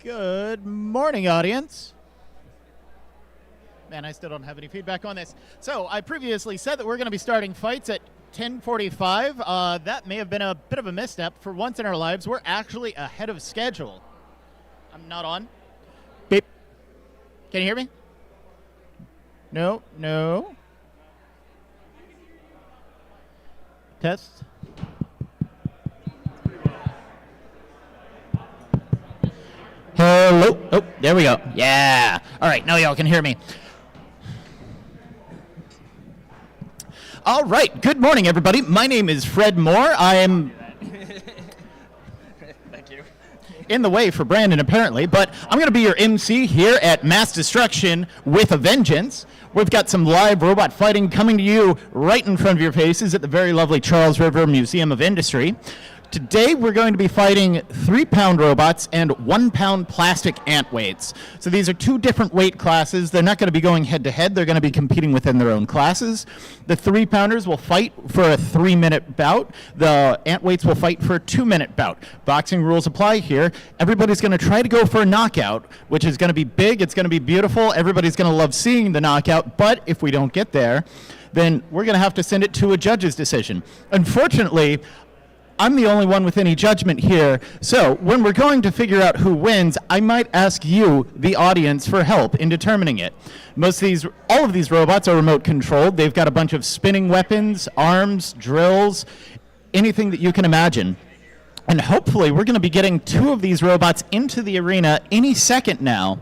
Good morning, audience. Man, I still don't have any feedback on this. So I previously said that we're going to be starting fights at 10:45. That may have been a bit of a misstep. For once in our lives, we're actually ahead of schedule. I'm not on. Beep. Can you hear me? No, no. Test. Hello. Oh, there we go. Yeah. All right, now y'all can hear me. All right. Good morning, everybody. My name is Fred Moore. I am Thank you. in the way for Brandon, apparently, but I'm going to be your MC here at MassDestruction with a Vengeance. We've got some live robot fighting coming to you right in front of your faces at the very lovely Charles River Museum of Industry. Today we're going to be fighting 3-pound robots and 1-pound plastic ant weights. So these are two different weight classes. They're not going to be going head-to-head. They're going to be competing within their own classes. The 3-pounders will fight for a 3-minute bout. The ant weights will fight for a 2-minute bout. Boxing rules apply here. Everybody's going to try to go for a knockout, which is going to be big. It's going to be beautiful. Everybody's going to love seeing the knockout. But if we don't get there, then we're going to have to send it to a judge's decision. Unfortunately, I'm the only one with any judgment here, so when we're going to figure out who wins, I might ask you, the audience, for help in determining it. All of these robots are remote controlled. They've got a bunch of spinning weapons, arms, drills, anything that you can imagine. And hopefully we're going to be getting 2 of these robots into the arena any second now.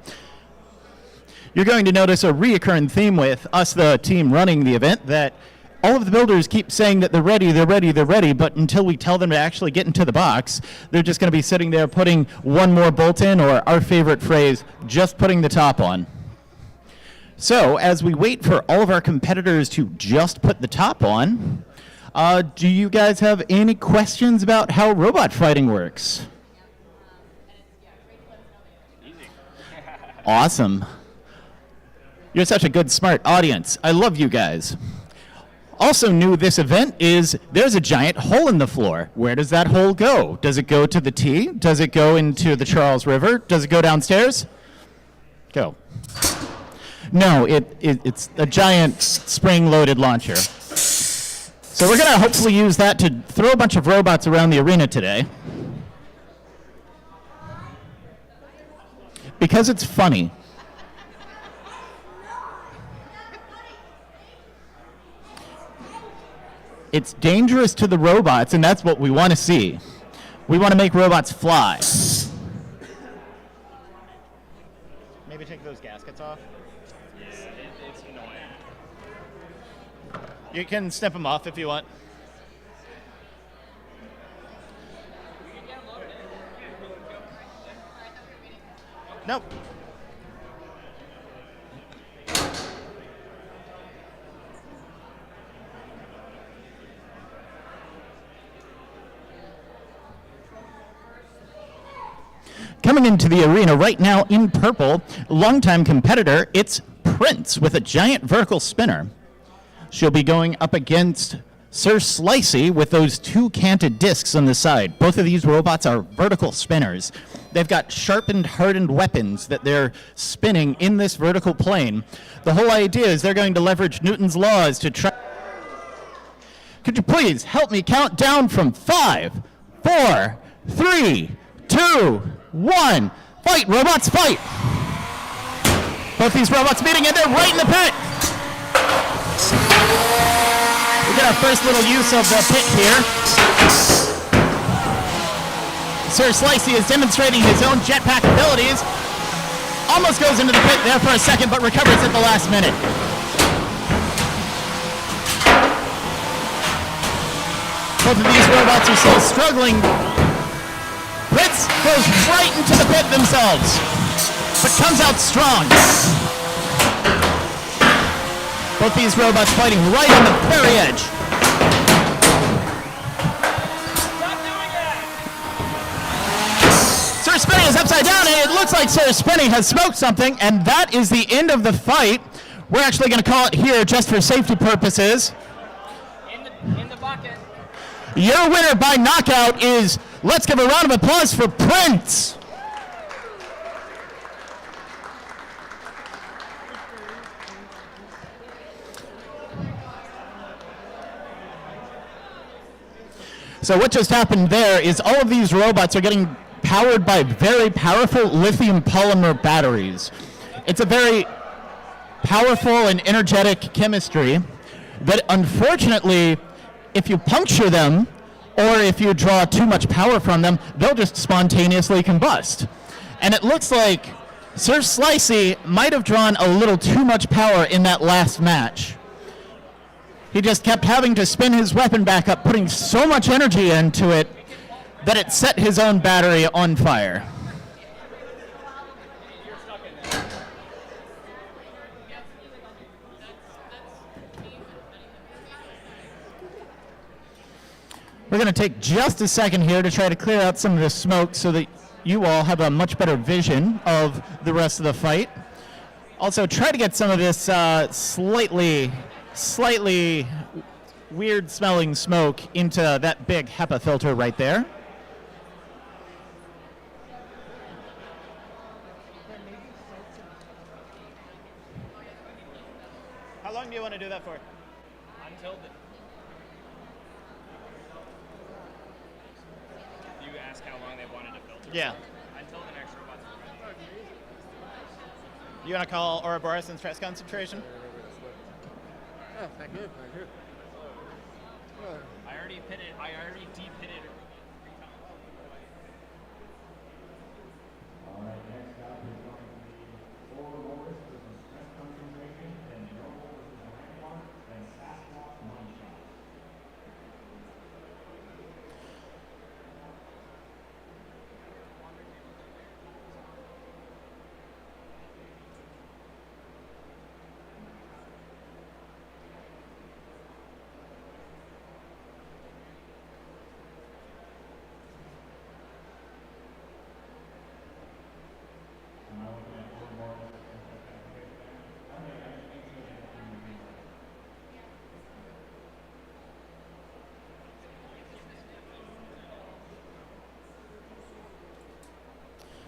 You're going to notice a reoccurring theme with us, the team running the event, that all of the builders keep saying that they're ready, they're ready, they're ready, but until we tell them to actually get into the box, they're just going to be sitting there putting one more bolt in, or our favorite phrase, just putting the top on. So, as we wait for all of our competitors to just put the top on, do you guys have any questions about how robot fighting works? Awesome. You're such a good, smart audience. I love you guys. Also new this event is there's a giant hole in the floor. Where does that hole go? Does it go to the T? Does it go into the Charles River? Does it go downstairs? Go. No, it's a giant spring-loaded launcher. So we're going to hopefully use that to throw a bunch of robots around the arena today. Because it's funny. It's dangerous to the robots, and that's what we want to see. We want to make robots fly. Maybe take those gaskets off? Yeah, it's annoying. You can snip them off if you want. Nope. Coming into the arena right now in purple, longtime competitor, it's Prince with a giant vertical spinner. She'll be going up against Sir Slicey with those 2 canted discs on the side. Both of these robots are vertical spinners. They've got sharpened, hardened weapons that they're spinning in this vertical plane. The whole idea is they're going to leverage Newton's laws to try... Could you please help me count down from 5, 4, 3, 2, 1. Fight, robots, fight! Both these robots meeting, and they're right in the pit! We get our first little use of the pit here. Sir Slicey is demonstrating his own jetpack abilities. Almost goes into the pit there for a second, but recovers at the last minute. Both of these robots are still struggling. Prince goes right into the pit themselves, but comes out strong. Both these robots fighting right on the very edge. Stop doing that! Sir Spinny is upside down, and it looks like Sir Spinny has smoked something, and that is the end of the fight. We're actually going to call it here just for safety purposes. In the bucket. Your winner by knockout is, let's give a round of applause for Prince. So what just happened there is all of these robots are getting powered by very powerful lithium polymer batteries. It's a very powerful and energetic chemistry that unfortunately, if you puncture them or if you draw too much power from them, they'll just spontaneously combust. And it looks like Sir Slicey might have drawn a little too much power in that last match. He just kept having to spin his weapon back up, putting so much energy into it that it set his own battery on fire. We're going to take just a second here to try to clear out some of the smoke so that you all have a much better vision of the rest of the fight. Also, try to get some of this slightly weird-smelling smoke into that big HEPA filter right there. How long do you want to do that for? Until the... You ask how long they wanted to filter? Yeah. Until the next robot's ready. You want to call Oroborus and stress concentration? Oh, thank you. I already de-pitted her. All right, next up is going to be Oroborus versus stress concentration, then Nergal versus Rampart, then Sasquatch money shot.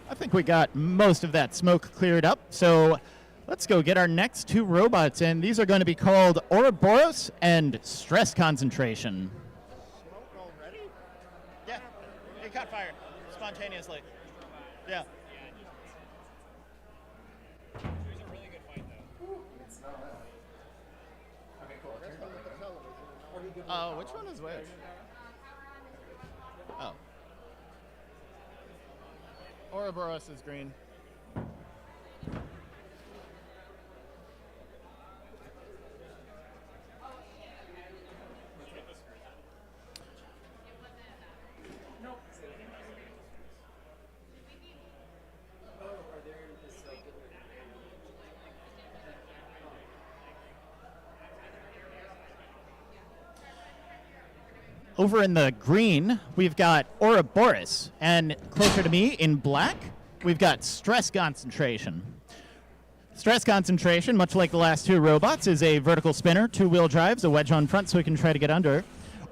I think we got most of that smoke cleared up, so let's go get our next two robots, and these are going to be called Oroborus and Stress Concentration. Smoke already? Yeah, it caught fire spontaneously. Yeah. It was a really good fight, though. Okay, cool. That's not like a television. What do you give Oh, which one is which? Oh. Oroborus is green. Over in the green, we've got Oroborus, and closer to me in black, we've got Stress Concentration. Stress Concentration, much like the last two robots, is a vertical spinner, two-wheel drives, a wedge on front so we can try to get under.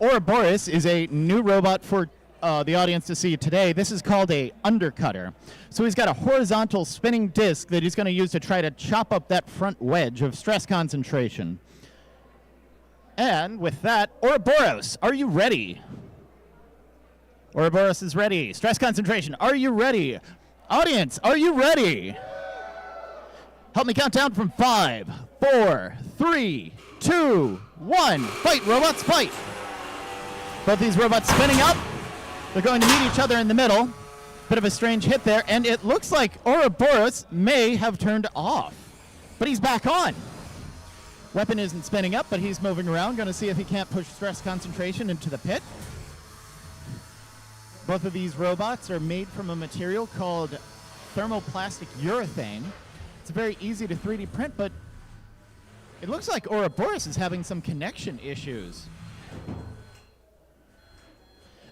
Oroborus is a new robot for the audience to see today. This is called a undercutter. So he's got a horizontal spinning disc that he's going to use to try to chop up that front wedge of Stress Concentration. And with that, Oroborus, are you ready? Oroborus is ready. Stress Concentration, are you ready? Audience, are you ready? Help me count down from 5, 4, 3, 2, 1. Fight, robots, fight! Both these robots spinning up. They're going to meet each other in the middle. Bit of a strange hit there, and it looks like Oroborus may have turned off. But he's back on. Weapon isn't spinning up, but he's moving around. Going to see if he can't push Stress Concentration into the pit. Both of these robots are made from a material called thermoplastic urethane. It's very easy to 3D print, but it looks like Oroborus is having some connection issues.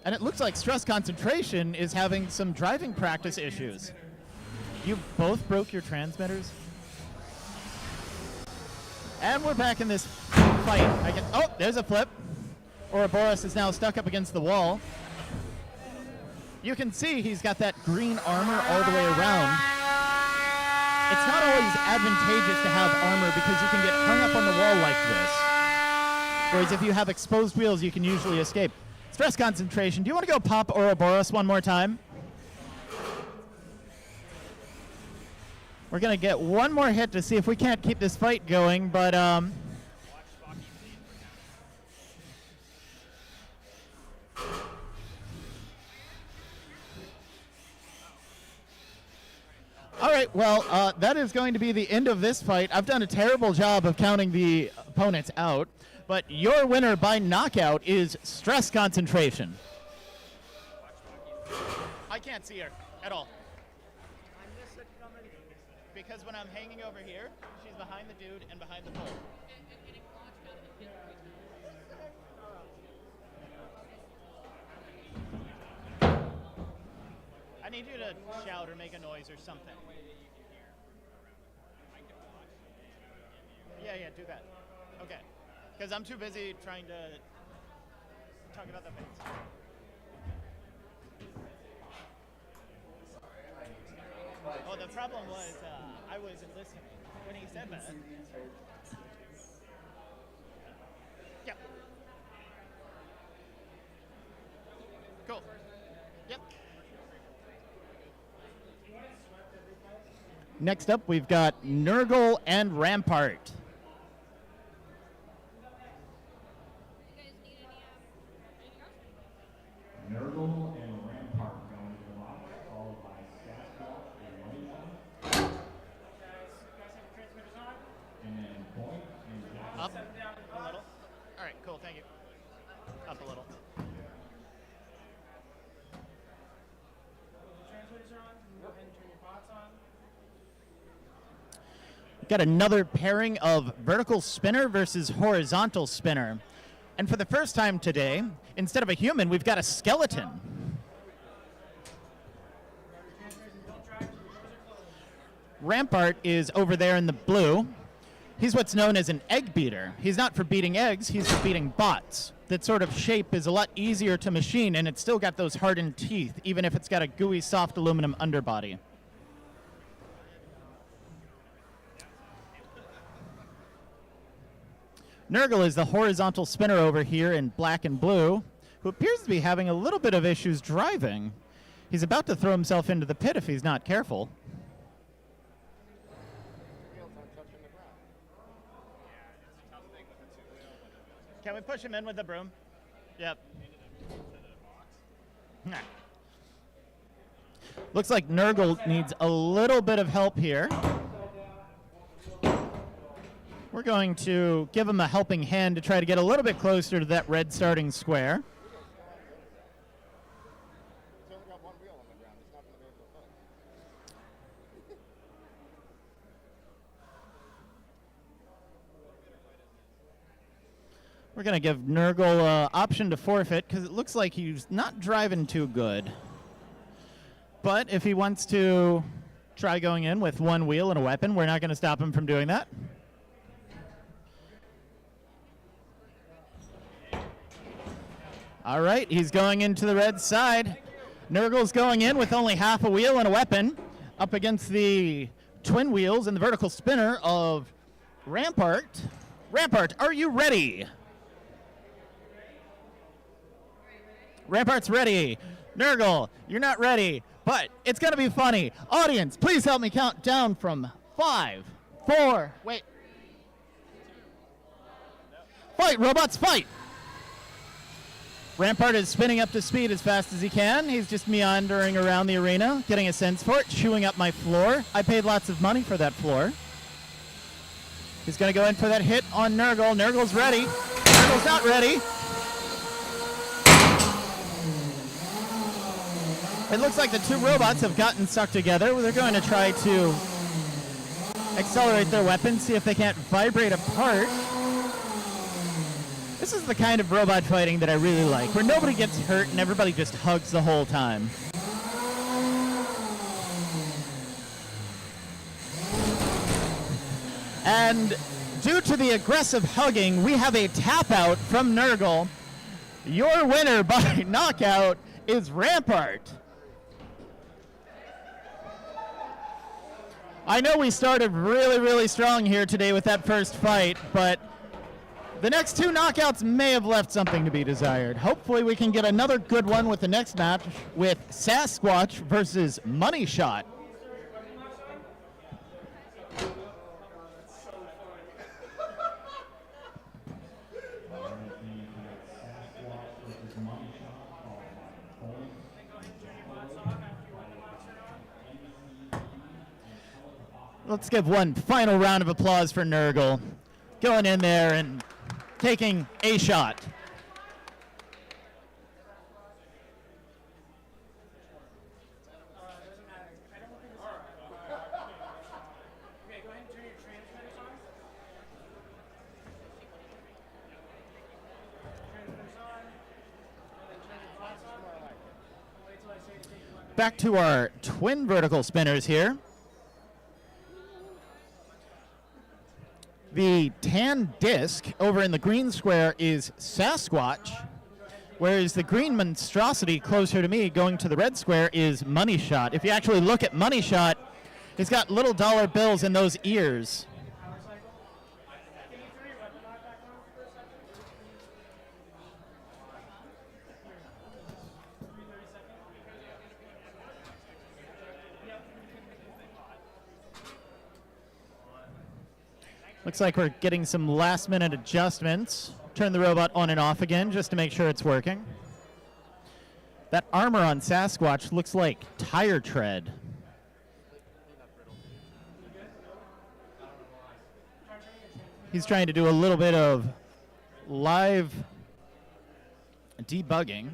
And it looks like Stress Concentration is having some driving practice issues. You both broke your transmitters? And we're back in this fight. Oh, there's a flip. Oroborus is now stuck up against the wall. You can see he's got that green armor all the way around. It's not always advantageous to have armor because you can get hung up on the wall like this. Whereas if you have exposed wheels, you can usually escape. Stress concentration. Do you want to go pop Oroborus one more time? We're going to get one more hit to see if we can't keep this fight going, but all right, well, that is going to be the end of this fight. I've done a terrible job of counting the opponents out, but your winner by knockout is Stress Concentration. I can't see her at all. Because when I'm hanging over here, she's behind the dude and behind the pole. I need you to shout or make a noise or something. Yeah, do that. Okay. Because I'm too busy trying to talk about the face. Oh, the problem was I wasn't listening when he said that. Yep. Cool. Yep. Next up, we've got Nergal and Rampart. Nergal and Rampart going to the box, followed by Sasquatch and Melon. And then BOINK and Jackalope. Up a little. All right, cool, thank you. Up a little. Got another pairing of vertical spinner versus horizontal spinner. And for the first time today, instead of a human, we've got a skeleton. Rampart is over there in the blue. He's what's known as an egg beater. He's not for beating eggs, he's for beating bots. That sort of shape is a lot easier to machine, and it's still got those hardened teeth, even if it's got a gooey, soft aluminum underbody. Nergal is the horizontal spinner over here in black and blue, who appears to be having a little bit of issues driving. He's about to throw himself into the pit if he's not careful. Can we push him in with the broom? Yep. Looks like Nergal needs a little bit of help here. We're going to give him a helping hand to try to get a little bit closer to that red starting square. He's only got one wheel on the ground. He's not going to be able to fight. We're going to give Nergal an option to forfeit because it looks like he's not driving too good. But if he wants to try going in with one wheel and a weapon, we're not going to stop him from doing that. All right, he's going into the red side. Nergal's going in with only half a wheel and a weapon up against the twin wheels and the vertical spinner of Rampart. Rampart, are you ready? Rampart's ready. Nergal, you're not ready, but it's going to be funny. Audience, please help me count down from 5, 4, wait. Fight, robots, fight! Rampart is spinning up to speed as fast as he can. He's just meandering around the arena, getting a sense for it, chewing up my floor. I paid lots of money for that floor. He's going to go in for that hit on Nergal. Nergal's ready. Nergal's not ready. It looks like the two robots have gotten stuck together. They're going to try to accelerate their weapons, see if they can't vibrate apart. This is the kind of robot fighting that I really like, where nobody gets hurt and everybody just hugs the whole time. And due to the aggressive hugging, we have a tap out from Nergal. Your winner by knockout is Rampart. I know we started really, really strong here today with that first fight, but The next two knockouts may have left something to be desired. Hopefully we can get another good one with the next match with Sasquatch versus Money Shot. Let's give one final round of applause for Nergal. Going in there and taking a shot. Back to our twin vertical spinners here. The tan disc over in the green square is Sasquatch, whereas the green monstrosity closer to me going to the red square is Money Shot. If you actually look at Money Shot, he's got little dollar bills in those ears. Looks like we're getting some last-minute adjustments. Turn the robot on and off again just to make sure it's working. That armor on Sasquatch looks like tire tread. He's trying to do a little bit of live debugging.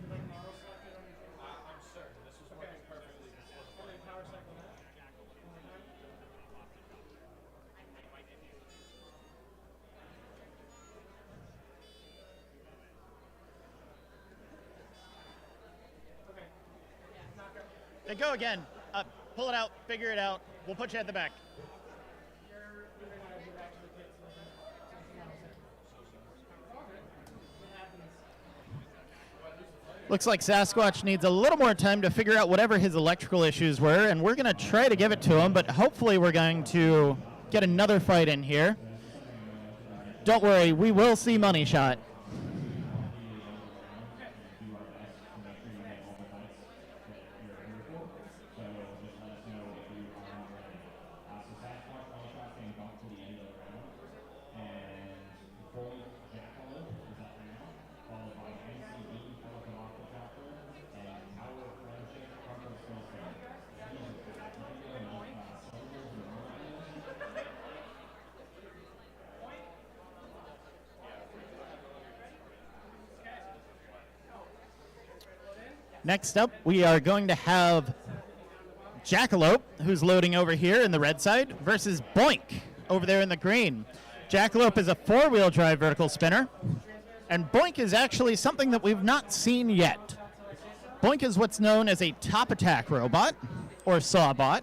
Then go again. Pull it out, figure it out. We'll put you at the back. Looks like Sasquatch needs a little more time to figure out whatever his electrical issues were, and we're going to try to give it to him, but hopefully we're going to get another fight in here. Don't worry, we will see Money Shot. Next up, we are going to have Jackalope, who's loading over here in the red side, versus BOINK over there in the green. Jackalope is a four-wheel drive vertical spinner, and BOINK is actually something that we've not seen yet. BOINK is what's known as a top attack robot, or sawbot.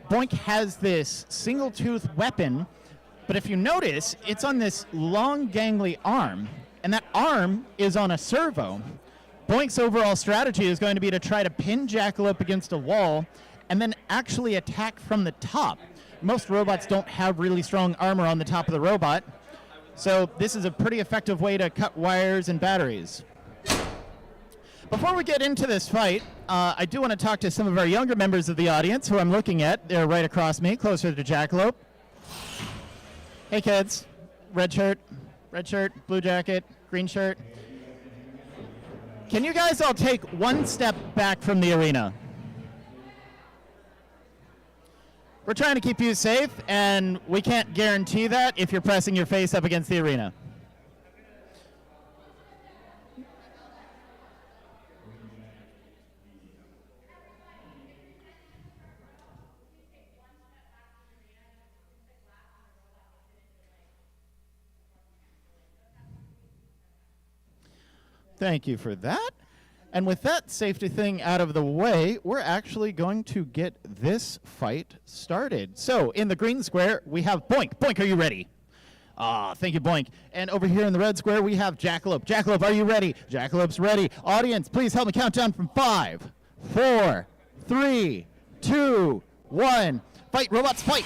BOINK has this single tooth weapon, but if you notice, it's on this long gangly arm, and that arm is on a servo. BOINK's overall strategy is going to be to try to pin Jackalope against a wall and then actually attack from the top. Most robots don't have really strong armor on the top of the robot, so this is a pretty effective way to cut wires and batteries. Before we get into this fight, I do want to talk to some of our younger members of the audience who I'm looking at. They're right across me, closer to Jackalope. Hey kids, red shirt, blue jacket, green shirt. Can you guys all take one step back from the arena? We're trying to keep you safe, and we can't guarantee that if you're pressing your face up against the arena. Thank you for that. And with that safety thing out of the way, we're actually going to get this fight started. So in the green square, we have BOINK. BOINK, are you ready? Thank you, BOINK. And over here in the red square, we have Jackalope. Jackalope, are you ready? Jackalope's ready. Audience, please help me count down from 5, 4, 3, 2, 1. Fight, robots, fight.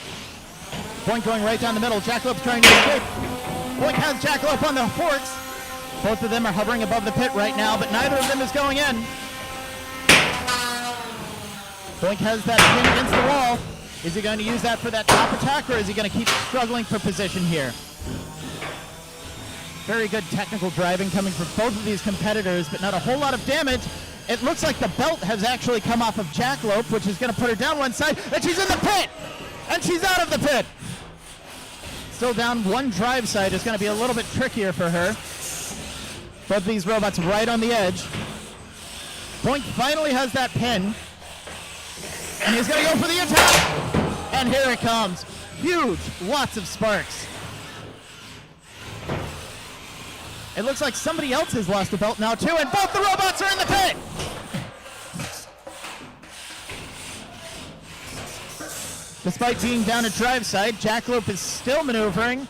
BOINK going right down the middle. Jackalope's trying to escape. BOINK has Jackalope on the forks. Both of them are hovering above the pit right now, but neither of them is going in. BOINK has that pin against the wall. Is he going to use that for that top attack, or is he going to keep struggling for position here? Very good technical driving coming from both of these competitors, but not a whole lot of damage. It looks like the belt has actually come off of Jackalope, which is going to put her down one side, and she's in the pit! And she's out of the pit! Still down one drive side is going to be a little bit trickier for her. Both of these robots right on the edge. BOINK finally has that pin. And he's going to go for the attack! And here it comes. Huge, lots of sparks. It looks like somebody else has lost a belt now too, and both the robots are in the pit! Despite being down a drive side, Jackalope is still maneuvering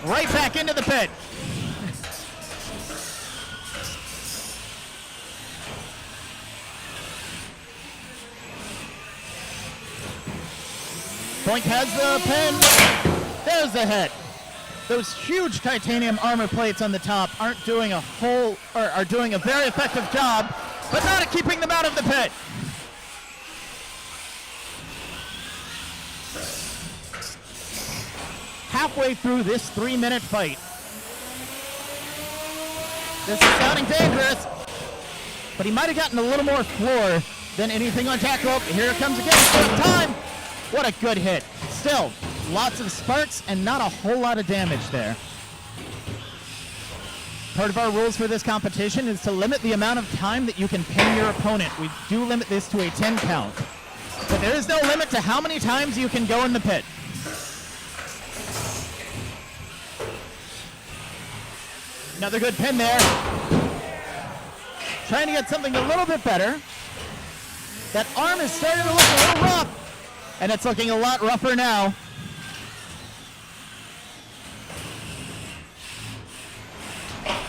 right back into the pit. BOINK has the pin. There's the hit. Those huge titanium armor plates on the top aren't doing are doing a very effective job, but not at keeping them out of the pit. Halfway through this 3-minute fight. This is sounding dangerous, but he might have gotten a little more floor than anything on Jackalope. Here it comes again, fourth time. What a good hit. Still, lots of sparks and not a whole lot of damage there. Part of our rules for this competition is to limit the amount of time that you can pin your opponent. We do limit this to a 10 count. But there is no limit to how many times you can go in the pit. Another good pin there. Trying to get something a little bit better. That arm is starting to look a little rough, and it's looking a lot rougher now.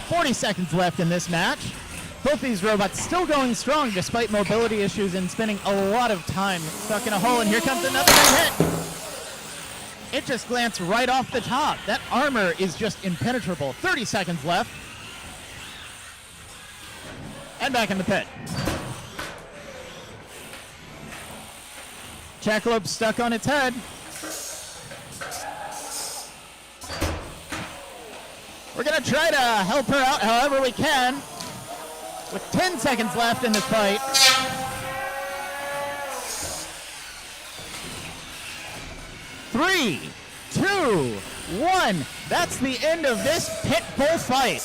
"40 seconds left in this match. Both these robots still going strong despite mobility issues and spending a lot of time stuck in a hole, and here comes another big hit. It just glanced right off the top. That armor is just impenetrable. 30 seconds left. And back in the pit. Jackalope stuck on its head. We're going to try to help her out however we can. With 10 seconds left in this fight. Three, 2, 1. That's the end of this pit bull fight.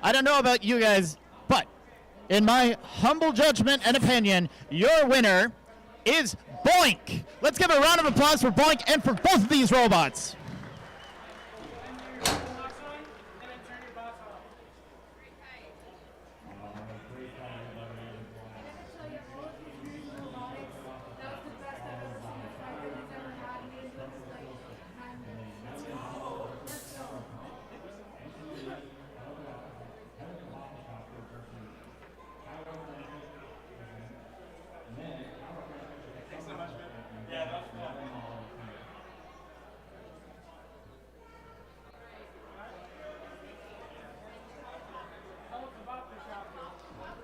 I don't know about you guys, but in my humble judgment and opinion, your winner is BOINK. Let's give a round of applause for BOINK and for both of these robots.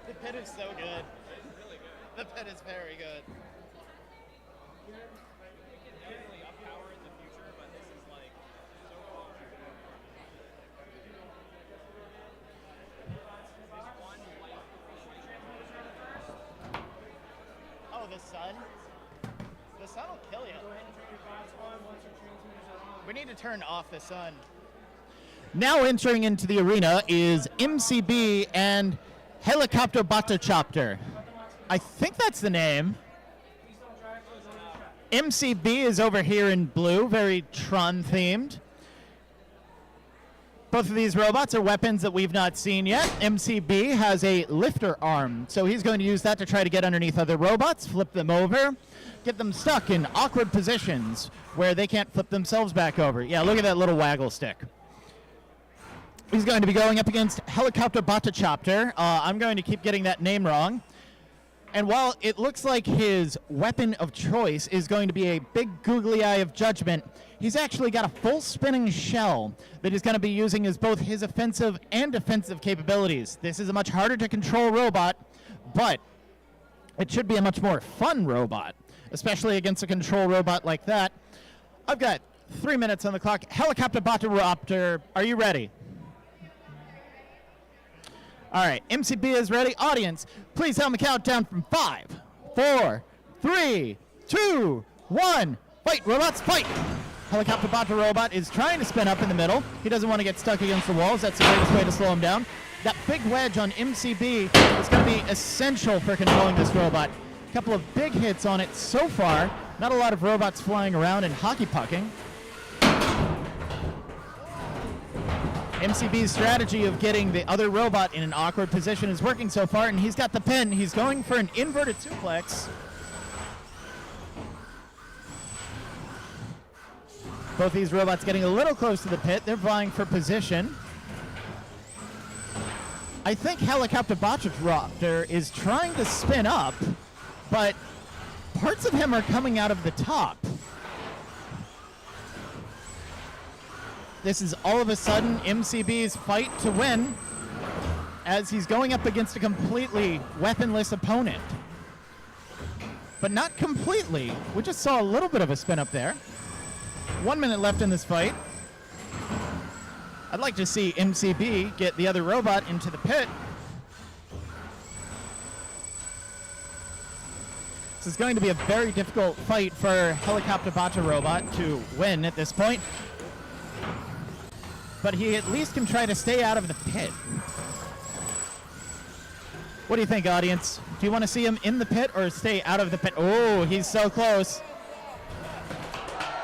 The pit is so good. The pit is very good. Definitely up power in the future, but this is like so far. Oh, the sun? The sun will kill you. We need to turn off the sun. Now entering into the arena is MCB and Helicoboptochopter. I think that's the name. MCB is over here in blue, very Tron themed. Both of these robots are weapons that we've not seen yet. MCB has a lifter arm, so he's going to use that to try to get underneath other robots, flip them over, get them stuck in awkward positions where they can't flip themselves back over. Yeah, look at that little waggle stick. He's going to be going up against Helicoboptochopter. I'm going to keep getting that name wrong. And while it looks like his weapon of choice is going to be a big googly eye of judgment, he's actually got a full spinning shell that he's going to be using as both his offensive and defensive capabilities. This is a much harder to control robot, but it should be a much more fun robot, especially against a control robot like that. I've got 3 minutes on the clock. Helicoboptochopter, are you ready? All right, MCB is ready. Audience, please help me count down from 5, 4, 3, 2, 1. Fight, robots, fight! Helicoboptochopter robot is trying to spin up in the middle. He doesn't want to get stuck against the walls. That's the greatest way to slow him down. That big wedge on MCB is going to be essential for controlling this robot. A couple of big hits on it so far. Not a lot of robots flying around and hockey pucking. MCB's strategy of getting the other robot in an awkward position is working so far, and he's got the pin. He's going for an inverted suplex. Both these robots getting a little close to the pit. They're vying for position. I think Helicoboptochopter is trying to spin up, but parts of him are coming out of the top. This is all of a sudden MCB's fight to win as he's going up against a completely weaponless opponent. But not completely. We just saw a little bit of a spin up there. 1 minute left in this fight. I'd like to see MCB get the other robot into the pit. This is going to be a very difficult fight for Helicoboptochopter robot to win at this point. But he at least can try to stay out of the pit. What do you think, audience? Do you want to see him in the pit or stay out of the pit? Oh, he's so close.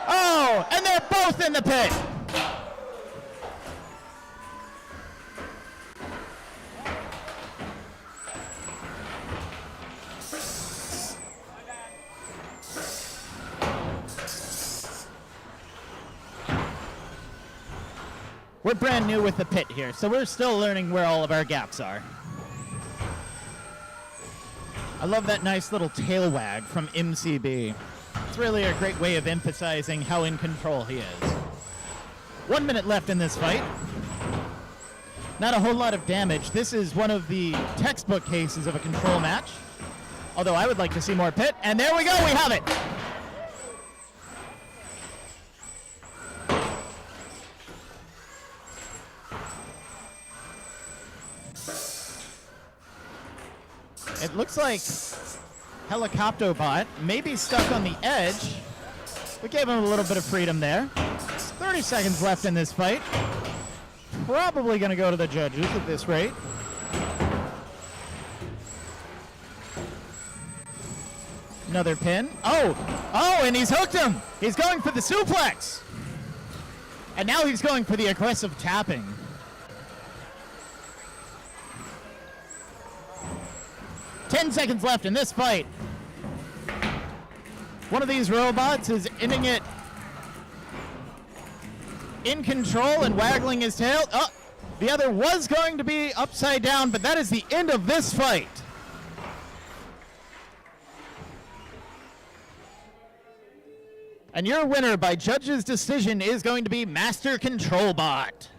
Oh, and they're both in the pit. We're brand new with the pit here, so we're still learning where all of our gaps are. I love that nice little tail wag from MCB. It's really a great way of emphasizing how in control he is. 1 minute left in this fight. Not a whole lot of damage. This is one of the textbook cases of a control match. Although I would like to see more pit. And there we go, we have it! It looks like Helicoboptochopter may be stuck on the edge. We gave him a little bit of freedom there. 30 seconds left in this fight. Probably going to go to the judges at this rate. Another pin. Oh, and he's hooked him. He's going for the suplex. And now he's going for the aggressive tapping. Ten seconds left in this fight. One of these robots is ending it in control and waggling his tail. Oh, the other was going to be upside down, but that is the end of this fight. And your winner by judge's decision is going to be Master Control Bot.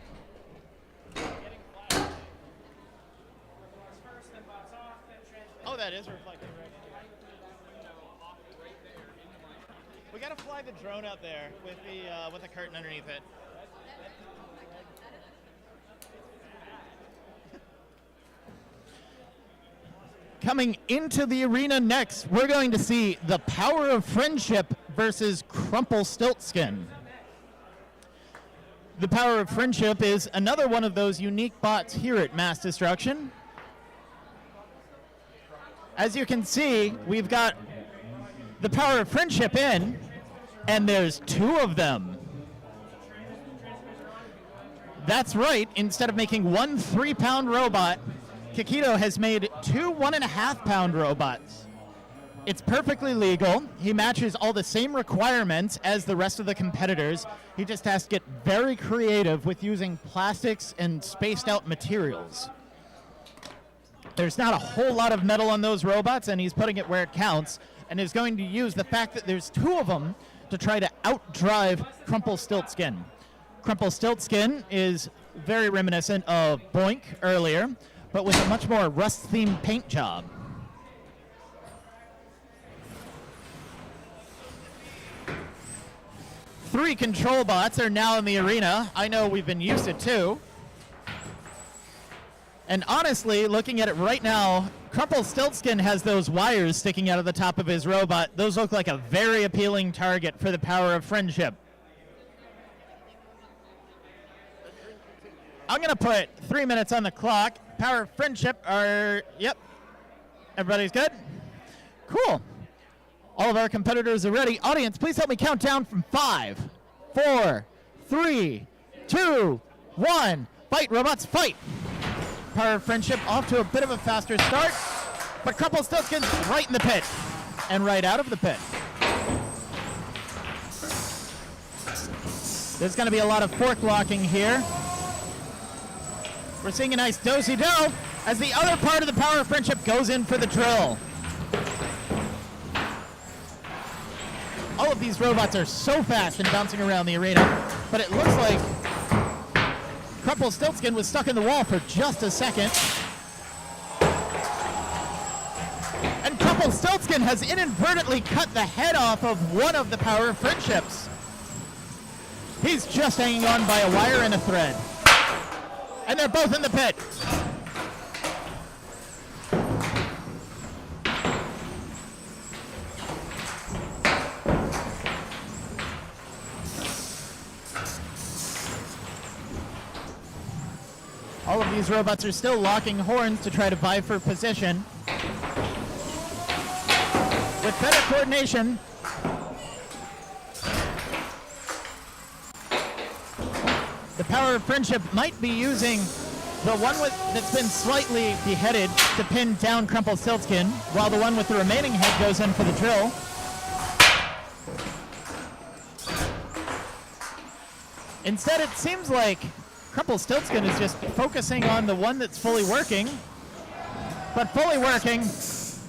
Oh, that is reflecting right now. We gotta fly the drone out there with the curtain underneath it. Coming into the arena next, we're going to see the Power of Friendship versus Crumplestiltskin. The Power of Friendship is another one of those unique bots here at MassDestruction. As you can see, we've got the Power of Friendship in, and there's two of them. That's right, instead of making one 3-pound robot, Kikito has made two 1.5-pound robots. It's perfectly legal. He matches all the same requirements as the rest of the competitors. He just has to get very creative with using plastics and spaced out materials. There's not a whole lot of metal on those robots, and he's putting it where it counts, and is going to use the fact that there's two of them to try to outdrive Crumplestiltskin. Crumplestiltskin is very reminiscent of BOINK earlier, but with a much more Rust-themed paint job. Three control bots are now in the arena. I know we've been used to two. And honestly, looking at it right now, Crumplestiltskin has those wires sticking out of the top of his robot. Those look like a very appealing target for the power of friendship. I'm going to put 3 minutes on the clock. Power of friendship are, yep. Everybody's good? Cool. All of our competitors are ready. Audience, please help me count down from 5, 4, 3, 2, 1. Fight, robots, fight. Power of friendship off to a bit of a faster start, but Crumplestiltskin's right in the pit and right out of the pit. There's going to be a lot of fork locking here. We're seeing a nice do-si-do as the other part of the power of friendship goes in for the drill. All of these robots are so fast and bouncing around the arena, but it looks like Crumplestiltskin was stuck in the wall for just a second. And Crumplestiltskin has inadvertently cut the head off of one of the power of friendships. He's just hanging on by a wire and a thread. And they're both in the pit. All of these robots are still locking horns to try to vie for position. With better coordination, the power of friendship might be using the one that's been slightly beheaded to pin down Crumplestiltskin, while the one with the remaining head goes in for the drill. Instead, it seems like Crumplestiltskin is just focusing on the one that's fully working, but fully working is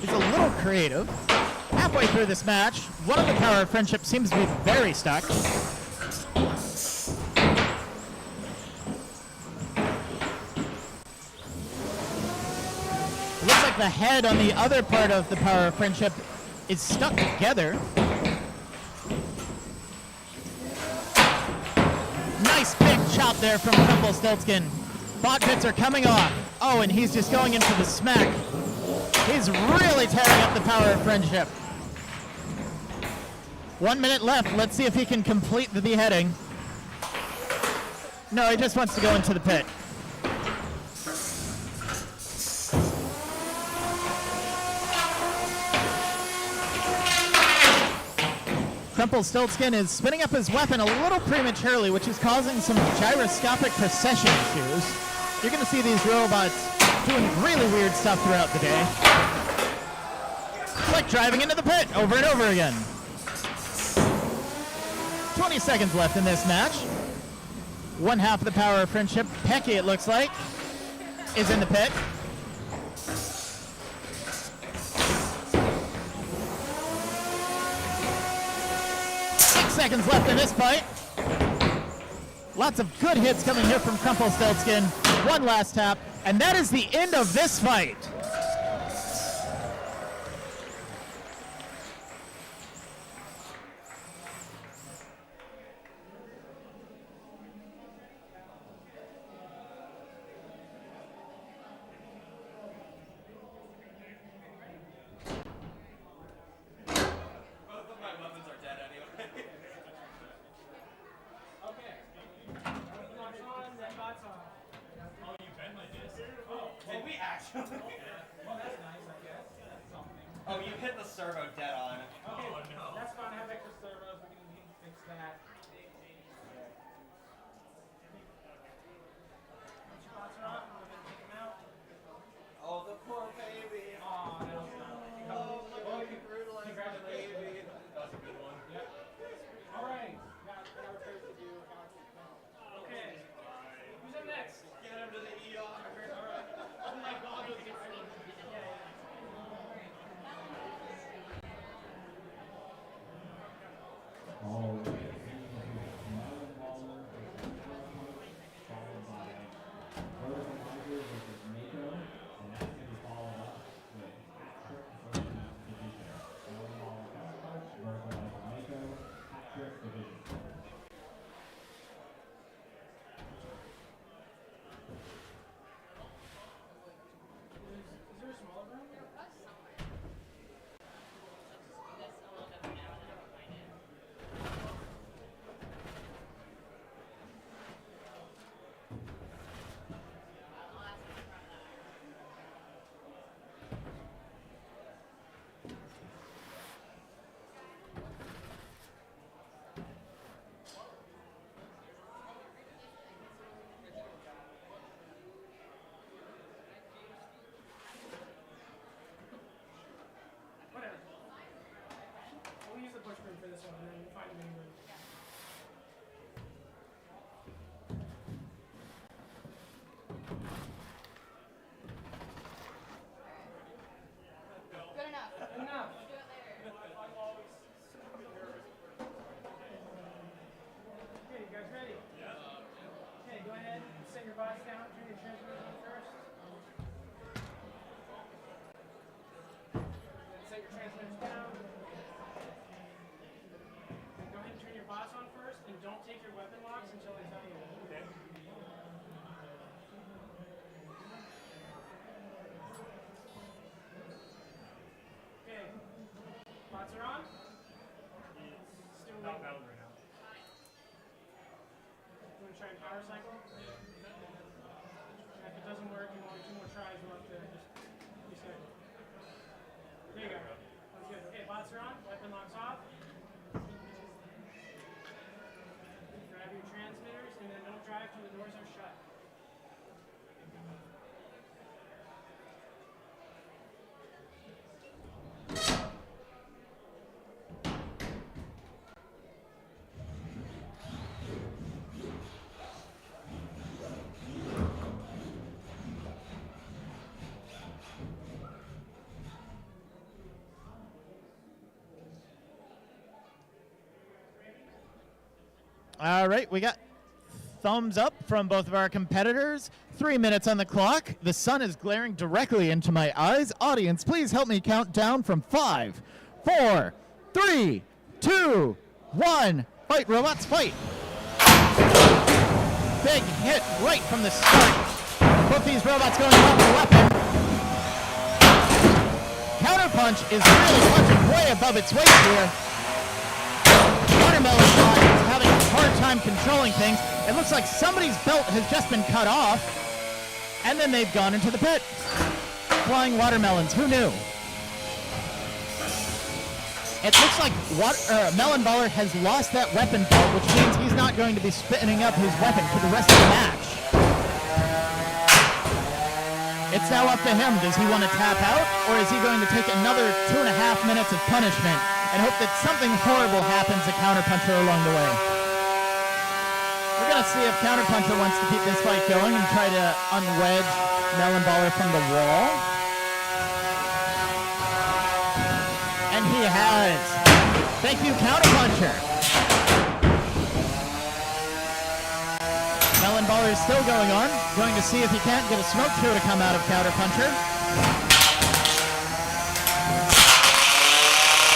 a little creative. Halfway through this match, one of the power of friendship seems to be very stuck. It looks like the head on the other part of the power of friendship is stuck together. Nice big chop there from Crumplestiltskin. Bot bits are coming off. Oh, and he's just going in for the smack. He's really tearing up the power of friendship. 1 minute left. Let's see if he can complete the beheading. No, he just wants to go into the pit. Crumplestiltskin is spinning up his weapon a little prematurely, which is causing some gyroscopic precession issues. You're going to see these robots doing really weird stuff throughout the day. It's like driving into the pit over and over again. 20 seconds left in this match. One half of the power of friendship, Pecky it looks like, is in the pit. 6 seconds left in this fight. Lots of good hits coming here from Crumplestiltskin. One last tap, and that is the end of this fight. Oh, you hit the servo dead on. Okay, no. That's fine. I have extra servos. We can fix that. Oh, the poor baby. Oh, no. Oh, you brutalized Congratulations. the baby. That's a good one. Yep. All right. Got repairs to do. Okay. Who's in next? Boxer on? Still Not waiting. valid right now. You want to try and power cycle? And if it doesn't work, you want 2 more tries, we'll have to just reset. There you go. That's good. Okay, bots are on. Weapon locks off. Grab your transmitters and then don't drive till the doors are shut. All right, we got thumbs up from both of our competitors. 3 minutes on the clock. The sun is glaring directly into my eyes. Audience, please help me count down from 5, 4, 3, 2, 1. Fight, robots, fight. Big hit right from the start. Both these robots going off the weapon. Counterpunch is really punching way above its weight here. Watermelon is having a hard time controlling things. It looks like somebody's belt has just been cut off, and then they've gone into the pit. Flying watermelons, who knew? It looks like Melon Baller has lost that weapon belt, which means he's not going to be spinning up his weapon for the rest of the match. It's now up to him. Does he want to tap out, or is he going to take another 2.5 minutes of punishment and hope that something horrible happens to Counterpuncher along the way? We're going to see if Counterpuncher wants to keep this fight going and try to unwedge Melon Baller from the wall. And he has. Thank you, Counterpuncher. Melon Baller is still going on. Going to see if he can't get a smoke show to come out of Counterpuncher.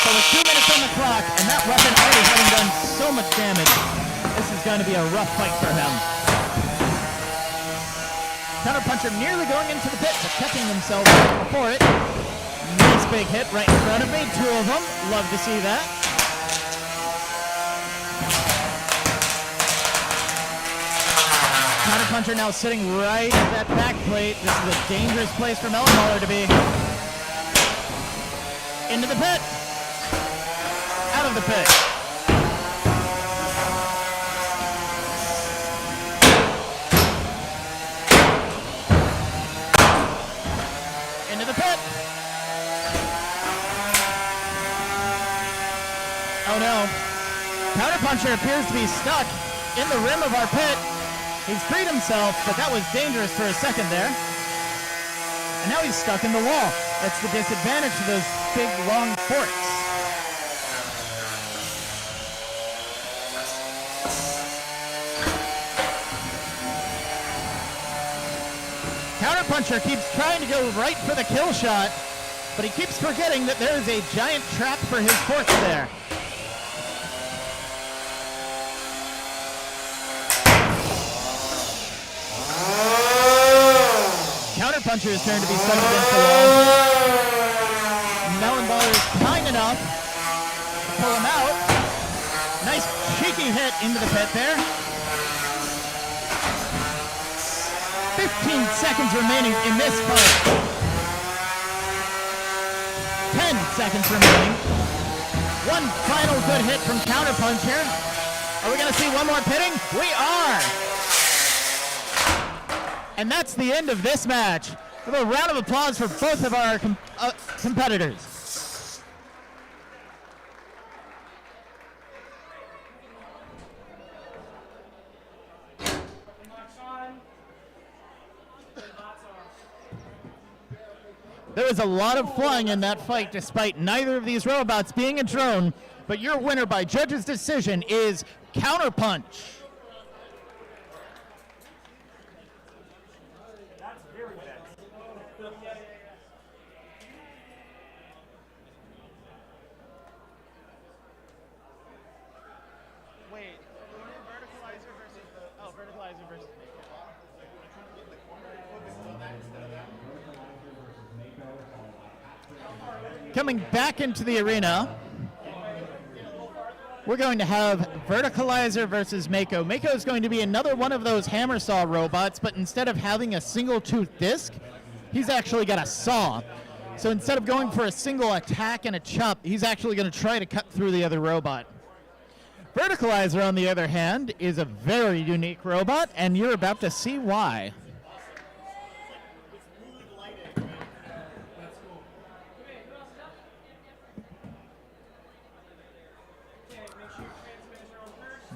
So with 2 minutes on the clock, and that weapon already having done so much damage, this is going to be a rough fight for him. Counterpuncher nearly going into the pit, but catching themselves before it. Nice big hit right in front of me. 2 of them. Love to see that. Counterpuncher now sitting right at that back plate. This is a dangerous place for Melon Baller to be. Into the pit. Out of the pit. Into the pit. Oh no. Counterpuncher appears to be stuck in the rim of our pit. He's freed himself, but that was dangerous for a second there. And now he's stuck in the wall. That's the disadvantage to those big, long forks. Counterpuncher keeps trying to go right for the kill shot, but he keeps forgetting that there is a giant trap for his forks there. Counterpuncher's turn to be stuck against the wall. Melon Baller is kind enough to pull him out. Nice cheeky hit into the pit there. 15 seconds remaining in this fight. 10 seconds remaining. One final good hit from Counterpuncher. Are we going to see one more pitting? We are! And that's the end of this match. Give a round of applause for both of our competitors. There was a lot of flying in that fight despite neither of these robots being a drone, but your winner by judge's decision is Counterpunch. Wait, Verticalizer versus Verticalizer versus Mako. Coming back into the arena we're going to have Verticalizer versus Mako. Mako is going to be another one of those hammer saw robots, but instead of having a single tooth disc, he's actually got a saw. So instead of going for a single attack and a chop, he's actually going to try to cut through the other robot. Verticalizer, on the other hand, is a very unique robot, and you're about to see why.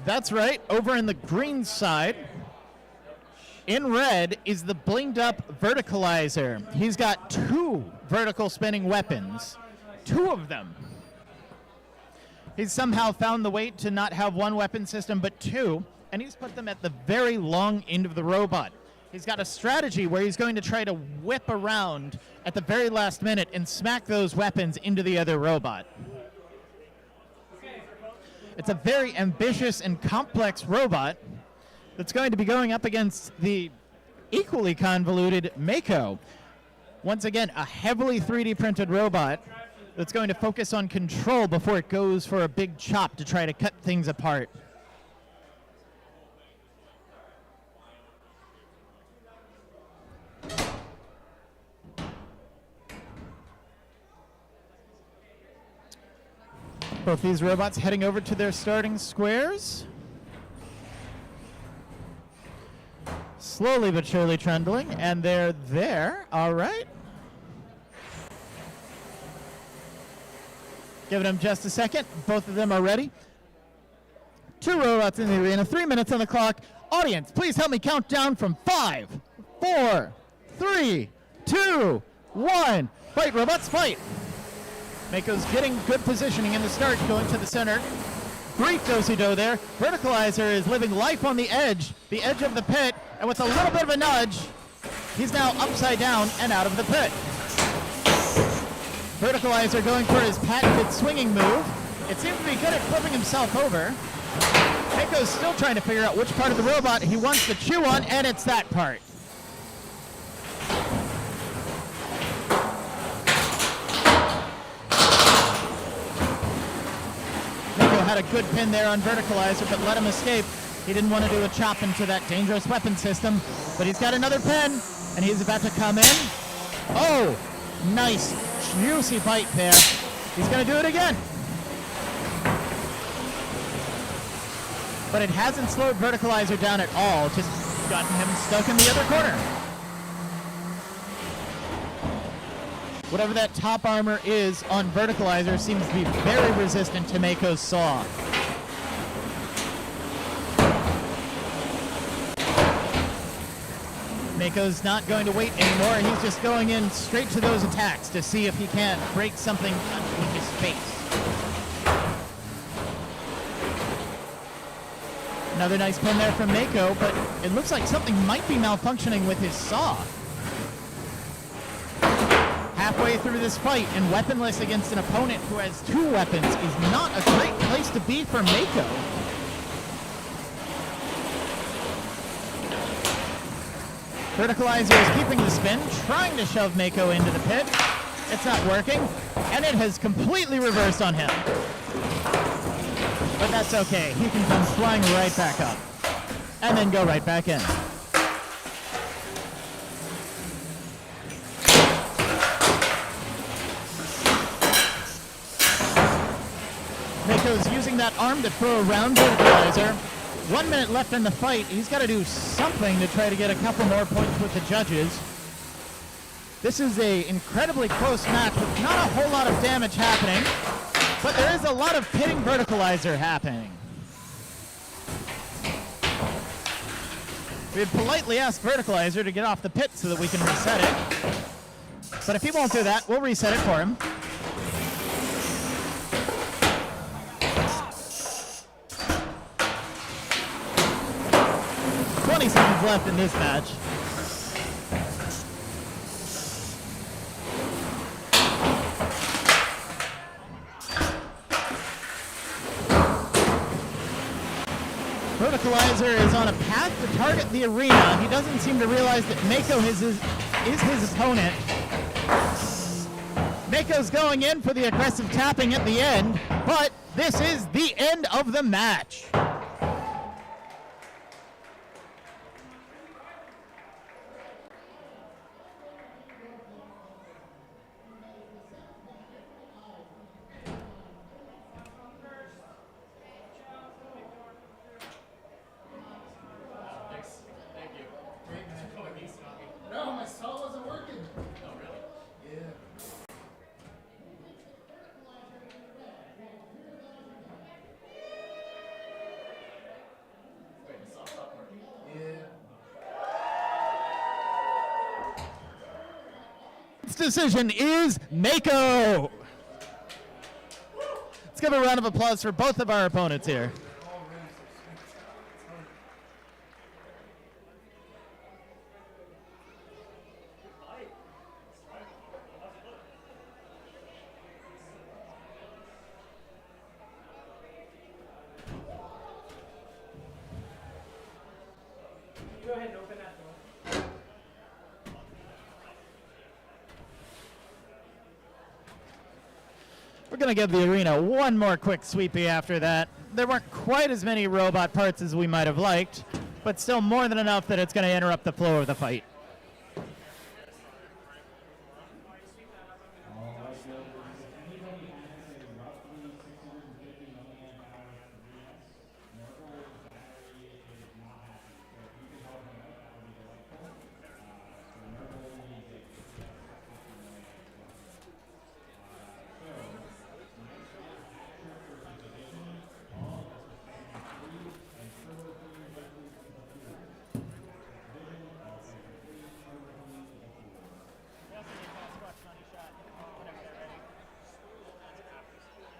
That's right. Over in the green side, in red, is the blinged up Verticalizer. He's got 2 vertical spinning weapons. 2 of them. He's somehow found the way to not have 1 weapon system, but 2, and he's put them at the very long end of the robot. He's got a strategy where he's going to try to whip around at the very last minute and smack those weapons into the other robot. It's a very ambitious and complex robot that's going to be going up against the equally convoluted Mako. Once again, a heavily 3D printed robot that's going to focus on control before it goes for a big chop to try to cut things apart. Both these robots heading over to their starting squares. Slowly but surely trundling, and they're there. All right. Giving them just a second. Both of them are ready. 2 robots in the arena, 3 minutes on the clock. Audience, please help me count down from 5, 4, 3, 2, 1. Fight, robots, fight. Mako's getting good positioning in the start, going to the center. Brief do-si-do there. Verticalizer is living life on the edge of the pit, and with a little bit of a nudge, he's now upside down and out of the pit. Verticalizer going for his patented swinging move. It seems to be good at flipping himself over. Mako's still trying to figure out which part of the robot he wants to chew on, and it's that part. Had a good pin there on Verticalizer, but let him escape. He didn't want to do a chop into that dangerous weapon system, but he's got another pin, and he's about to come in. Oh, nice, juicy bite there. He's going to do it again. But it hasn't slowed Verticalizer down at all, just gotten him stuck in the other corner. Whatever that top armor is on Verticalizer seems to be very resistant to Mako's saw. Mako's not going to wait anymore. He's just going in straight to those attacks to see if he can't break something with his face. Another nice pin there from Mako, but it looks like something might be malfunctioning with his saw. Halfway through this fight and weaponless against an opponent who has 2 weapons is not a great place to be for Mako. Verticalizer is keeping the spin, trying to shove Mako into the pit. It's not working, and it has completely reversed on him. But that's okay. He can come flying right back up and then go right back in. Mako's using that arm to throw around Verticalizer. 1 minute left in the fight. He's got to do something to try to get a couple more points with the judges. This is an incredibly close match with not a whole lot of damage happening, but there is a lot of pitting Verticalizer happening. We had politely asked Verticalizer to get off the pit so that we can reset it. But if he won't do that, we'll reset it for him. Seconds left in this match. Verticalizer is on a path to target the arena. He doesn't seem to realize that Mako is his opponent. Mako's going in for the aggressive tapping at the end, but This is the end of the match. No, my saw wasn't working. Oh, really? Yeah. Wait, the saw stopped working? Yeah. This decision is Mako. Let's give a round of applause for both of our opponents here. Go ahead and open that door. We're going to give the arena one more quick sweepy after that. There weren't quite as many robot parts as we might have liked, but still more than enough that it's going to interrupt the flow of the fight.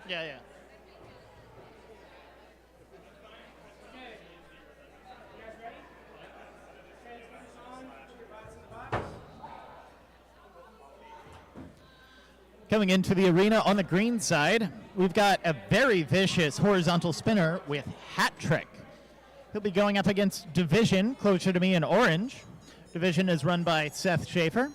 Yeah, yeah. Okay. You guys ready? Okay, let's put this on. Put your bots in the box. Coming into the arena on the green side, we've got a very vicious horizontal spinner with Hat Trick. He'll be going up against Division, closer to me in orange. Division is run by Seth Schaefer.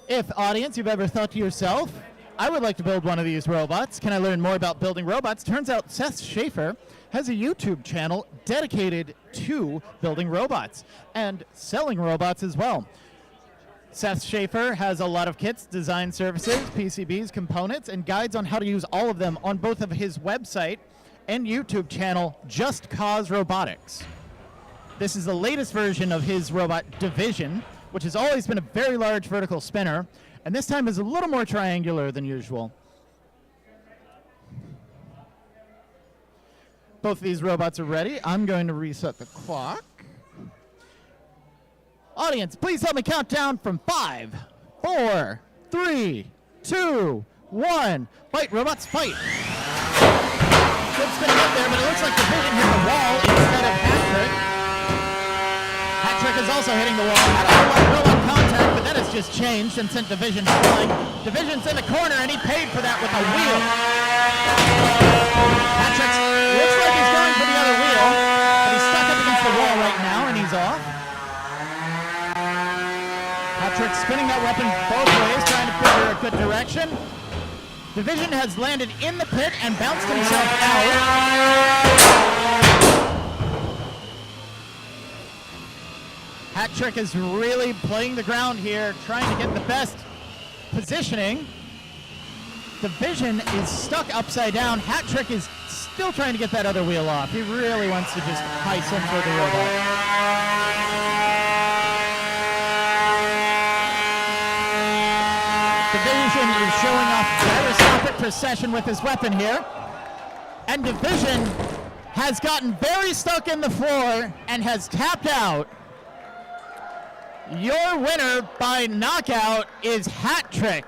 If, audience, you've ever thought to yourself, I would like to build one of these robots. Can I learn more about building robots? Turns out Seth Schaefer has a YouTube channel dedicated to building robots and selling robots as well. Seth Schaefer has a lot of kits, design services, PCBs, components, and guides on how to use all of them on both of his website and YouTube channel, Just Cause Robotics. This is the latest version of his robot Division, which has always been a very large vertical spinner, and this time is a little more triangular than usual. Both of these robots are ready. I'm going to reset the clock. Audience, please help me count down from 5, 4, 3, 2, 1. Fight, robots, fight. Good spinning up there, but it looks like Division hit the wall instead of Hat Trick. Hat Trick is also hitting the wall. Had a whole lot of robot contact, but that has just changed and sent Division flying. Division's in the corner, and he paid for that with a wheel. Hat Trick looks like he's going for the other wheel, but he's stuck up against the wall right now, and he's off. Hat Trick spinning that weapon both ways, trying to figure a good direction. Division has landed in the pit and bounced himself out. Hat Trick is really playing the ground here, trying to get the best positioning. Division is stuck upside down. Hat Trick is still trying to get that other wheel off. He really wants to just Tyson for the robot. Division is showing off gyroscopic precision with his weapon here. And Division has gotten very stuck in the floor and has tapped out. Your winner by knockout is Hat Trick.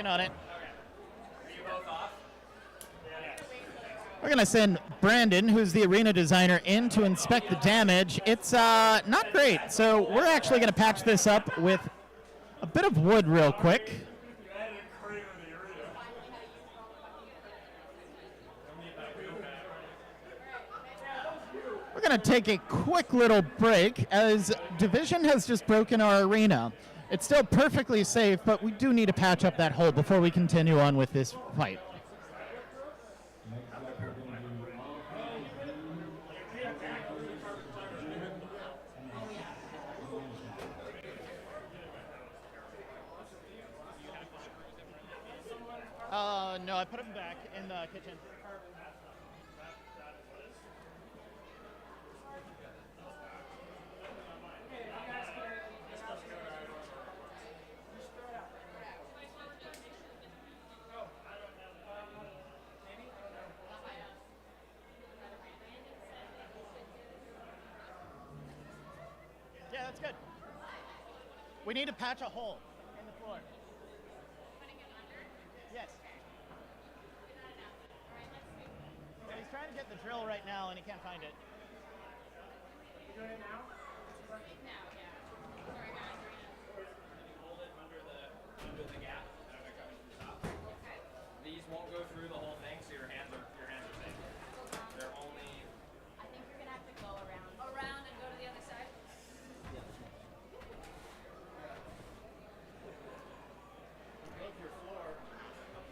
On it. Are you both off? Yes. We're going to send Brandon, who's the arena designer, in to inspect the damage. It's not great, so we're actually going to patch this up with a bit of wood real quick. We're going to take a quick little break as Division has just broken our arena. It's still perfectly safe, but we do need to patch up that hole before we continue on with this fight. No, I put them back in the kitchen. Yeah, that's good. We need to patch a hole in the floor. Yes. Yeah, he's trying to get the drill right now and he can't find it. You doing it now? Hold it under the gap. These won't go through the whole thing, so your hands are safe. They're only. I think you're gonna have to go around and go to the other side. Make your floor.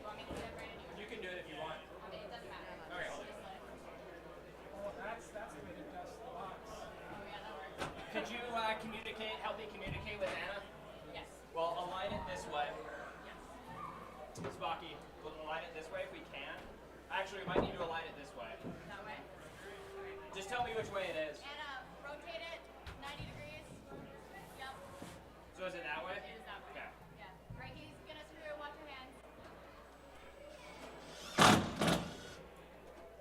Want me to do that, Brandon? You can do it if you want. It doesn't matter. Okay, hold it. Oh, that's the way to dust the box. Oh yeah, that works. Could you help me communicate with Anna? Yes. Well, align it this way. Yes. Spocky, we'll align it this way if we can. Actually, we might need to align it this way. That way. Just tell me which way it is. And rotate it 90 degrees. Yep. So is it that way? It is that way. Okay. Yeah. Right, he's gonna screw. Watch your hands.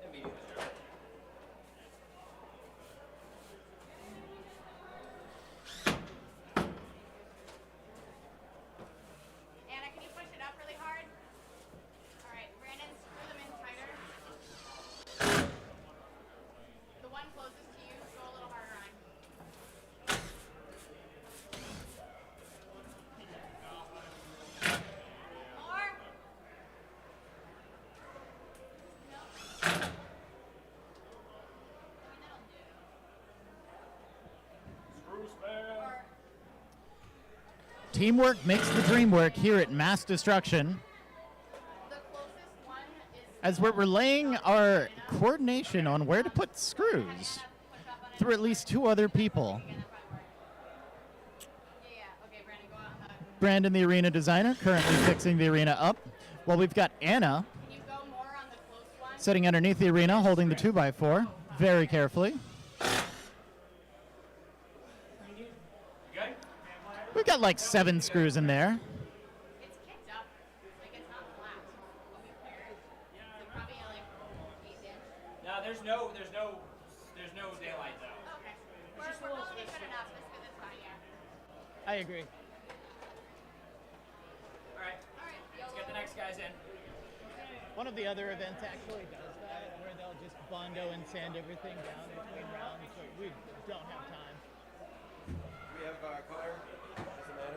Immediately. Sure. Anna, can you push it up really hard? All right, Brandon, screw them in tighter. The one closest to you, go a little harder on. More. No. That'll do. Screw spam. Or Teamwork makes the dream work here at Mass Destruction. the closest one is. As we're relaying our coordination on where to put screws Push up on it. through at least two other people. Again, that might work. Yeah. Okay, Brandon, go out on the. Brandon, the arena designer, currently fixing the arena up. While we've got Anna Can you go more on the close one? sitting underneath the arena holding the 2x4 very carefully. You good? We've got like 7 screws in there. It's kicked up. Like it's not flat. To be clear. So probably like 8 inch. No, there's no daylight though. Okay. We're going to be good enough just because it's fine, yeah. I agree. All right, All right. let's get the next guys in. One of the other events actually does that, where they'll just bondo and sand everything down between rounds, but we don't have time. We have color. Doesn't matter.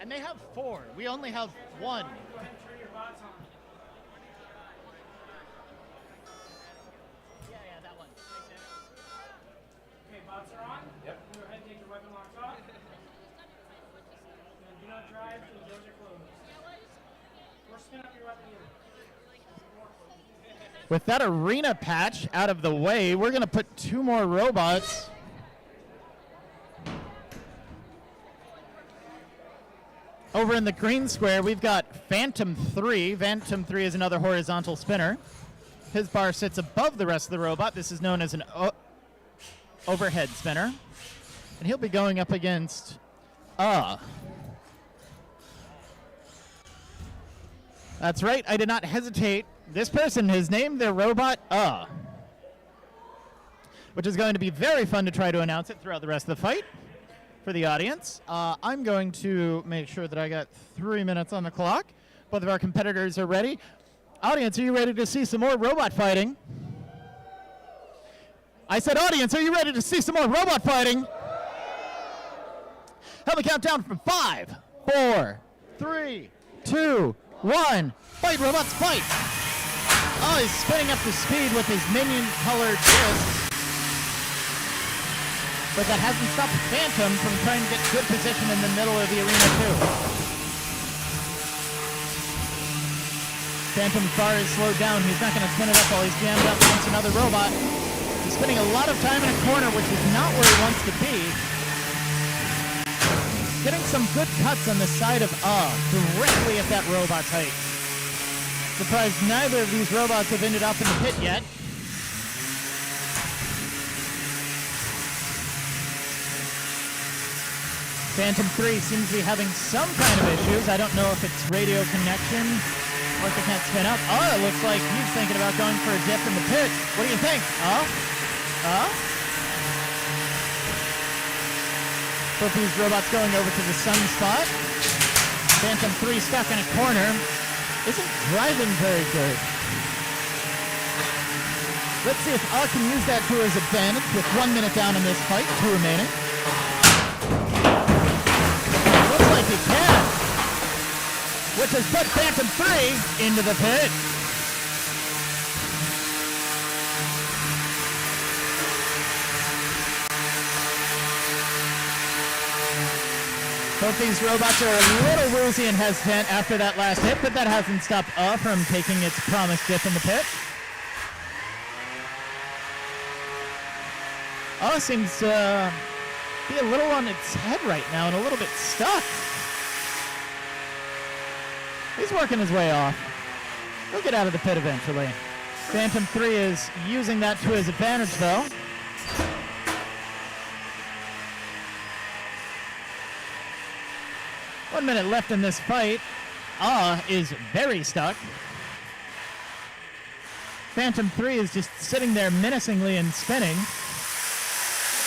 And they have 4. We only have 1. Go ahead and turn your bots on. Yeah, that one. Okay, bots are on. Yep. Go ahead and take your weapon locks off. And do not drive till the doors are closed. Or spin up your weapon either. With that arena patch out of the way, we're going to put 2 more robots. Over in the green square, we've got Phantom 3. Phantom 3 is another horizontal spinner. His bar sits above the rest of the robot. This is known as an overhead spinner. And he'll be going up against That's right, I did not hesitate. This person has named their robot which is going to be very fun to try to announce it throughout the rest of the fight for the audience. I'm going to make sure that I got 3 minutes on the clock. Both of our competitors are ready. Audience, are you ready to see some more robot fighting? I said, audience, are you ready to see some more robot fighting? Have the countdown from 5, 4, 3, 2, 1. Fight, robots, fight! Oh, he's spinning up to speed with his minion-colored disc. But that hasn't stopped Phantom from trying to get good position in the middle of the arena, too. Phantom's bar is slowed down. He's not going to spin it up while he's jammed up against another robot. He's spending a lot of time in a corner, which is not where he wants to be. Getting some good cuts on the side of directly at that robot's height. Surprised neither of these robots have ended up in the pit yet. Phantom 3 seems to be having some kind of issues. I don't know if it's radio connection or if they can't spin up. Oh, it looks like he's thinking about going for a dip in the pit. What do you think? Both these robots going over to the sun spot. Phantom 3 stuck in a corner. Isn't driving very good. Let's see if I can use that to his advantage with 1 minute down in this fight, 2 remaining. Looks like he can. Which has put Phantom 3 into the pit. Both these robots are a little woozy and hesitant after that last hit, but that hasn't stopped from taking its promised dip in the pit. Seems to be a little on its head right now and a little bit stuck. He's working his way off. He'll get out of the pit eventually. Phantom 3 is using that to his advantage, though. One minute left in this fight. Is very stuck. Phantom 3 is just sitting there menacingly and spinning.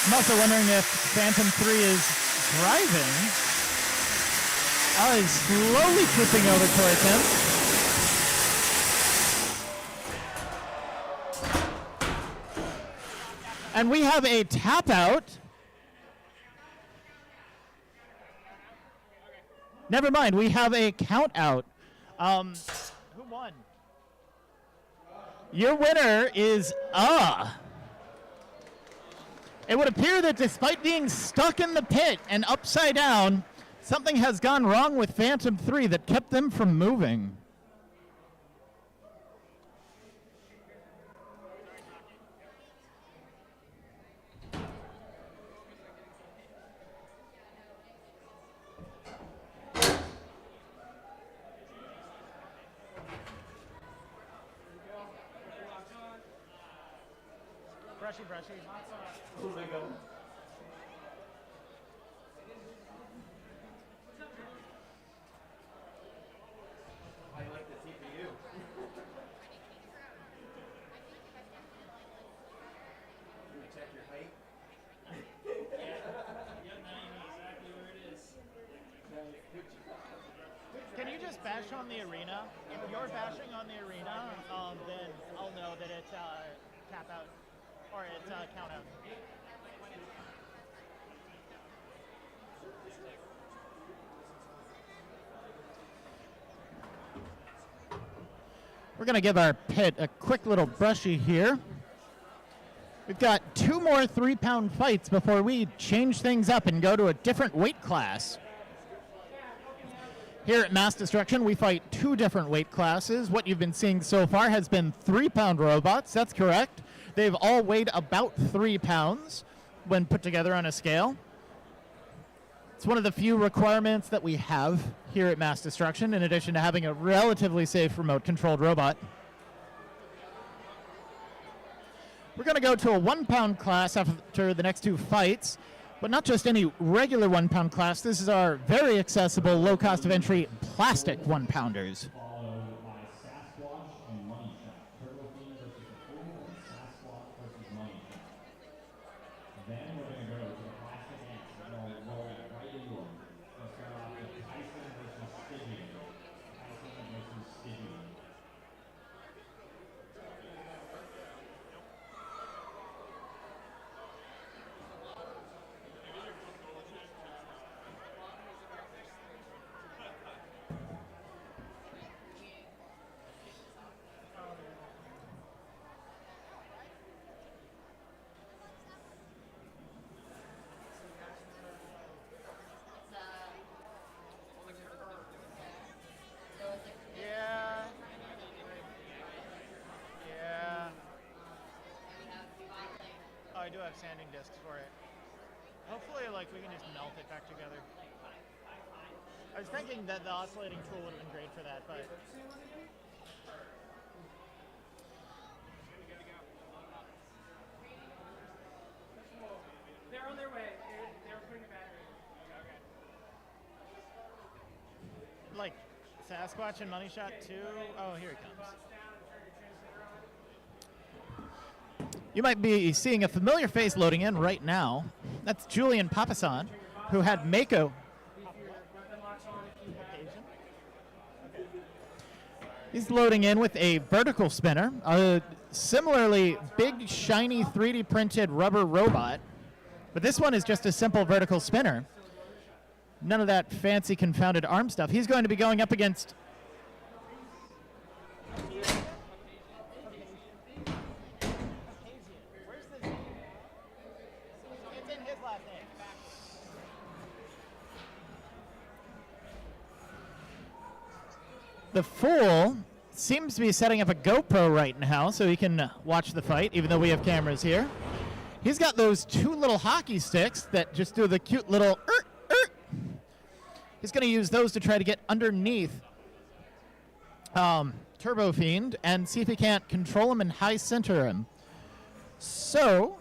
I'm also wondering if Phantom 3 is driving. Is slowly tripping over towards him. And we have a tap out. Never mind, we have a count out. Who won? Your winner is It would appear that despite being stuck in the pit and upside down, something has gone wrong with Phantom 3 that kept them from moving. Brushy. I like the CPU. Can we check your height? Can you just bash on the arena? If you're bashing on the arena, then I'll know that it's tap out or it's count out. We're going to give our pit a quick little brushy here. We've got 2 more 3-pound fights before we change things up and go to a different weight class. Here at MassDestruction, we fight 2 different weight classes. What you've been seeing so far has been 3-pound robots. That's correct. They've all weighed about 3 pounds when put together on a scale. It's one of the few requirements that we have here at MassDestruction, in addition to having a relatively safe remote-controlled robot. We're going to go to a 1-pound class after the next 2 fights, but not just any regular 1-pound class. This is our very accessible, low cost of entry plastic 1-pounders. Followed by Sasquatch and Money Shot. TurboFIEND versus the Pool and Sasquatch versus Money Shot. Then we're going to go to the plastic ants that will roll right into them. We'll start off with Tyson versus STYG. Tyson versus STYG. have sanding discs for it. Hopefully, like, we can just melt it back together. I was thinking that the oscillating tool would have been great for that, but... They're on their way. They're putting a battery. Okay. Like, Sasquatch and Money Shot too? Oh, here he comes. You might be seeing a familiar face loading in right now. That's Julian Papasan, who had Mako. He's loading in with a vertical spinner, a similarly big, shiny 3D printed rubber robot. But this one is just a simple vertical spinner. None of that fancy confounded arm stuff. He's going to be going up against... The Fool seems to be setting up a GoPro right now so he can watch the fight, even though we have cameras here. He's got those two little hockey sticks that just do the cute little He's going to use those to try to get underneath TurboFIEND and see if he can't control him and high center him. So,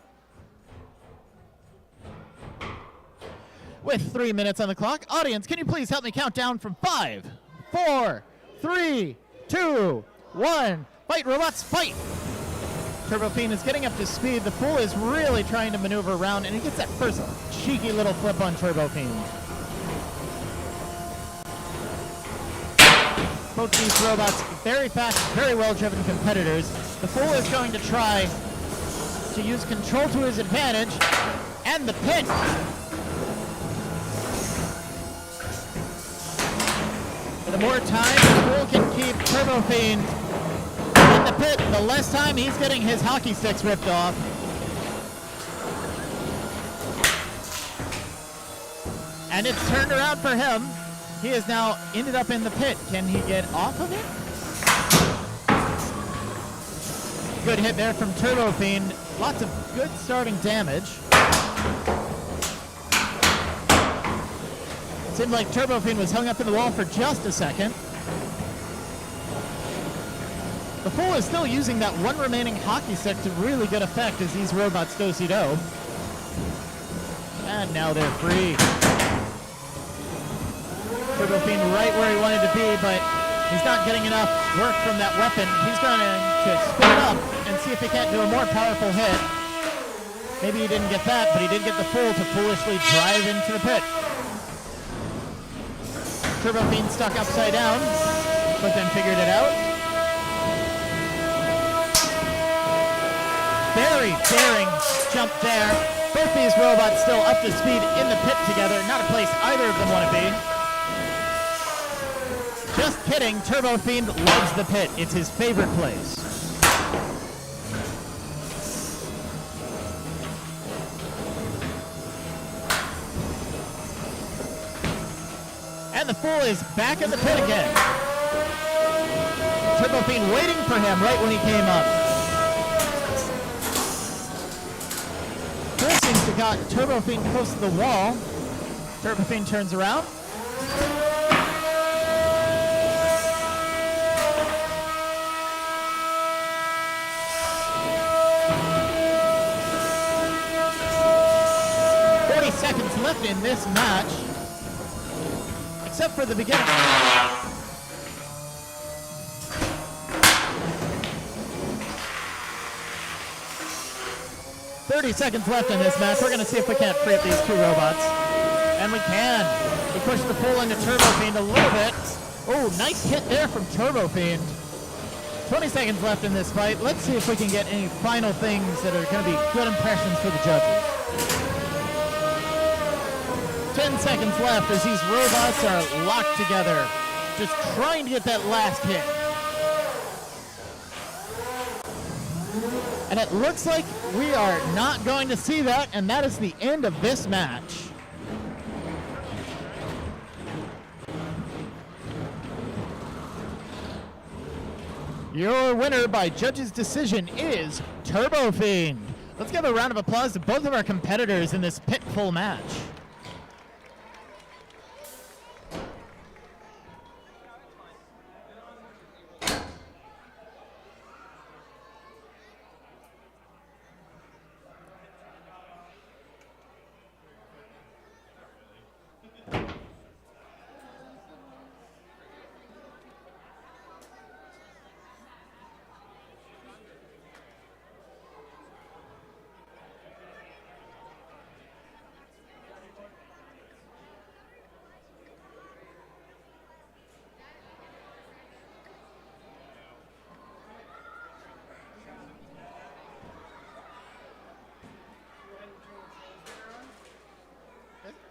with 3 minutes on the clock, audience, can you please help me count down from 5, 4, 3, 2, 1. Fight, robots, fight! TurboFIEND is getting up to speed. The Fool is really trying to maneuver around, and he gets that first cheeky little flip on TurboFIEND. Both these robots, very fast, very well-driven competitors. The Fool is going to try to use control to his advantage, and the pin. The more time the Fool can keep TurboFIEND in the pit, the less time he's getting his hockey sticks ripped off. And it's turned around for him. He has now ended up in the pit. Can he get off of it? Good hit there from TurboFIEND. Lots of good starting damage. Seemed like TurboFIEND was hung up in the wall for just a second. The Fool is still using that one remaining hockey stick to really good effect as these robots do-si-do. And now they're free. TurboFIEND right where he wanted to be, but he's not getting enough work from that weapon. He's going to spin it up and see if he can't do a more powerful hit. Maybe he didn't get that, but he did get the Fool to foolishly drive into the pit. TurboFIEND stuck upside down, but then figured it out. Very daring jump there. Both these robots still up to speed in the pit together. Not a place either of them want to be. Just kidding, TurboFIEND loves the pit. It's his favorite place. And the Fool is back in the pit again. TurboFIEND waiting for him right when he came up. Fool seems to got TurboFIEND close to the wall. TurboFIEND turns around. Seconds left in this match, except for the beginning. 30 seconds left in this match. We're going to see if we can't free up these two robots. And we can. We push the Fool into TurboFIEND a little bit. Oh, nice hit there from TurboFIEND. 20 seconds left in this fight. Let's see if we can get any final things that are going to be good impressions for the judges. 10 seconds left as these robots are locked together, just trying to get that last hit. And it looks like we are not going to see that, and that is the end of this match. Your winner by judge's decision is TurboFIEND. Let's give a round of applause to both of our competitors in this pitful match.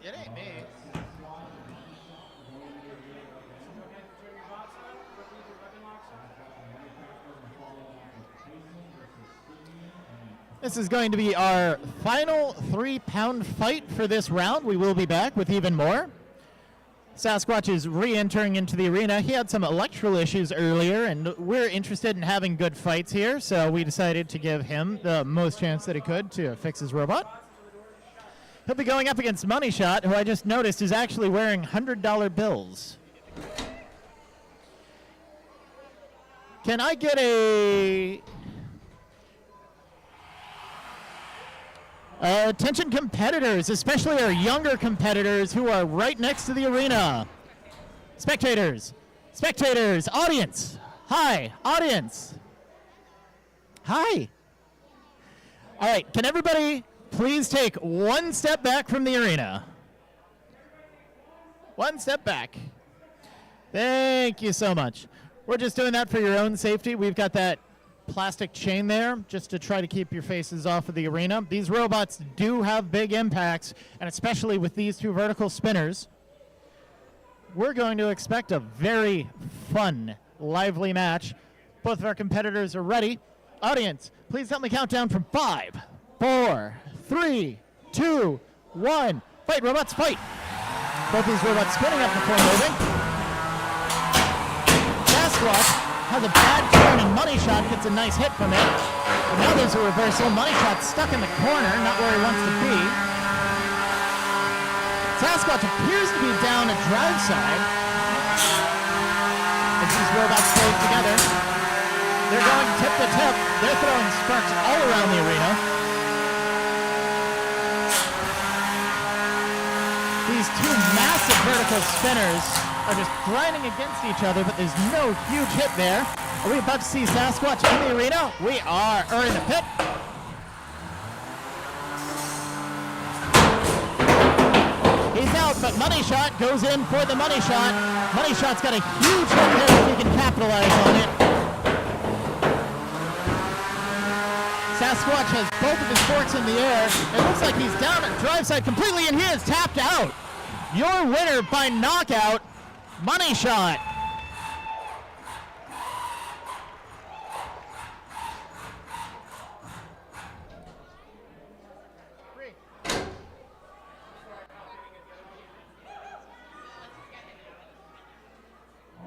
It ain't me. This is going to be our final 3-pound fight for this round. We will be back with even more. Sasquatch is re-entering into the arena. He had some electrical issues earlier, and we're interested in having good fights here, so we decided to give him the most chance that he could to fix his robot. He'll be going up against Money Shot, who I just noticed is actually wearing $100 bills. Can I get a... attention competitors, especially our younger competitors who are right next to the arena. Spectators, audience. Hi, audience. Hi. All right, can everybody please take one step back from the arena? One step back. Thank you so much. We're just doing that for your own safety. We've got that plastic chain there just to try to keep your faces off of the arena. These robots do have big impacts, and especially with these two vertical spinners, we're going to expect a very fun, lively match. Both of our competitors are ready. Audience, please help me count down from 5, 4, 3, 2, 1. Fight, robots, fight! Both these robots spinning up before moving. Sasquatch has a bad turn, and Money Shot gets a nice hit from it. But now there's a reversal. Money Shot's stuck in the corner, not where he wants to be. Sasquatch appears to be down a drive side. As these robots play together, they're going tip to tip. They're throwing sparks all around the arena. These two massive vertical spinners are just grinding against each other, but there's no huge hit there. Are we about to see Sasquatch in the arena? We are, or in the pit. He's out, but Money Shot goes in for the Money Shot. Money Shot's got a huge hit there if he can capitalize on it. Sasquatch has both of his forks in the air. It looks like he's down at drive side completely, and he is tapped out. Your winner by knockout, Money Shot.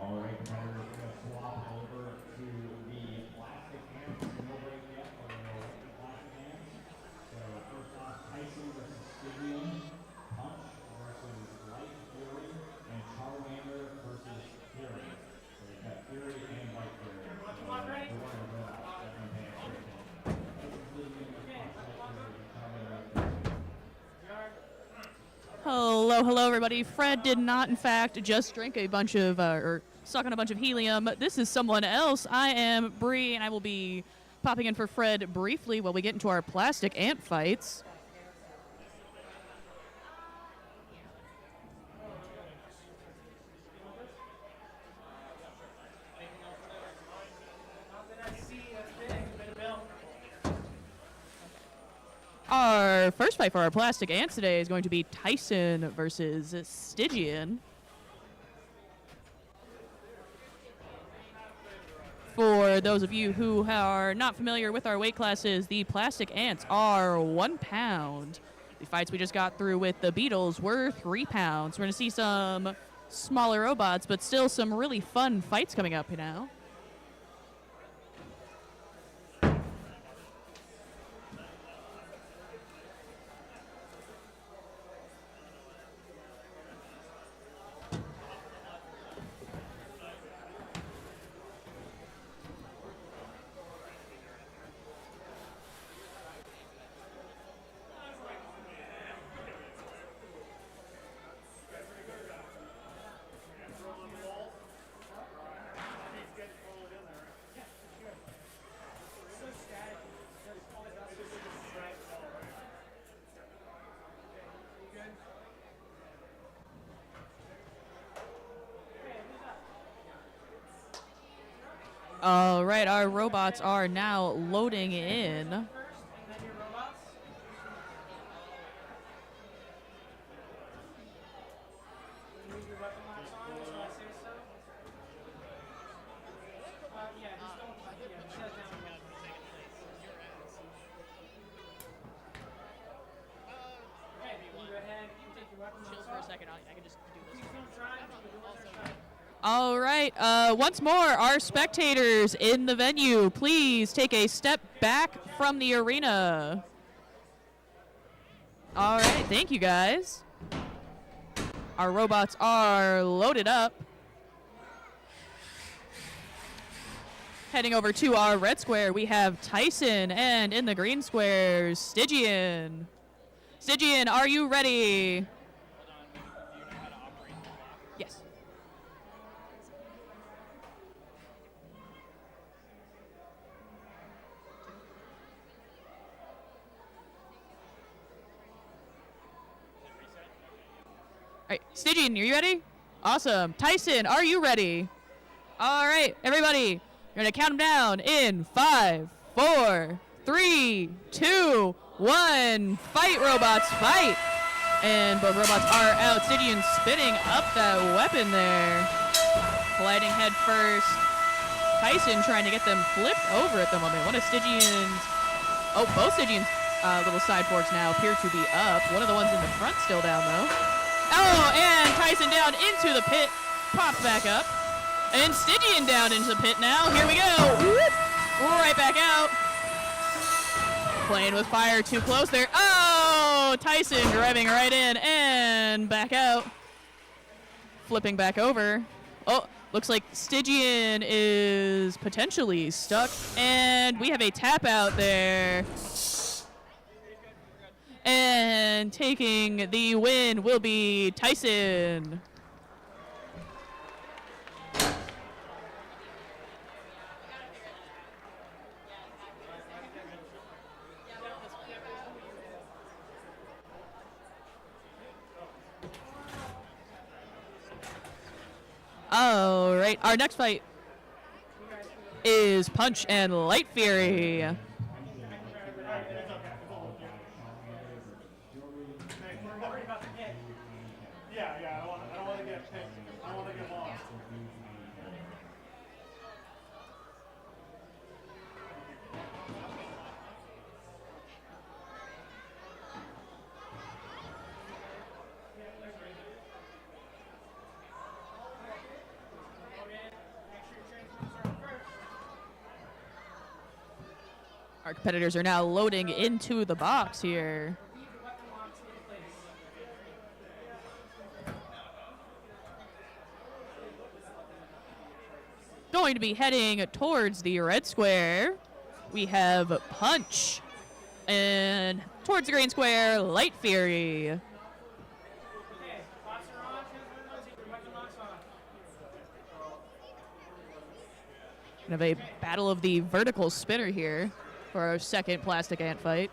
All right, competitors, we're going to swap over to the plastic hands. We'll break it up on the plastic hands. So first off, Tyson versus P.U.N.C.H, versus Light Fury, and Charmander versus Fury. So we've got Fury and Light Fury. So we're going to go out. Definitely pay attention. Tyson's leading with Punch, Light Fury, Charmander. Hello, everybody. Fred did not, in fact, just drink a bunch of, or suck on a bunch of helium. This is someone else. I am Bree, and I will be popping in for Fred briefly while we get into our plastic ant fights. Our first fight for our plastic ants today is going to be Tyson versus Stygian. For those of you who are not familiar with our weight classes, the plastic ants are 1 pound. The fights we just got through with the Beetles were 3 pounds. We're going to see some smaller robots, but still some really fun fights coming up, you know. All right, our robots are now loading in. First, and then your robots. Leave your weapon locks on, that's why I say so. Yeah, just don't. Yeah, shut down. Okay, you go ahead. You take your weapon locks For a off. second, I can just do this. Please don't try. All right, once more, our spectators in the venue, please take a step back from the arena. All right, thank you guys. Our robots are loaded up. Heading over to our red square, we have Tyson, and in the green square, Stygian. Stygian, are you ready? Yes. All right, Stygian, are you ready? Awesome. Tyson, are you ready? All right, everybody, you're gonna count them down in 5, 4, 3, 2, 1. Fight, robots, fight! And both robots are out. Stygian spinning up that weapon there. Colliding head first. Tyson trying to get them flipped over at the moment. One of Stygian's, both Stygian's little side forks now appear to be up. One of the ones in the front still down though. Oh, and Tyson down into the pit. Pops back up. And Stygian down into the pit now. Here we go. Whoop. Right back out. Playing with fire too close there. Oh, Tyson driving right in and back out. Flipping back over. Oh, looks like Stygian is potentially stuck. And we have a tap out there. And taking the win will be Tyson. All right, our next fight is Punch and Light Fury. I don't want to get picked. I want to get lost. Our competitors are now loading into the box here. Going to be heading towards the red square. We have Punch. And towards the green square, Light Fury. Okay, bots are on. Take your weapon locks off. We have a battle of the vertical spinner here for our second plastic ant fight.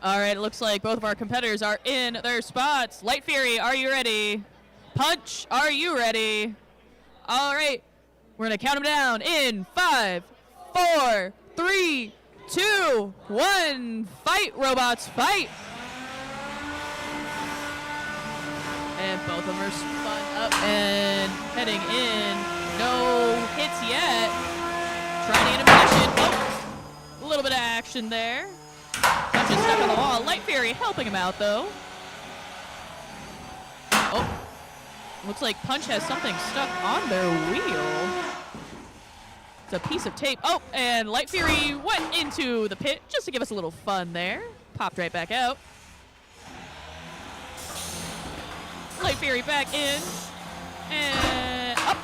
All right, it looks like both of our competitors are in their spots. Light Fury, are you ready? Punch, are you ready? All right, we're gonna count them down in 5, 4, 3, 2, 1. Fight, robots, fight! And both of them are spun up and heading in. No hits yet. Trying to get him action. Oh, a little bit of action there. Punch is stuck on the wall. Light Fury helping him out, though. Oh, looks like Punch has something stuck on their wheel. It's a piece of tape. Oh, and Light Fury went into the pit just to give us a little fun there. Popped right back out. Light Fury back in. And up.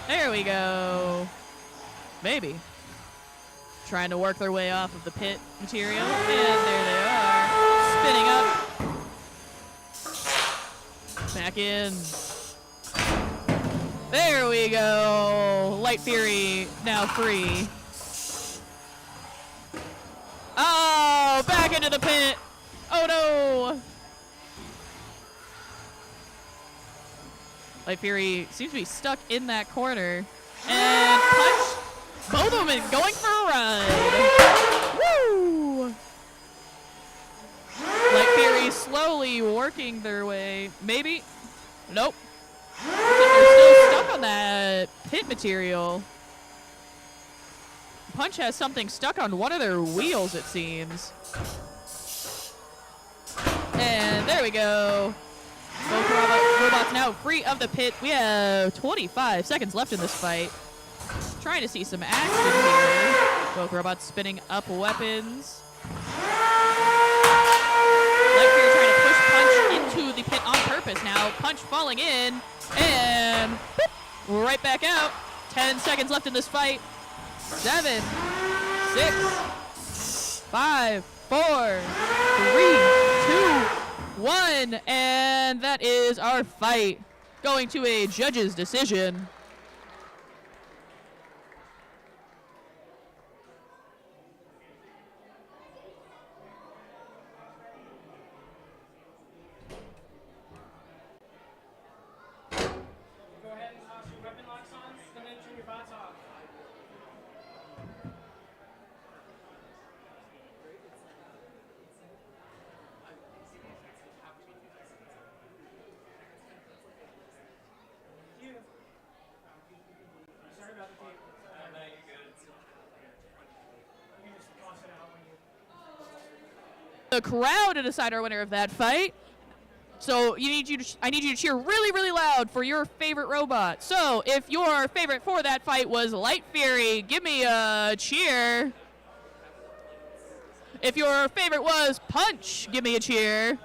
There we go. Maybe. Trying to work their way off of the pit material. And there they are. Spinning up. Back in. There we go. Light Fury now free. Oh, back into the pit. Oh, no. Light Fury seems to be stuck in that corner. And Punch. Both of them going for a ride. Woo! Light Fury slowly working their way. Maybe. Nope. They're still stuck on that pit material. Punch has something stuck on one of their wheels, it seems. And there we go. Both robots now free of the pit. We have 25 seconds left in this fight. Trying to see some action here. Both robots spinning up weapons. Light Fury trying to push Punch into the pit on purpose now. Punch falling in. And whoop, right back out. 10 seconds left in this fight. 7, 6, 5, 4, 3, 2, 1. And that is our fight. Going to a judge's decision. Go ahead and toss your weapon locks on, and then turn your bots off. You. Sorry about the tape. You can just toss it out when you. The crowd to decide our winner of that fight. So I need you to cheer really, really loud for your favorite robot. So if your favorite for that fight was Light Fury, give me a cheer. If your favorite was Punch, give me a cheer.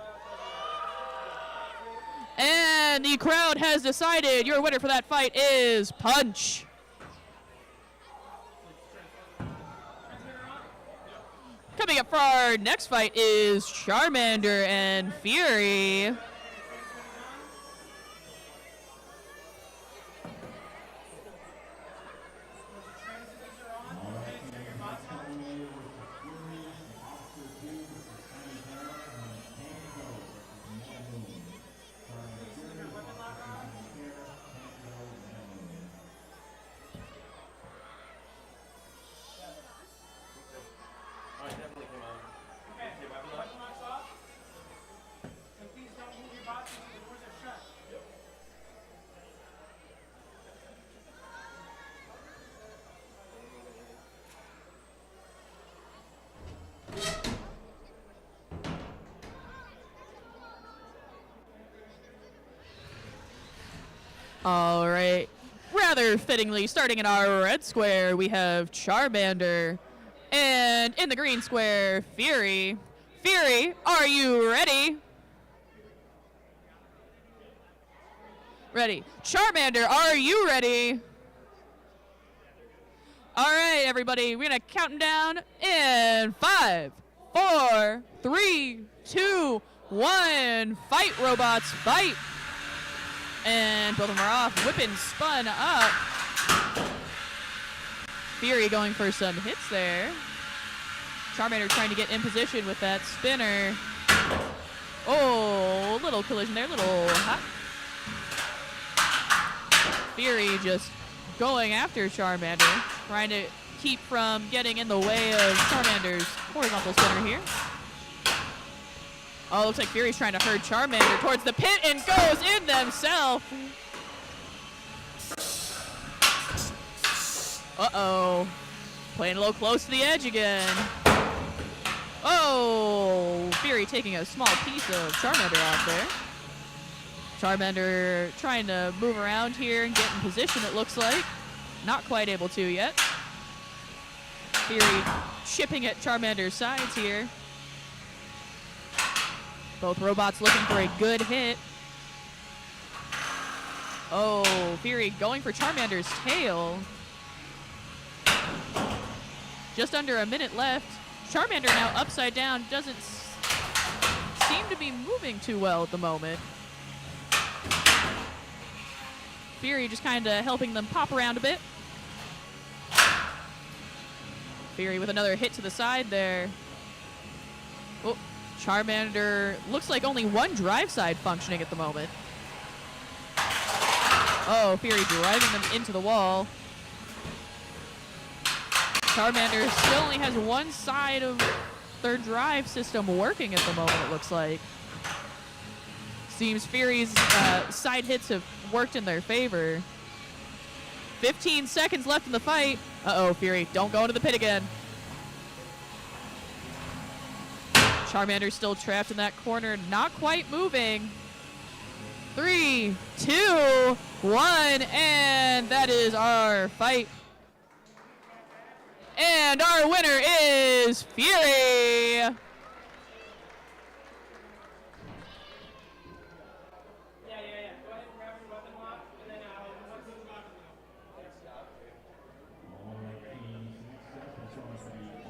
And the crowd has decided your winner for that fight is Punch. Coming up for our next fight is Charmander and Fury. All right. Rather fittingly, starting in our red square, we have Charmander. And in the green square, Fury. Fury, are you ready? Ready. Charmander, are you ready? All right, everybody. We're going to count them down in 5, 4, 3, 2, 1. Fight, robots, fight. And both of them are off. Whipping spun up. Fury going for some hits there. Charmander trying to get in position with that spinner. Oh, little collision there, little hop. Fury just going after Charmander, trying to keep from getting in the way of Charmander's horizontal spinner here. Oh, looks like Fury's trying to herd Charmander towards the pit and goes in themselves. Uh-oh. Playing a little close to the edge again. Oh, Fury taking a small piece of Charmander off there. Charmander trying to move around here and get in position, it looks like. Not quite able to yet. Fury chipping at Charmander's sides here. Both robots looking for a good hit. Oh, Fury going for Charmander's tail. Just under a minute left. Charmander now upside down, doesn't seem to be moving too well at the moment. Fury just kind of helping them pop around a bit. Fury with another hit to the side there. Oh, Charmander looks like only one drive side functioning at the moment. Oh, Fury driving them into the wall. Charmander still only has one side of their drive system working at the moment, it looks like. Seems Fury's side hits have worked in their favor. 15 seconds left in the fight. Uh-oh, Fury, don't go into the pit again. Charmander's still trapped in that corner, not quite moving. 3, 2, 1, and that is our fight. And our winner is Fury. Yeah, yeah, yeah. Go ahead and grab your weapon lock, and then once it's locked, All right, teams. Next up, this one's going to be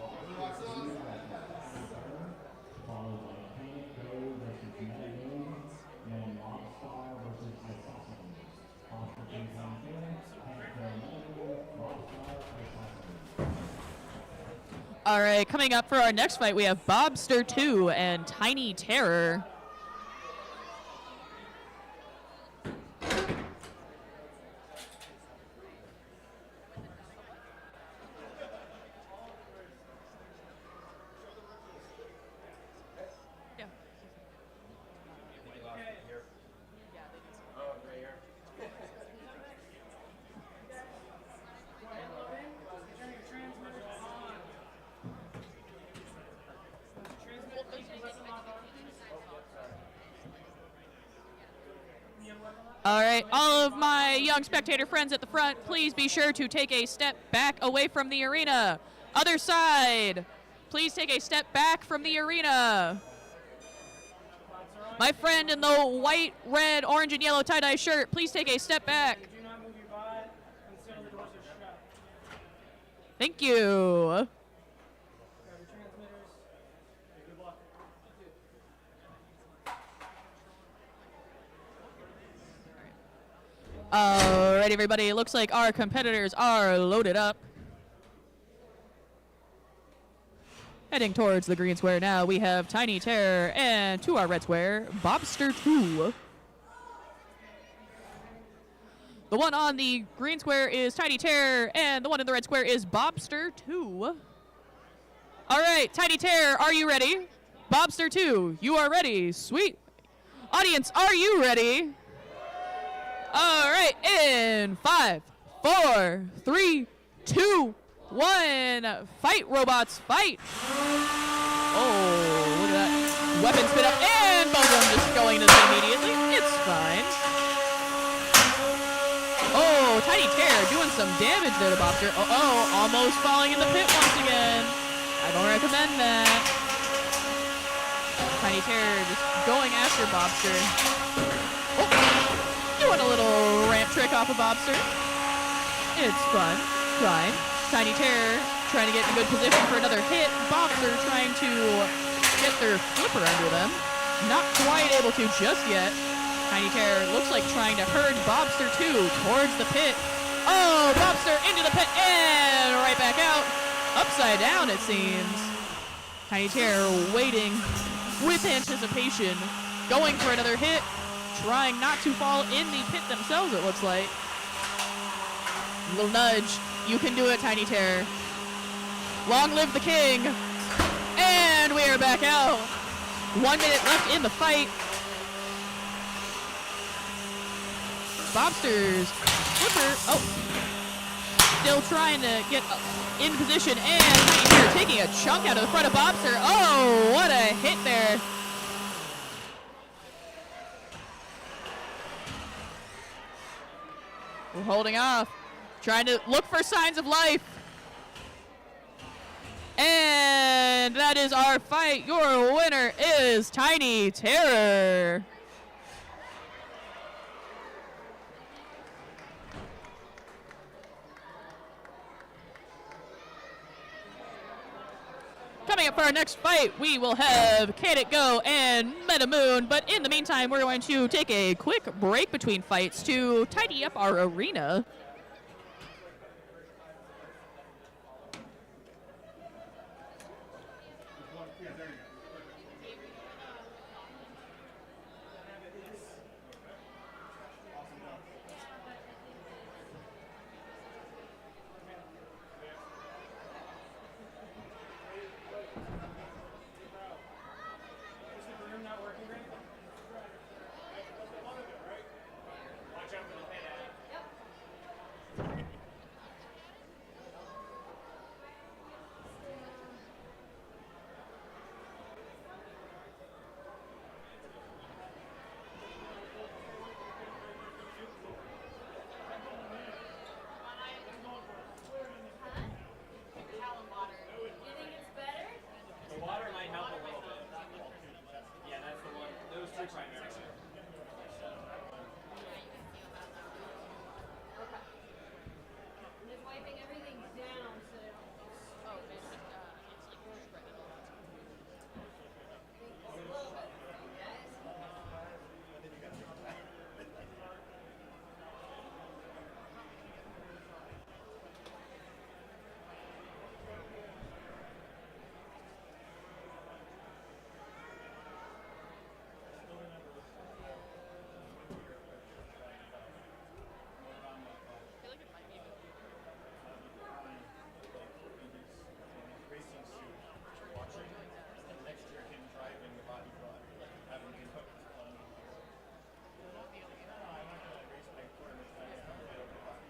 followed by Mako versus Melon, and Lobstarr versus Isosceles. Off the team on here, Lobstarr, Isosceles. All right, coming up for our next fight, we have Bobster 2 and Tiny Terror. turn your transmitter on. Transmitter, please, your weapon lock on. You have weapon lock? All right, all of my young spectator friends at the front, please be sure to take a step back away from the arena. Other side, please take a step back from the arena. My friend in the white, red, orange, and yellow tie-dye shirt, please take a step back. Do not move your butt until the doors are shut. Thank you. Grab your transmitters. Good luck. All right, everybody, it looks like our competitors are loaded up. Heading towards the green square now, we have Tiny Terror, and to our red square, Bobster 2. The one on the green square is Tiny Terror, and the one in the red square is Bobster 2. All right, Tiny Terror, are you ready? Bobster 2, you are ready. Sweet. Audience, are you ready? All right, in 5, 4, 3, 2, 1. Fight, robots, fight. Oh, look at that. Weapon spit up, and both of them just going into this immediately. It's fine. Oh, Tiny Terror doing some damage there to Bobster. Uh-oh, almost falling in the pit once again. I don't recommend that. Tiny Terror just going after Bobster. Oh, doing a little ramp trick off of Bobster. It's fun. Fine. Tiny Terror trying to get in a good position for another hit. Bobster trying to get their flipper under them. Not quite able to just yet. Tiny Terror looks like trying to herd Bobster 2 towards the pit. Oh, Bobster into the pit and right back out. Upside down, it seems. Tiny Terror waiting with anticipation. Going for another hit. Trying not to fall in the pit themselves, it looks like. Little nudge. You can do it, Tiny Terror. Long live the king. And we are back out. 1 minute left in the fight. Bobster's flipper. Oh. Still trying to get in position. And Tiny Terror taking a chunk out of the front of Bobster. Oh, what a hit there. We're holding off. Trying to look for signs of life. And that is our fight. Your winner is Tiny Terror. Coming up for our next fight, we will have Can It Go and Meta Moon. But in the meantime, we're going to take a quick break between fights to tidy up our arena. Is the broom not working right? Watch out for the pit, Eddie. The water might help a little bit. Yeah, that's the one. Those two primarily. Just wiping everything down so they don't Oh, it's like spreading all that. a little bit, guys. I feel like it might be Racing suit, watching next year him driving the body rod, having been hooked to fun. No, I'm not gonna race my tournament. I just don't get over the body.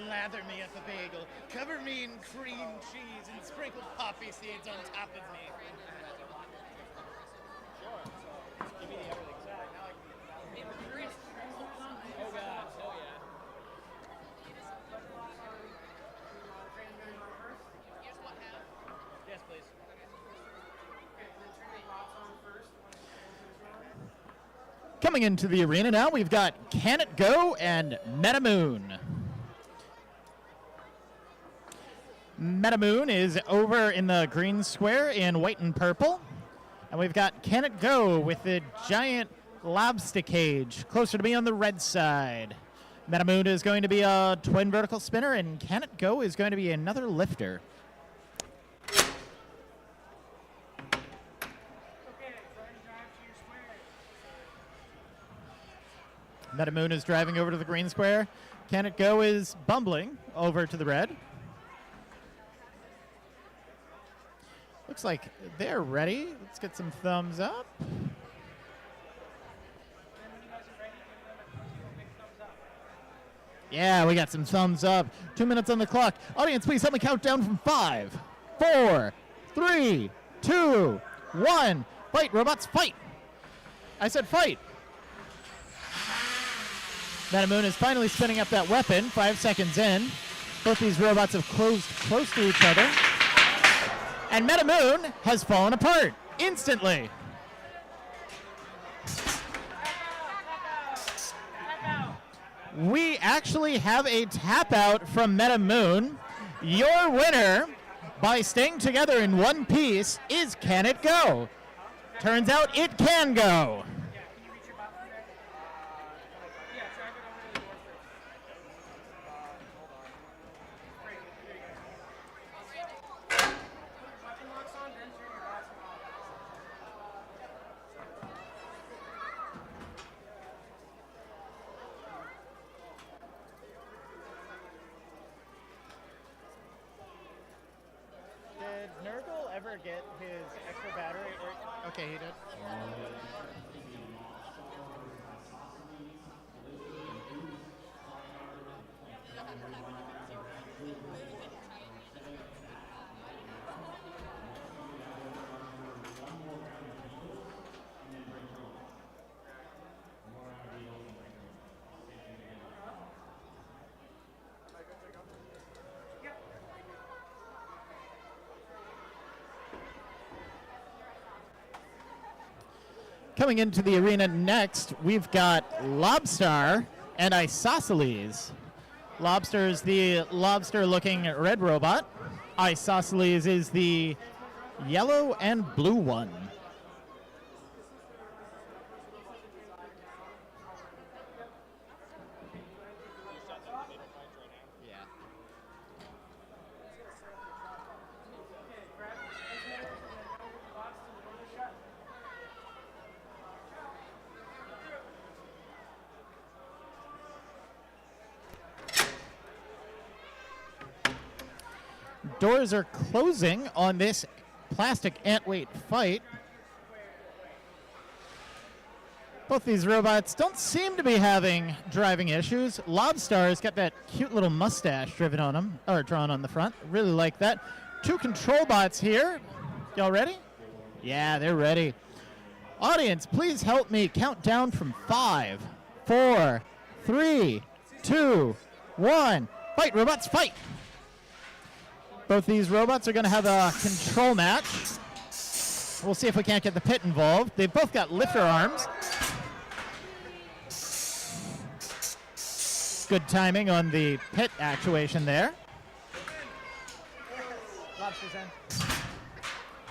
Lather me at the bagel, cover me in cream cheese, and sprinkle poppy seeds on top of me. Oh god, oh yeah. Yes, please. Coming into the arena now, we've got Can It Go and MetaMoon. MetaMoon is over in the green square in white and purple. And we've got Can It Go with the giant lobster cage closer to me on the red side. MetaMoon is going to be a twin vertical spinner, and Can It Go is going to be another lifter. Okay, try to drive to your square. MetaMoon is driving over to the green square. Can It Go is bumbling over to the red. Looks like they're ready. Let's get some thumbs up. Then when you guys are ready, give them a big thumbs up. Yeah, we got some thumbs up. 2 minutes on the clock. Audience, please help me count down from 5, 4, 3, 2, 1. Fight, robots, fight. I said fight. MetaMoon is finally spinning up that weapon. 5 seconds in. Both these robots have closed close to each other. And MetaMoon has fallen apart instantly. We actually have a tap out from MetaMoon. Your winner, by staying together in one piece, is Can It Go? Turns out it can go. Yeah, can you reach your button there? Yeah, drive it over to the door first. Hold on. Great, there you go. Weapon locks on, then turn your bots off. Did Nergal ever get his extra battery? Okay, he did. Coming into the arena next, we've got Lobstarr and Isosceles. Lobster is the lobster-looking red robot. Isosceles is the yellow and blue one. Doors are closing on this plastic ant weight fight. Both these robots don't seem to be having driving issues. Lobstarr's got that cute little mustache driven on him, or drawn on the front. Really like that. 2 control bots here. Y'all ready? Yeah, they're ready. Audience, please help me count down from 5, 4, 3, 2, 1. Fight, robots, fight! Both these robots are going to have a control match. We'll see if we can't get the pit involved. They've both got lifter arms. Good timing on the pit actuation there. Lobster's in.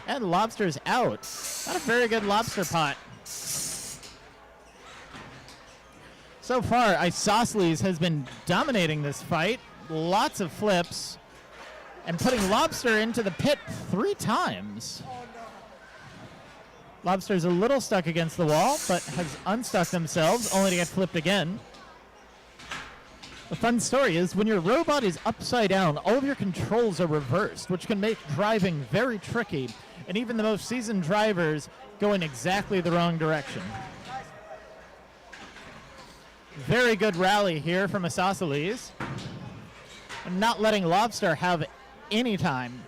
And Lobster's out. Not a very good lobster pot. So far, Isosceles has been dominating this fight. Lots of flips. And putting Lobster into the pit 3 times. Lobster's a little stuck against the wall, but has unstuck themselves, only to get flipped again. The fun story is when your robot is upside down, all of your controls are reversed, which can make driving very tricky. And even the most seasoned drivers go in exactly the wrong direction. Very good rally here from Isosceles. And not letting Lobstarr have any time.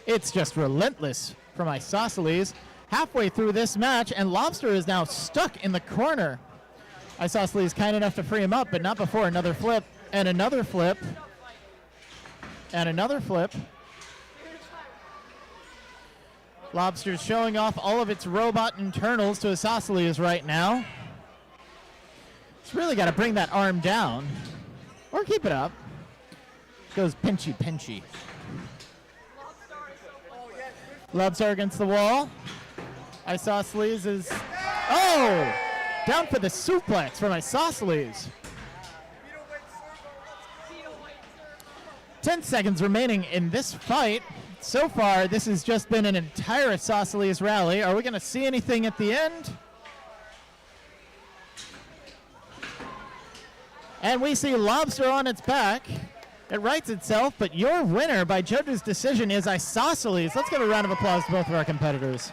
It's just relentless from Isosceles. Halfway through this match, and Lobster is now stuck in the corner. Isosceles kind enough to free him up, but not before another flip, and another flip, and another flip. Lobster's showing off all of its robot internals to Isosceles right now. It's really got to bring that arm down, or keep it up. Goes pinchy, pinchy. Lobstarr against the wall. Isosceles is, oh! Down for the suplex from Isosceles. 10 seconds remaining in this fight. So far, this has just been an entire Isosceles rally. Are we going to see anything at the end? And we see Lobster on its back. It rights itself, but your winner by judges' decision is Isosceles. Let's give a round of applause to both of our competitors.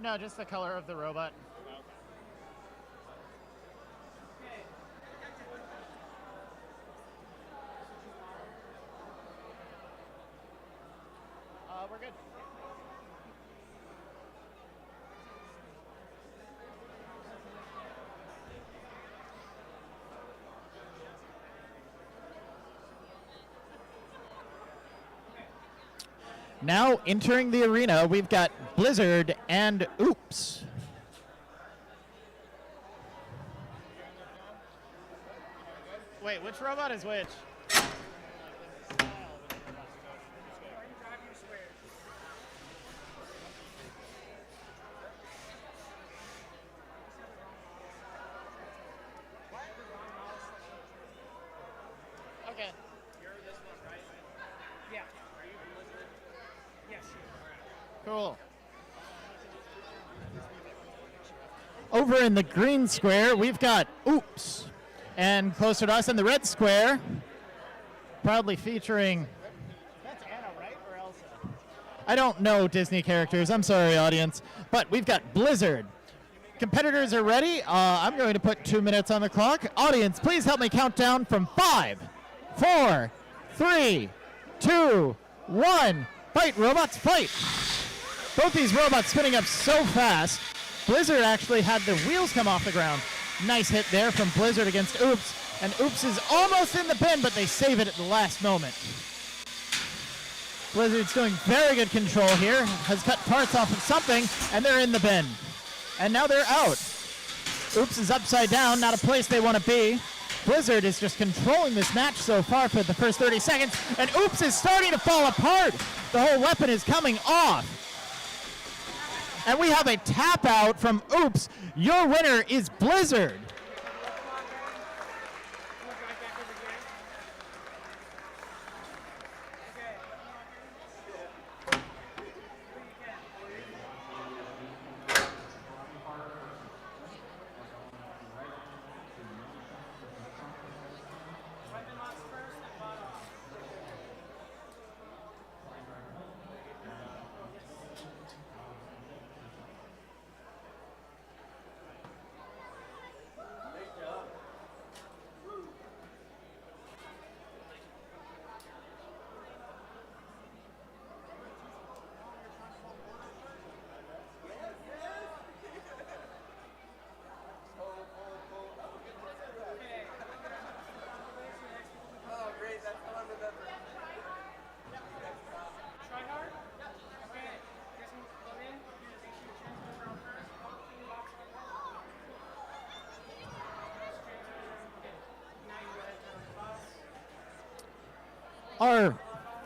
No, just the color of the robot. We're good. Now entering the arena, we've got Blizzard and Oops. Wait, which robot is which? Okay. You're this one, right? Yeah. Are you Blizzard? Yes. Cool. Over in the green square, we've got Oops. And closer to us in the red square, proudly featuring... That's Anna, right? Or Elsa? I don't know Disney characters. I'm sorry, audience. But we've got Blizzard. Competitors are ready. I'm going to put 2 minutes on the clock. Audience, please help me count down from 5, 4, 3, 2, 1. Fight, robots, fight! Both these robots spinning up so fast. Blizzard actually had the wheels come off the ground. Nice hit there from Blizzard against Oops. And Oops is almost in the bin, but they save it at the last moment. Blizzard's doing very good control here. Has cut parts off of something, and they're in the bin. And now they're out. Oops is upside down, not a place they want to be. Blizzard is just controlling this match so far for the first 30 seconds, and Oops is starting to fall apart. The whole weapon is coming off. And we have a tap out from Oops. Your winner is Blizzard. Tryhard? Okay. Guess who's loading? Make sure you transfer around first. Okay. Now you go ahead and turn on the bus. Our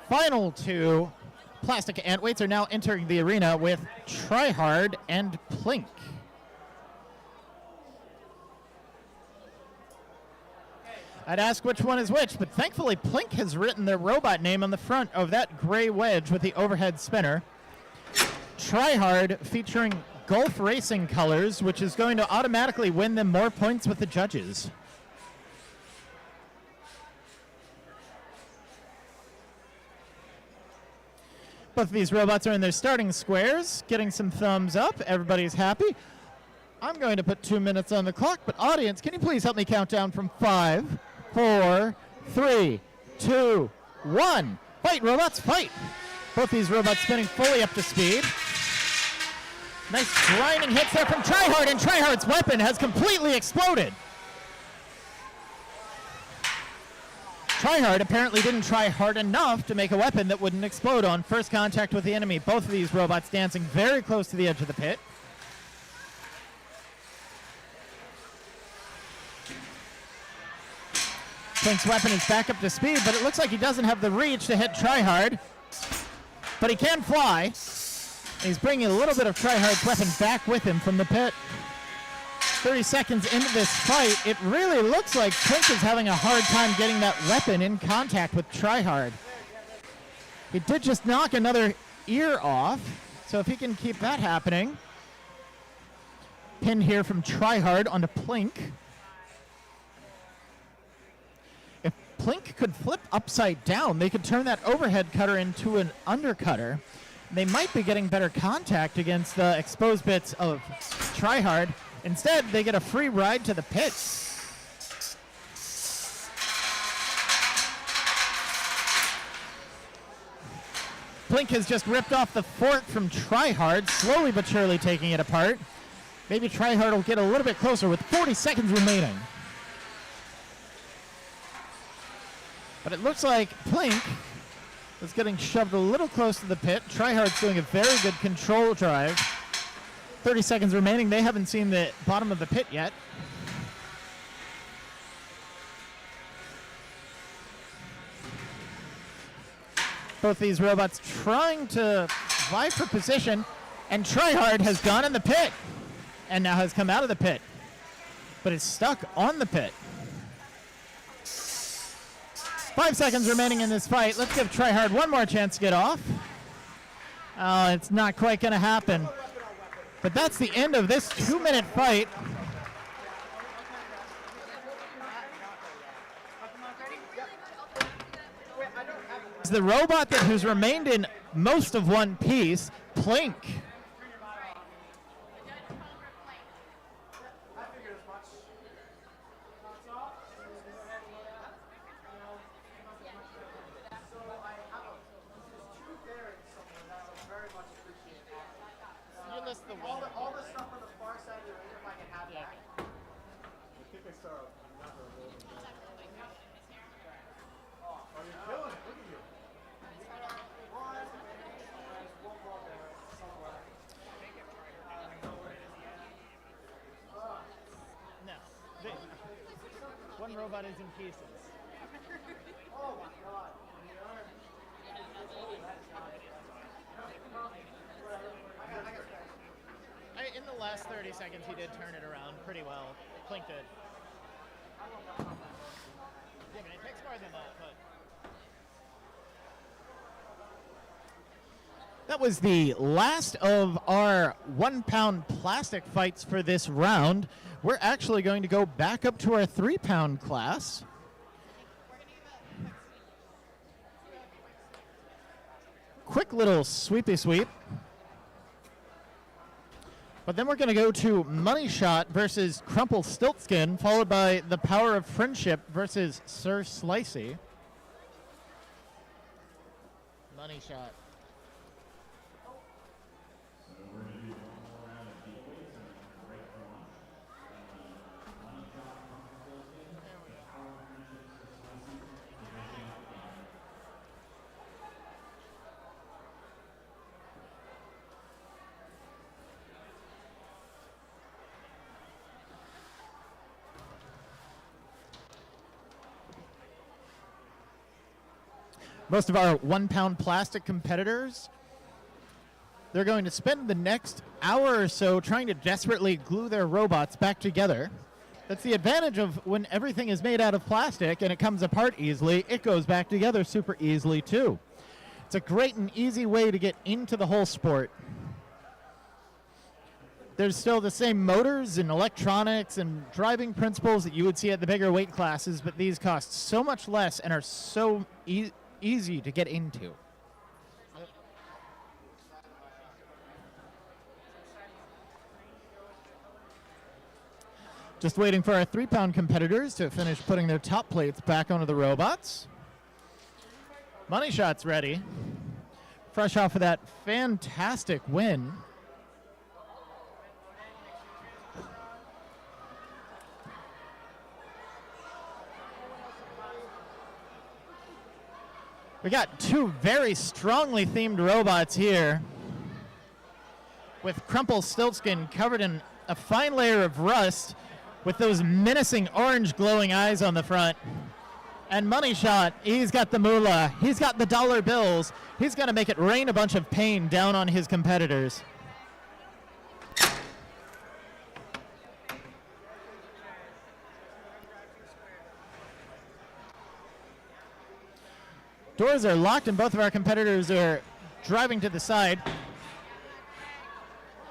final two plastic antweights are now entering the arena with Tryhard and Plink. I'd ask which one is which, but thankfully Plink has written their robot name on the front of that gray wedge with the overhead spinner. Tryhard featuring Golf Racing colors, which is going to automatically win them more points with the judges. Both of these robots are in their starting squares, getting some thumbs up. Everybody's happy. I'm going to put 2 minutes on the clock, but audience, can you please help me count down from 5, 4, 3, 2, 1. Fight, robots, fight! Both these robots spinning fully up to speed. Nice grinding hits there from Tryhard, and Tryhard's weapon has completely exploded. Tryhard apparently didn't try hard enough to make a weapon that wouldn't explode on first contact with the enemy. Both of these robots dancing very close to the edge of the pit. Plink's weapon is back up to speed, but it looks like he doesn't have the reach to hit Tryhard. But he can fly. He's bringing a little bit of Tryhard's weapon back with him from the pit. 30 seconds into this fight, it really looks like Plink is having a hard time getting that weapon in contact with Tryhard. He did just knock another ear off, so if he can keep that happening. Pin here from Tryhard onto Plink. If Plink could flip upside down, they could turn that overhead cutter into an undercutter. They might be getting better contact against the exposed bits of Tryhard. Instead, they get a free ride to the pit. Plink has just ripped off the fork from Tryhard, slowly but surely taking it apart. Maybe Tryhard will get a little bit closer with 40 seconds remaining. But it looks like Plink was getting shoved a little close to the pit. Tryhard's doing a very good control drive. 30 seconds remaining. They haven't seen the bottom of the pit yet. Both these robots trying to vie for position, and Tryhard has gone in the pit and now has come out of the pit, but is stuck on the pit. 5 seconds remaining in this fight. Let's give Tryhard one more chance to get off. Oh, it's not quite going to happen. But that's the end of this 2-minute fight. The robot who's remained in most of one piece, Plink. All the stuff on the far side of the ring, if I can have that. I think I saw another one. Oh, you're killing it. Look at you. One more there somewhere. No. One robot is in pieces. Oh my god. In the last 30 seconds, he did turn it around pretty well. Plink did. Yeah, I mean, it takes more than that, but... That was the last of our 1-pound plastic fights for this round. We're actually going to go back up to our 3-pound class. Quick little sweepy sweep. But then we're going to go to Money Shot versus Crumplestiltskin, followed by The Power of Friendship versus Sir Slicey. Money Shot. Most of our 1-pound plastic competitors, they're going to spend the next hour or so trying to desperately glue their robots back together. That's the advantage of when everything is made out of plastic and it comes apart easily, it goes back together super easily too. It's a great and easy way to get into the whole sport. There's still the same motors and electronics and driving principles that you would see at the bigger weight classes, but these cost so much less and are so easy to get into. Just waiting for our 3-pound competitors to finish putting their top plates back onto the robots. Money Shot's ready. Fresh off of that fantastic win. We got two very strongly themed robots here, with Crumplestiltskin covered in a fine layer of rust with those menacing orange glowing eyes on the front. And Money Shot, he's got the moolah, he's got the dollar bills, he's going to make it rain a bunch of pain down on his competitors. Doors are locked and both of our competitors are driving to the side.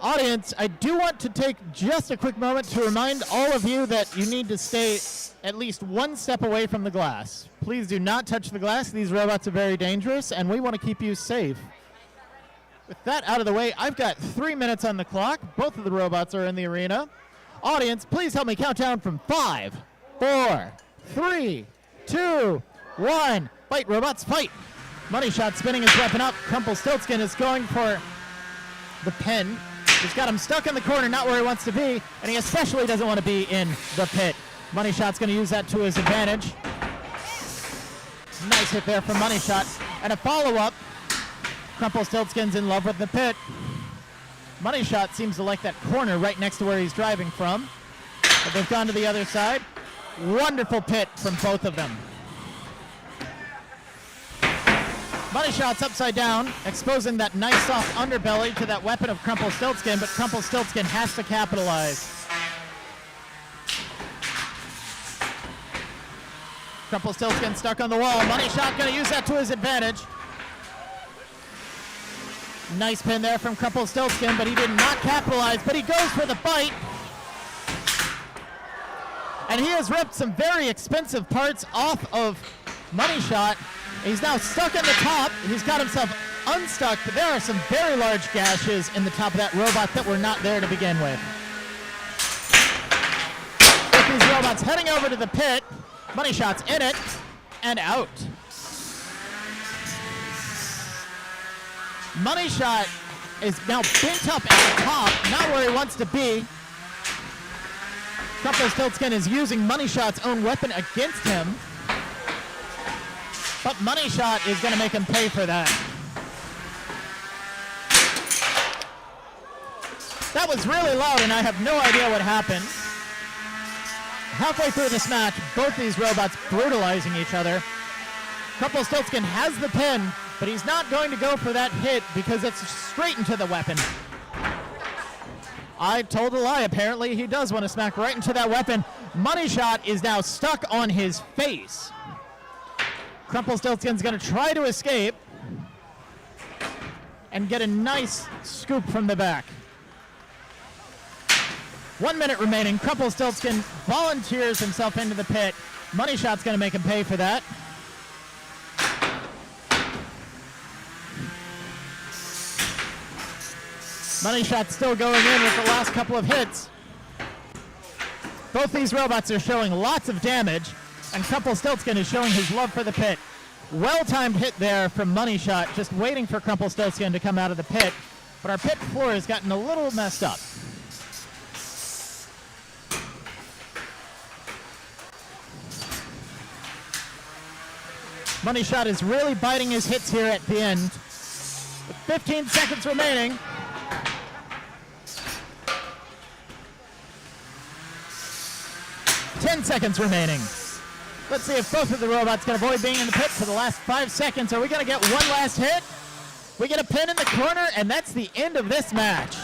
Audience, I do want to take just a quick moment to remind all of you that you need to stay at least one step away from the glass. Please do not touch the glass. These robots are very dangerous and we want to keep you safe. With that out of the way, I've got 3 minutes on the clock. Both of the robots are in the arena. Audience, please help me count down from 5, 4, 3, 2, 1. Fight, robots, fight! Money Shot spinning his weapon up. Crumplestiltskin is going for the pen. He's got him stuck in the corner, not where he wants to be, and he especially doesn't want to be in the pit. Money Shot's going to use that to his advantage. Nice hit there from Money Shot. And a follow-up. Crumplestiltskin's in love with the pit. Money Shot seems to like that corner right next to where he's driving from. But they've gone to the other side. Wonderful pit from both of them. Money Shot's upside down, exposing that nice soft underbelly to that weapon of Crumplestiltskin, but Crumplestiltskin has to capitalize. Crumplestiltskin stuck on the wall. Money Shot gonna use that to his advantage. Nice pin there from Crumplestiltskin, but he did not capitalize, but he goes for the bite. And he has ripped some very expensive parts off of Money Shot. He's now stuck in the top. He's got himself unstuck, but there are some very large gashes in the top of that robot that were not there to begin with. With these robots heading over to the pit, Money Shot's in it and out. Money Shot is now bent up at the top, not where he wants to be. Crumplestiltskin is using Money Shot's own weapon against him. But Money Shot is going to make him pay for that. That was really loud, and I have no idea what happened. Halfway through this match, both these robots brutalizing each other. Crumplestiltskin has the pin, but he's not going to go for that hit because it's straight into the weapon. I told a lie. Apparently, he does want to smack right into that weapon. Money Shot is now stuck on his face. Crumplestiltskin's going to try to escape and get a nice scoop from the back. 1 minute remaining. Crumplestiltskin volunteers himself into the pit. Money Shot's going to make him pay for that. Money Shot's still going in with the last couple of hits. Both these robots are showing lots of damage, and Crumplestiltskin is showing his love for the pit. Well-timed hit there from Money Shot, just waiting for Crumplestiltskin to come out of the pit, but our pit floor has gotten a little messed up. Money Shot is really biting his hits here at the end. With 15 seconds remaining. Ten seconds remaining. Let's see if both of the robots can avoid being in the pit for the last 5 seconds. Are we going to get one last hit? We get a pin in the corner, and that's the end of this match.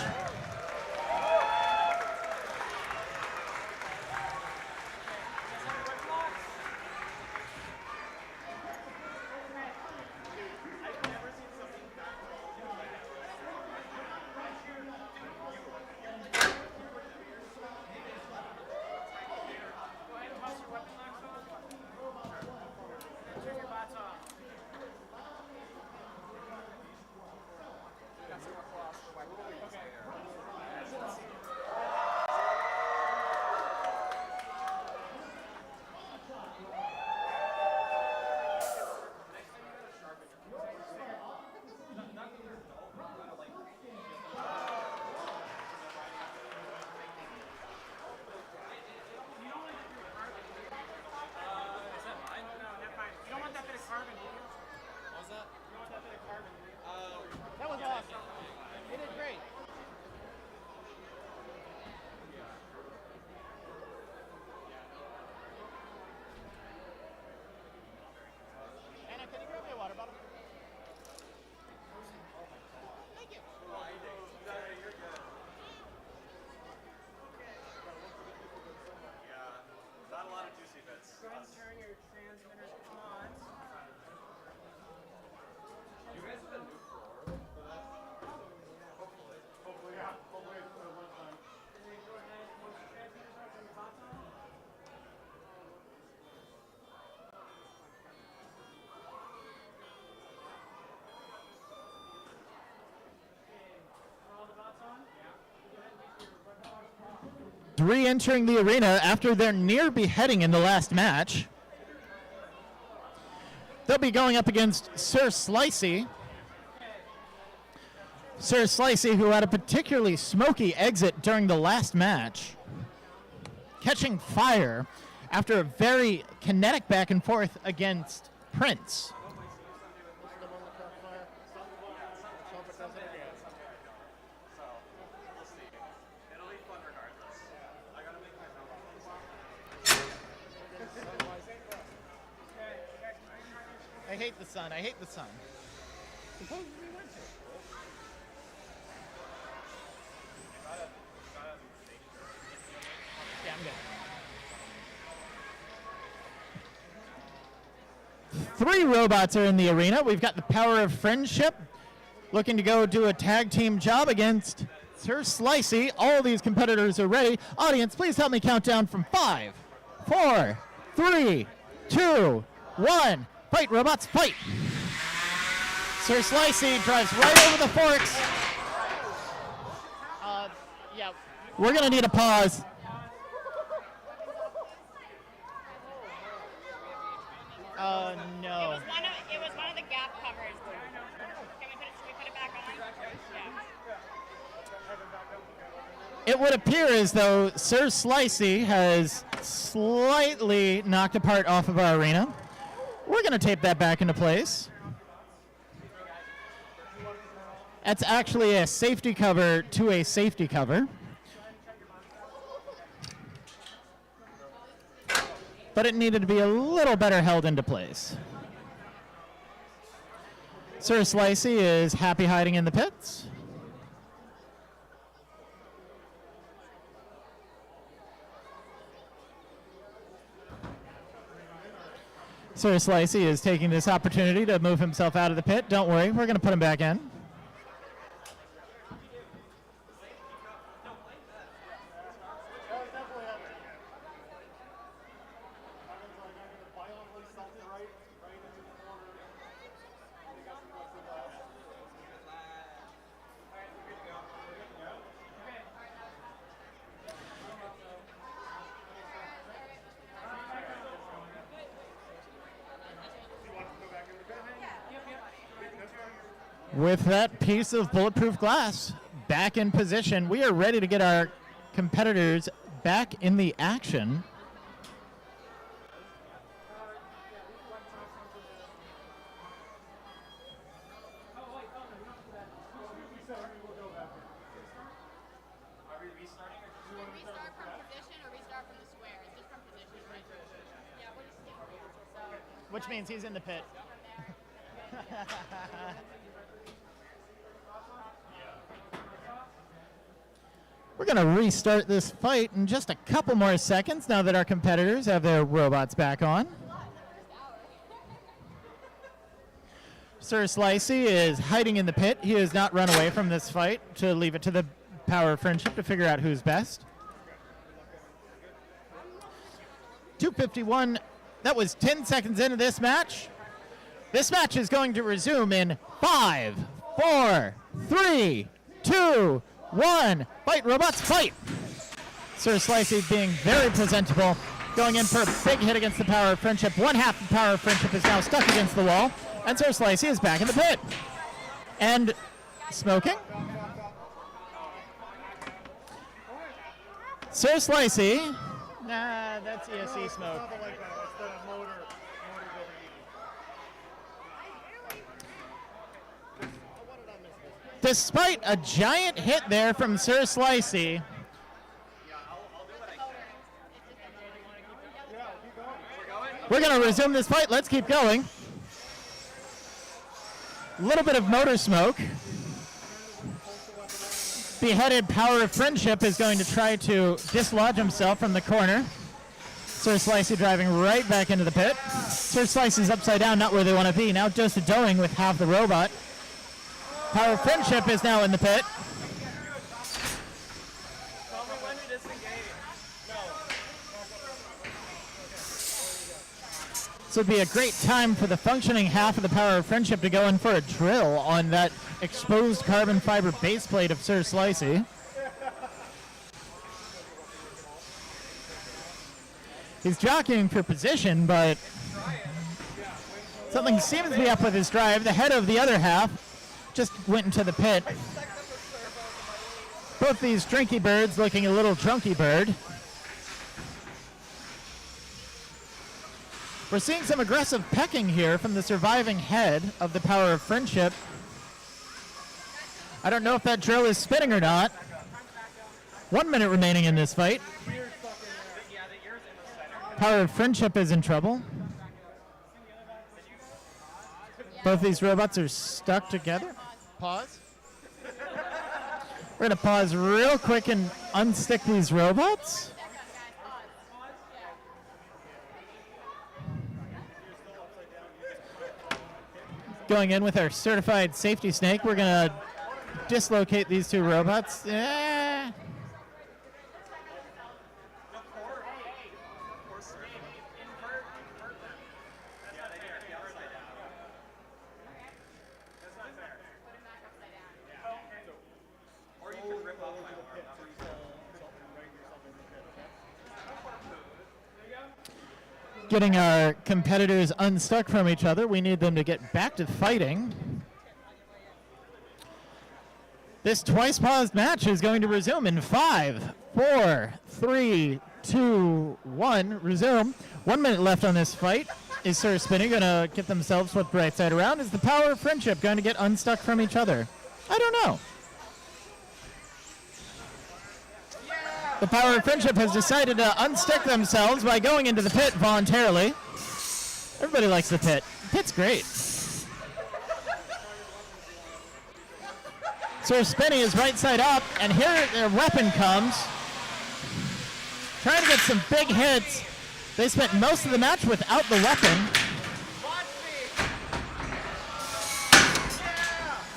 That was awesome. You did great. Anna, can you grab me a water bottle? Thank you. You're good. Yeah, not a lot of juicy bits. Go ahead and turn your transmitters on. You guys have a new floor for that? Hopefully. Hopefully, yeah. Hopefully it's the one time. And then go ahead and once your transmitters are turn your bots on. Are all the bots on? Yeah. Go ahead and get your Robotics. Re-entering the arena after their near beheading in the last match. They'll be going up against Sir Slicey. Sir Slicey, who had a particularly smoky exit during the last match, catching fire after a very kinetic back and forth against Prince. hate the sun. I hate the sun. Yeah, I'm good. 3 robots are in the arena. We've got the Power of Friendship looking to go do a tag team job against Sir Slicey. All these competitors are ready. Audience, please help me count down from 5, 4, 3, 2, 1. Fight, robots, fight! Sir Slicey drives right over the forks. Yeah, we're gonna need a pause. No. It was one of the gap covers. Should we put it back on? Yeah. It would appear as though Sir Slicey has slightly knocked a part off of our arena. We're going to tape that back into place. That's actually a safety cover to a safety cover. But it needed to be a little better held into place. Sir Slicey is happy hiding in the pits. Sir Slicey is taking this opportunity to move himself out of the pit. Don't worry, we're going to put him back in. With that piece of bulletproof glass back in position, we are ready to get our competitors back in the action. Are we restarting or just Should we restart from position or restart from the square? It's just from position, right? Yeah, we're just sticking. Which means he's in the pit. We're going to restart this fight in just a couple more seconds now that our competitors have their robots back on. Sir Slicey is hiding in the pit. He has not run away from this fight to leave it to the Power of Friendship to figure out who's best. 2:51. That was 10 seconds into this match. This match is going to resume in 5, 4, 3, 2, 1. Fight, robots, fight! Sir Slicey being very presentable, going in for a big hit against the Power of Friendship. One half of the Power of Friendship is now stuck against the wall, and Sir Slicey is back in the pit. And smoking. Sir Slicey. Nah, that's ESC smoke. Something like that. It's the motor building. What did I miss this? Despite a giant hit there from Sir Slicey, we're going to resume this fight. Let's keep going. A little bit of motor smoke. Beheaded Power of Friendship is going to try to dislodge himself from the corner. Sir Slicey driving right back into the pit. Sir Slicey's upside down, not where they want to be. Now just doing with half the robot. Power of Friendship is now in the pit. tell me when to disengage? This would be a great time for the functioning half of the Power of Friendship to go in for a drill on that exposed carbon fiber base plate of Sir Slicey. He's jockeying for position, but something seems to be up with his drive. The head of the other half just went into the pit. Both these drinky birds looking a little drunky bird. We're seeing some aggressive pecking here from the surviving head of the Power of Friendship. I don't know if that drill is spinning or not. 1 minute remaining in this fight. Power of Friendship is in trouble. Both these robots are stuck together. Pause. We're going to pause real quick and unstick these robots. Going in with our certified safety snake, we're going to dislocate these two robots. Getting our competitors unstuck from each other, we need them to get back to fighting. This twice paused match is going to resume in 5, 4, 3, 2, 1. Resume. 1 minute left on this fight. Is Sir Spinny going to get themselves flipped right side around? Is the power of friendship going to get unstuck from each other? I don't know. The power of friendship has decided to unstick themselves by going into the pit voluntarily. Everybody likes the pit. The pit's great. Sir Spinny is right side up, and here their weapon comes. Trying to get some big hits. They spent most of the match without the weapon.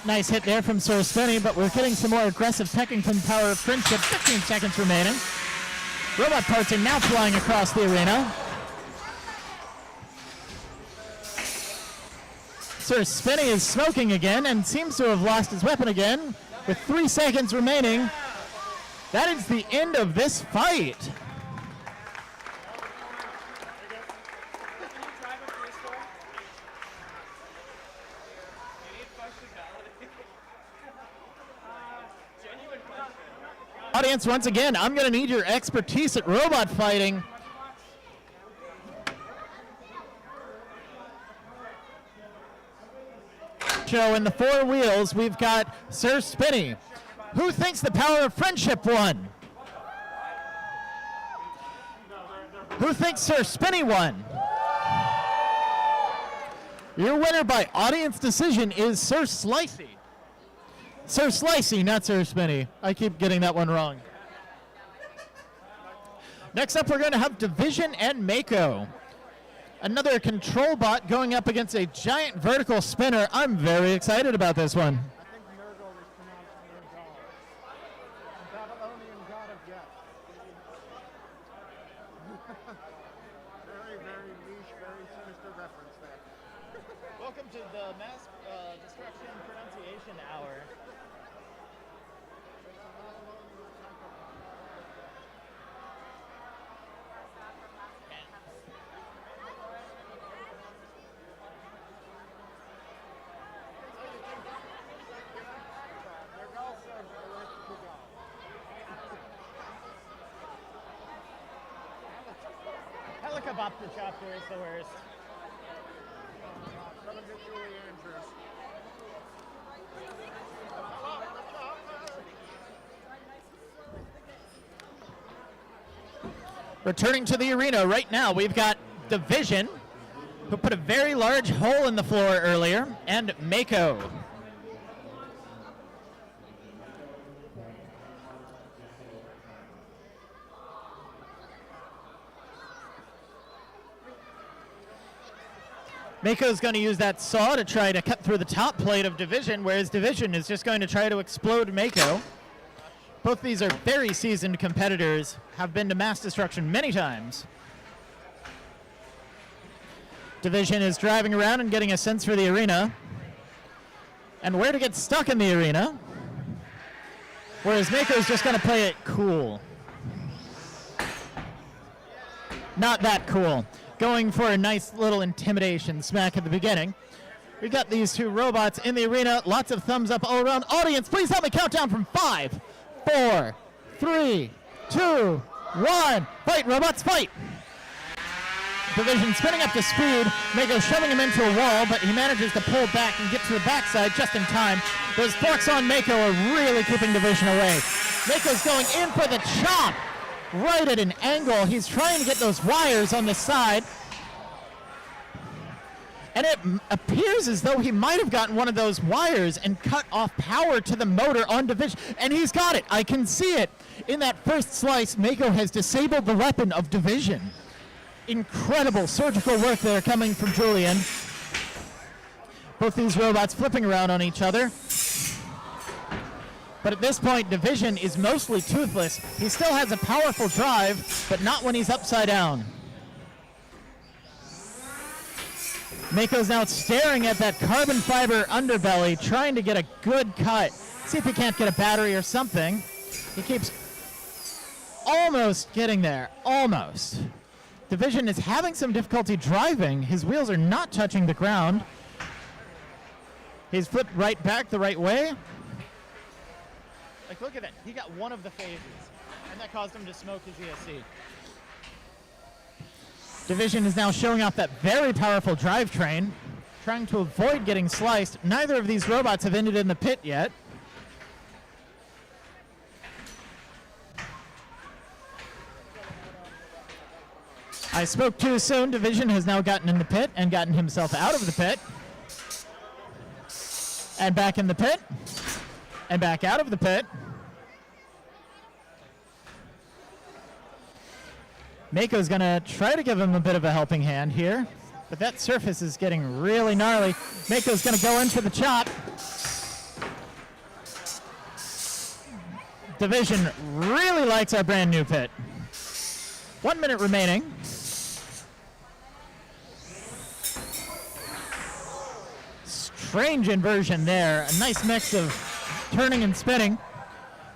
Nice hit there from Sir Spinny, but we're getting some more aggressive pecking from Power of Friendship. 15 seconds remaining. Robot parts are now flying across the arena. Sir Spinny is smoking again and seems to have lost his weapon again. With 3 seconds remaining, that is the end of this fight. Audience, once again, I'm going to need your expertise at robot fighting. Show in the 4 wheels, we've got Sir Spinny. Who thinks the power of friendship won? Who thinks Sir Spinny won? Your winner by audience decision is Sir Slicey. Sir Slicey, not Sir Spinny. I keep getting that one wrong. Next up, we're going to have Division and Mako. Another control bot going up against a giant vertical spinner. I'm very excited about this one. I think Nergal is pronounced Nergal. Babylonian god of death. Very, very niche, very sinister reference there. Welcome to the MassDestruction pronunciation hour. Nergal says Nergal. Helicoboptochopter is the worst. Coming to Julie Andrews. Returning to the arena right now, we've got Division, who put a very large hole in the floor earlier, and Mako. Mako's going to use that saw to try to cut through the top plate of Division, whereas Division is just going to try to explode Mako. Both these are very seasoned competitors, have been to MassDestruction many times. Division is driving around and getting a sense for the arena and where to get stuck in the arena, whereas Mako's just going to play it cool. Not that cool. Going for a nice little intimidation smack at the beginning. We've got these two robots in the arena. Lots of thumbs up all around. Audience, please help me count down from 5, 4, 3, 2, 1. Fight, robots, fight! Division spinning up to speed. Mako shoving him into a wall, but he manages to pull back and get to the backside just in time. Those forks on Mako are really keeping Division away. Mako's going in for the chop. Right at an angle. He's trying to get those wires on the side. And it appears as though he might have gotten one of those wires and cut off power to the motor on Division. And he's got it. I can see it. In that first slice, Mako has disabled the weapon of Division. Incredible surgical work there coming from Julian. Both these robots flipping around on each other. But at this point, Division is mostly toothless. He still has a powerful drive, but not when he's upside down. Mako's now staring at that carbon fiber underbelly, trying to get a good cut. See if he can't get a battery or something. He keeps almost getting there, almost. Division is having some difficulty driving. His wheels are not touching the ground. He's flipped right back the right way. Like, look at that. He got one of the phases, and that caused him to smoke his ESC. Division is now showing off that very powerful drivetrain, trying to avoid getting sliced. Neither of these robots have ended in the pit yet. I spoke too soon. Division has now gotten in the pit and gotten himself out of the pit. And back in the pit. And back out of the pit. Mako's going to try to give him a bit of a helping hand here. But that surface is getting really gnarly. Mako's going to go in for the chop. Division really likes our brand new pit. 1 minute remaining. Strange inversion there. A nice mix of turning and spinning.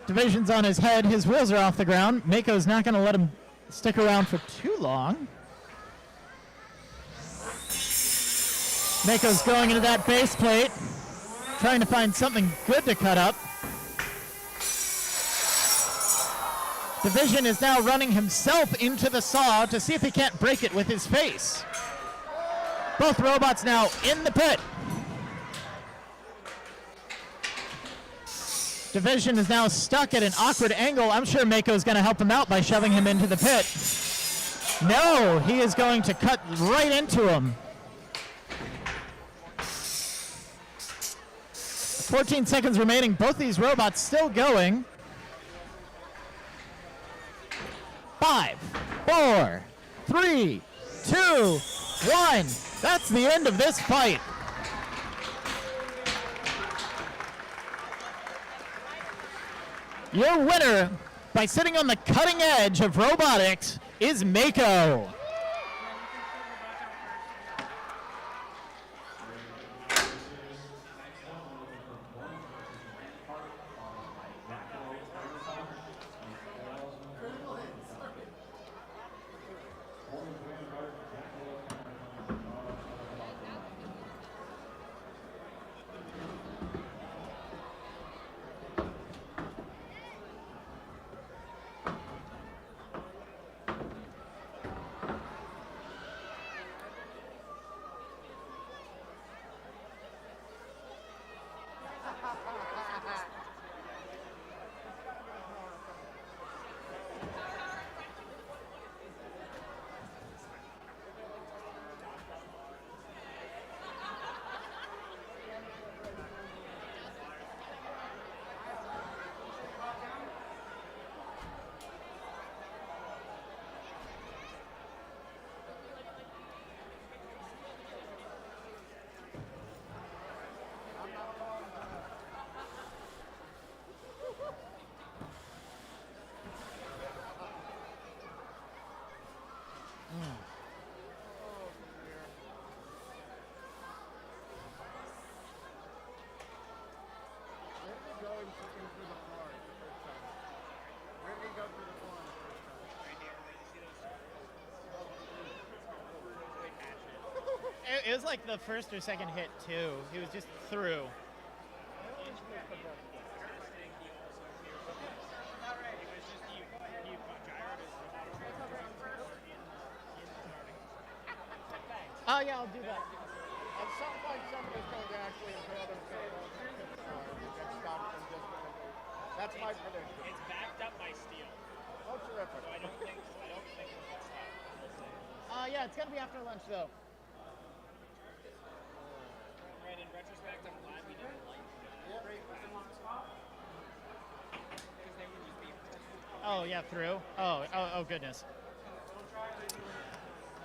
Division's on his head. His wheels are off the ground. Mako's not going to let him stick around for too long. Mako's going into that base plate, trying to find something good to cut up. Division is now running himself into the saw to see if he can't break it with his face. Both robots now in the pit. Division is now stuck at an awkward angle. I'm sure Mako's going to help him out by shoving him into the pit. No, he is going to cut right into him. 14 seconds remaining. Both these robots still going. 5, 4, 3, 2, 1. That's the end of this fight. Your winner, by sitting on the cutting edge of robotics, is Mako. It was like the first or second hit, too. He was just through. Oh, yeah, I'll do that. At some point, somebody's going to actually impale themselves on the pit floor and get stopped from just That's my prediction. It's backed up by steel. Oh, terrific. So I don't think we'll get stopped. Yeah, it's going to be after lunch, though. I'm glad we didn't break with them on the spot. Because they would just be. Oh, yeah, through. Oh, goodness.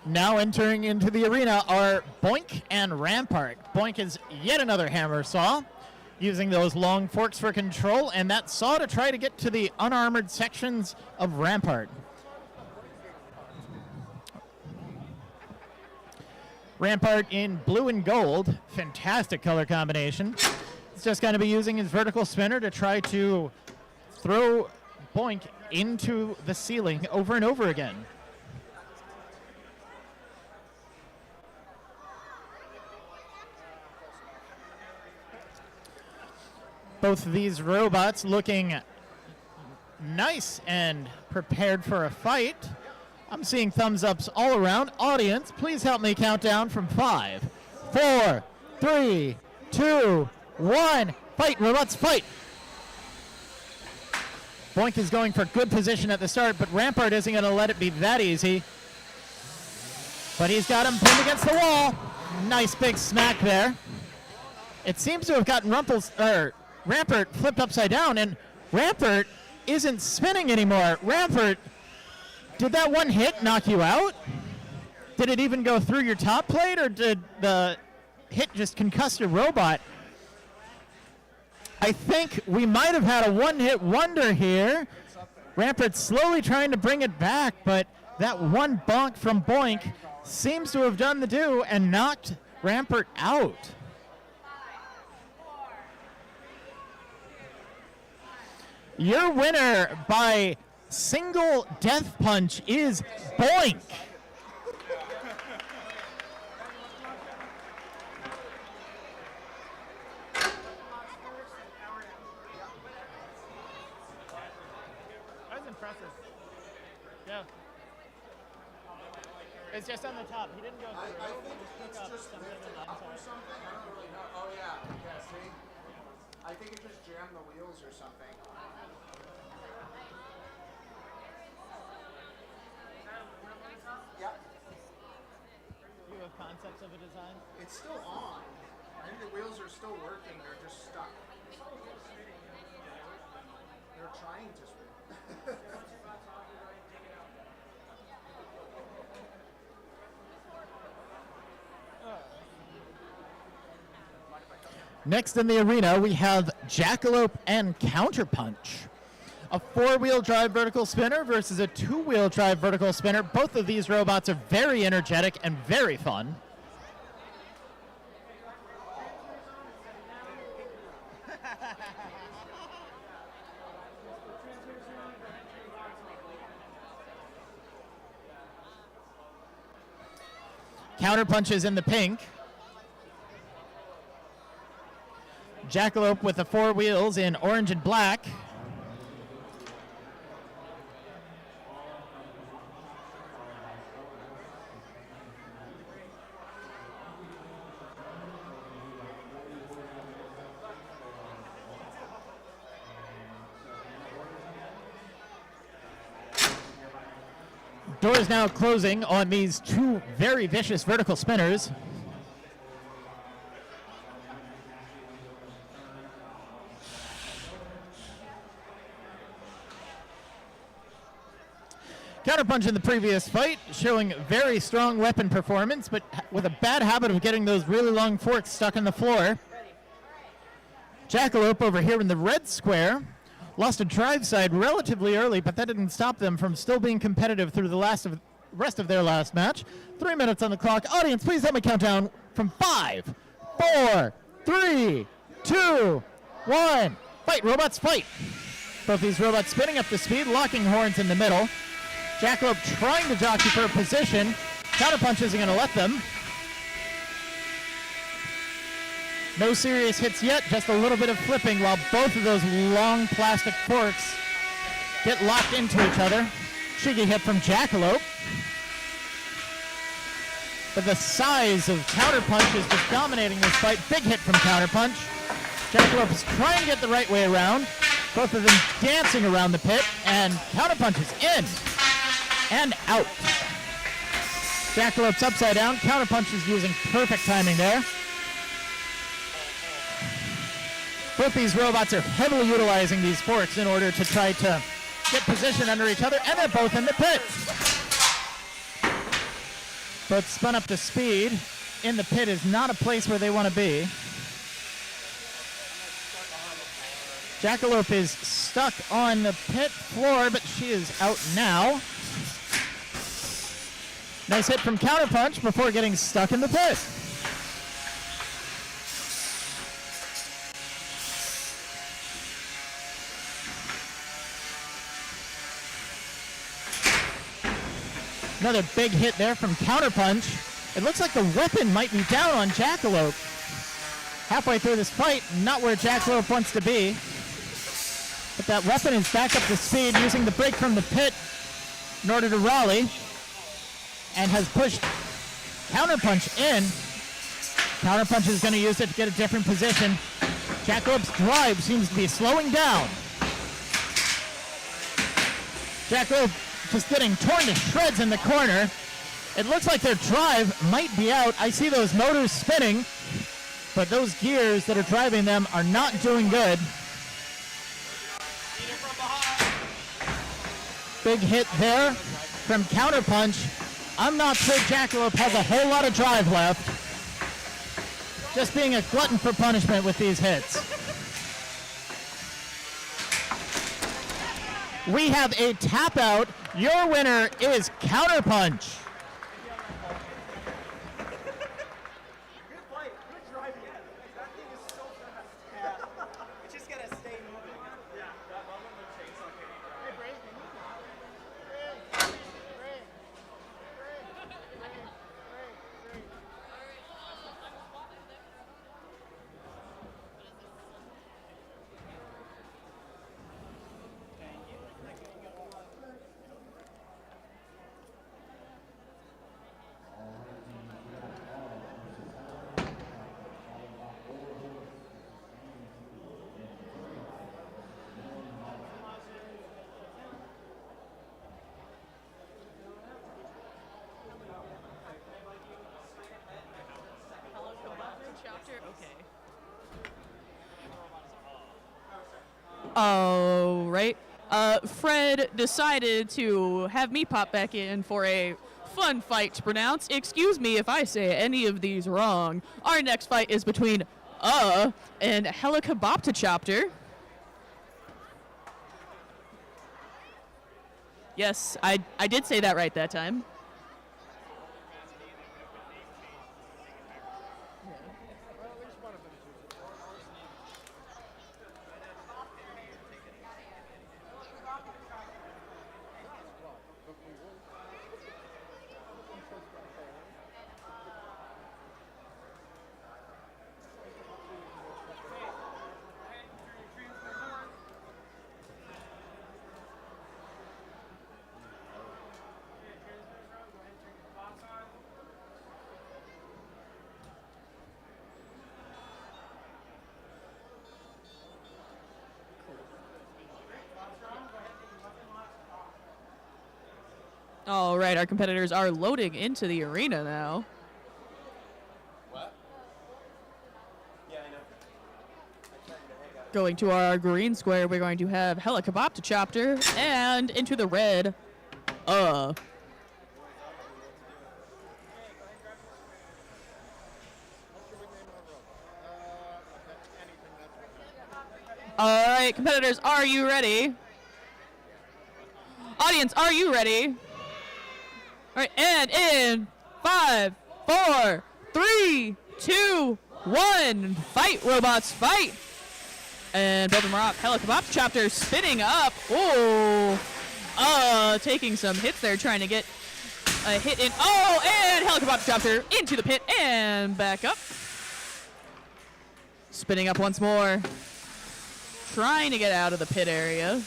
Now entering into the arena are BOINK and Rampart. BOINK is yet another hammer saw, using those long forks for control, and that saw to try to get to the unarmored sections of Rampart. Rampart in blue and gold, fantastic color combination. He's just going to be using his vertical spinner to try to throw BOINK into the ceiling over and over again. Both of these robots looking nice and prepared for a fight. I'm seeing thumbs ups all around. Audience, please help me count down from 5, 4, 3, 2, 1. Fight, robots, fight. BOINK is going for good position at the start, but Rampart isn't going to let it be that easy. But he's got him pinned against the wall. Nice big smack there. It seems to have gotten Rampart flipped upside down, and Rampart isn't spinning anymore. Rampart, did that one hit knock you out? Did it even go through your top plate, or did the hit just concuss your robot? I think we might have had a one-hit wonder here. Rampart slowly trying to bring it back, but that one bonk from BOINK seems to have done the do and knocked Rampart out. Your winner by single death punch is BOINK. That was impressive. Yeah. It's just on the top. He didn't go through. I think it's just lifted up or something. I don't really know. Oh, yeah. Yeah, see? I think it just jammed the wheels or something. Yeah. You have concepts of a design? It's still on. I think the wheels are still working. They're just stuck. They're trying to spin. Next in the arena, we have Jackalope and Counterpunch. A four-wheel drive vertical spinner versus a two-wheel drive vertical spinner. Both of these robots are very energetic and very fun. Counterpunch is in the pink. Jackalope with the four wheels in orange and black. Doors now closing on these two very vicious vertical spinners. Counterpunch in the previous fight, showing very strong weapon performance, but with a bad habit of getting those really long forks stuck in the floor. Jackalope over here in the red square lost a drive side relatively early, but that didn't stop them from still being competitive through the rest of their last match. 3 minutes on the clock. Audience, please help me count down from 5, 4, 3, 2, 1. Fight, robots, fight. Both these robots spinning up to speed, locking horns in the middle. Jackalope trying to jockey for a position. Counterpunch isn't going to let them. No serious hits yet, just a little bit of flipping while both of those long plastic forks get locked into each other. Cheeky hit from Jackalope. But the size of Counterpunch is just dominating this fight. Big hit from Counterpunch. Jackalope is trying to get the right way around. Both of them dancing around the pit, and Counterpunch is in and out. Jackalope's upside down. Counterpunch is using perfect timing there. Both these robots are heavily utilizing these forks in order to try to get position under each other, and they're both in the pit. Both spun up to speed. In the pit is not a place where they want to be. Jackalope is stuck on the pit floor, but she is out now. Nice hit from Counterpunch before getting stuck in the pit. Another big hit there from Counterpunch. It looks like the weapon might be down on Jackalope. Halfway through this fight, not where Jackalope wants to be. But that weapon is back up to speed, using the break from the pit in order to rally. And has pushed Counterpunch in. Counterpunch is going to use it to get a different position. Jackalope's drive seems to be slowing down. Jackalope just getting torn to shreds in the corner. It looks like their drive might be out. I see those motors spinning, but those gears that are driving them are not doing good. Big hit there from Counterpunch. I'm not sure Jackalope has a whole lot of drive left. Just being a glutton for punishment with these hits. We have a tap out. Your winner is Counterpunch. Good fight. Good driving. That thing is so fast. Yeah. It's just gotta stay moving. Yeah. That moment when Chainsaw came out. Hey, Bray. All right. Fred decided to have me pop back in for a fun fight to pronounce. Excuse me if I say any of these wrong. Our next fight is between and Helicoboptochopter. Yes, I did say that right that time. All right, our competitors are loading into the arena now. What? Yeah, I know. Going to our green square, we're going to have Helicoboptochopter, and into the red, All right, competitors, are you ready? Audience, are you ready? All right, and in 5, 4, 3, 2, 1, fight, robots, fight! And both of them are off. Helicoboptochopter spinning up. Oh, taking some hits there, trying to get a hit in. Oh, and Helicoboptochopter into the pit and back up. Spinning up once more. Trying to get out of the pit area.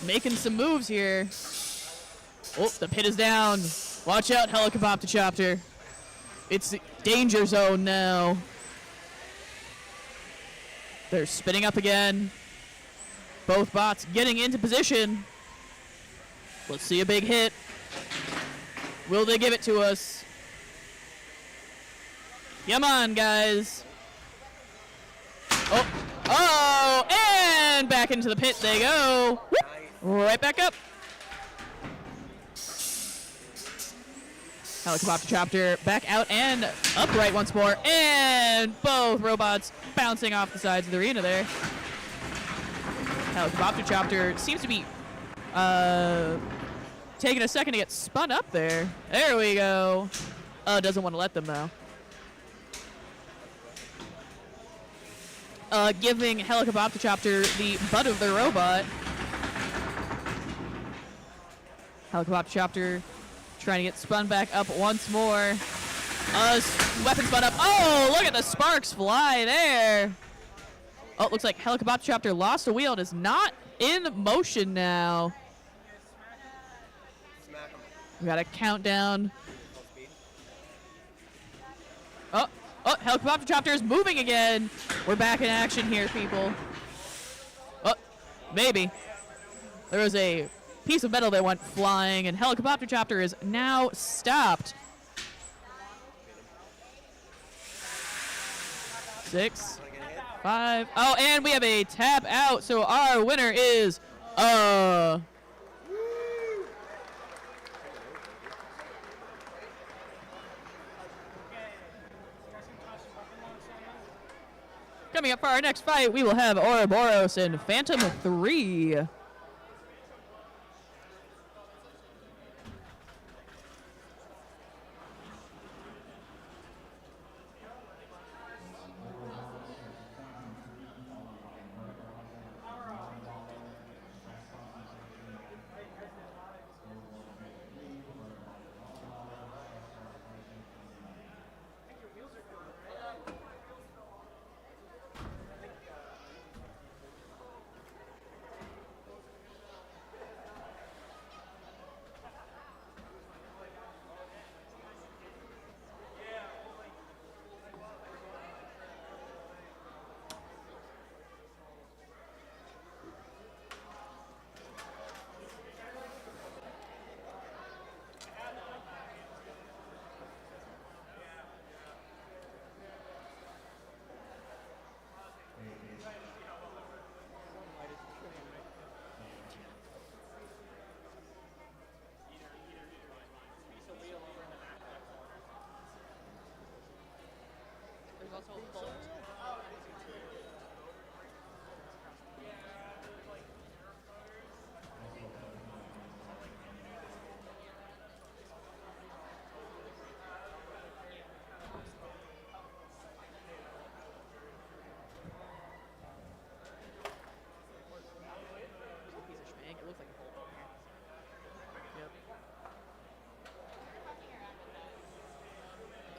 Making some moves here. Oh, the pit is down. Watch out, Helicoboptochopter. It's the danger zone now. They're spinning up again. Both bots getting into position. Let's see a big hit. Will they give it to us? Come on, guys. Oh, and back into the pit they go. Whoop, right back up. Helicoboptochopter back out and upright once more, and both robots bouncing off the sides of the arena there. Helicoboptochopter seems to be taking a second to get spun up there. There we go. Doesn't want to let them though. Giving Helicoboptochopter the butt of the robot. Helicoboptochopter trying to get spun back up once more. Weapon spun up. Oh, look at the sparks fly there. Oh, looks like Helicoboptochopter lost a wheel and is not in motion now. We got a countdown. Oh, Helicoboptochopter is moving again. We're back in action here, people. Oh, maybe. There was a piece of metal that went flying, and Helicoboptochopter is now stopped. 6, 5. Oh, and we have a tap out, so our winner is Coming up for our next fight, we will have Oroborus and Phantom 3.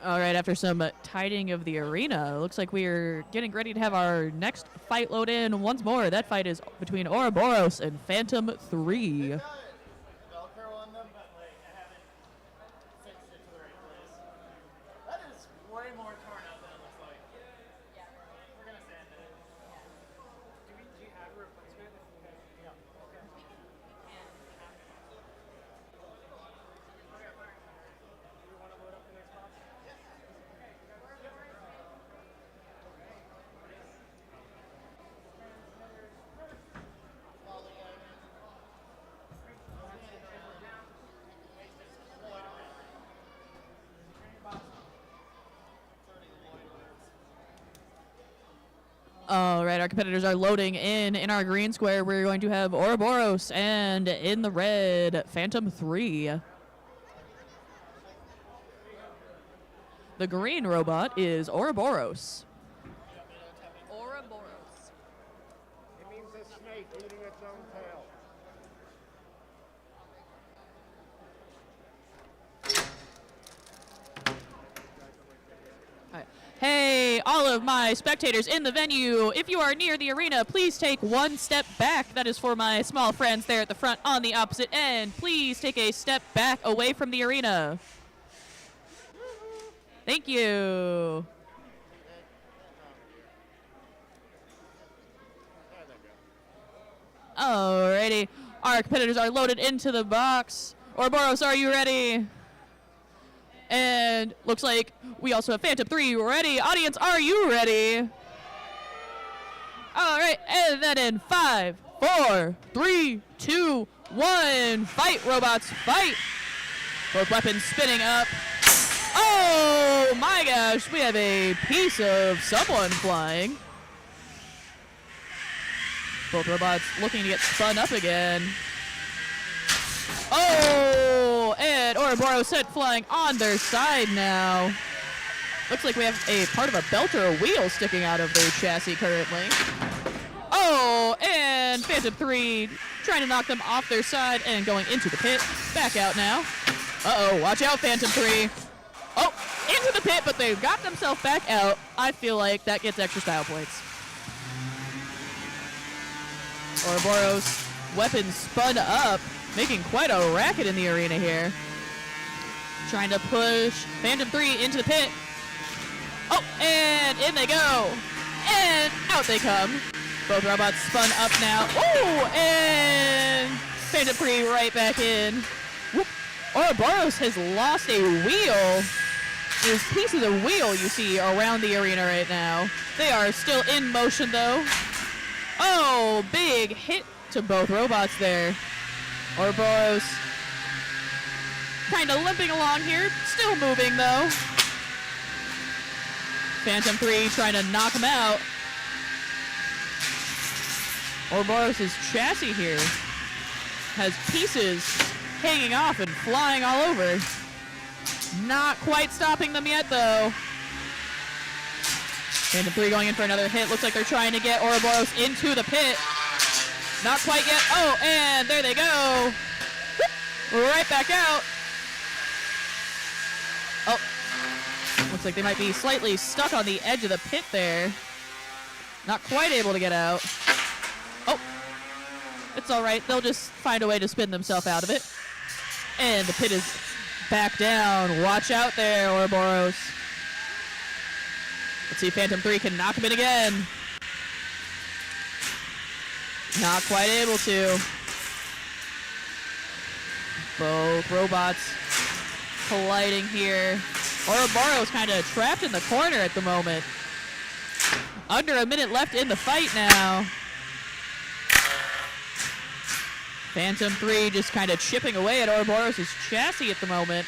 All right, after some tidying of the arena, looks like we're getting ready to have our next fight load in once more. That fight is between Oroborus and Phantom 3. Velcro on them, but like I haven't fixed it to the right place. That is way more torn up than it looks like. Yeah. We're gonna sand it. Do you have a replacement? Yeah. Okay. Do you want to load up the next box? All right, our competitors are loading in our green square. We're going to have Oroborus, and in the red, Phantom 3. The green robot is Oroborus. Oroborus. It means a snake eating its own tail. Hey, all of my spectators in the venue, if you are near the arena, please take one step back. That is for my small friends there at the front on the opposite end. Please take a step back away from the arena. Thank you. Alrighty, our competitors are loaded into the box. Oroborus, are you ready? And looks like we also have Phantom 3 ready. Audience, are you ready? All right, and then in 5, 4, 3, 2, 1, fight, robots, fight. Both weapons spinning up. Oh my gosh, we have a piece of someone flying. Both robots looking to get spun up again. Oh, and Oroborus sent flying on their side now. Looks like we have a part of a belt or a wheel sticking out of their chassis currently. Oh, and Phantom 3 trying to knock them off their side and going into the pit. Back out now. Uh-oh, watch out, Phantom 3. Oh, into the pit, but they've got themselves back out. I feel like that gets extra style points. Oroborus, weapon spun up, making quite a racket in the arena here. Trying to push Phantom 3 into the pit. Oh, and in they go. And out they come. Both robots spun up now. Oh, and Phantom 3 right back in. Whoop. Oroborus has lost a wheel. There's pieces of wheel you see around the arena right now. They are still in motion though. Oh, big hit to both robots there. Oroborus kind of limping along here. Still moving though. Phantom 3 trying to knock him out. Oroborus' chassis here has pieces hanging off and flying all over. Not quite stopping them yet, though. Phantom 3 going in for another hit. Looks like they're trying to get Oroborus into the pit. Not quite yet. Oh, and there they go. Whoop. Right back out. Oh. Looks like they might be slightly stuck on the edge of the pit there. Not quite able to get out. Oh. It's all right. They'll just find a way to spin themselves out of it. And the pit is back down. Watch out there, Oroborus. Let's see if Phantom 3 can knock him in again. Not quite able to. Both robots colliding here. Oroborus kind of trapped in the corner at the moment. Under a minute left in the fight now. Phantom 3 just kind of chipping away at Oroborus' chassis at the moment.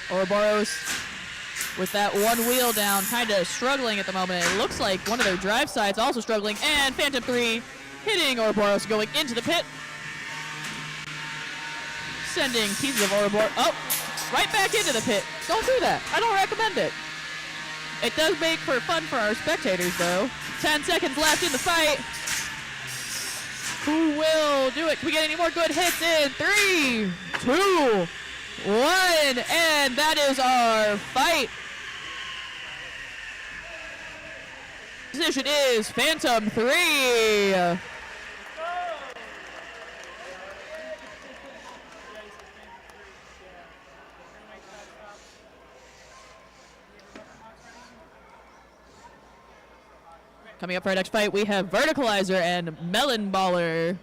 Oroborus with that one wheel down, kind of struggling at the moment. It looks like one of their drive sides also struggling. And Phantom 3 hitting Oroborus going into the pit. Sending pieces of Oroborus, oh, right back into the pit. Don't do that. I don't recommend it. It does make for fun for our spectators, though. 10 seconds left in the fight. Who will do it? Can we get any more good hits in? 3, 2, 1, and that is our fight. Position is Phantom 3. Coming up for our next fight, we have Verticalizer and Melon Baller.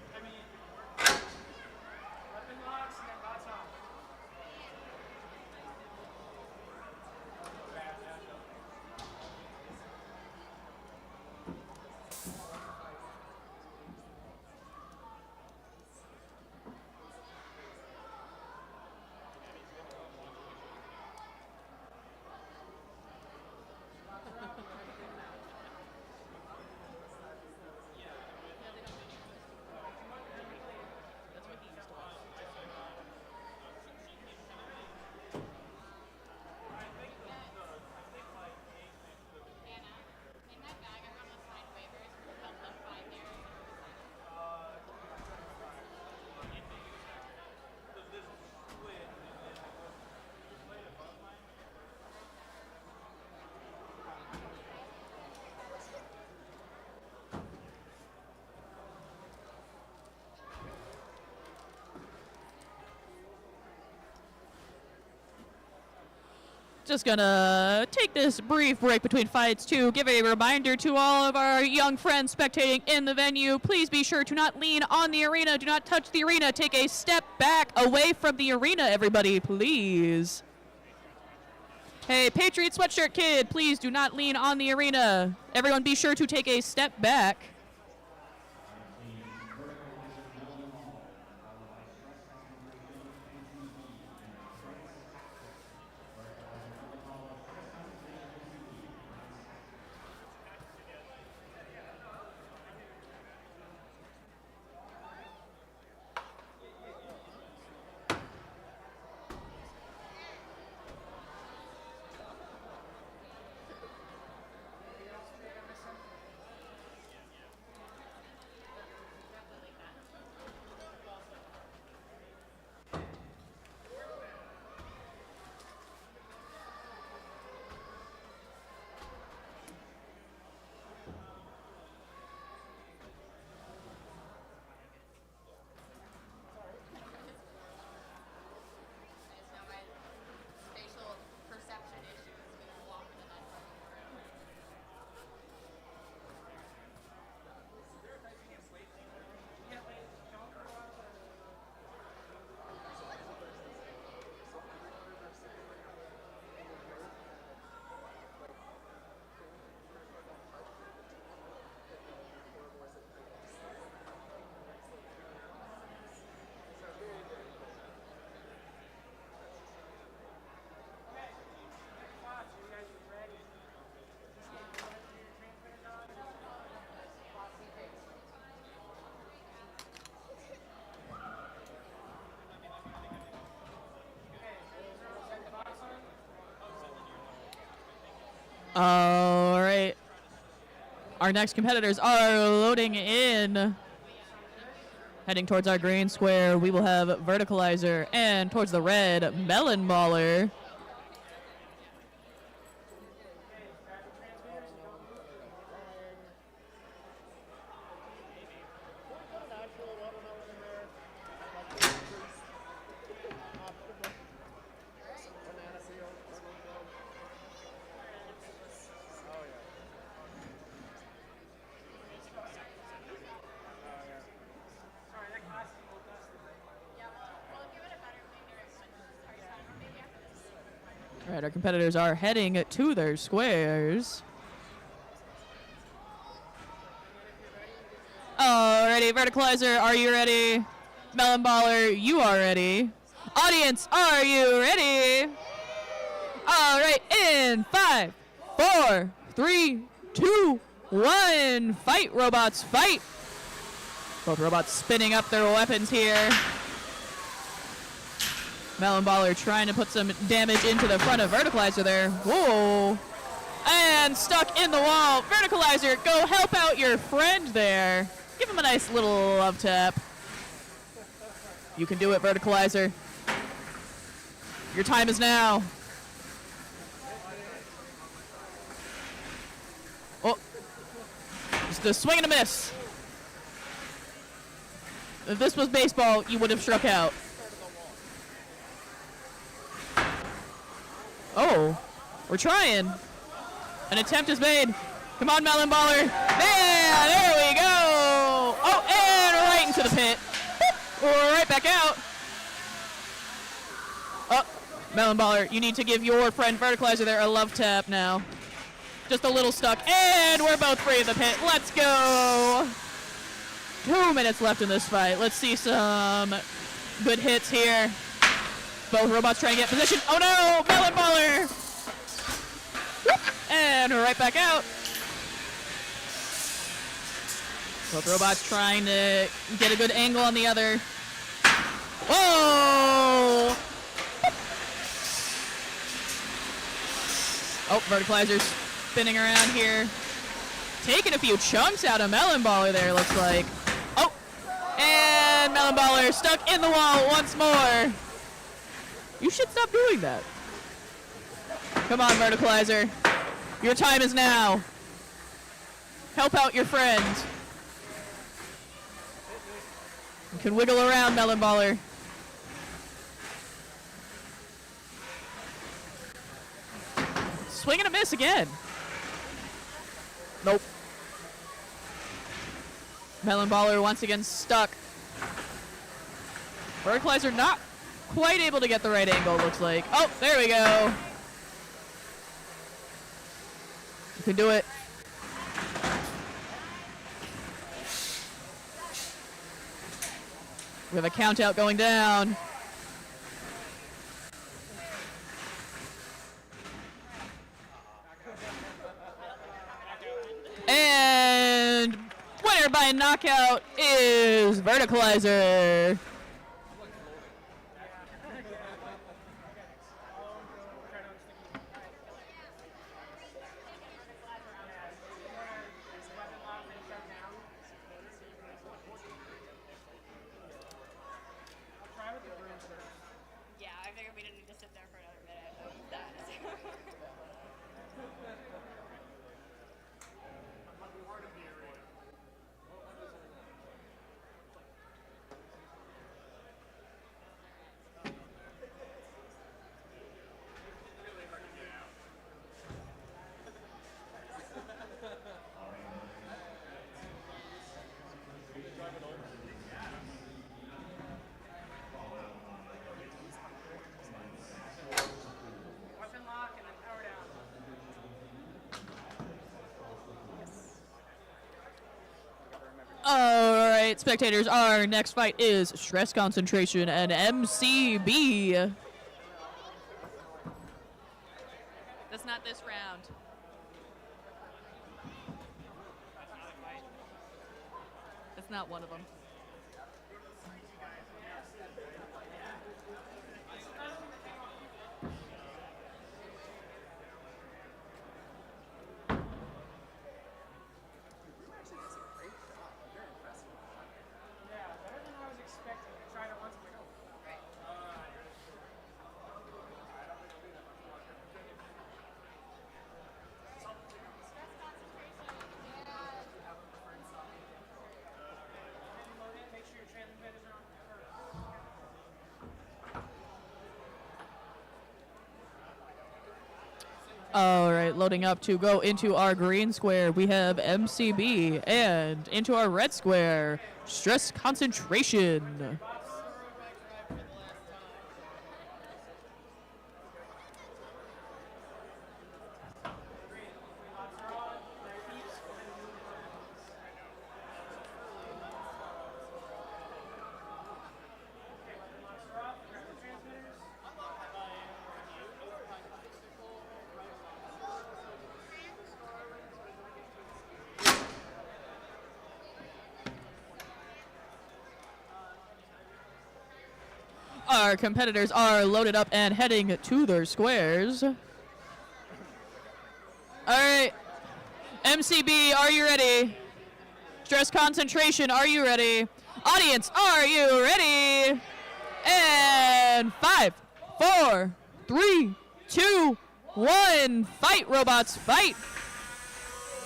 Just gonna take this brief break between fights to give a reminder to all of our young friends spectating in the venue. Please be sure to not lean on the arena. Do not touch the arena. Take a step back away from the arena, everybody, please. Hey, Patriot Sweatshirt Kid, please do not lean on the arena. Everyone be sure to take a step back. I just know my spatial perception issues when I walk into that fucking room. All right. Our next competitors are loading in. Heading towards our green square, we will have Verticalizer, and towards the red, Melon Baller. All right, our competitors are heading to their squares. Alrighty, Verticalizer, are you ready? Melon Baller, you are ready. Audience, are you ready? All right, in 5, 4, 3, 2, 1. Fight, robots, fight. Both robots spinning up their weapons here. Melon Baller trying to put some damage into the front of Verticalizer there. Whoa. And stuck in the wall. Verticalizer, go help out your friend there. Give him a nice little love tap. You can do it, Verticalizer. Your time is now. Oh. Just a swing and a miss. If this was baseball, you would have struck out. Oh, we're trying. An attempt is made. Come on, Melon Baller. Yeah, there we go. Oh, and right into the pit. Right back out. Oh, Melon Baller, you need to give your friend Verticalizer there a love tap now. Just a little stuck, and we're both free of the pit. Let's go. 2 minutes left in this fight. Let's see some good hits here. Both robots trying to get position. Oh no, Melon Baller! And right back out. Both robots trying to get a good angle on the other. Whoa! Oh, Verticalizer's spinning around here. Taking a few chunks out of Melon Baller there, looks like. Oh! And Melon Baller stuck in the wall once more. You should stop doing that. Come on, Verticalizer. Your time is now. Help out your friend. You can wiggle around, Melon Baller. Swing and a miss again. Nope. Melon Baller once again stuck. Verticalizer not quite able to get the right angle, looks like. Oh, there we go. You can do it. We have a count out going down. And winner by knockout is Verticalizer. Yeah, I figured we didn't need to sit there for another minute of that. Weapon lock and then power down. All right, spectators, our next fight is Stress Concentration and MCB. That's not this round. That's not one of them. Yeah, better than I was expecting. I tried it once, I'm like, oh. Make sure your transmitters are on first. All right, loading up to go into our green square. We have MCB, and into our red square, Stress Concentration. Our competitors are loaded up and heading to their squares. All right, MCB, are you ready? Stress Concentration, are you ready? Audience, are you ready? And 5, 4, 3, 2, 1, fight, robots, fight!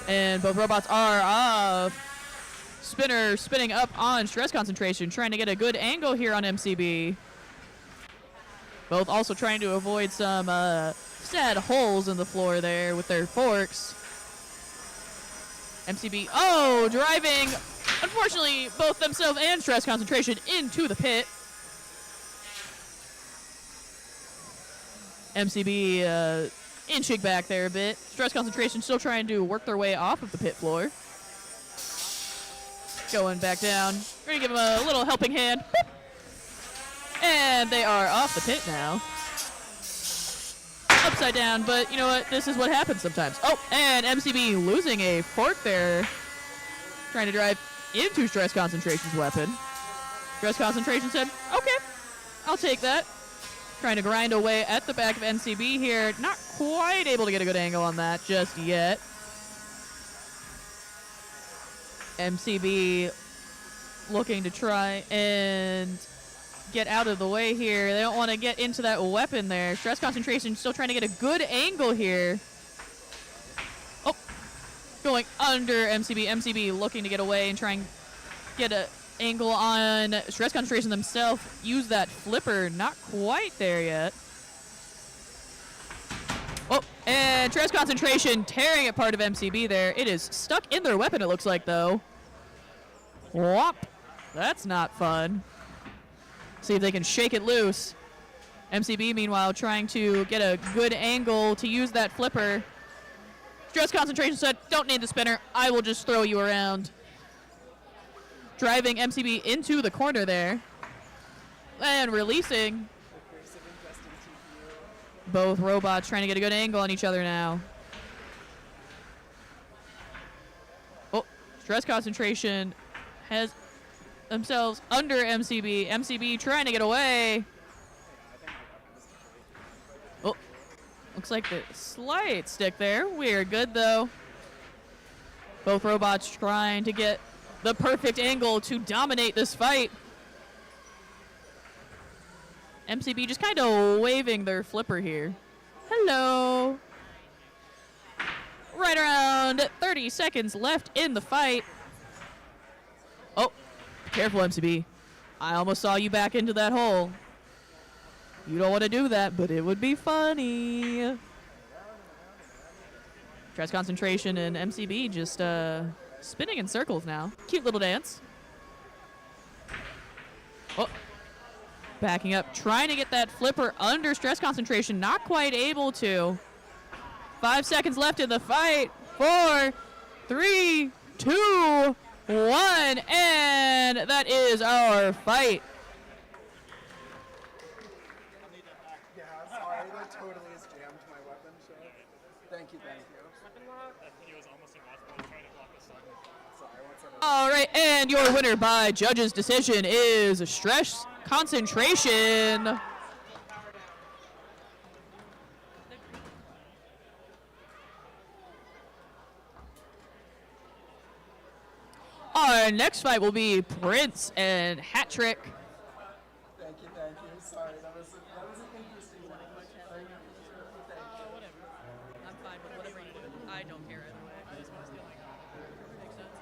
And both robots are off. Spinner spinning up on Stress Concentration, trying to get a good angle here on MCB. Both also trying to avoid some sad holes in the floor there with their forks. MCB, oh, driving, unfortunately, both themselves and Stress Concentration into the pit. MCB inching back there a bit. Stress Concentration still trying to work their way off of the pit floor. Going back down. We're going to give them a little helping hand. And they are off the pit now. Upside down, but you know what? This is what happens sometimes. Oh, and MCB losing a fork there. Trying to drive into Stress Concentration's weapon. Stress Concentration said, okay, I'll take that. Trying to grind away at the back of MCB here. Not quite able to get a good angle on that just yet. MCB looking to try and get out of the way here. They don't want to get into that weapon there. Stress Concentration still trying to get a good angle here. Oh, going under MCB. MCB looking to get away and trying to get an angle on Stress Concentration themselves. Use that flipper. Not quite there yet. Oh, and Stress Concentration tearing apart of MCB there. It is stuck in their weapon, it looks like, though. Whop. That's not fun. See if they can shake it loose. MCB, meanwhile, trying to get a good angle to use that flipper. Stress Concentration said, don't need the spinner. I will just throw you around. Driving MCB into the corner there. And releasing. Both robots trying to get a good angle on each other now. Oh, Stress Concentration has themselves under MCB. MCB trying to get away. Oh, looks like the slight stick there. We're good though. Both robots trying to get the perfect angle to dominate this fight. MCB just kind of waving their flipper here. Hello. Right around 30 seconds left in the fight. Oh, careful, MCB. I almost saw you back into that hole. You don't want to do that, but it would be funny. Stress Concentration and MCB just spinning in circles now. Cute little dance. Oh. Backing up, trying to get that flipper under Stress Concentration. Not quite able to. 5 seconds left in the fight. 4, 3, 2, 1. And that is our fight. Yeah, sorry, that totally has jammed my weapon, so thank you, thank you. That video was almost impossible. I was trying to block the sun. Sorry, what's up? All right, and your winner by judge's decision is Stress Concentration. Our next fight will be Prince and Hat Trick. Thank you, thank you. Sorry, that was an interesting one. Thank you. Thank you. Whatever. I'm fine with whatever you do. I don't care either way. I just want to steal my car. Makes sense.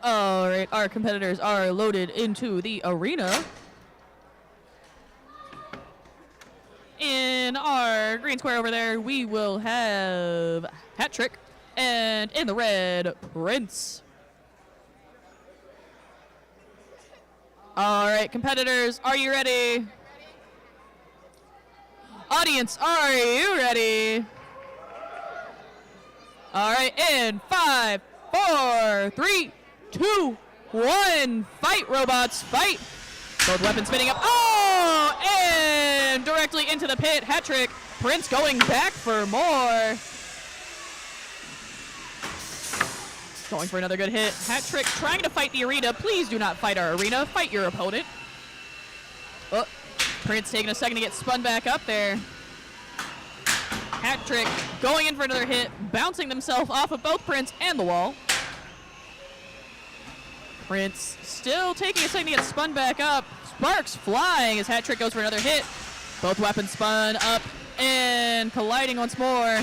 All right, our competitors are loaded into the arena. In our green square over there, we will have Hat Trick, and in the red, Prince. All right, competitors, are you ready? Audience, are you ready? All right, in 5, 4, 3, 2, 1, fight, robots, fight. Both weapons spinning up. Oh, and directly into the pit. Hat Trick. Prince going back for more. Going for another good hit. Hat Trick trying to fight the arena. Please do not fight our arena. Fight your opponent. Oh, Prince taking a second to get spun back up there. Hat Trick going in for another hit, bouncing themselves off of both Prince and the wall. Prince still taking a second to get spun back up. Sparks flying as Hat Trick goes for another hit. Both weapons spun up and colliding once more.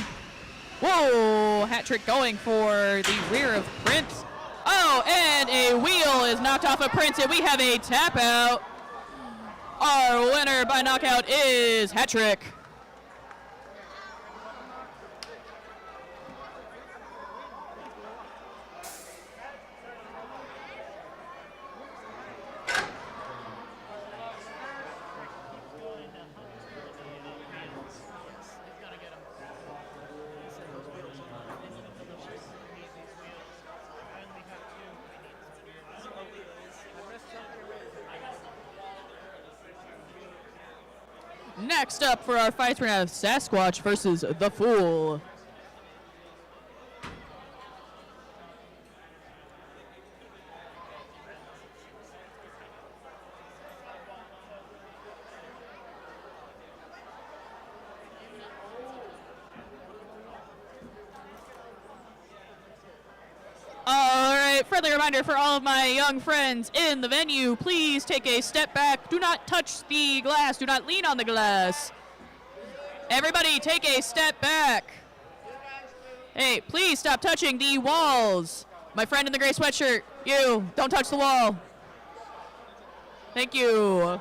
Whoa, Hat Trick going for the rear of Prince. Oh, and a wheel is knocked off of Prince, and we have a tap out. Our winner by knockout is Hat Trick. Next up for our fights, we're going to have Sasquatch versus the Fool. All right, friendly reminder for all of my young friends in the venue, please take a step back. Do not touch the glass. Do not lean on the glass. Everybody take a step back. Hey, please stop touching the walls. My friend in the gray sweatshirt, you, don't touch the wall. Thank you.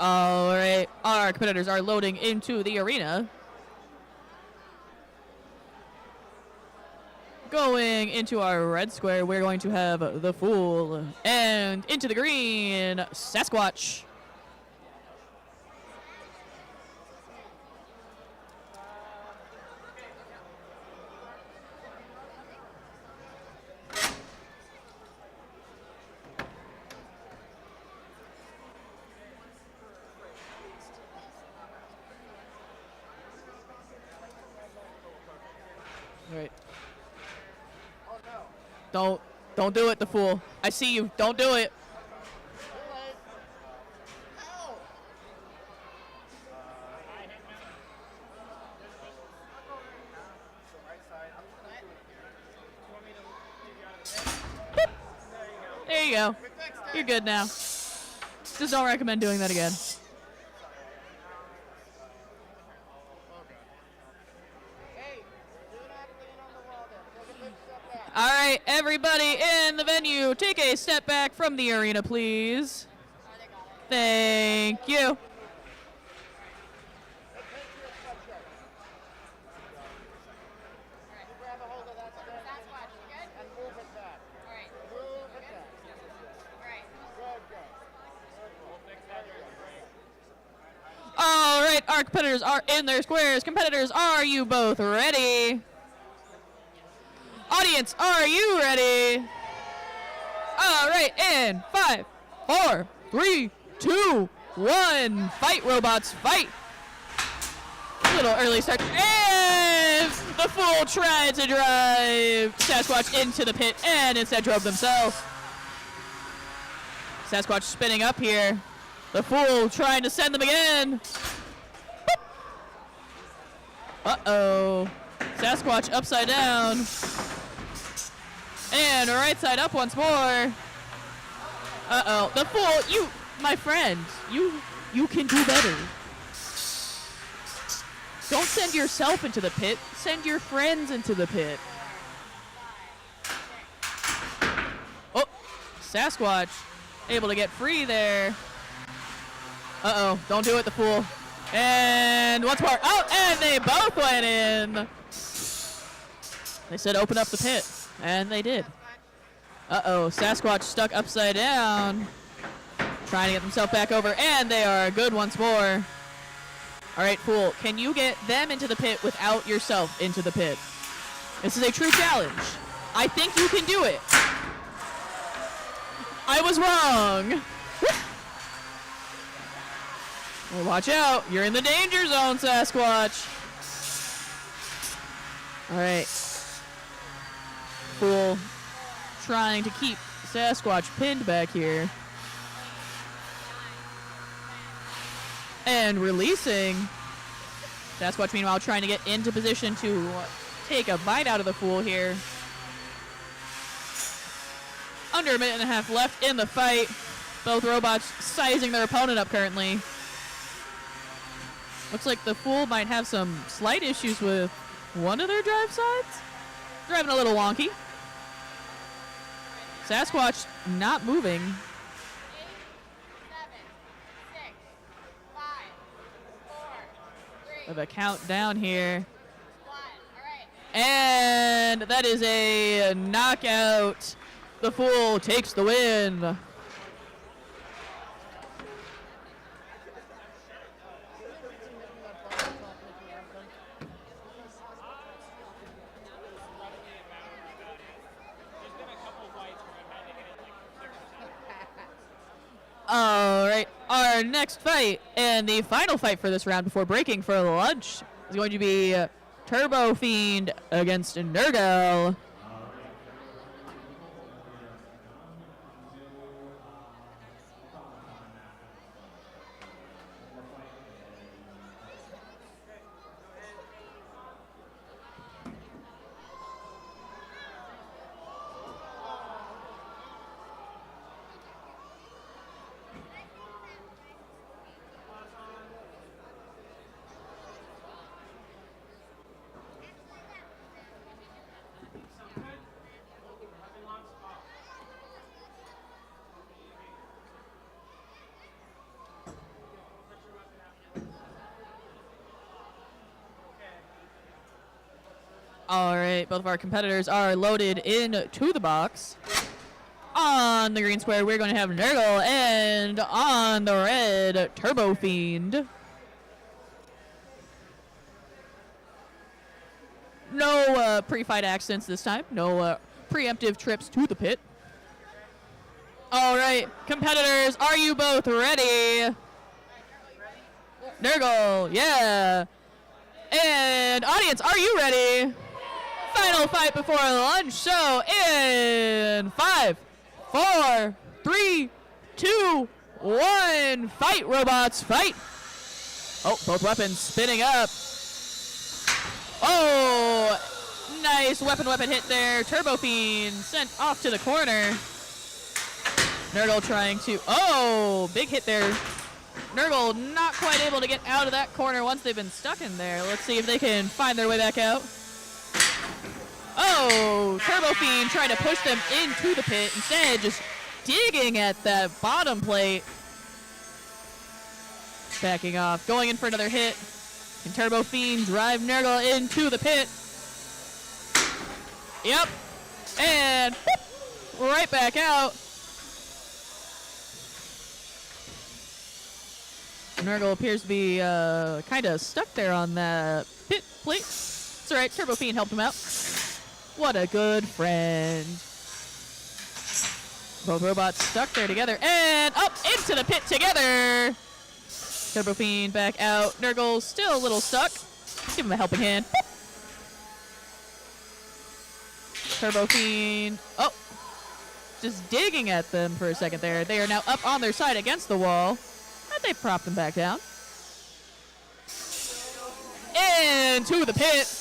All right, our competitors are loading into the arena. Going into our red square, we're going to have the Fool. And into the green, Sasquatch. All right. Don't do it, the Fool. I see you. Don't do it. There you go. You're good now. Just don't recommend doing that again. All right, everybody in the venue, take a step back from the arena, please. Thank you. All right, our competitors are in their squares. Competitors, are you both ready? Audience, are you ready? All right, in 5, 4, 3, 2, 1. Fight, robots, fight. A little early start. And the Fool tried to drive Sasquatch into the pit and instead drove themselves. Sasquatch spinning up here. The Fool trying to send them again. Uh-oh. Sasquatch upside down. And right side up once more. Uh-oh. The Fool, you, my friend, you can do better. Don't send yourself into the pit. Send your friends into the pit. Oh, Sasquatch able to get free there. Uh-oh. Don't do it, the Fool. And once more. Oh, and they both went in. They said open up the pit. And they did. Uh-oh, Sasquatch stuck upside down. Trying to get themselves back over, and they are good once more. All right, Fool, can you get them into the pit without yourself into the pit? This is a true challenge. I think you can do it. I was wrong. Well, watch out. You're in the danger zone, Sasquatch. All right. Fool trying to keep Sasquatch pinned back here. And releasing. Sasquatch, meanwhile, trying to get into position to take a bite out of the Fool here. Under a minute and a half left in the fight. Both robots sizing their opponent up currently. Looks like the Fool might have some slight issues with one of their drive sides. Driving a little wonky. Sasquatch not moving. 8, 7, 6, 5, 4, 3, With a countdown here. 1. All right. And that is a knockout. The Fool takes the win. All right, our next fight and the final fight for this round before breaking for lunch is going to be TurboFIEND against Nergal. All right, both of our competitors are loaded into the box. On the green square, we're going to have Nergal, and on the red, TurboFIEND. No pre-fight accidents this time. No preemptive trips to the pit. All right, competitors, are you both ready? Nergal, yeah. And audience, are you ready? Final fight before lunch. So in 5, 4, 3, 2, 1, fight, robots, fight. Oh, both weapons spinning up. Oh, nice weapon hit there. TurboFIEND sent off to the corner. Nergal trying to, oh, big hit there. Nergal not quite able to get out of that corner once they've been stuck in there. Let's see if they can find their way back out. Oh, TurboFIEND trying to push them into the pit. Instead, just digging at that bottom plate. Backing off, going in for another hit. Can TurboFIEND drive Nergal into the pit? Yep. And whoop, right back out. Nergal appears to be kind of stuck there on the pit plate. It's all right, TurboFIEND helped him out. What a good friend. Both robots stuck there together and up into the pit together. TurboFIEND back out. Nergal's still a little stuck. Give him a helping hand. TurboFIEND, oh, just digging at them for a second there. They are now up on their side against the wall. And they prop them back down. Into the pit.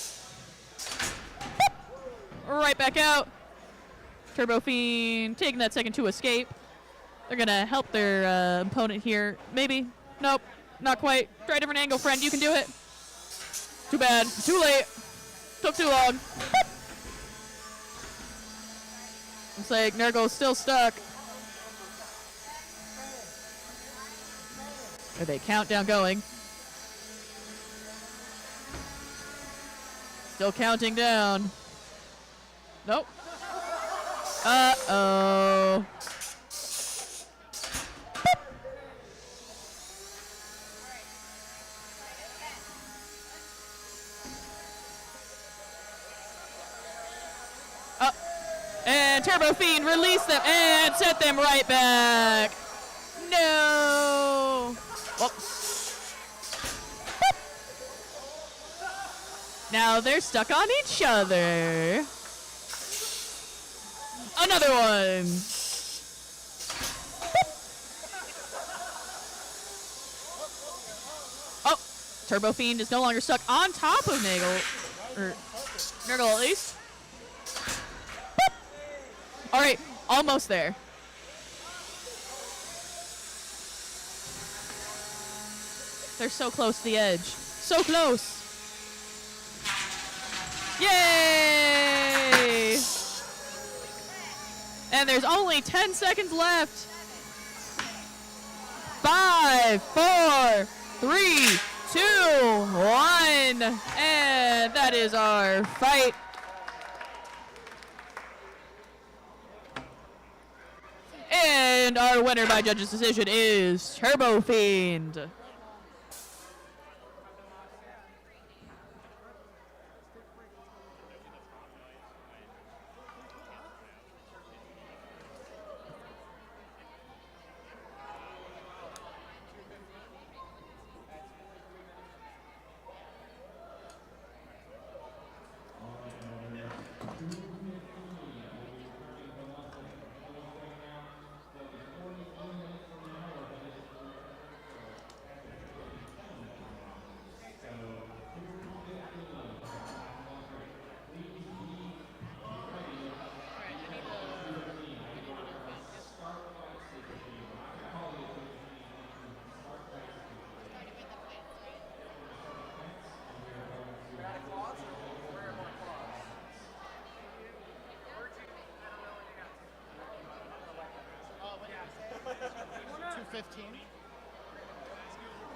Right back out. TurboFIEND taking that second to escape. They're going to help their opponent here. Maybe. Nope. Not quite. Try a different angle, friend. You can do it. Too bad. Too late. Took too long. Looks like Nergal's still stuck. Are they countdown going? Still counting down. Nope. Uh-oh. And TurboFIEND released them and sent them right back. No. Well. Now they're stuck on each other. Another one. Oh, TurboFIEND is no longer stuck on top of Nergal at least. All right, almost there. They're so close to the edge. So close. Yay! And there's only 10 seconds left. 5, 4, 3, 2, 1. And that is our fight. And our winner by judges' decision is TurboFIEND.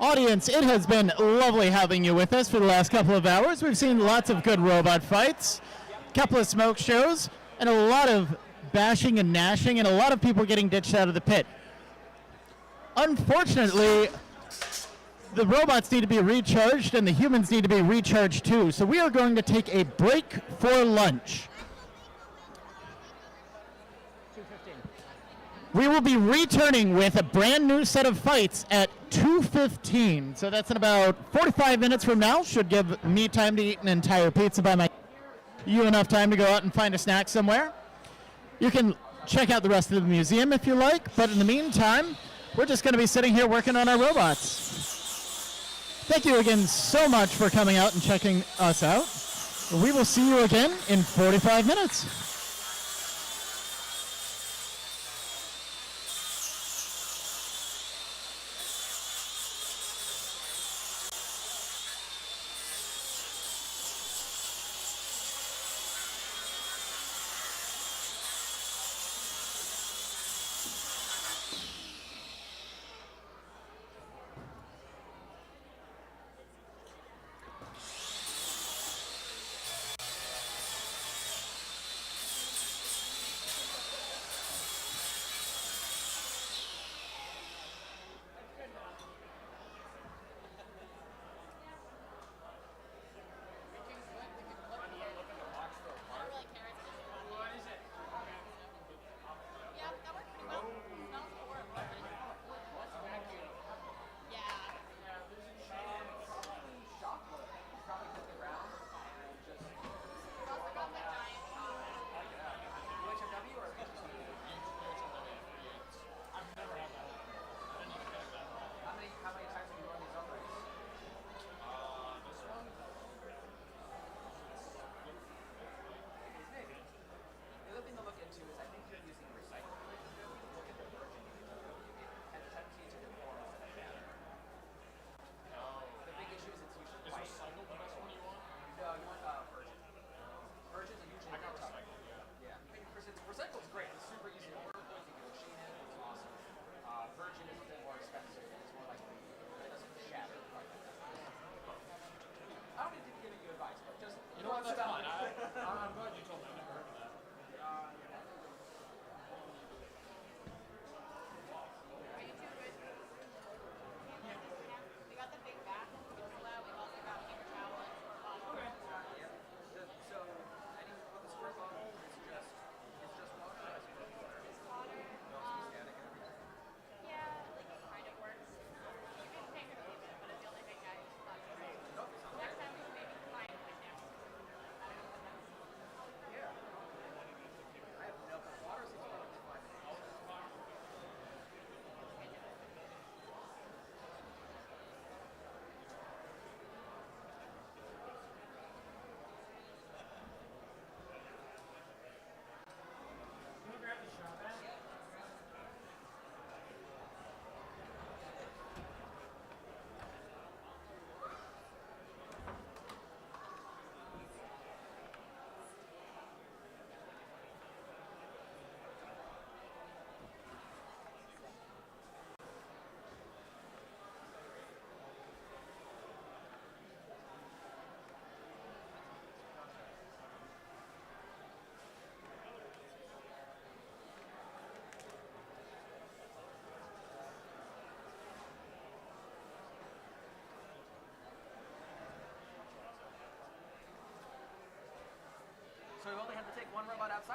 Audience, it has been lovely having you with us for the last couple of hours. We've seen lots of good robot fights, a couple of smoke shows, and a lot of bashing and gnashing, and a lot of people getting ditched out of the pit. Unfortunately, the robots need to be recharged, and the humans need to be recharged too. So we are going to take a break for lunch. We will be returning with a brand new set of fights at 2:15. So that's in about 45 minutes from now. Should give me time to eat an entire pizza by my. You enough time to go out and find a snack somewhere. You can check out the rest of the museum if you like, but in the meantime, we're just going to be sitting here working on our robots. Thank you again so much for coming out and checking us out. We will see you again in 45 minutes.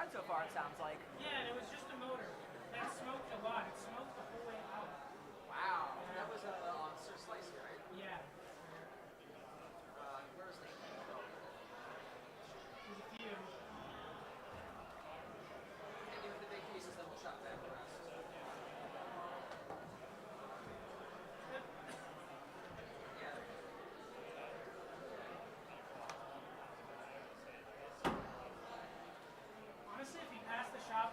run so far, it sounds like. Yeah, and it was just the motor. That smoked a lot. It smoked the whole way out. Wow. That was on Sir Slicey, right? Yeah. Where was the There's a few. And give it the big pieces, then we'll chop down the rest. Honestly, if you pass the shop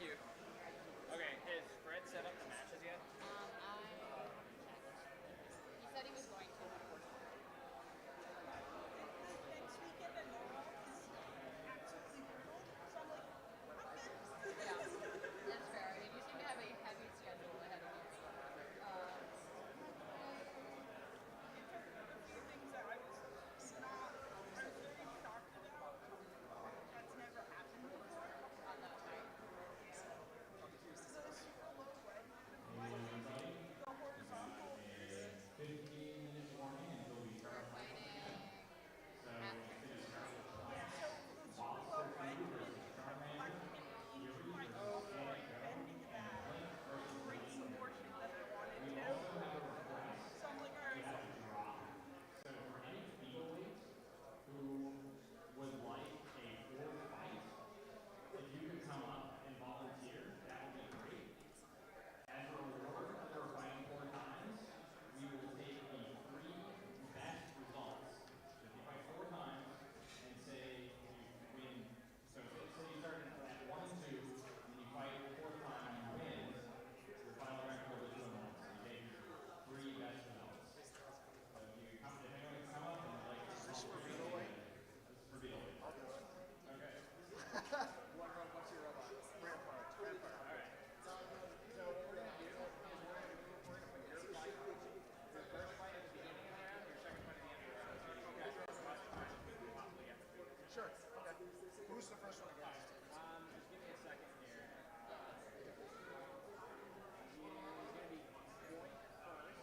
you. Okay, has Fred set up the matches yet? He said he was going to. Next weekend at Nergal is absolutely brutal. So I'm like, I'm good. Yeah, that's fair. I mean, you seem to have a heavy schedule ahead of you. In terms of a few things that I was very shocked about. That's never happened before. On that night. The super low red, the horizontal is 15-minute warning until we start. We're fighting. yeah. So the super low red can reflect an inch by like bending that racing portion that I wanted to. So I'm like, alright. So for any Beetles who would like a full fight, if you could come up and volunteer, that would be great. As a reward for fighting 4 times, we will take the 3 best results. So if you fight 4 times and say you win, so say you start at 1 and 2, and you fight 4th time and win, your final rank will be 2 and 1. So you take your 3 best results. So if you come, if anyone can come up and like this is for Beetle. This is for Beetle. I'll do it. Okay. What's your robot? Rampart. Alright. So what we're going to do is we're going to put your fight, your first fight at the beginning of the round, your second fight at the end of the round. So you guys are the last time we can possibly get to. Sure. Okay. Who's the first one against? Just give me a second here. He's going to be BOINK first.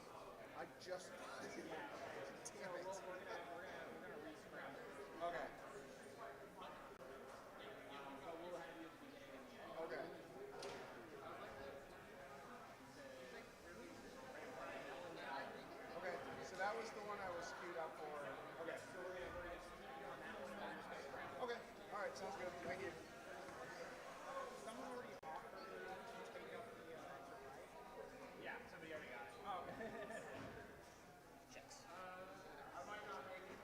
I just. Yeah. So Damn it. we're gonna re-scramble. Okay. So we'll have you at the beginning and the end. Okay. Okay. So that was the one I was queued up for. Okay. So we're gonna keep you on that one. We're just gonna scramble. Okay. All right. Sounds good. Thank you. Someone already offered to take up the extra fight. Yeah, somebody already got it. Oh. Checks. I might not make it.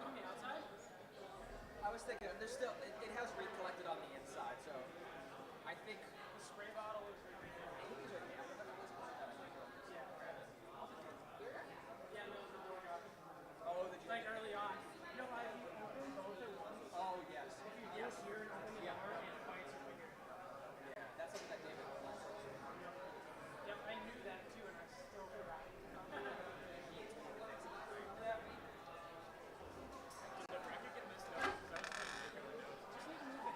On the outside? I was thinking, there's still, it has recollected on the inside, so I think The spray bottle is I think these are camera. yeah, no, the door got Oh, the like early on. You know how you open both at once? Oh, yes. You go here and open the door and it bites your finger. Yeah, that's something that David will also. Yep, I knew that too, and I still forgot. Did the bracket get messed up? 'Cause I was trying to make it. Just need to move the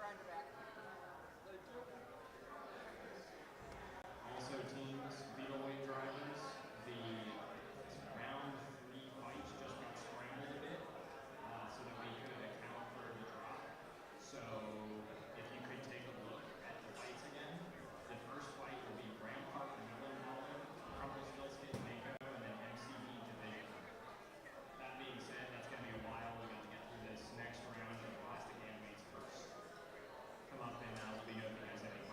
grinder back. Also, teams, Beetleweight drivers, the round 3 fights just got scrambled a bit so that we could account for the drop. So, if you could take a look at the fights again, the first fight will be Rampart, Melon, Crumplestiltskin, Mako, and then MCB Division. That being said, that's going to be a while. We got to get through this next round of plastic animates first. Come up and let me know if you guys have any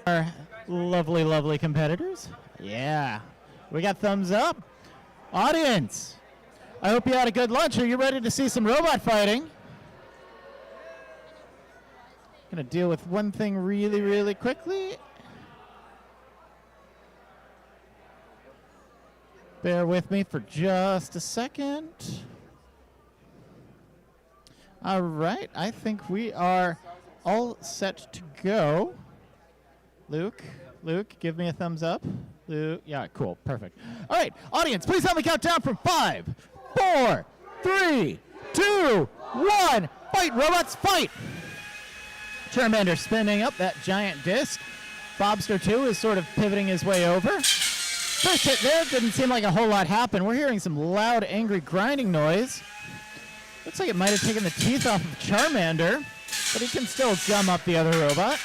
Our lovely, lovely competitors. Yeah. We got thumbs up. Audience, I hope you had a good lunch. Are you ready to see some robot fighting? Gonna deal with one thing really, really quickly. Bear with me for just a second. All right, I think we are all set to go. Luke, give me a thumbs up. Luke, yeah, cool, perfect. All right, audience, please help me count down from 5, 4, 3, 2, 1. Fight, robots, fight! Charmander spinning up that giant disc. Bobster, too, is sort of pivoting his way over. First hit there, didn't seem like a whole lot happened. We're hearing some loud, angry grinding noise. Looks like it might have taken the teeth off of Charmander, but he can still gum up the other robot.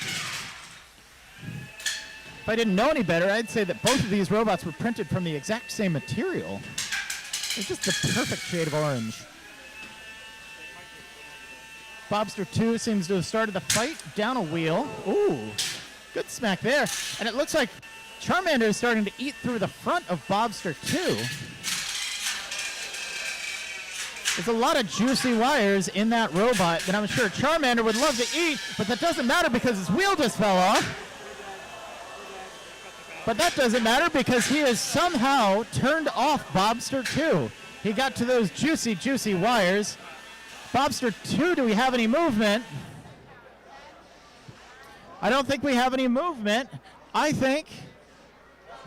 If I didn't know any better, I'd say that both of these robots were printed from the exact same material. They're just the perfect shade of orange. Bobster 2 seems to have started the fight down a wheel. Ooh, good smack there. And it looks like Charmander is starting to eat through the front of Bobster 2. There's a lot of juicy wires in that robot that I'm sure Charmander would love to eat, but that doesn't matter because his wheel just fell off. But that doesn't matter because he has somehow turned off Bobster 2. He got to those juicy, juicy wires. Bobster 2, do we have any movement? I don't think we have any movement. I think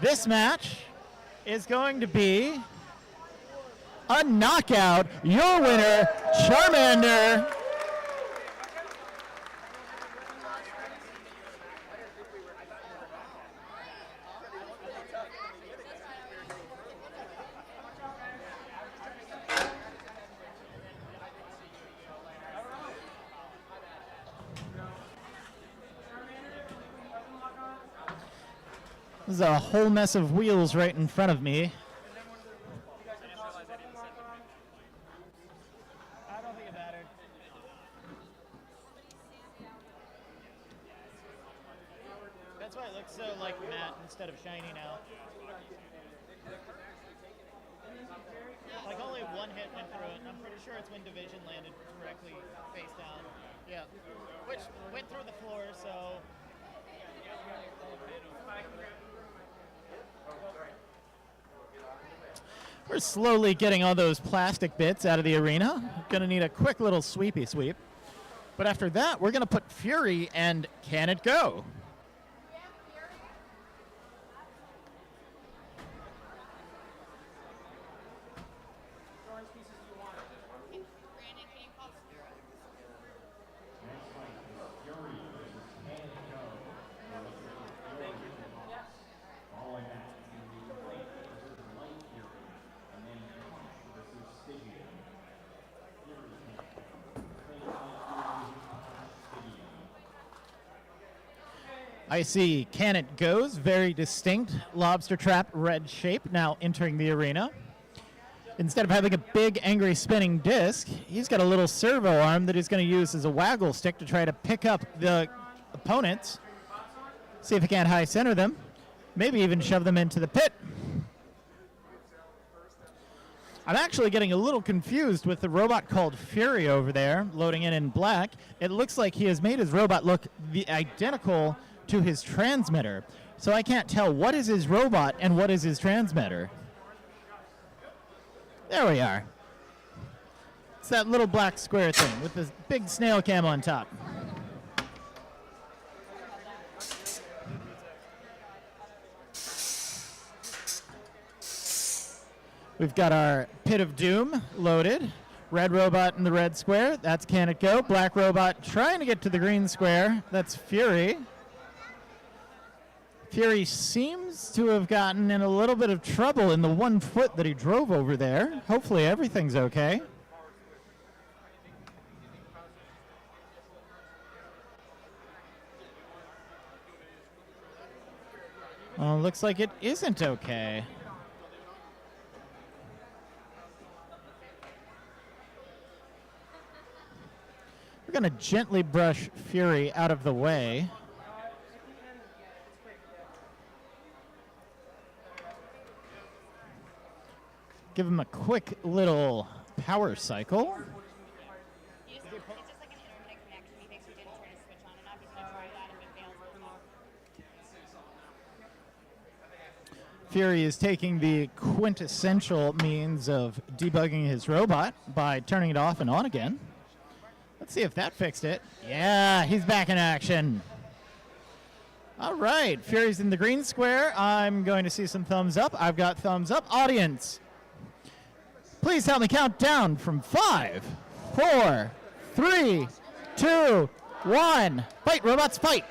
this match is going to be a knockout. Your winner, Charmander. There's a whole mess of wheels right in front of me. I don't think it mattered. That's why it looks so like matte instead of shiny now. Like only one hit went through it, and I'm pretty sure it's when Division landed directly face down. Yeah, which went through the floor, so. We're slowly getting all those plastic bits out of the arena. Gonna need a quick little sweepy sweep. But after that, we're gonna put Fury and Can It Go? I see Can It Go's very distinct lobster trap red shape now entering the arena. Instead of having a big angry spinning disc, he's got a little servo arm that he's going to use as a waggle stick to try to pick up the opponents. See if he can't high center them. Maybe even shove them into the pit. I'm actually getting a little confused with the robot called Fury over there, loading in black. It looks like he has made his robot look identical to his transmitter. So I can't tell what is his robot and what is his transmitter. There we are. It's that little black square thing with this big snail cam on top. We've got our Pit of Doom loaded. Red robot in the red square. That's Can It Go? Black robot trying to get to the green square. That's Fury. Fury seems to have gotten in a little bit of trouble in the 1 foot that he drove over there. Hopefully everything's okay. Well, looks like it isn't okay. We're going to gently brush Fury out of the way. Give him a quick little power cycle. It's just like an intermittent connection. He thinks we didn't turn his switch on enough. He's gonna try that. If it fails, we'll come off. Fury is taking the quintessential means of debugging his robot by turning it off and on again. Let's see if that fixed it. Yeah, he's back in action. All right, Fury's in the green square. I'm going to see some thumbs up. I've got thumbs up. Audience, please help me count down from 5, 4, 3, 2, 1. Fight, robots, fight.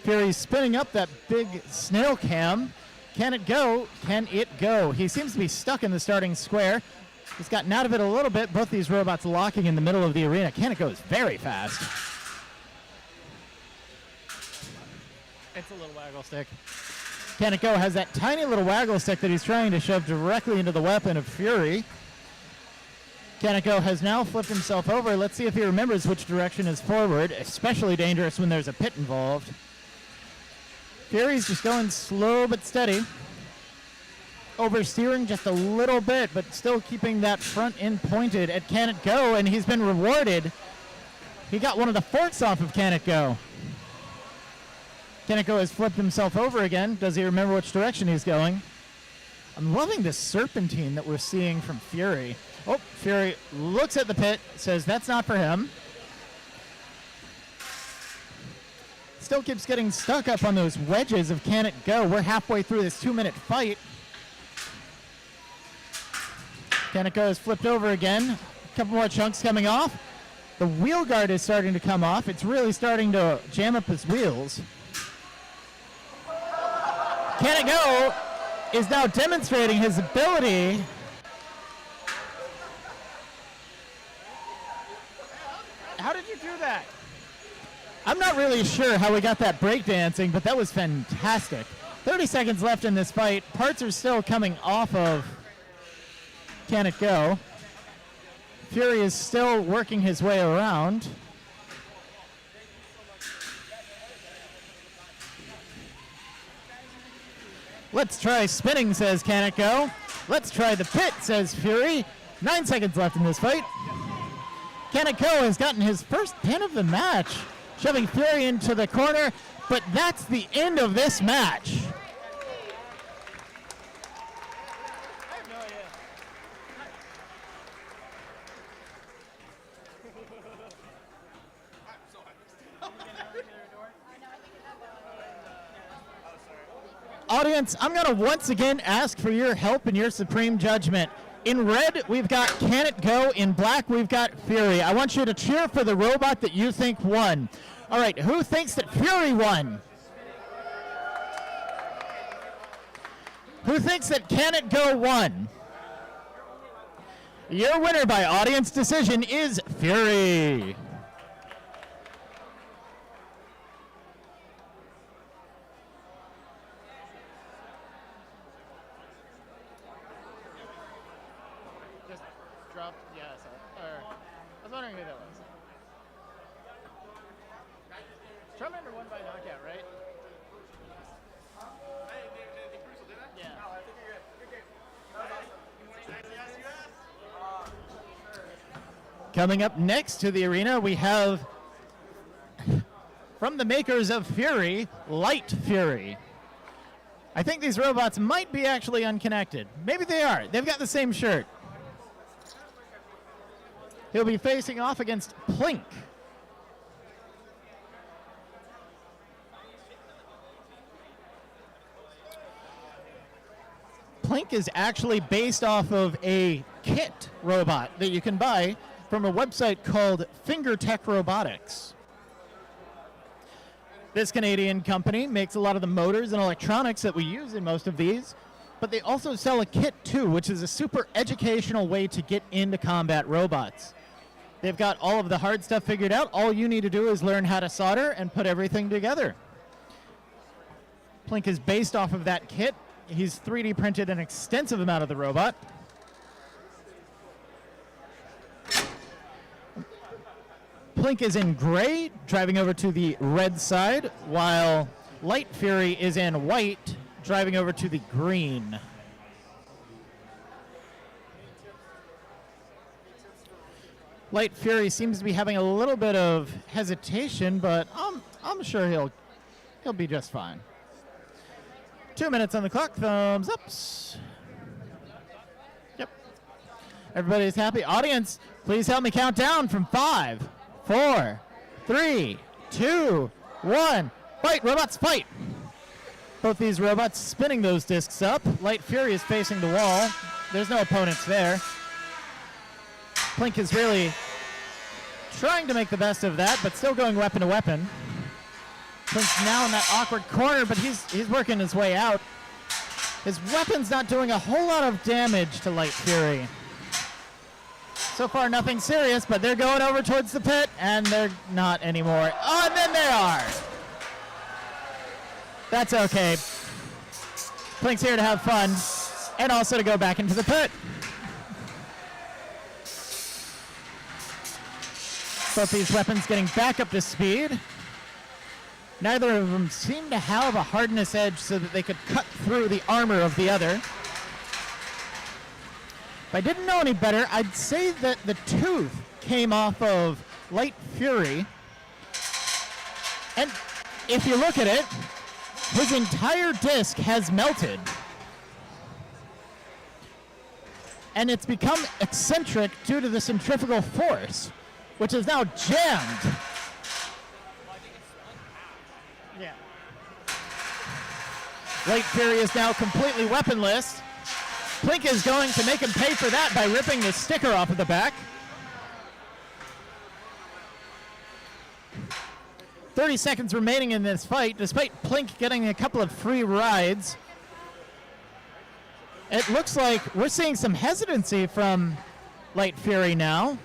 Fury's spinning up that big snail cam. Can it go? Can it go? He seems to be stuck in the starting square. He's gotten out of it a little bit. Both these robots locking in the middle of the arena. Can it go is very fast. It's a little waggle stick. Can it go has that tiny little waggle stick that he's trying to shove directly into the weapon of Fury. Can it go has now flipped himself over. Let's see if he remembers which direction is forward. Especially dangerous when there's a pit involved. Fury's just going slow but steady. Oversteering just a little bit, but still keeping that front end pointed at Can It Go, and he's been rewarded. He got one of the forks off of Can It Go. Can It Go has flipped himself over again. Does he remember which direction he's going? I'm loving this serpentine that we're seeing from Fury. Oh, Fury looks at the pit, says that's not for him. Still keeps getting stuck up on those wedges of Can It Go. We're halfway through this 2-minute fight. Can It Go has flipped over again. A couple more chunks coming off. The wheel guard is starting to come off. It's really starting to jam up his wheels. Can It Go is now demonstrating his ability. How did you do that? I'm not really sure how we got that breakdancing, but that was fantastic. 30 seconds left in this fight. Parts are still coming off of Can It Go. Fury is still working his way around. Let's try spinning, says Can It Go. Let's try the pit, says Fury. 9 seconds left in this fight. Can It Go has gotten his first pin of the match, shoving Fury into the corner, but that's the end of this match. Audience, I'm going to once again ask for your help and your supreme judgment. In red, we've got Can It Go. In black, we've got Fury. I want you to cheer for the robot that you think won. All right, who thinks that Fury won? Who thinks that Can It Go won? Your winner by audience decision is Fury. I was wondering who that was. Charmander won by knockout, right? Yeah. Coming up next to the arena, we have, from the makers of Fury, Light Fury. I think these robots might be actually unconnected. Maybe they are. They've got the same shirt. He'll be facing off against Plink. Plink is actually based off of a kit robot that you can buy from a website called FingerTech Robotics. This Canadian company makes a lot of the motors and electronics that we use in most of these, but they also sell a kit too, which is a super educational way to get into combat robots. They've got all of the hard stuff figured out. All you need to do is learn how to solder and put everything together. Plink is based off of that kit. He's 3D printed an extensive amount of the robot. Plink is in gray, driving over to the red side, while Light Fury is in white, driving over to the green. Light Fury seems to be having a little bit of hesitation, but I'm sure he'll be just fine. 2 minutes on the clock. Thumbs ups. Yep. Everybody's happy. Audience, please help me count down from 5, 4, 3, 2, 1. Fight, robots, fight! Both these robots spinning those discs up. Light Fury is facing the wall. There's no opponents there. Plink is really trying to make the best of that, but still going weapon to weapon. Plink's now in that awkward corner, but he's working his way out. His weapon's not doing a whole lot of damage to Light Fury. So far, nothing serious, but they're going over towards the pit, and they're not anymore. Oh, and then they are! That's okay. Plink's here to have fun, and also to go back into the pit. Both these weapons getting back up to speed. Neither of them seem to have a hardness edge so that they could cut through the armor of the other. If I didn't know any better, I'd say that the tooth came off of Light Fury. And if you look at it, his entire disc has melted. And it's become eccentric due to the centrifugal force, which is now jammed. Yeah. Light Fury is now completely weaponless. Plink is going to make him pay for that by ripping the sticker off of the back. 30 seconds remaining in this fight, despite Plink getting a couple of free rides. It looks like we're seeing some hesitancy from Light Fury now.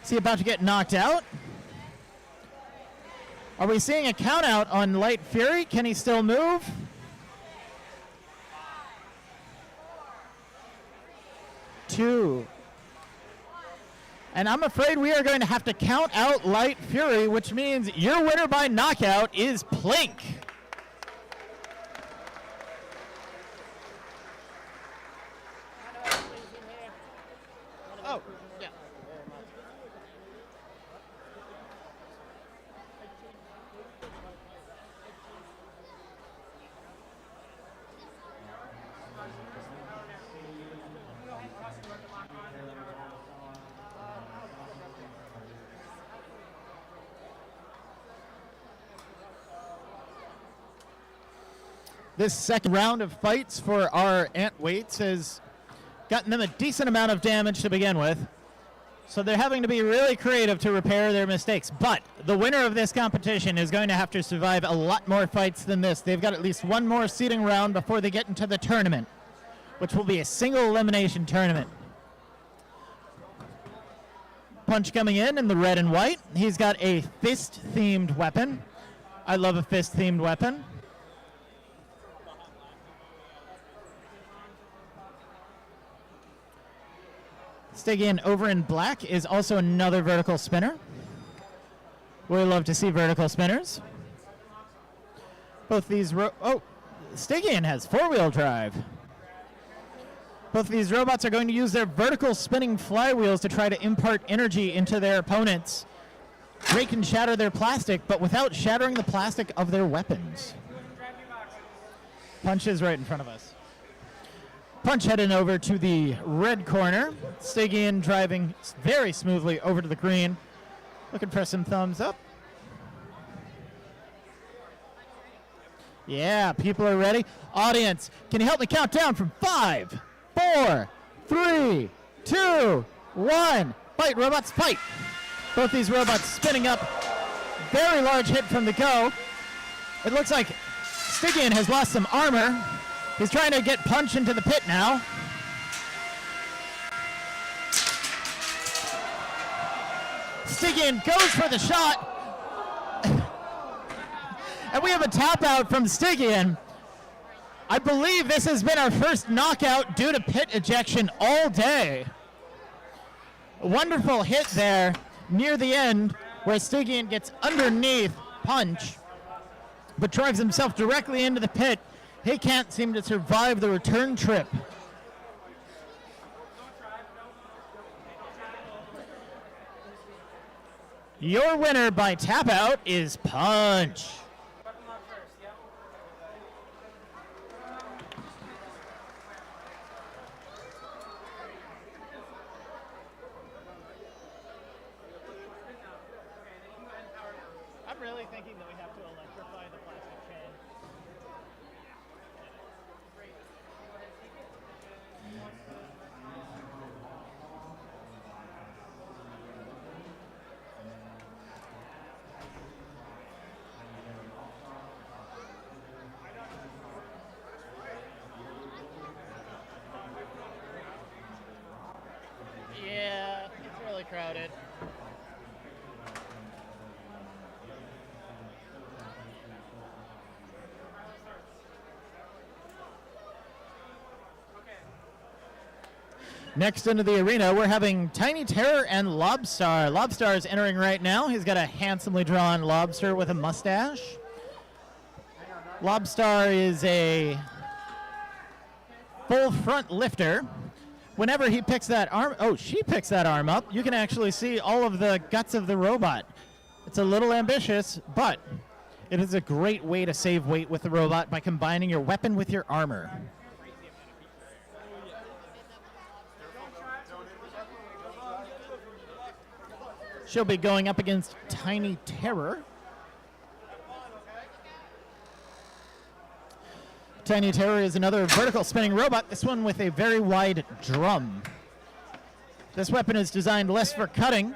Is he about to get knocked out? Are we seeing a count out on Light Fury? Can he still move? Two. And I'm afraid we are going to have to count out Light Fury, which means your winner by knockout is Plink. Oh, yeah. This second round of fights for our ant weights has gotten them a decent amount of damage to begin with. So they're having to be really creative to repair their mistakes. But the winner of this competition is going to have to survive a lot more fights than this. They've got at least one more seeding round before they get into the tournament, which will be a single elimination tournament. Punch coming in the red and white. He's got a fist-themed weapon. I love a fist-themed weapon. Stygian over in black is also another vertical spinner. We love to see vertical spinners. Both these Stygian has four-wheel drive. Both of these robots are going to use their vertical spinning flywheels to try to impart energy into their opponents. Break and shatter their plastic, but without shattering the plastic of their weapons. Punch is right in front of us. Punch heading over to the red corner. Stygian driving very smoothly over to the green. Looking for some thumbs up. Yeah, people are ready. Audience, can you help me count down from 5, 4, 3, 2, 1. Fight, robots, fight. Both these robots spinning up. Very large hit from the go. It looks like Stygian has lost some armor. He's trying to get Punch into the pit now. Stygian goes for the shot. And we have a tap out from Stygian. I believe this has been our first knockout due to pit ejection all day. A wonderful hit there near the end where Stygian gets underneath Punch, but drives himself directly into the pit. He can't seem to survive the return trip. Your winner by tap out is Punch. Weapon lock first, yep. I'm really thinking that we have to electrify the plastic chain. Yeah, it's really crowded. Next into the arena, we're having Tiny Terror and Lobstarr. Lobstarr is entering right now. He's got a handsomely drawn lobster with a mustache. Lobstarr is a full front lifter. Whenever he picks that arm, she picks that arm up, you can actually see all of the guts of the robot. It's a little ambitious, but it is a great way to save weight with the robot by combining your weapon with your armor. She'll be going up against Tiny Terror. Tiny Terror is another vertical spinning robot, this one with a very wide drum. This weapon is designed less for cutting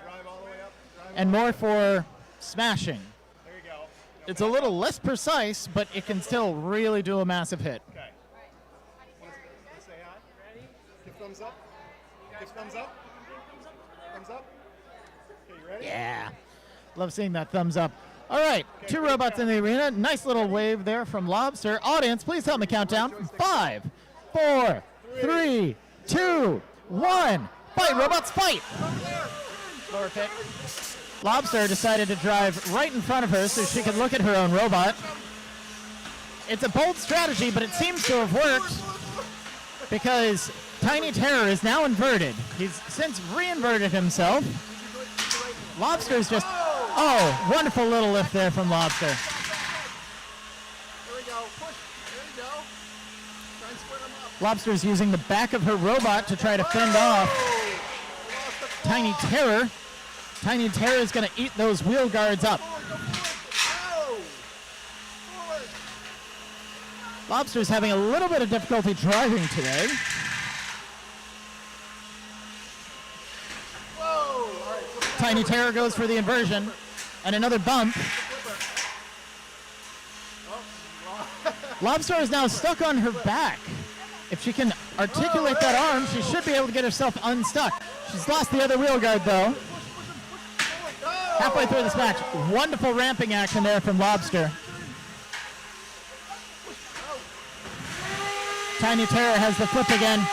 and more for smashing. There you go. It's a little less precise, but it can still really do a massive hit. Okay. Wanna say hi? Ready? Give thumbs up. Give thumbs up. Thumbs up. Okay, you ready? Yeah. Love seeing that thumbs up. All right, two robots in the arena. Nice little wave there from Lobstarr. Audience, please help me count down. 5, 4, 3, 2, 1. Fight, robots, fight! Lower pick. Lobstarr decided to drive right in front of her so she could look at her own robot. It's a bold strategy, but it seems to have worked because Tiny Terror is now inverted. He's since re-inverted himself. Lobstar's just... Oh, wonderful little lift there from Lobstarr. There we go. Push. There you go. Try and spread them up. Lobstar's using the back of her robot to try to fend off Tiny Terror. Tiny Terror is going to eat those wheel guards up. Lobstar's having a little bit of difficulty driving today. Tiny Terror goes for the inversion and another bump. Lobstarr is now stuck on her back. If she can articulate that arm, she should be able to get herself unstuck. She's lost the other wheel guard though. Halfway through this match, wonderful ramping action there from Lobstarr. Tiny Terror has the flip again.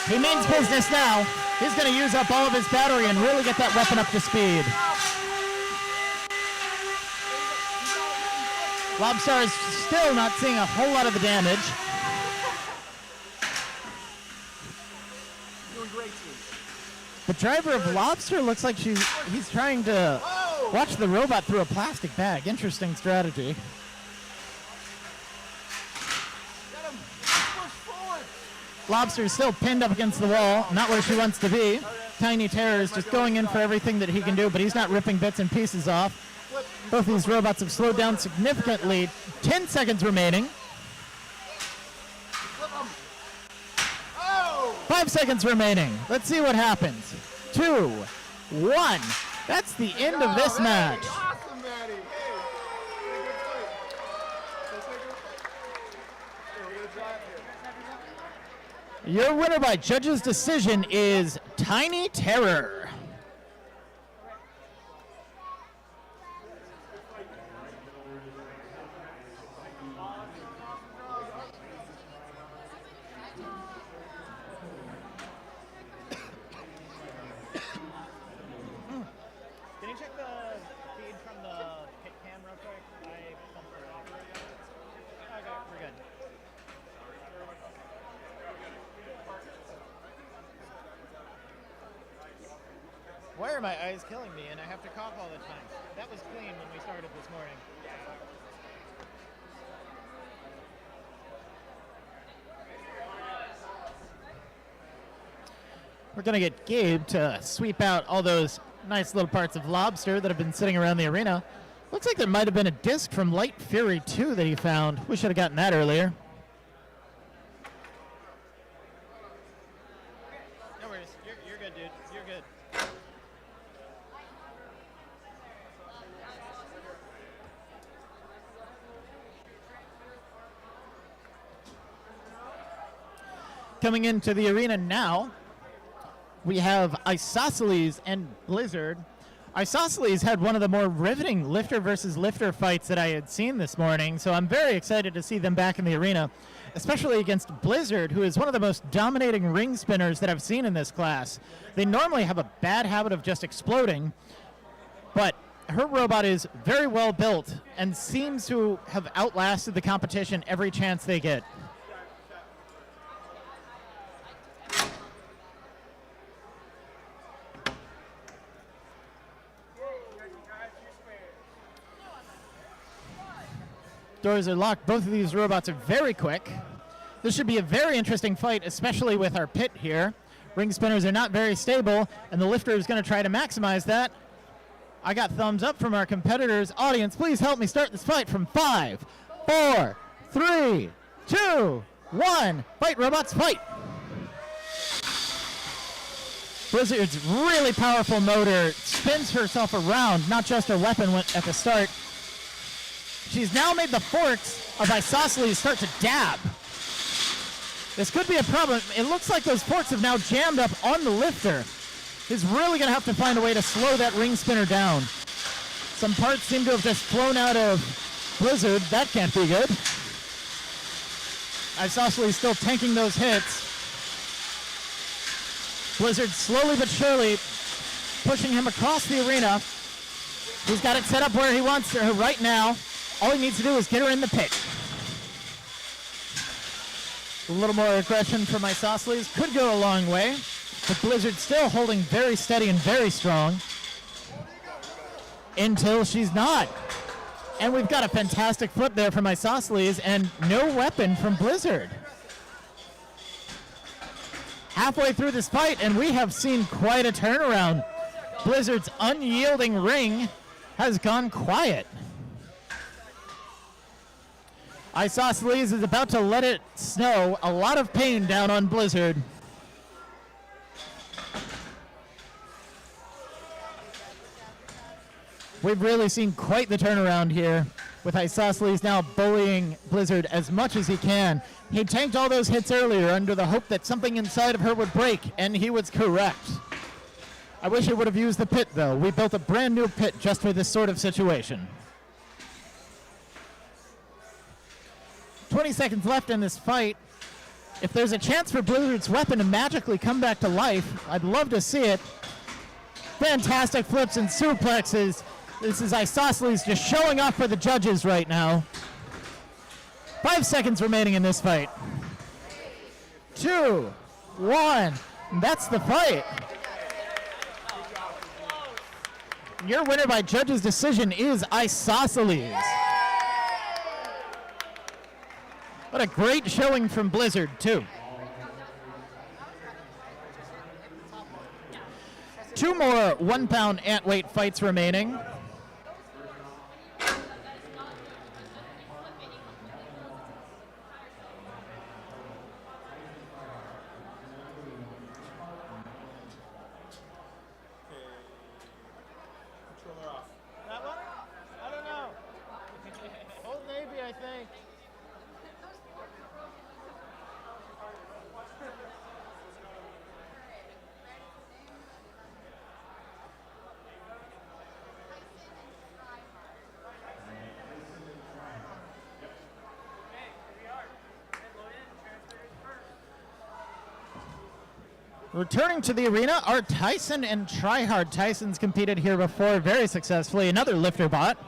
He means business now. He's going to use up all of his battery and really get that weapon up to speed. Lobstarr is still not seeing a whole lot of the damage. Doing great, team. The driver of Lobstarr looks like he's trying to watch the robot through a plastic bag. Interesting strategy. Get him. Push forward. Lobstar's still pinned up against the wall, not where she wants to be. Tiny Terror is just going in for everything that he can do, but he's not ripping bits and pieces off. Both these robots have slowed down significantly. 10 seconds remaining. 5 seconds remaining. Let's see what happens. 2, 1. That's the end of this match. Awesome, Maddie. Hey. Good fight. We're going to drive here. Your winner by judge's decision is Tiny Terror. Can you check the feed from the pit cam real quick? I bumped it off. Okay, we're good. are my eyes killing me and I have to cough all the time? That was clean when we started this morning. We're going to get Gabe to sweep out all those nice little parts of Lobstar that have been sitting around the arena. Looks like there might have been a disc from Light Fury 2 that he found. We should have gotten that earlier. No worries. You're good, dude. You're good. Coming into the arena now, we have Isosceles and Blizzard. Isosceles had one of the more riveting lifter versus lifter fights that I had seen this morning, so I'm very excited to see them back in the arena, especially against Blizzard, who is one of the most dominating ring spinners that I've seen in this class. They normally have a bad habit of just exploding, but her robot is very well built and seems to have outlasted the competition every chance they get. Doors are locked. Both of these robots are very quick. This should be a very interesting fight, especially with our pit here. Ring spinners are not very stable, and the lifter is going to try to maximize that. I got thumbs up from our competitors. Audience, please help me start this fight from 5, 4, 3, 2, 1. Fight, robots, fight! Blizzard's really powerful motor spins herself around, not just her weapon at the start. She's now made the forks of Isosceles start to dab. This could be a problem. It looks like those forks have now jammed up on the lifter. He's really going to have to find a way to slow that ring spinner down. Some parts seem to have just flown out of Blizzard. That can't be good. Isosceles still tanking those hits. Blizzard slowly but surely pushing him across the arena. He's got it set up where he wants her right now. All he needs to do is get her in the pit. A little more aggression from Isosceles could go a long way, but Blizzard still holding very steady and very strong until she's not. And we've got a fantastic flip there from Isosceles and no weapon from Blizzard. Halfway through this fight, and we have seen quite a turnaround. Blizzard's unyielding ring has gone quiet. Isosceles is about to let it snow. A lot of pain down on Blizzard. We've really seen quite the turnaround here, with Isosceles now bullying Blizzard as much as he can. He tanked all those hits earlier under the hope that something inside of her would break, and he was correct. I wish he would have used the pit, though. We built a brand new pit just for this sort of situation. 20 seconds left in this fight. If there's a chance for Blizzard's weapon to magically come back to life, I'd love to see it. Fantastic flips and suplexes. This is Isosceles just showing off for the judges right now. 5 seconds remaining in this fight. 2, 1. That's the fight. Your winner by judges' decision is Isosceles. What a great showing from Blizzard, too. 2 more 1-pound ant weight fights remaining. Controller off. That one? I don't know. Old Navy, I think. Returning to the arena are Tyson and Tryhard. Tyson's competed here before very successfully. Another lifter bot.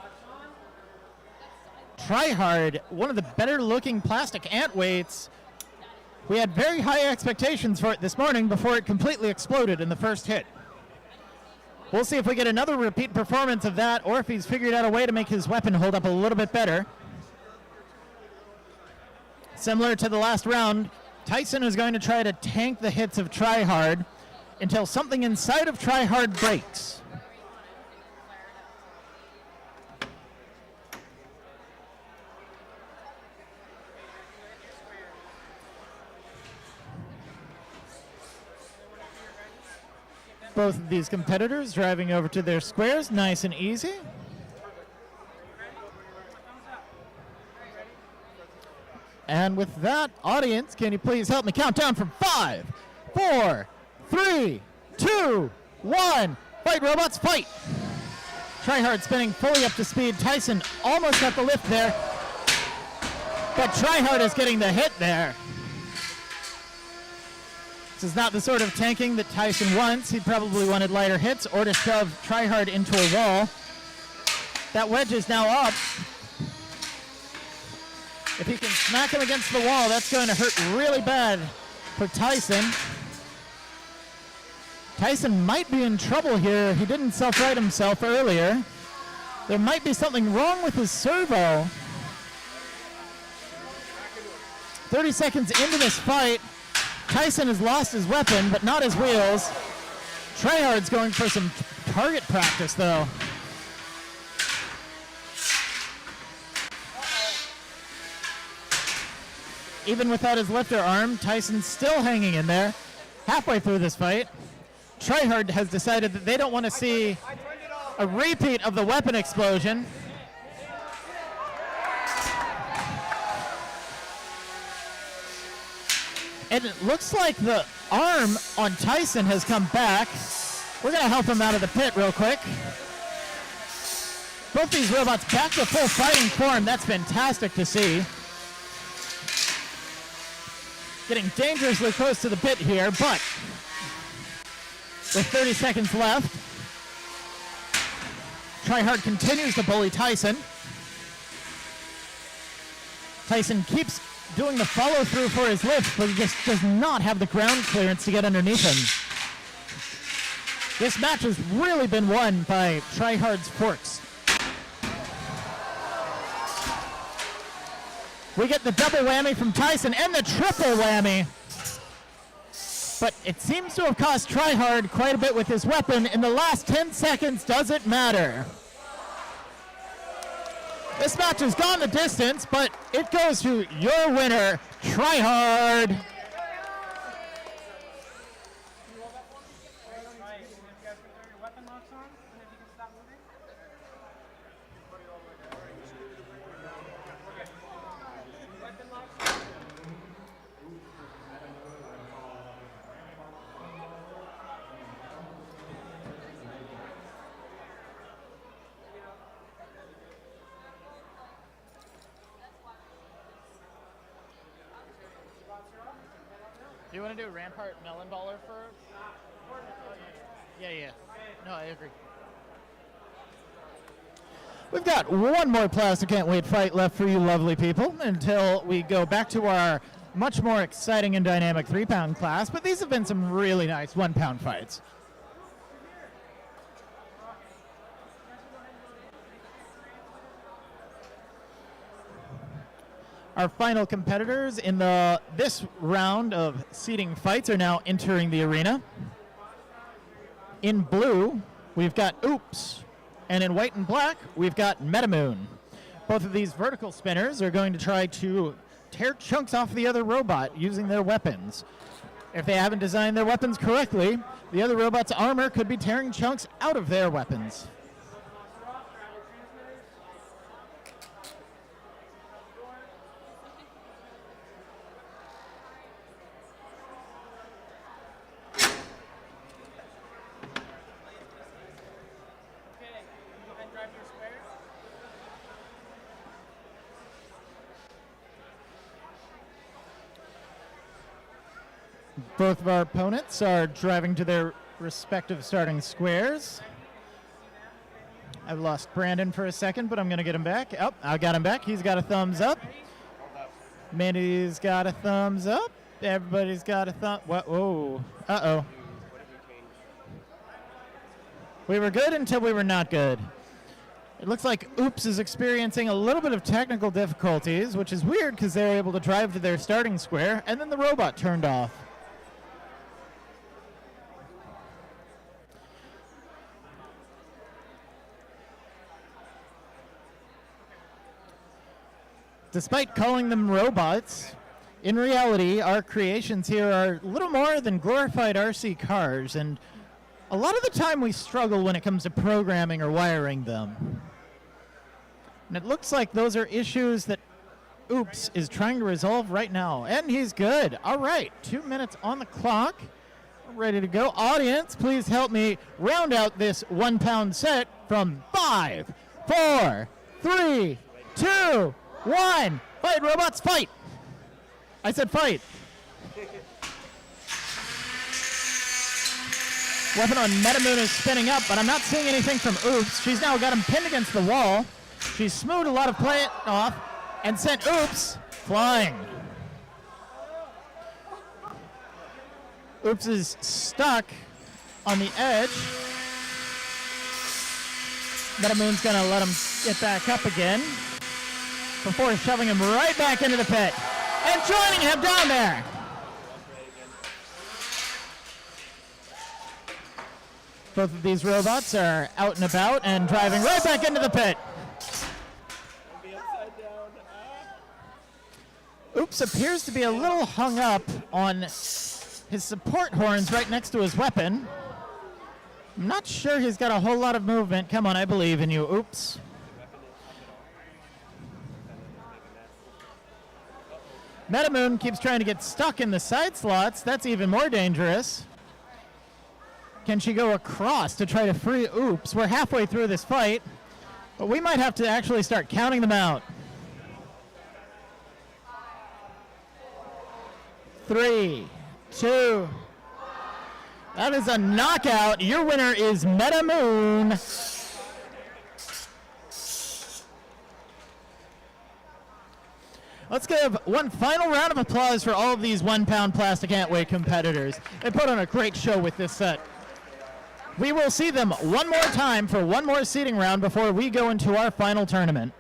Tryhard, one of the better looking plastic ant weights. We had very high expectations for it this morning before it completely exploded in the first hit. We'll see if we get another repeat performance of that, or if he's figured out a way to make his weapon hold up a little bit better. Similar to the last round, Tyson is going to try to tank the hits of Tryhard until something inside of Tryhard breaks. Both of these competitors driving over to their squares, nice and easy. And with that, audience, can you please help me count down from 5, 4, 3, 2, 1. Fight, robots, fight! Tryhard spinning fully up to speed. Tyson almost got the lift there, but Tryhard is getting the hit there. This is not the sort of tanking that Tyson wants. He probably wanted lighter hits or to shove Tryhard into a wall. That wedge is now up. If he can smack him against the wall, that's going to hurt really bad for Tyson. Tyson might be in trouble here. He didn't self-right himself earlier. There might be something wrong with his servo. 30 seconds into this fight, Tyson has lost his weapon, but not his wheels. Tryhard's going for some target practice, though. Even without his lifter arm, Tyson's still hanging in there. Halfway through this fight, Tryhard has decided that they don't want to see a repeat of the weapon explosion. And it looks like the arm on Tyson has come back. We're going to help him out of the pit real quick. Both these robots back to full fighting form. That's fantastic to see. Getting dangerously close to the pit here, but with 30 seconds left, Tryhard continues to bully Tyson. Tyson keeps doing the follow-through for his lift, but he just does not have the ground clearance to get underneath him. This match has really been won by Tryhard's forks. We get the double whammy from Tyson and the triple whammy. But it seems to have cost Tryhard quite a bit with his weapon. In the last 10 seconds, doesn't matter. This match has gone the distance, but it goes to your winner, Tryhard. Do you want to do Rampart Melon Baller for? Yeah. No, I agree. We've got one more plastic can't wait fight left for you lovely people until we go back to our much more exciting and dynamic 3-pound class, but these have been some really nice 1-pound fights. Our final competitors in this round of seeding fights are now entering the arena. In blue, we've got Oops, and in white and black, we've got MetaMoon. Both of these vertical spinners are going to try to tear chunks off the other robot using their weapons. If they haven't designed their weapons correctly, the other robot's armor could be tearing chunks out of their weapons. Both of our opponents are driving to their respective starting squares. I've lost Brandon for a second, but I'm going to get him back. Oh, I got him back. He's got a thumbs up. Mandy's got a thumbs up. Everybody's got a thumb. What? Oh, uh-oh. We were good until we were not good. It looks like Oops is experiencing a little bit of technical difficulties, which is weird because they were able to drive to their starting square, and then the robot turned off. Despite calling them robots, in reality, our creations here are little more than glorified RC cars, and a lot of the time we struggle when it comes to programming or wiring them. And it looks like those are issues that Oops is trying to resolve right now, and he's good. All right, 2 minutes on the clock. We're ready to go. Audience, please help me round out this 1 pound set from 5, 4, 3, 2, 1. Fight, robots, fight. I said fight. Weapon on Metamoon is spinning up, but I'm not seeing anything from Oops. She's now got him pinned against the wall. She's smoothed a lot of play off and sent Oops flying. Oops is stuck on the edge. Metamoon's gonna let him get back up again before shoving him right back into the pit and joining him down there. Both of these robots are out and about and driving right back into the pit. Oops appears to be a little hung up on his support horns right next to his weapon. I'm not sure he's got a whole lot of movement. Come on, I believe in you, Oops. Metamoon keeps trying to get stuck in the side slots. That's even more dangerous. Can she go across to try to free Oops? We're halfway through this fight, but we might have to actually start counting them out. 3, 2. That is a knockout. Your winner is Metamoon. Let's give one final round of applause for all of these 1 pound plastic ant-weight competitors. They put on a great show with this set. We will see them one more time for one more seeding round before we go into our final tournament.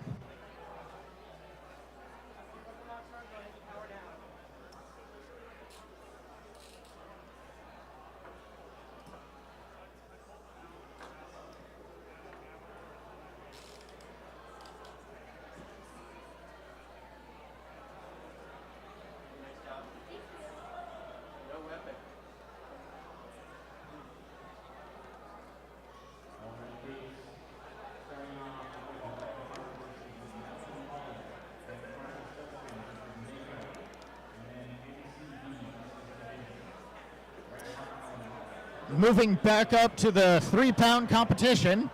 Moving back up to the 3 pound competition,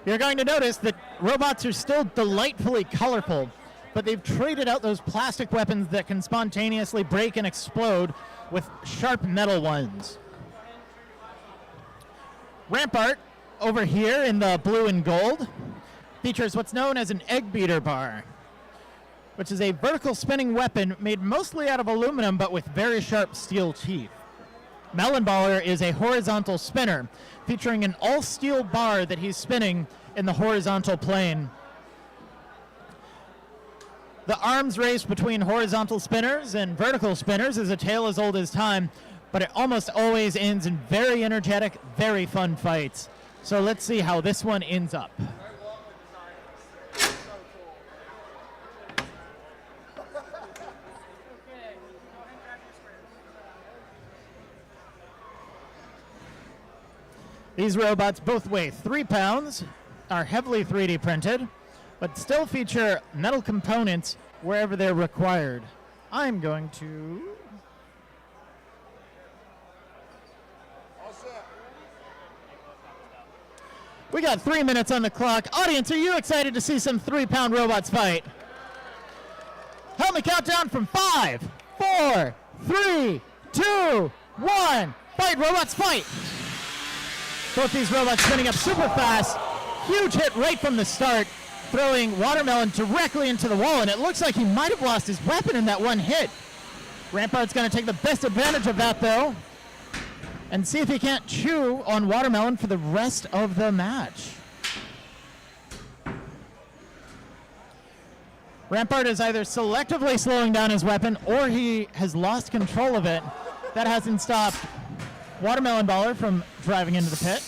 you're going to notice that robots are still delightfully colorful, but they've traded out those plastic weapons that can spontaneously break and explode with sharp metal ones. Rampart, over here in the blue and gold, features what's known as an egg beater bar, which is a vertical spinning weapon made mostly out of aluminum but with very sharp steel teeth. Melon Baller is a horizontal spinner, featuring an all-steel bar that he's spinning in the horizontal plane. The arms race between horizontal spinners and vertical spinners is a tale as old as time, but it almost always ends in very energetic, very fun fights. So let's see how this one ends up. These robots both weigh 3 pounds, are heavily 3D printed, but still feature metal components wherever they're required. I'm going to... We got 3 minutes on the clock. Audience, are you excited to see some 3 pound robots fight? Help me count down from 5, 4, 3, 2, 1. Fight, robots, fight! Both these robots spinning up super fast. Huge hit right from the start, throwing Watermelon directly into the wall, and it looks like he might have lost his weapon in that one hit. Rampart's going to take the best advantage of that, though. and see if he can't chew on Watermelon for the rest of the match. Rampart is either selectively slowing down his weapon or he has lost control of it. That hasn't stopped Watermelon Baller from driving into the pit.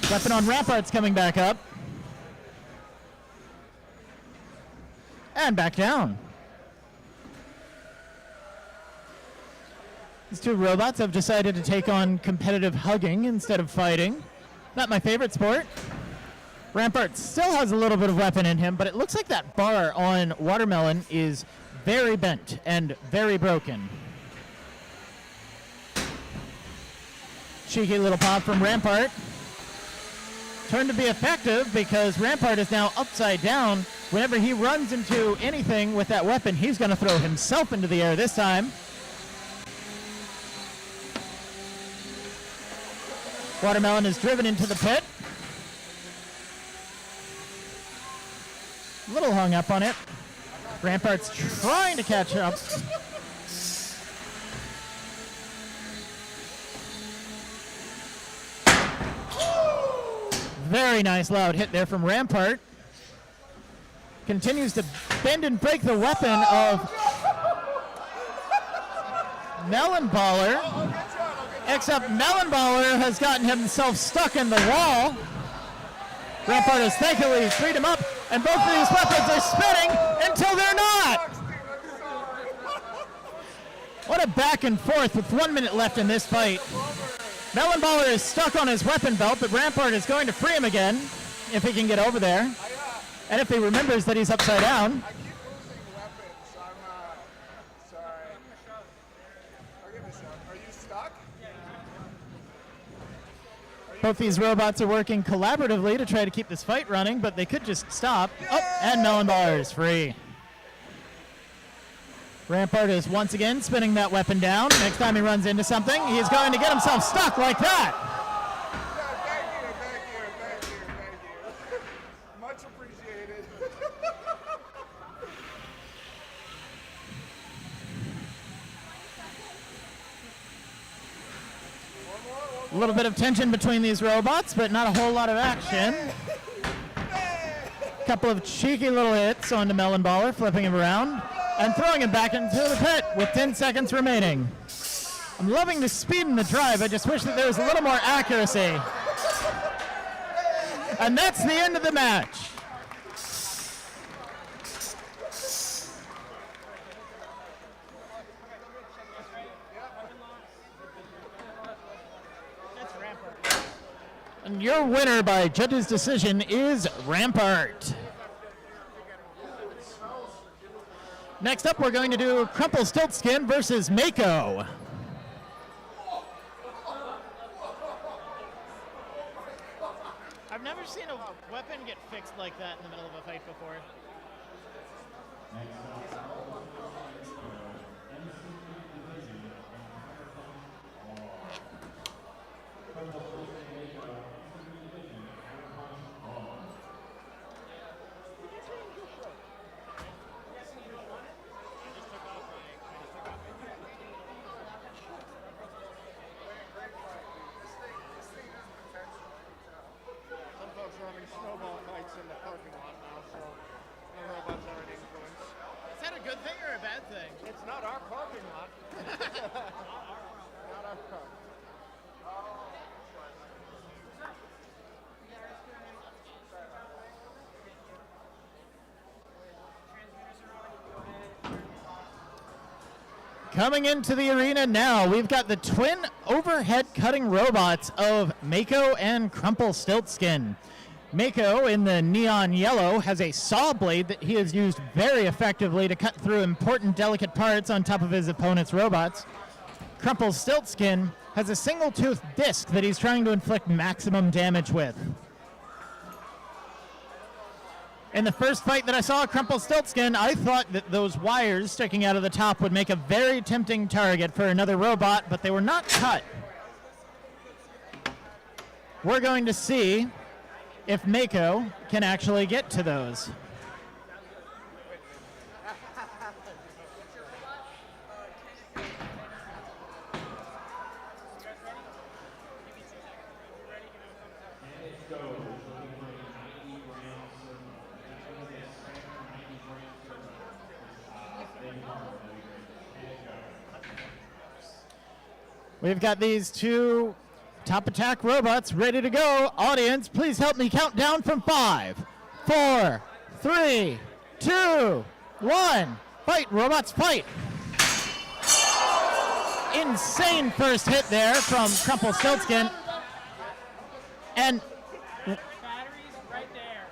Weapon on Rampart's coming back up. And back down. These two robots have decided to take on competitive hugging instead of fighting. Not my favorite sport. Rampart still has a little bit of weapon in him, but it looks like that bar on Watermelon is very bent and very broken. Cheeky little pop from Rampart. Turned to be effective because Rampart is now upside down. Whenever he runs into anything with that weapon, he's going to throw himself into the air this time. Watermelon is driven into the pit. A little hung up on it. Rampart's trying to catch up. Very nice loud hit there from Rampart. Continues to bend and break the weapon of Melon Baller. Except Melon Baller has gotten himself stuck in the wall. Rampart has thankfully freed him up, and both of these weapons are spinning until they're not. What a back and forth with 1 minute left in this fight. Melon Baller is stuck on his weapon belt, but Rampart is going to free him again if he can get over there. And if he remembers that he's upside down. I keep losing weapons. I'm sorry. I'll give it a shot. Are you stuck? Both these robots are working collaboratively to try to keep this fight running, but they could just stop. Oh, and Melon Baller is free. Rampart is once again spinning that weapon down. Next time he runs into something, he's going to get himself stuck like that. Thank you. Much appreciated. A little bit of tension between these robots, but not a whole lot of action. Couple of cheeky little hits onto Melon Baller, flipping him around and throwing him back into the pit with 10 seconds remaining. I'm loving the speed and the drive. I just wish that there was a little more accuracy. And that's the end of the match. And your winner by judge's decision is Rampart. Next up, we're going to do Crumplestiltskin versus Mako. I've never seen a weapon get fixed like that in the middle of a fight before. Snowball fights in the parking lot now, so the robots are an influence. Is that a good thing or a bad thing? It's not our parking lot. Not our car. Coming into the arena now, we've got the twin overhead cutting robots of Mako and Crumplestiltskin. Mako, in the neon yellow, has a saw blade that he has used very effectively to cut through important delicate parts on top of his opponent's robots. Crumplestiltskin has a single-toothed disc that he's trying to inflict maximum damage with. In the first fight that I saw Crumplestiltskin, I thought that those wires sticking out of the top would make a very tempting target for another robot, but they were not cut. We're going to see if Mako can actually get to those. We've got these two top attack robots ready to go. Audience, please help me count down from 5, 4, 3, 2, 1. Fight, robots, fight. Insane first hit there from Crumplestiltskin. And Batteries right there.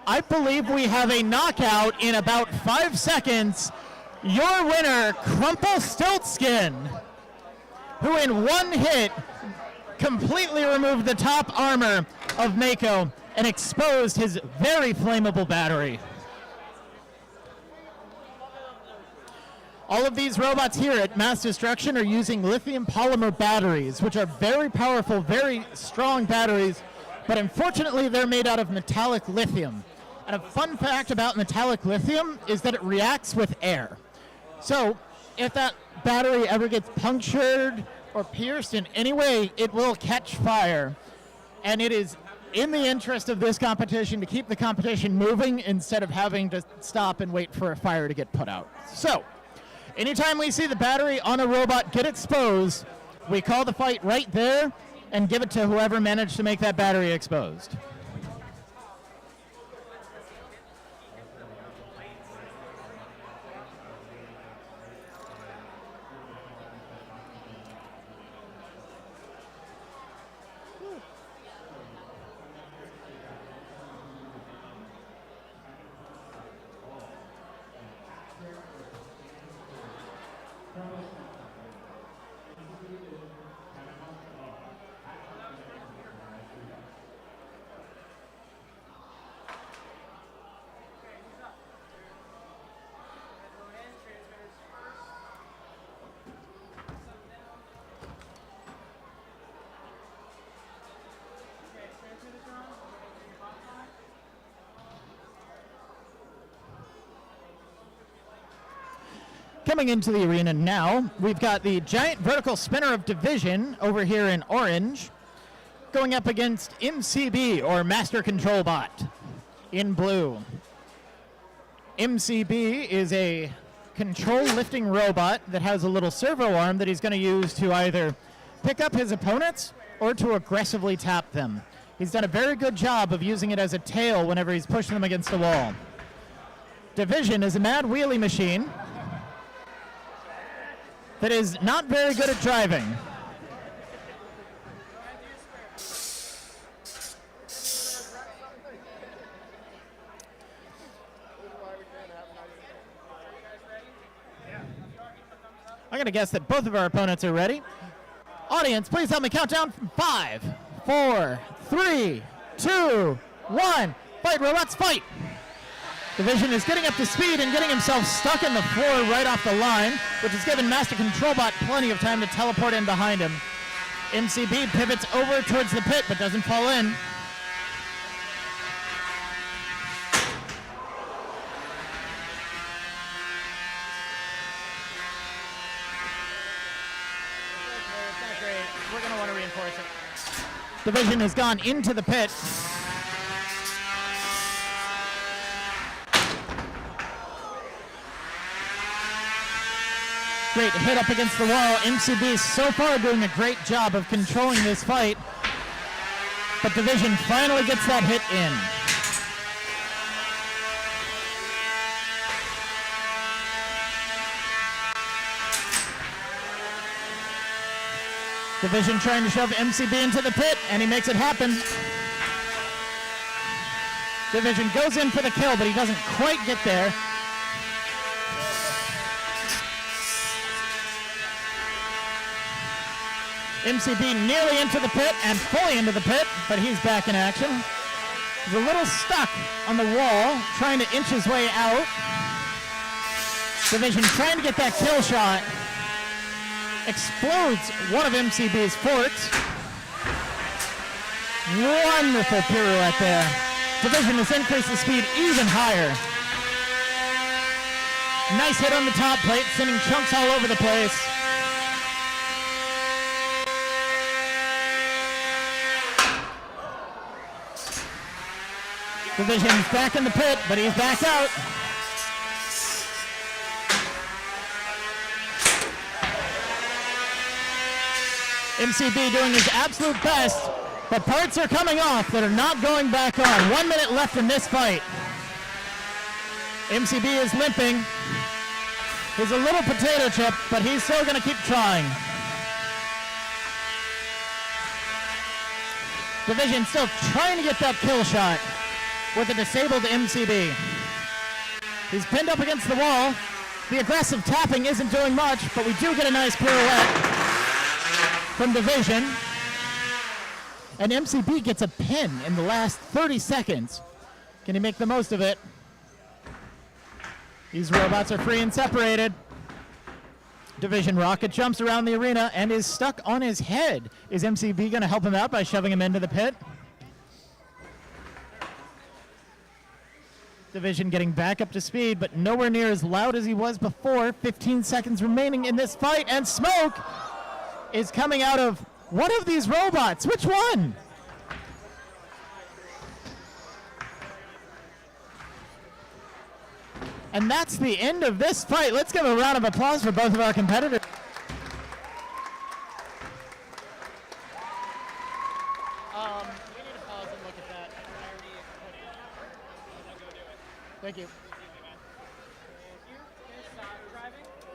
I believe we have a knockout in about 5 seconds. Your winner, Crumplestiltskin, who in one hit completely removed the top armor of Mako and exposed his very flammable battery. All of these robots here at MassDestruction are using lithium polymer batteries, which are very powerful, very strong batteries, but unfortunately they're made out of metallic lithium. And a fun fact about metallic lithium is that it reacts with air. So if that battery ever gets punctured or pierced in any way, it will catch fire. And it is in the interest of this competition to keep the competition moving instead of having to stop and wait for a fire to get put out. So anytime we see the battery on a robot get exposed, we call the fight right there and give it to whoever managed to make that battery exposed. Coming into the arena now, we've got the giant vertical spinner of Division over here in orange, going up against MCB, or Master Control Bot, in blue. MCB is a control lifting robot that has a little servo arm that he's going to use to either pick up his opponents or to aggressively tap them. He's done a very good job of using it as a tail whenever he's pushing them against the wall. Division is a mad wheelie machine that is not very good at driving. I'm going to guess that both of our opponents are ready. Audience, please help me count down from 5, 4, 3, 2, 1. Fight, robots, fight! Division is getting up to speed and getting himself stuck in the floor right off the line, which has given Master Control Bot plenty of time to teleport in behind him. MCB pivots over towards the pit, but doesn't fall in. We're going to want to reinforce it. Division has gone into the pit. Great hit up against the wall. MCB so far doing a great job of controlling this fight, but Division finally gets that hit in. Division trying to shove MCB into the pit, and he makes it happen. Division goes in for the kill, but he doesn't quite get there. MCB nearly into the pit and fully into the pit, but he's back in action. He's a little stuck on the wall, trying to inch his way out. Division trying to get that kill shot. Explodes one of MCB's forts. Wonderful pirouette there. Division has increased the speed even higher. Nice hit on the top plate, sending chunks all over the place. Division's back in the pit, but he's back out. MCB doing his absolute best, but parts are coming off that are not going back on. 1 minute left in this fight. MCB is limping. He's a little potato chip, but he's still going to keep trying. Division still trying to get that kill shot with a disabled MCB. He's pinned up against the wall. The aggressive tapping isn't doing much, but we do get a nice pirouette from Division. And MCB gets a pin in the last 30 seconds. Can he make the most of it? These robots are free and separated. Division rocket jumps around the arena and is stuck on his head. Is MCB going to help him out by shoving him into the pit? Division getting back up to speed, but nowhere near as loud as he was before. 15 seconds remaining in this fight, and smoke is coming out of one of these robots. Which one? And that's the end of this fight. Let's give a round of applause for both of our competitors. We need to pause and look at that. Thank you.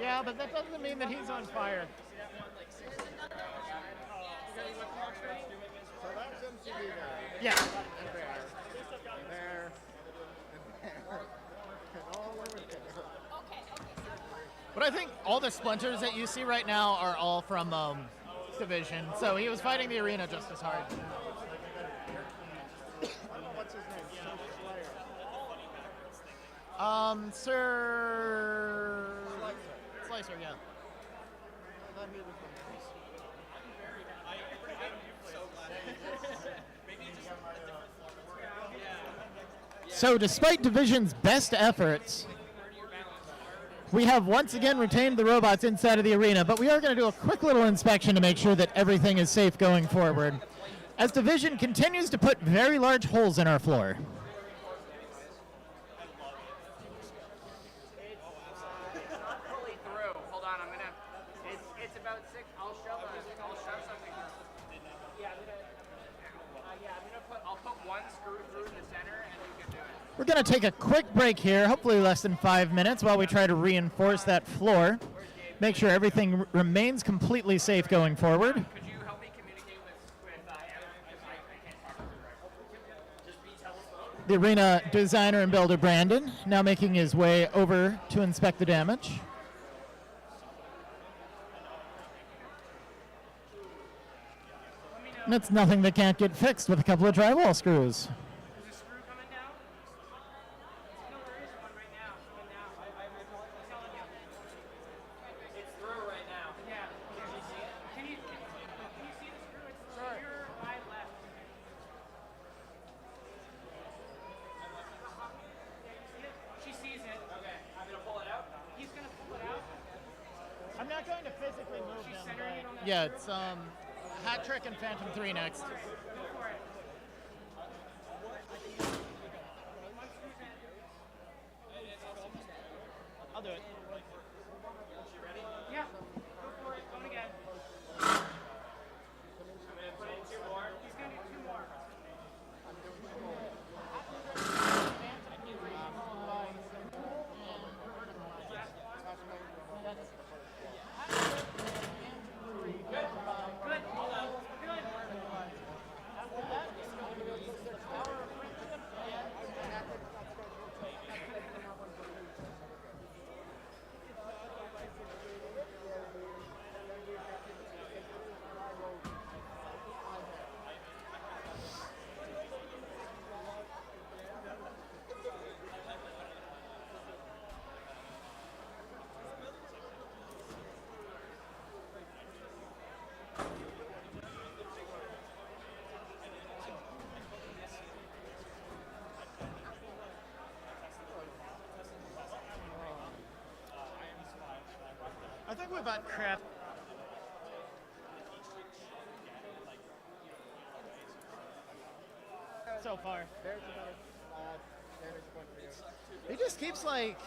Yeah, but that doesn't mean that he's on fire. So that's MCB there. Yeah. And there. And all over there. But I think all the splinters that you see right now are all from Division. So he was fighting the arena just as hard. I don't know what's his name. Sir Slicer, yeah. I thought he was from So despite Division's best efforts, we have once again retained the robots inside of the arena, but we are going to do a quick little inspection to make sure that everything is safe going forward, as Division continues to put very large holes in our floor. It's not fully through. Hold on, I'm gonna. It's about 6. I'll shove something. I'll put one screw through in the center, and you can do it. We're going to take a quick break here, hopefully less than 5 minutes, while we try to reinforce that floor. Make sure everything remains completely safe going forward. Could you help me communicate with Adam? Because I can't talk to him directly. Just be telephone. The arena designer and builder Brandon now making his way over to inspect the damage. And it's nothing that can't get fixed with a couple of drywall screws. Is the screw coming down? No, there is one right now. Coming down. I'm telling you. It's through right now. Yeah. Can you see it? Can you see the screw? It's to your eye left. She sees it. Okay, I'm gonna pull it out. He's gonna pull it out. I'm not going to physically move She's them. centering it on that Yeah, screw. it's Hat Trick and Phantom 3 next. Go for it. I'll do it. Yeah. Go for it. Going again. I'm gonna put in 2 more. He's gonna do 2 more. Good. Good. I think we're about crap. So far. There's another damage point for you. He just keeps like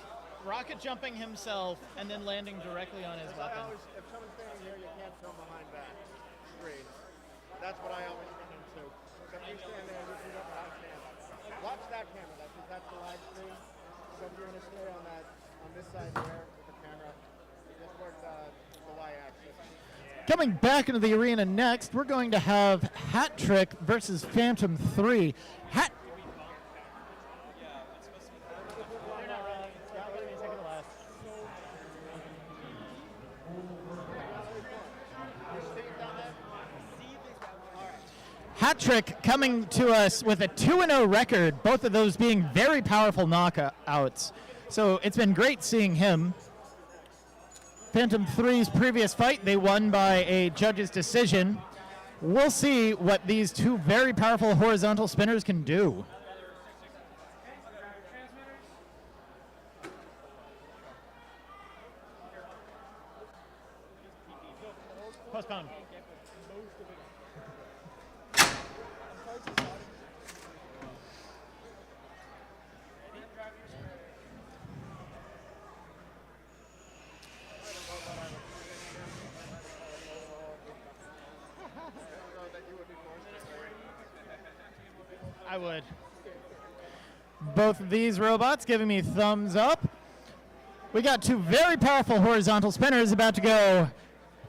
rocket jumping himself and then landing directly on his I weapon. always, if someone's standing here, you can't film behind back. screen. That's what I always run into. So if you stand there, you can go where I stand. Watch that camera. That's the live stream. So if you're going to stay on this side here with the camera, just work the y-axis. Coming back into the arena next, we're going to have Hat Trick versus Phantom 3. Hat. Hat Trick coming to us with a 2-0 record, both of those being very powerful knockouts. So it's been great seeing him. Phantom 3's previous fight, they won by a judge's decision. We'll see what these two very powerful horizontal spinners can do. Postpone. I would. Both of these robots giving me thumbs up. We got two very powerful horizontal spinners about to go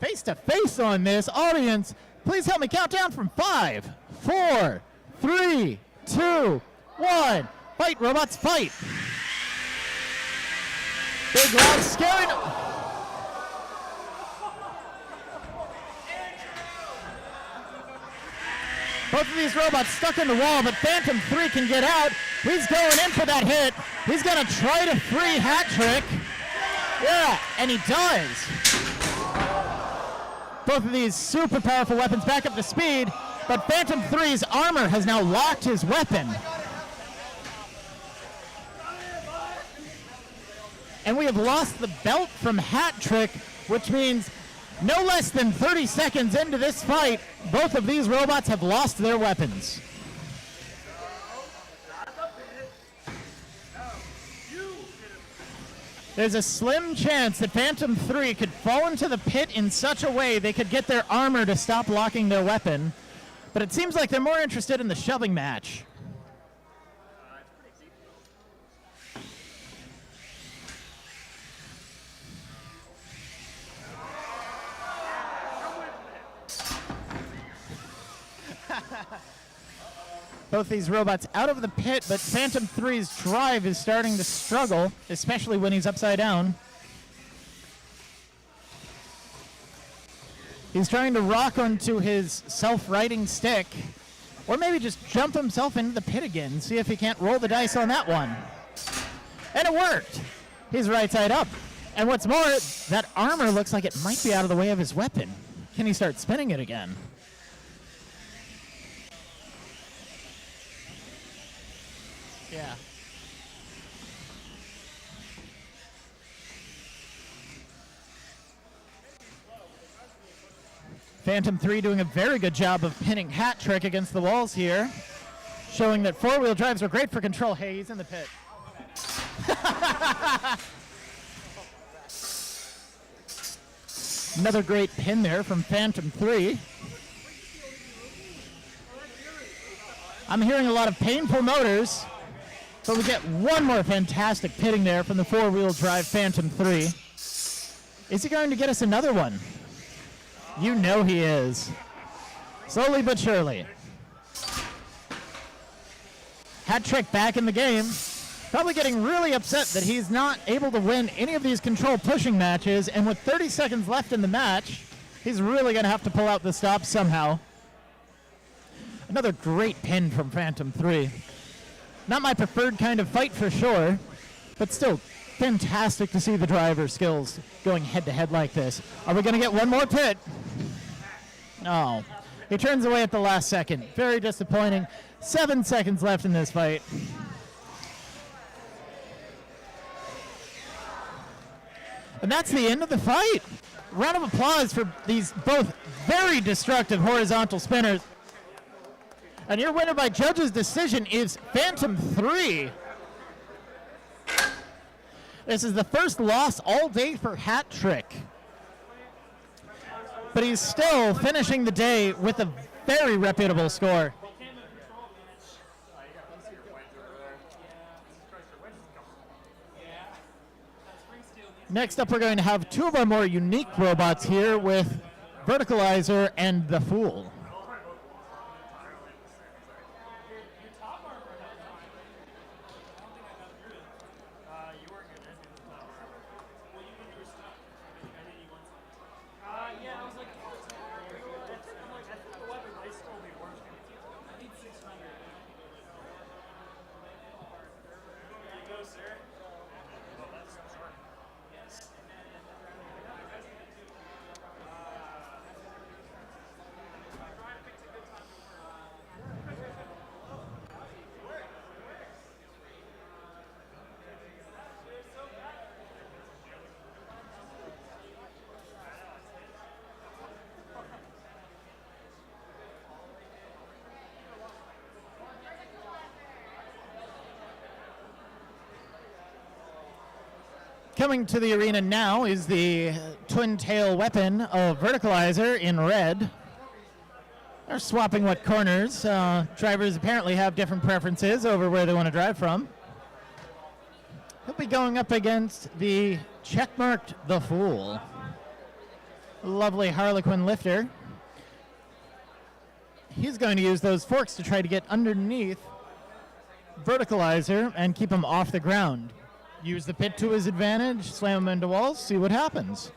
face to face on this. Audience, please help me count down from 5, 4, 3, 2, 1. Fight, robots, fight. Big, loud, scary. Both of these robots stuck in the wall, but Phantom 3 can get out. He's going in for that hit. He's going to try to free Hat Trick. Yeah, and he does. Both of these super powerful weapons back up to speed, but Phantom 3's armor has now locked his weapon. And we have lost the belt from Hat Trick, which means no less than 30 seconds into this fight, both of these robots have lost their weapons. There's a slim chance that Phantom 3 could fall into the pit in such a way they could get their armor to stop locking their weapon, but it seems like they're more interested in the shoving match. Both these robots out of the pit, but Phantom 3's drive is starting to struggle, especially when he's upside down. He's trying to rock onto his self-righting stick, or maybe just jump himself into the pit again, see if he can't roll the dice on that one. And it worked. He's right side up. And what's more, that armor looks like it might be out of the way of his weapon. Can he start spinning it again? Yeah. Phantom 3 doing a very good job of pinning Hat Trick against the walls here, showing that four-wheel drives are great for control. Hey, he's in the pit. Another great pin there from Phantom 3. I'm hearing a lot of painful motors, but we get one more fantastic pitting there from the four-wheel drive Phantom 3. Is he going to get us another one? You know he is. Slowly but surely. Hat Trick back in the game. Probably getting really upset that he's not able to win any of these control pushing matches, and with 30 seconds left in the match, he's really going to have to pull out the stop somehow. Another great pin from Phantom 3. Not my preferred kind of fight for sure, but still fantastic to see the driver skills going head-to-head like this. Are we going to get one more pit? No. He turns away at the last second. Very disappointing. 7 seconds left in this fight. And that's the end of the fight. Round of applause for these both very destructive horizontal spinners. And your winner by judge's decision is Phantom 3. This is the first loss all day for Hat Trick. but he's still finishing the day with a very reputable score. Next up, we're going to have two of our more unique robots here with Verticalizer and the Fool. Coming to the arena now is the twin tail weapon of Verticalizer in red. They're swapping what corners. Drivers apparently have different preferences over where they want to drive from. He'll be going up against the checkmarked The Fool. Lovely Harlequin lifter. He's going to use those forks to try to get underneath Verticalizer and keep him off the ground. Use the pit to his advantage, slam him into walls, see what happens.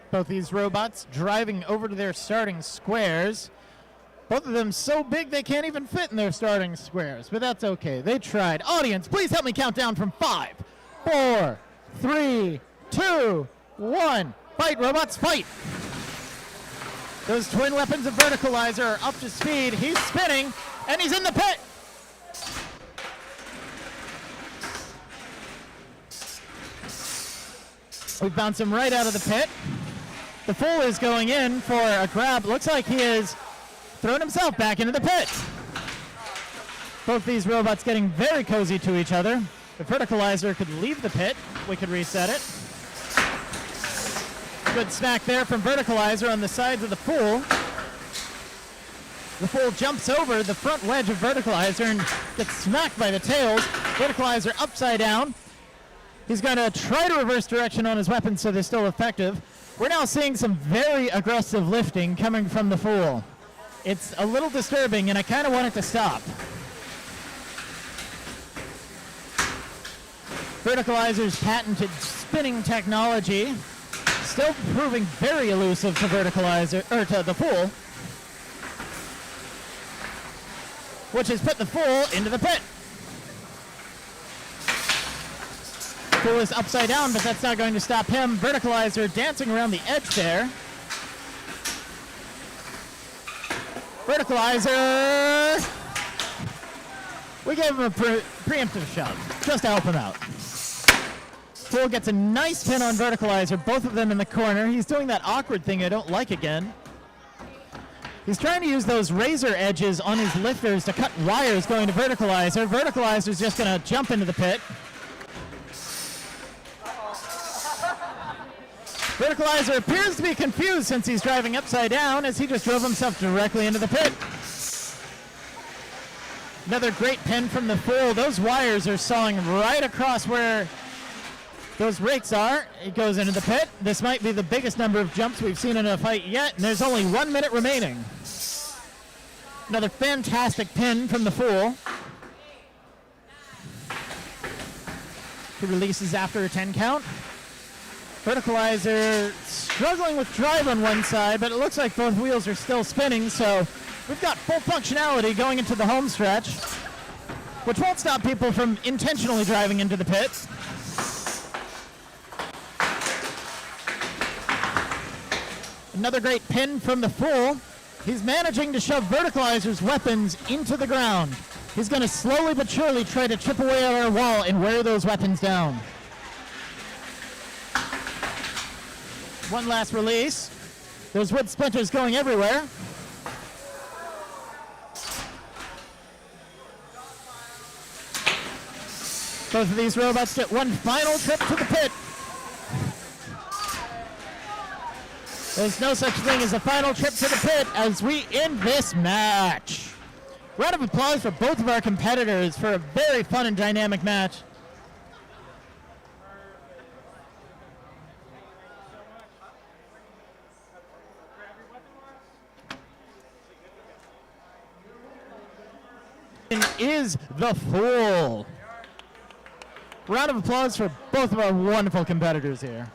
Both these robots driving over to their starting squares. Both of them so big they can't even fit in their starting squares, but that's okay. They tried. Audience, please help me count down from 5, 4, 3, 2, 1. Fight, robots, fight! Those twin weapons of Verticalizer are up to speed. He's spinning, and he's in the pit! We bounce him right out of the pit. The Fool is going in for a grab. Looks like he has thrown himself back into the pit. Both these robots getting very cozy to each other. If Verticalizer could leave the pit, we could reset it. Good smack there from Verticalizer on the sides of the Fool. The Fool jumps over the front wedge of Verticalizer and gets smacked by the tails. Verticalizer upside down. He's going to try to reverse direction on his weapons so they're still effective. We're now seeing some very aggressive lifting coming from the Fool. It's a little disturbing, and I kind of want it to stop. Verticalizer's patented spinning technology still proving very elusive to Verticalizer, or to the Fool, which has put the Fool into the pit. Fool is upside down, but that's not going to stop him. Verticalizer dancing around the edge there. Verticalizer! We gave him a preemptive shove, just to help him out. Fool gets a nice pin on Verticalizer, both of them in the corner. He's doing that awkward thing I don't like again. He's trying to use those razor edges on his lifters to cut wires going to Verticalizer. Verticalizer's just going to jump into the pit. Verticalizer appears to be confused since he's driving upside down as he just drove himself directly into the pit. Another great pin from the Fool. Those wires are sawing right across where those rakes are. It goes into the pit. This might be the biggest number of jumps we've seen in a fight yet, and there's only 1 minute remaining. Another fantastic pin from the Fool. He releases after a 10 count. Verticalizer struggling with drive on one side, but it looks like both wheels are still spinning, so we've got full functionality going into the home stretch, which won't stop people from intentionally driving into the pit. Another great pin from the Fool. He's managing to shove Verticalizer's weapons into the ground. He's going to slowly but surely try to chip away at our wall and wear those weapons down. One last release. There's wood splinters going everywhere. Both of these robots get one final trip to the pit. There's no such thing as a final trip to the pit as we end this match. Round of applause for both of our competitors for a very fun and dynamic match. Is the Fool. Round of applause for both of our wonderful competitors here.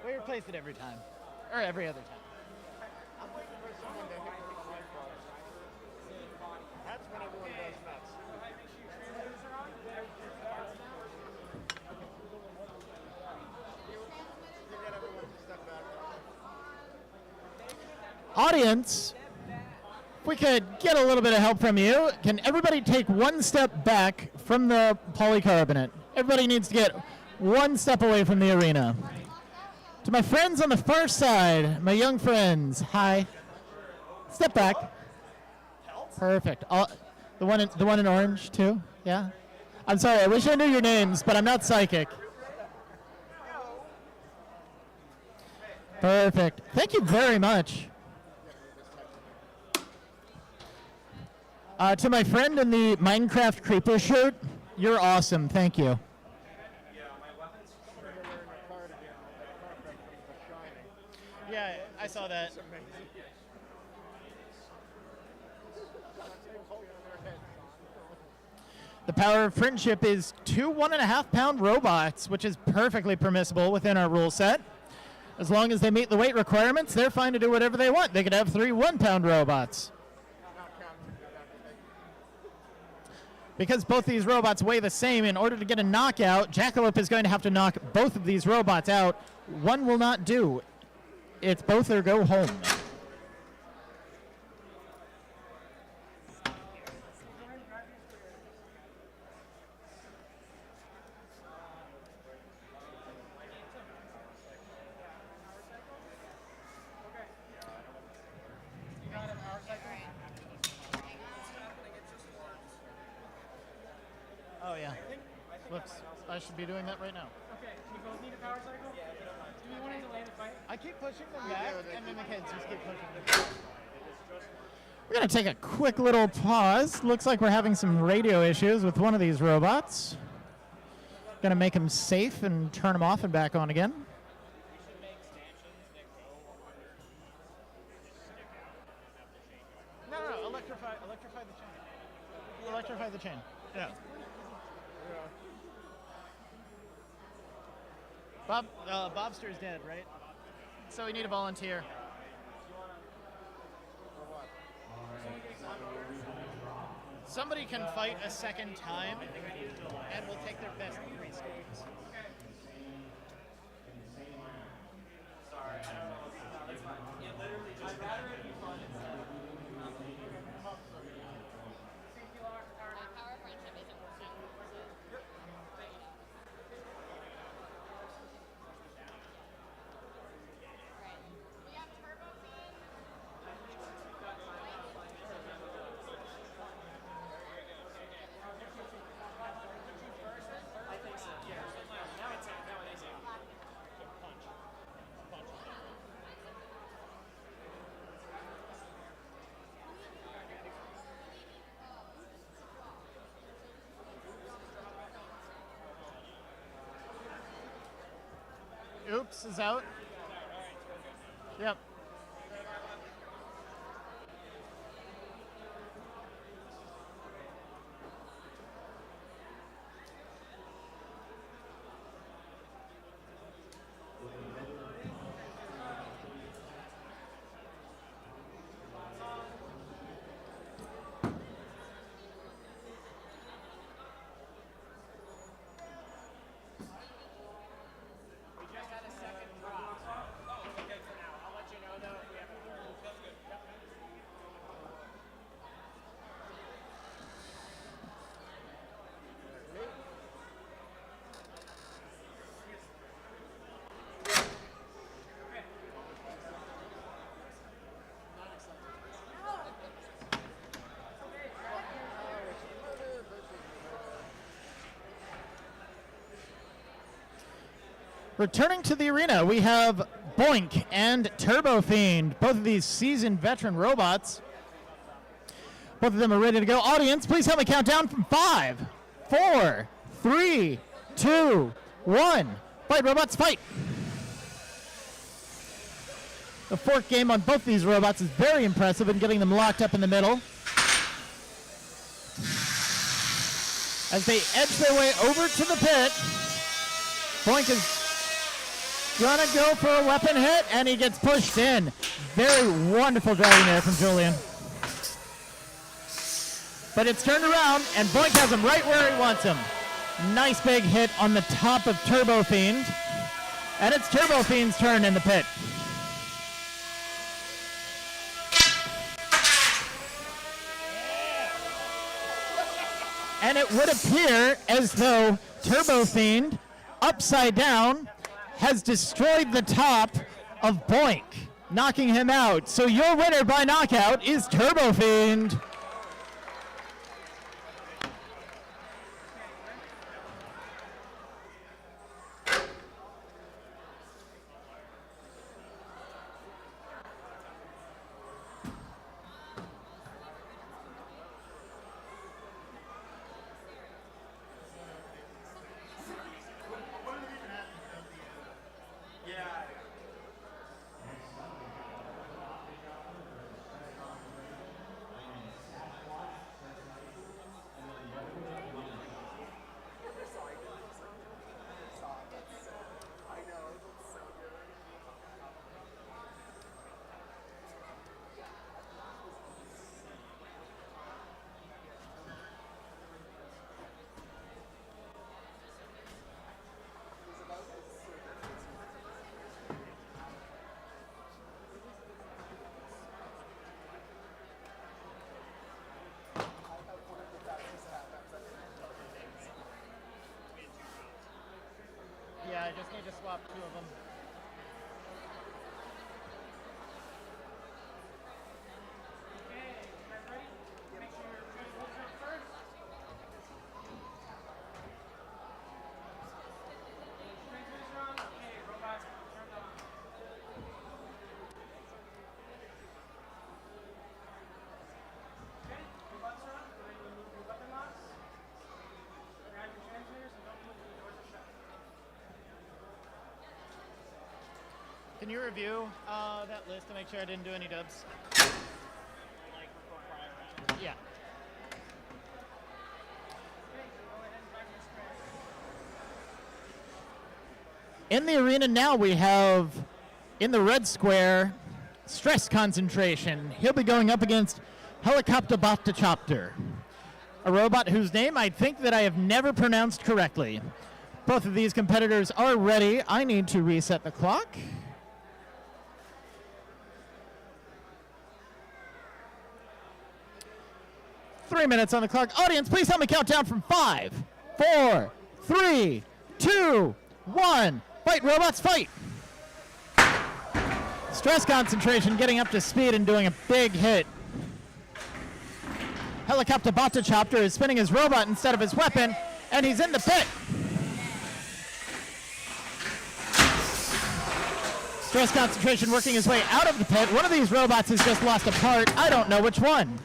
We replace it every time, or every other time. I'm waiting for someone to hit me with light bulbs. That's when everyone goes nuts. You get everyone to step back. Audience, if we could get a little bit of help from you, can everybody take one step back from the polycarbonate? Everybody needs to get one step away from the arena. To my friends on the far side, my young friends, hi. Step back. Perfect. The one in orange too. Yeah. I'm sorry. I wish I knew your names, but I'm not psychic. Perfect. Thank you very much. To my friend in the Minecraft Creeper shirt, you're awesome. Thank you. Yeah, I saw that. The power of friendship is 2 1.5-pound robots, which is perfectly permissible within our rule set. As long as they meet the weight requirements, they're fine to do whatever they want. They could have 3 1-pound robots. Because both these robots weigh the same, in order to get a knockout, Jackalope is going to have to knock both of these robots out. One will not do. It's both or go home. Oh yeah. Whoops. I should be doing that right now. Okay, we both need a power cycle? Do we want to delay the fight? I keep pushing them back, and then the kids just keep pushing them back. We're going to take a quick little pause. Looks like we're having some radio issues with one of these robots. Going to make them safe and turn them off and back on again. No, electrify the chain. Electrify the chain. Yeah. Bobster's dead, right? So we need a volunteer. Somebody can fight a second time, and we'll take their best 3 scores. Power friendship isn't working. Right. We have TurboFIEND. This is out. Yep. We just had a second drop. Oh, okay for now. I'll let you know though if we have a third. That's good. Yep. Returning to the arena, we have BOINK and TurboFIEND, both of these seasoned veteran robots. Both of them are ready to go. Audience, please help me count down from 5, 4, 3, 2, 1. Fight, robots, fight! The fork game on both these robots is very impressive in getting them locked up in the middle. As they edge their way over to the pit, BOINK is gonna go for a weapon hit, and he gets pushed in. Very wonderful driving there from Julian. But it's turned around, and BOINK has him right where he wants him. Nice big hit on the top of TurboFIEND. And it's TurboFIEND's turn in the pit. And it would appear as though TurboFIEND, upside down, has destroyed the top of BOINK, knocking him out. So your winner by knockout is TurboFIEND. Yeah, I just need to swap 2 of them. Okay, you guys ready? Make sure your holds up first. Transmitters on. Okay, robots turned on. Okay, robots are on. Go ahead and remove your weapon locks. Grab your transmitters and don't move till the doors are shut. Can you review that list to make sure I didn't do any dubs? Like we're going prior round. Yeah. Okay, go ahead and back your square. In the arena now, we have, in the red square, stress concentration. He'll be going up against Helicoboptochopter, a robot whose name I think that I have never pronounced correctly. Both of these competitors are ready. I need to reset the clock. Three minutes on the clock. Audience, please help me count down from 5, 4, 3, 2, 1. Fight, robots, fight! Stress concentration getting up to speed and doing a big hit. Helicoboptochopter is spinning his robot instead of his weapon, and he's in the pit. Stress concentration working his way out of the pit. One of these robots has just lost a part. I don't know which one.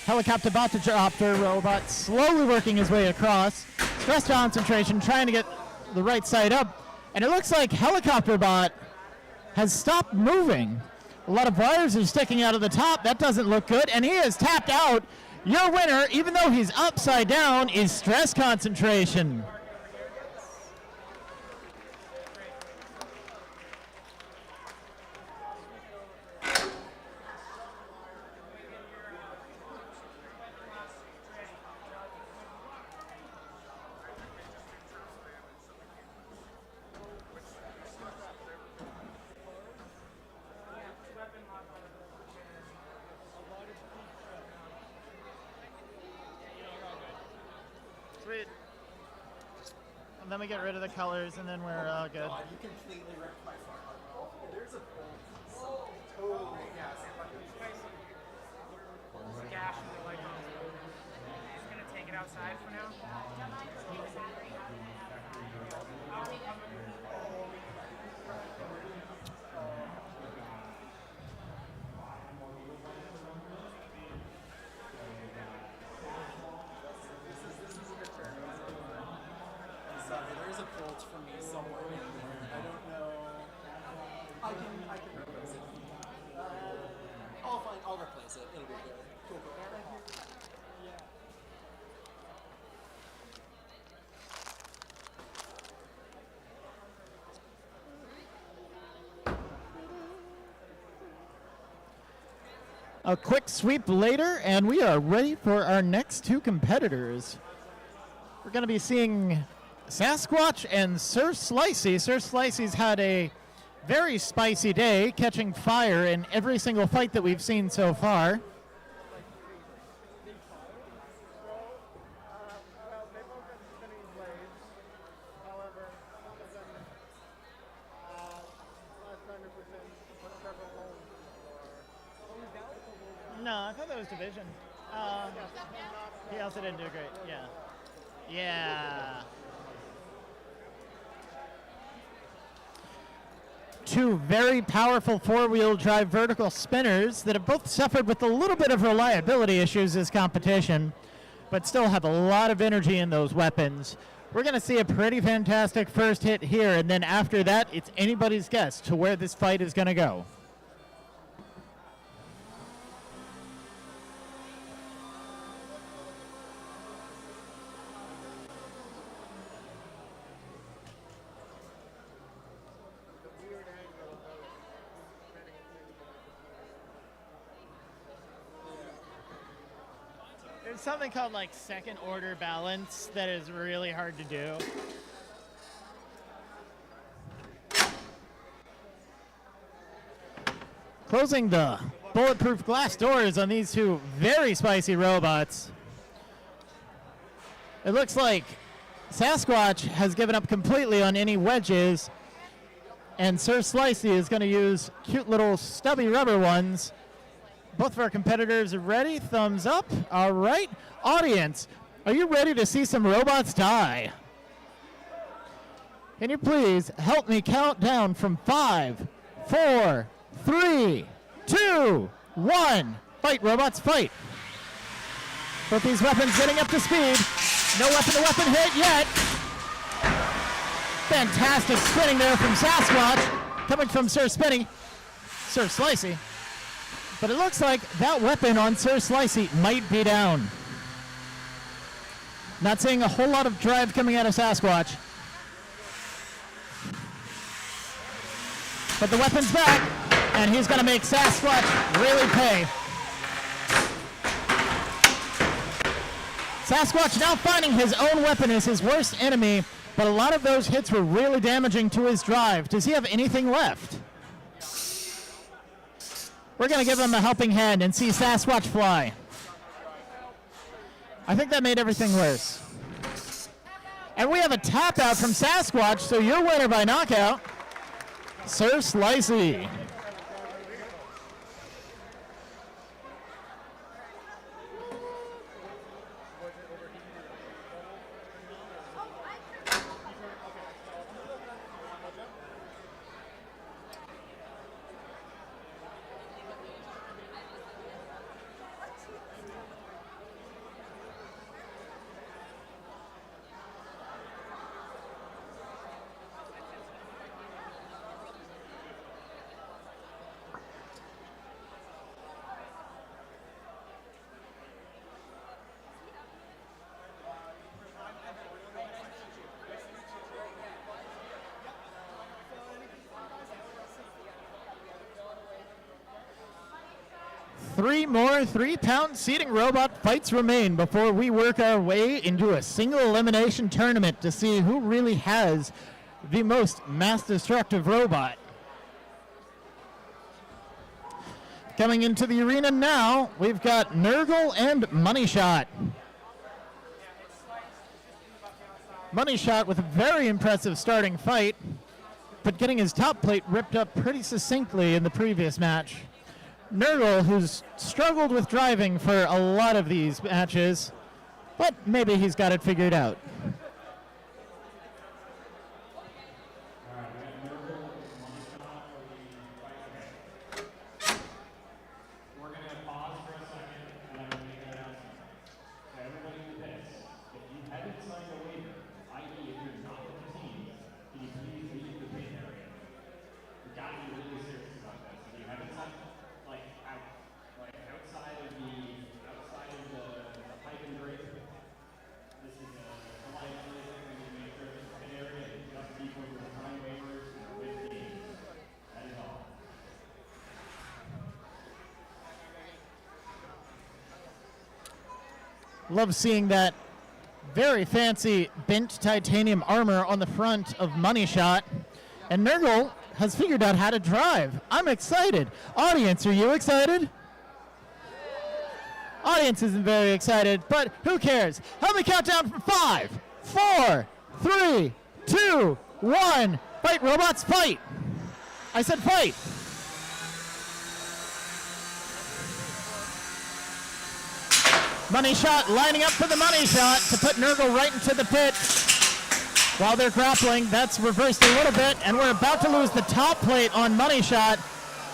Helicoboptochopter robot slowly working his way across. stress concentration, trying to get the right side up. And it looks like Helicopter Bot has stopped moving. A lot of wires are sticking out of the top. That doesn't look good. And he is tapped out. Your winner, even though he's upside down, is stress concentration. Sweet. And then we get rid of the colors, and then we're all good. God, you completely ripped my front off. There's a totally gas. Gash in the light bulb. Just gonna take it outside for now. Sorry, there's a bolt for me somewhere in there. I don't know. I can replace it. I'll replace it. It'll be good. Cool. A quick sweep later, and we are ready for our next two competitors. We're going to be seeing Sasquatch and Sir Slicey. Sir Slicey's had a very spicy day, catching fire in every single fight that we've seen so far. Well, they both have spinning blades. However, one of them last 100% put several holes for. No, I thought that was division. He also didn't do great. Yeah. Yeah. Two very powerful four-wheel drive vertical spinners that have both suffered with a little bit of reliability issues this competition, but still have a lot of energy in those weapons. We're going to see a pretty fantastic first hit here, and then after that, it's anybody's guess to where this fight is going to go. There's something called like second order balance that is really hard to do. Closing the bulletproof glass doors on these two very spicy robots. It looks like Sasquatch has given up completely on any wedges, and Sir Slicey is going to use cute little stubby rubber ones. Both of our competitors are ready. Thumbs up. All right. Audience, are you ready to see some robots die? Can you please help me count down from 5, 4, 3, 2, 1. Fight, robots, fight. Both these weapons getting up to speed. No weapon-to-weapon hit yet. Fantastic spinning there from Sasquatch. Coming from Sir Slicey. But it looks like that weapon on Sir Slicey might be down. Not seeing a whole lot of drive coming out of Sasquatch. But the weapon's back, and he's going to make Sasquatch really pay. Sasquatch now finding his own weapon is his worst enemy, but a lot of those hits were really damaging to his drive. Does he have anything left? We're going to give him a helping hand and see Sasquatch fly. I think that made everything worse. And we have a tap out from Sasquatch, so your winner by knockout, Sir Slicey. 3 more 3-pound seating robot fights remain before we work our way into a single elimination tournament to see who really has the most mass destructive robot. Coming into the arena now, we've got Nergal and Money Shot. Money Shot with a very impressive starting fight, but getting his top plate ripped up pretty succinctly in the previous match. Nergal, who's struggled with driving for a lot of these matches, but maybe he's got it figured out. We're going to pause for a second, and I'm going to make an announcement. So everybody in the pits, if you haven't signed a waiver, i.e. if you're not with the team, can you please leave the pit area? We've got to be really serious about this. If you haven't signed, outside of the pipe and drape, this is a polite place. We need to make sure that the pit area is just people who are signed waivers and are with teams. That is all. Love seeing that very fancy bent titanium armor on the front of Money Shot. And Nergal has figured out how to drive. I'm excited. Audience, are you excited? Audience isn't very excited, but who cares? Help me count down from 5, 4, 3, 2, 1. Fight, robots, fight. I said fight. Money Shot lining up for the Money Shot to put Nergal right into the pit. While they're grappling, that's reversed a little bit, and we're about to lose the top plate on Money Shot.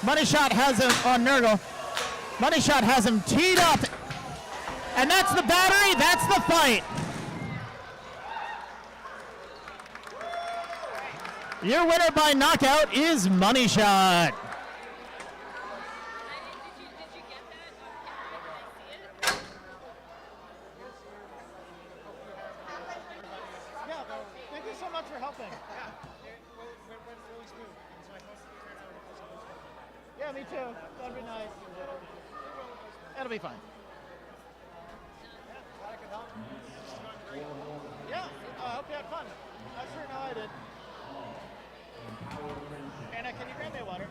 Money Shot has him on Nergal. Money Shot has him teed up, and that's the battery, that's the fight. Your winner by knockout is Money Shot. Thank you so much for helping. Yeah, me too. That'd be nice. That'll be fine. Yeah, I hope you had fun. I sure know I did. Anna, can you grab me a water?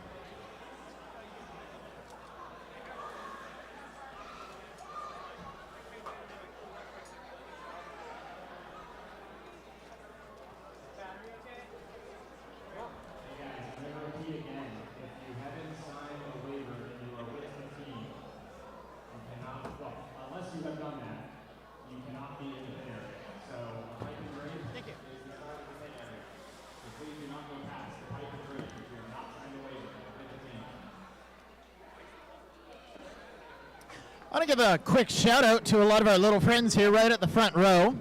I want to give a quick shout out to a lot of our little friends here right at the front row.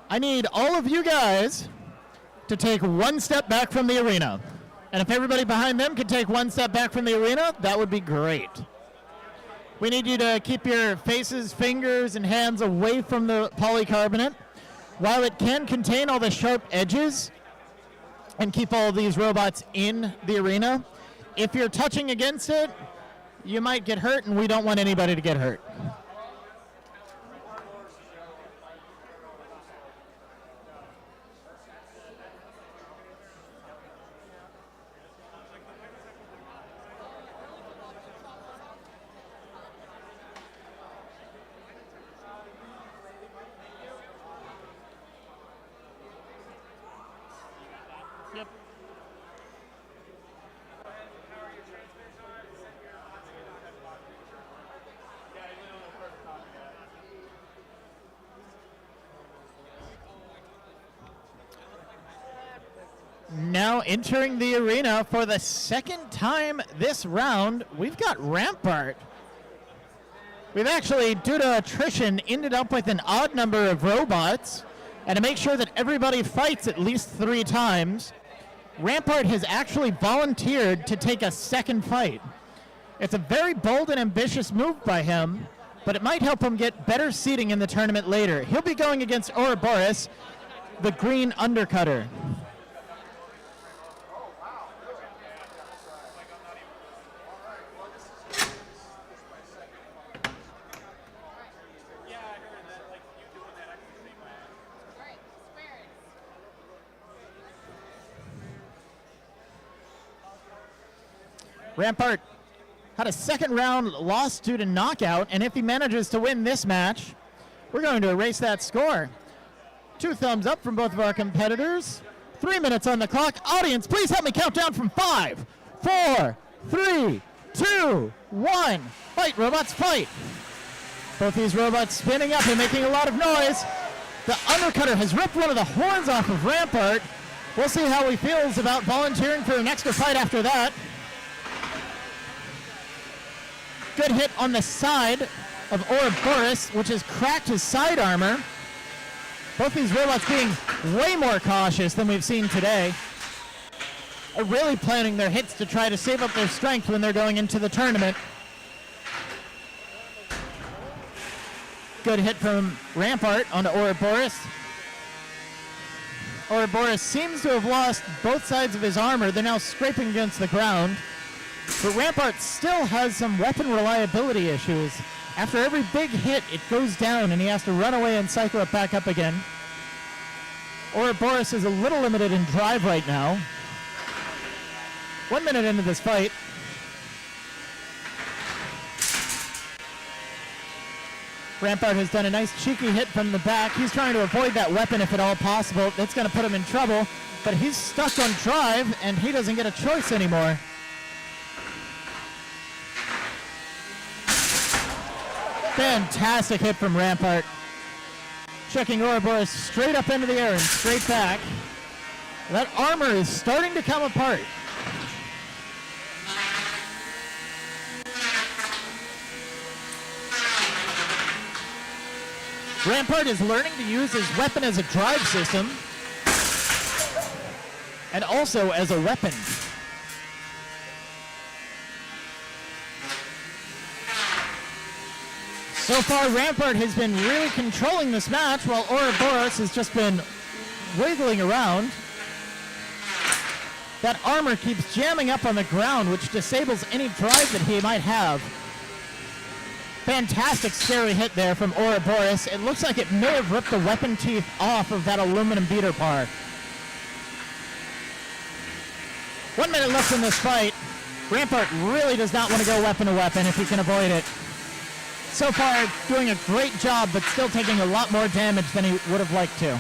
I need all of you guys to take one step back from the arena. And if everybody behind them could take one step back from the arena, that would be great. We need you to keep your faces, fingers, and hands away from the polycarbonate. While it can contain all the sharp edges and keep all of these robots in the arena, if you're touching against it, you might get hurt, and we don't want anybody to get hurt. Yep. Now entering the arena for the second time this round, we've got Rampart. We've actually, due to attrition, ended up with an odd number of robots. And to make sure that everybody fights at least 3 times, Rampart has actually volunteered to take a second fight. It's a very bold and ambitious move by him, but it might help him get better seating in the tournament later. He'll be going against Oroborus, the green undercutter. Rampart had a second round loss due to knockout, and if he manages to win this match, we're going to erase that score. 2 thumbs up from both of our competitors. 3 minutes on the clock. Audience, please help me count down from 5, 4, 3, 2, 1. Fight, robots, fight. Both these robots spinning up and making a lot of noise. The undercutter has ripped one of the horns off of Rampart. We'll see how he feels about volunteering for an extra fight after that. Good hit on the side of Oroborus, which has cracked his side armor. Both these robots being way more cautious than we've seen today. Are really planning their hits to try to save up their strength when they're going into the tournament. Good hit from Rampart onto Oroborus. Oroborus seems to have lost both sides of his armor. They're now scraping against the ground. But Rampart still has some weapon reliability issues. After every big hit, it goes down and he has to run away and cycle it back up again. Oroborus is a little limited in drive right now. 1 minute into this fight. Rampart has done a nice cheeky hit from the back. He's trying to avoid that weapon if at all possible. That's going to put him in trouble. But he's stuck on drive and he doesn't get a choice anymore. Fantastic hit from Rampart. Checking Oroborus straight up into the air and straight back. That armor is starting to come apart. Rampart is learning to use his weapon as a drive system and also as a weapon. So far, Rampart has been really controlling this match while Oroborus has just been wiggling around. That armor keeps jamming up on the ground, which disables any drive that he might have. Fantastic scary hit there from Oroborus. It looks like it may have ripped the weapon teeth off of that aluminum beater bar. 1 minute left in this fight. Rampart really does not want to go weapon to weapon if he can avoid it. So far, doing a great job, but still taking a lot more damage than he would have liked to.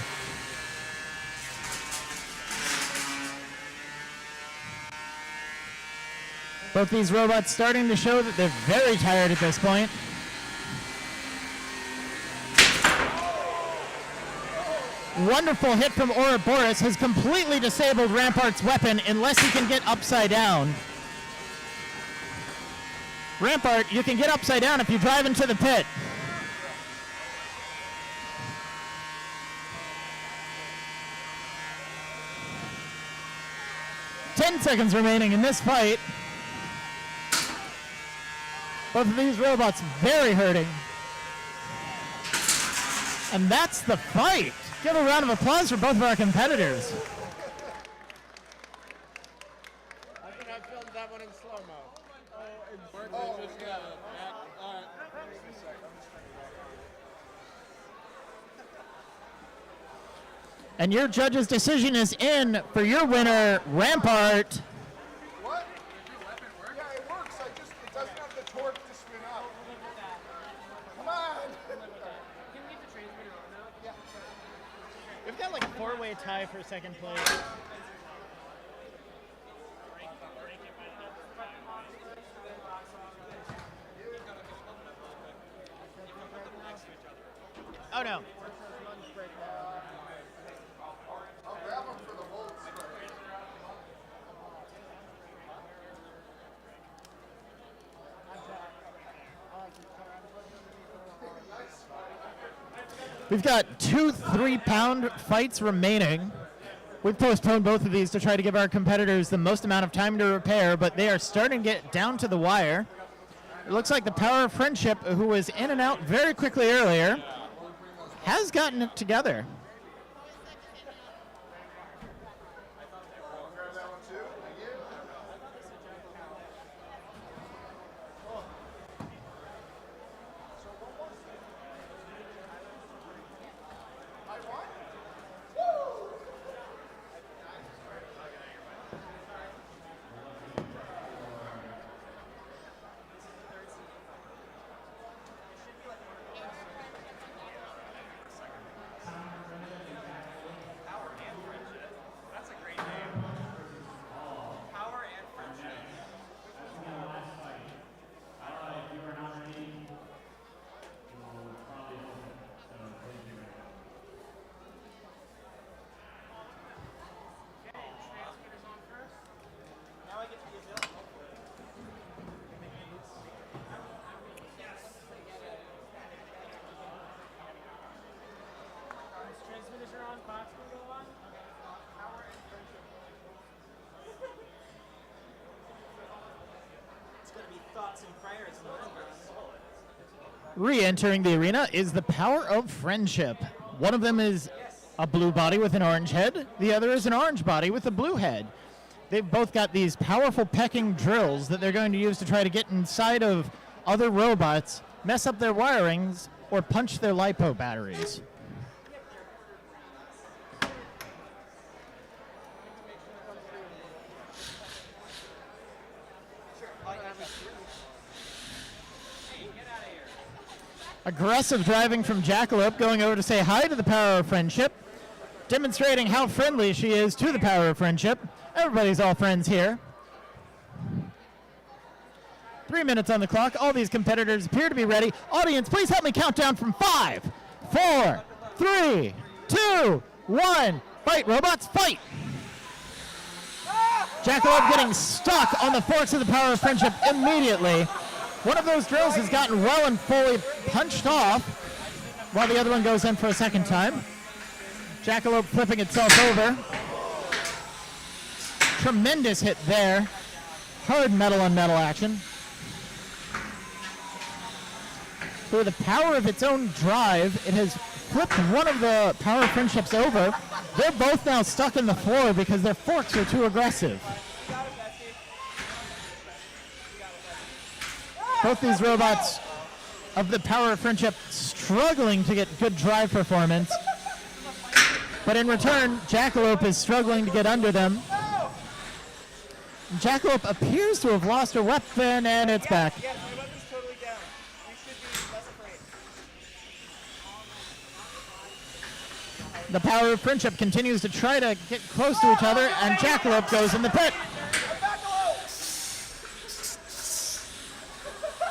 Both these robots starting to show that they're very tired at this point. Wonderful hit from Oroborus has completely disabled Rampart's weapon unless he can get upside down. Rampart, you can get upside down if you drive into the pit. Ten seconds remaining in this fight. Both of these robots very hurting. And that's the fight. Give a round of applause for both of our competitors. I think I filmed that one in slow-mo. And your judge's decision is in for your winner, Rampart. What? Yeah, it works. It doesn't have the torque to spin up. Come on. We've got like a 4-way tie for second place. Oh no. I'll grab them for the volts. We've got 2 3-pound fights remaining. We've postponed both of these to try to give our competitors the most amount of time to repair, but they are starting to get down to the wire. It looks like the Power of Friendship, who was in and out very quickly earlier, has gotten it together. Re-entering the arena is the power of friendship. One of them is a blue body with an orange head. The other is an orange body with a blue head. They've both got these powerful pecking drills that they're going to use to try to get inside of other robots, mess up their wirings, or punch their LiPo batteries. Aggressive driving from Jackalope, going over to say hi to the power of friendship, demonstrating how friendly she is to the power of friendship. Everybody's all friends here. 3 minutes on the clock. All these competitors appear to be ready. Audience, please help me count down from 5, 4, 3, 2, 1. Fight, robots, fight! Jackalope getting stuck on the forks of the power of friendship immediately. One of those drills has gotten well and fully punched off, while the other one goes in for a second time. Jackalope flipping itself over. Tremendous hit there. Hard metal on metal action. Through the power of its own drive, it has flipped one of the power of friendships over. They're both now stuck in the floor because their forks are too aggressive. Both these robots of the power of friendship struggling to get good drive performance. But in return, Jackalope is struggling to get under them. Jackalope appears to have lost her weapon, and it's back. Yes, my weapon's totally down. We should be less afraid. The power of friendship continues to try to get close to each other, and Jackalope goes in the pit.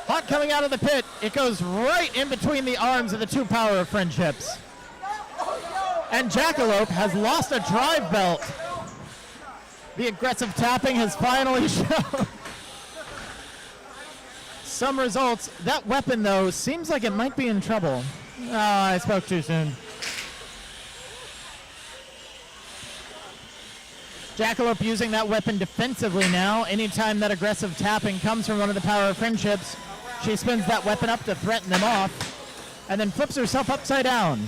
Hot coming out of the pit. It goes right in between the arms of the two power of friendships. And Jackalope has lost a drive belt. The aggressive tapping has finally shown some results. That weapon, though, seems like it might be in trouble. Oh, I spoke too soon. Jackalope using that weapon defensively now. Anytime that aggressive tapping comes from one of the power of friendships, she spins that weapon up to threaten them off, and then flips herself upside down.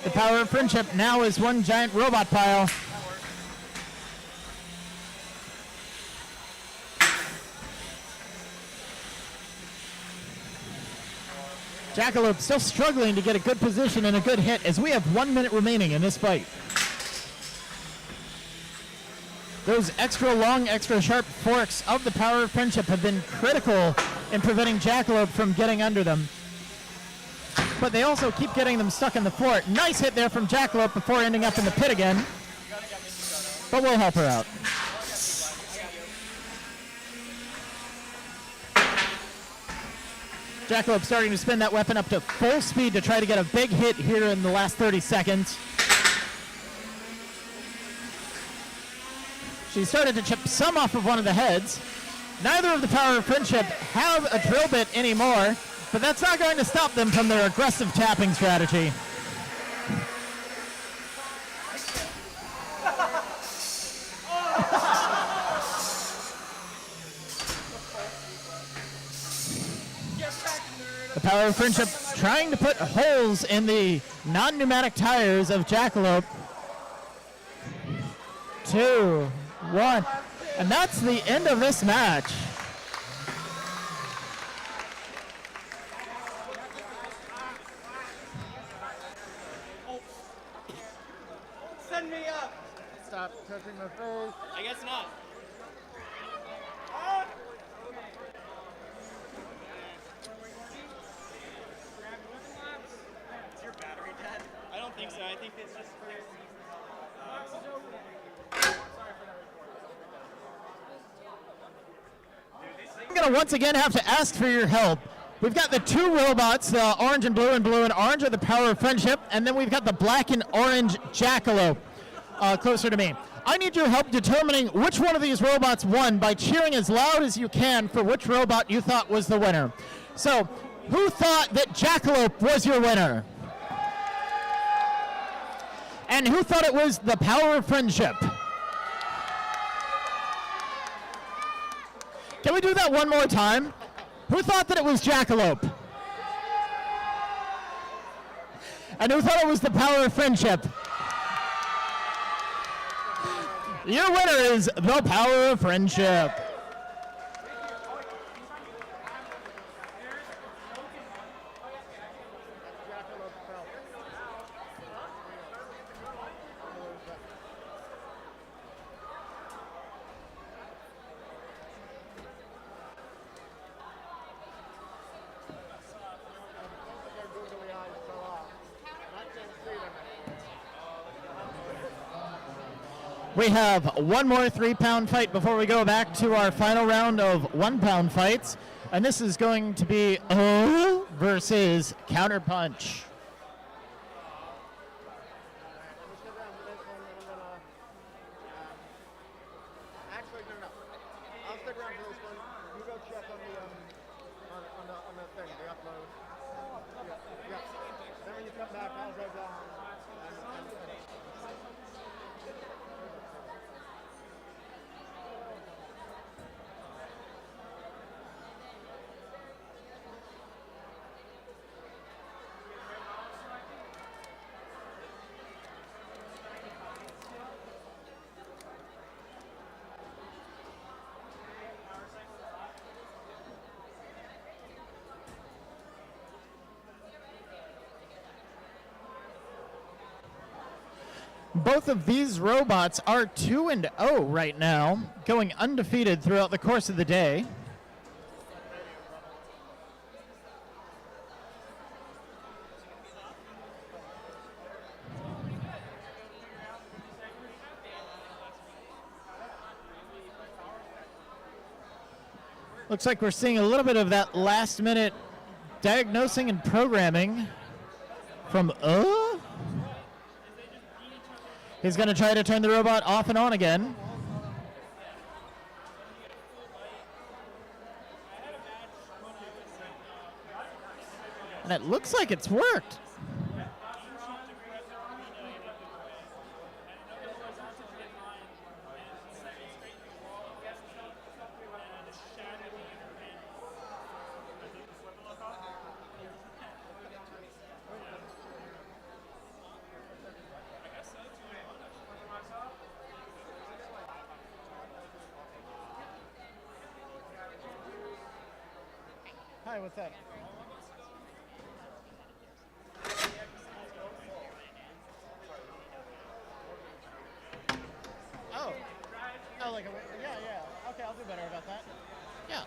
The power of friendship now is one giant robot pile. Jackalope still struggling to get a good position and a good hit as we have 1 minute remaining in this fight. Those extra long, extra sharp forks of the power of friendship have been critical in preventing Jackalope from getting under them. But they also keep getting them stuck in the floor. Nice hit there from Jackalope before ending up in the pit again. But we'll help her out. Jackalope starting to spin that weapon up to full speed to try to get a big hit here in the last 30 seconds. She started to chip some off of one of the heads. Neither of the power of friendship have a drill bit anymore, but that's not going to stop them from their aggressive tapping strategy. The power of friendship trying to put holes in the non-pneumatic tires of Jackalope. 2, 1, and that's the end of this match. Send me up. Stop touching my face. I guess not. Is your battery dead? I don't think so. I think it's just for... I'm going to once again have to ask for your help. We've got the two robots, the orange and blue and orange are the power of friendship, and then we've got the black and orange Jackalope closer to me. I need your help determining which one of these robots won by cheering as loud as you can for which robot you thought was the winner. So, who thought that Jackalope was your winner? And who thought it was the power of friendship? Can we do that one more time? Who thought that it was Jackalope? And who thought it was the power of friendship? Your winner is the power of friendship. We have one more 3-pound fight before we go back to our final round of 1-pound fights. And this is going to be Uhhh versus Counterpunch. Actually, no. I'll stick around for this one. You go check on the thing, the upload. Yeah. Then when you come back, I'll go down. Both of these robots are 2-0 right now, going undefeated throughout the course of the day. Looks like we're seeing a little bit of that last-minute diagnosing and programming from Uhhh. He's going to try to turn the robot off and on again. And it looks like it's worked. Hi, what's that? Oh. Oh, like a, yeah. Okay, I'll do better about that. Yeah.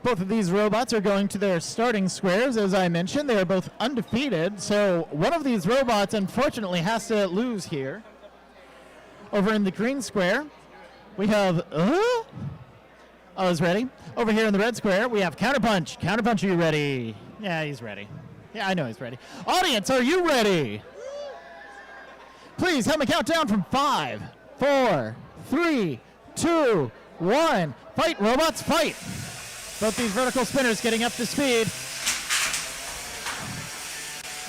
Both of these robots are going to their starting squares. As I mentioned, they are both undefeated, so one of these robots unfortunately has to lose here. Over in the green square, we have Oh, is ready. Over here in the red square, we have Counterpunch. Counterpunch, are you ready? Yeah, he's ready. Yeah, I know he's ready. Audience, are you ready? Please help me count down from 5, 4, 3, 2, 1. Fight, robots, fight. Both these vertical spinners getting up to speed.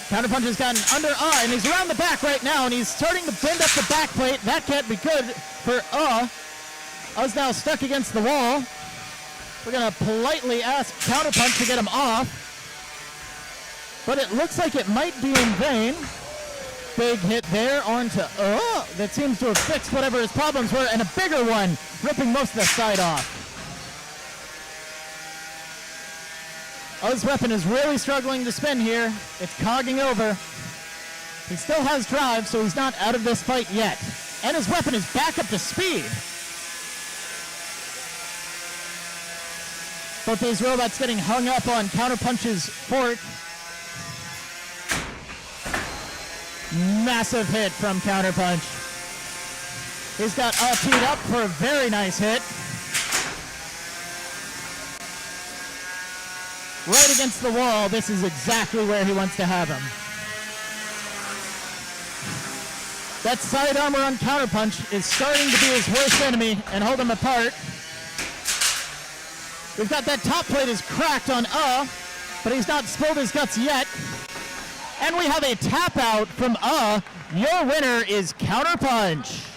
Counterpunch has gotten under and he's around the back right now, and he's starting to bend up the back plate. That can't be good for Uhh's now stuck against the wall. We're going to politely ask Counterpunch to get him off. But it looks like it might be in vain. Big hit there onto that seems to have fixed whatever his problems were, and a bigger one, ripping most of the side off. Uhh's weapon is really struggling to spin here. It's cogging over. He still has drive, so he's not out of this fight yet. And his weapon is back up to speed. Both these robots getting hung up on Counterpunch's fork. Massive hit from Counterpunch. He's got teed up for a very nice hit. Right against the wall. This is exactly where he wants to have him. That side armor on Counterpunch is starting to be his worst enemy and hold him apart. We've got that top plate is cracked on but he's not spilled his guts yet. And we have a tap out from Your winner is Counterpunch.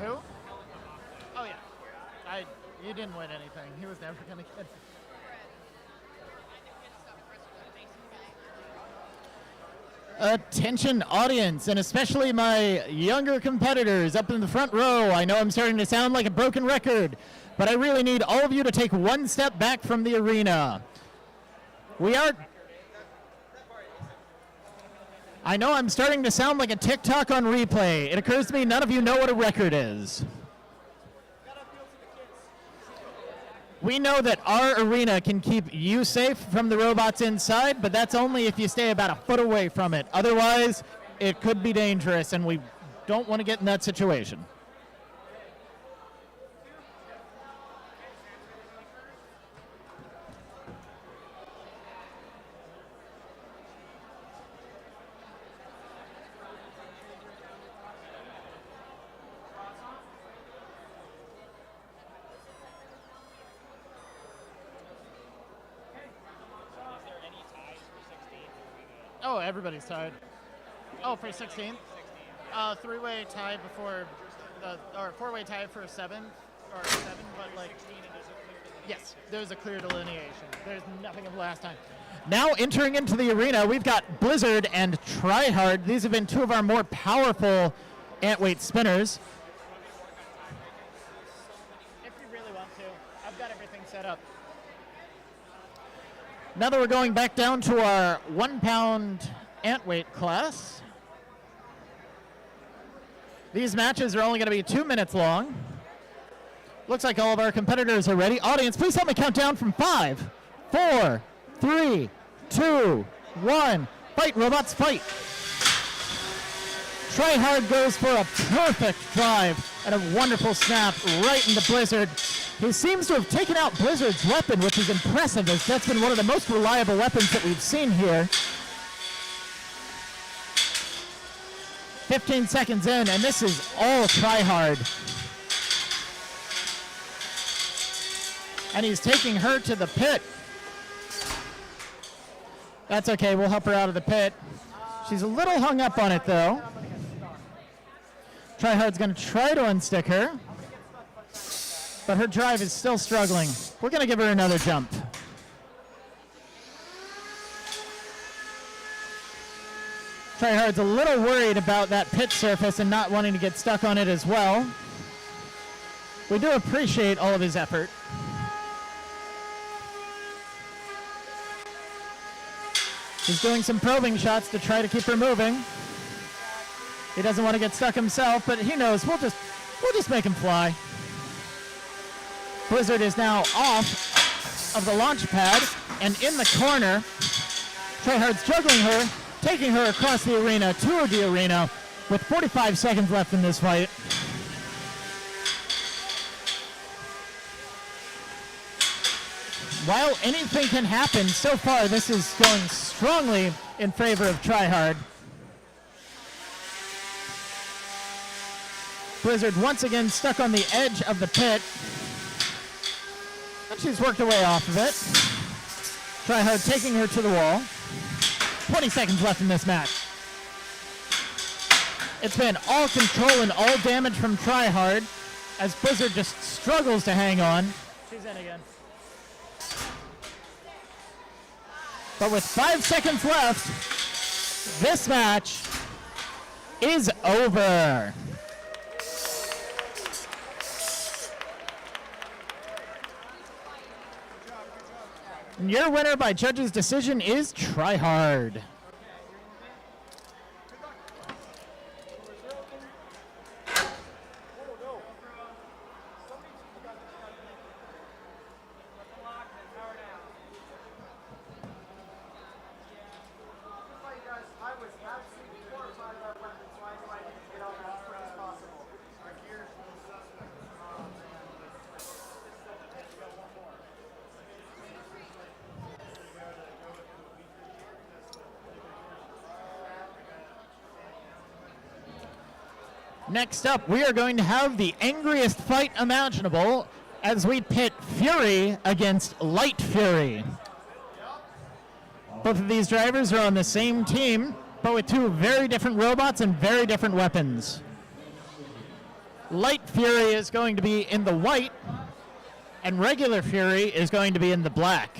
Who? Oh yeah. You didn't win anything. He was never gonna get it. Attention audience, and especially my younger competitors up in the front row. I know I'm starting to sound like a broken record, but I really need all of you to take one step back from the arena. I know I'm starting to sound like a TikTok on replay. It occurs to me none of you know what a record is. We know that our arena can keep you safe from the robots inside, but that's only if you stay about a foot away from it. Otherwise, it could be dangerous, and we don't want to get in that situation. Oh, everybody's tied. Oh, for 16th? Three-way tie before, or four-way tie for 7, but like, yes, there's a clear delineation. There's nothing of last time. Now entering into the arena, we've got Blizzard and Tryhard. These have been two of our more powerful ant-weight spinners. If you really want to, I've got everything set up. Now that we're going back down to our 1 pound ant weight class, these matches are only going to be 2 minutes long. Looks like all of our competitors are ready. Audience, please help me count down from 5, 4, 3, 2, 1. Fight, robots, fight. Tryhard goes for a perfect drive and a wonderful snap right into Blizzard. He seems to have taken out Blizzard's weapon, which is impressive, as that's been one of the most reliable weapons that we've seen here. 15 seconds in, and this is all Tryhard. And he's taking her to the pit. That's okay, we'll help her out of the pit. She's a little hung up on it, though. Tryhard's going to try to unstick her, but her drive is still struggling. We're going to give her another jump. Tryhard's a little worried about that pit surface and not wanting to get stuck on it as well. We do appreciate all of his effort. He's doing some probing shots to try to keep her moving. He doesn't want to get stuck himself, but he knows we'll just make him fly. Blizzard is now off of the launch pad and in the corner. Tryhard's juggling her, taking her across the arena to the arena with 45 seconds left in this fight. While anything can happen, so far this is going strongly in favor of Tryhard. Blizzard once again stuck on the edge of the pit. And she's worked her way off of it. Tryhard taking her to the wall. 20 seconds left in this match. It's been all control and all damage from Tryhard as Blizzard just struggles to hang on. She's in again. But with 5 seconds left, this match is over. And your winner by judges' decision is Tryhard. Next up, we are going to have the angriest fight imaginable as we pit Fury against Light Fury. Both of these drivers are on the same team, but with two very different robots and very different weapons. Light Fury is going to be in the white, and regular Fury is going to be in the black.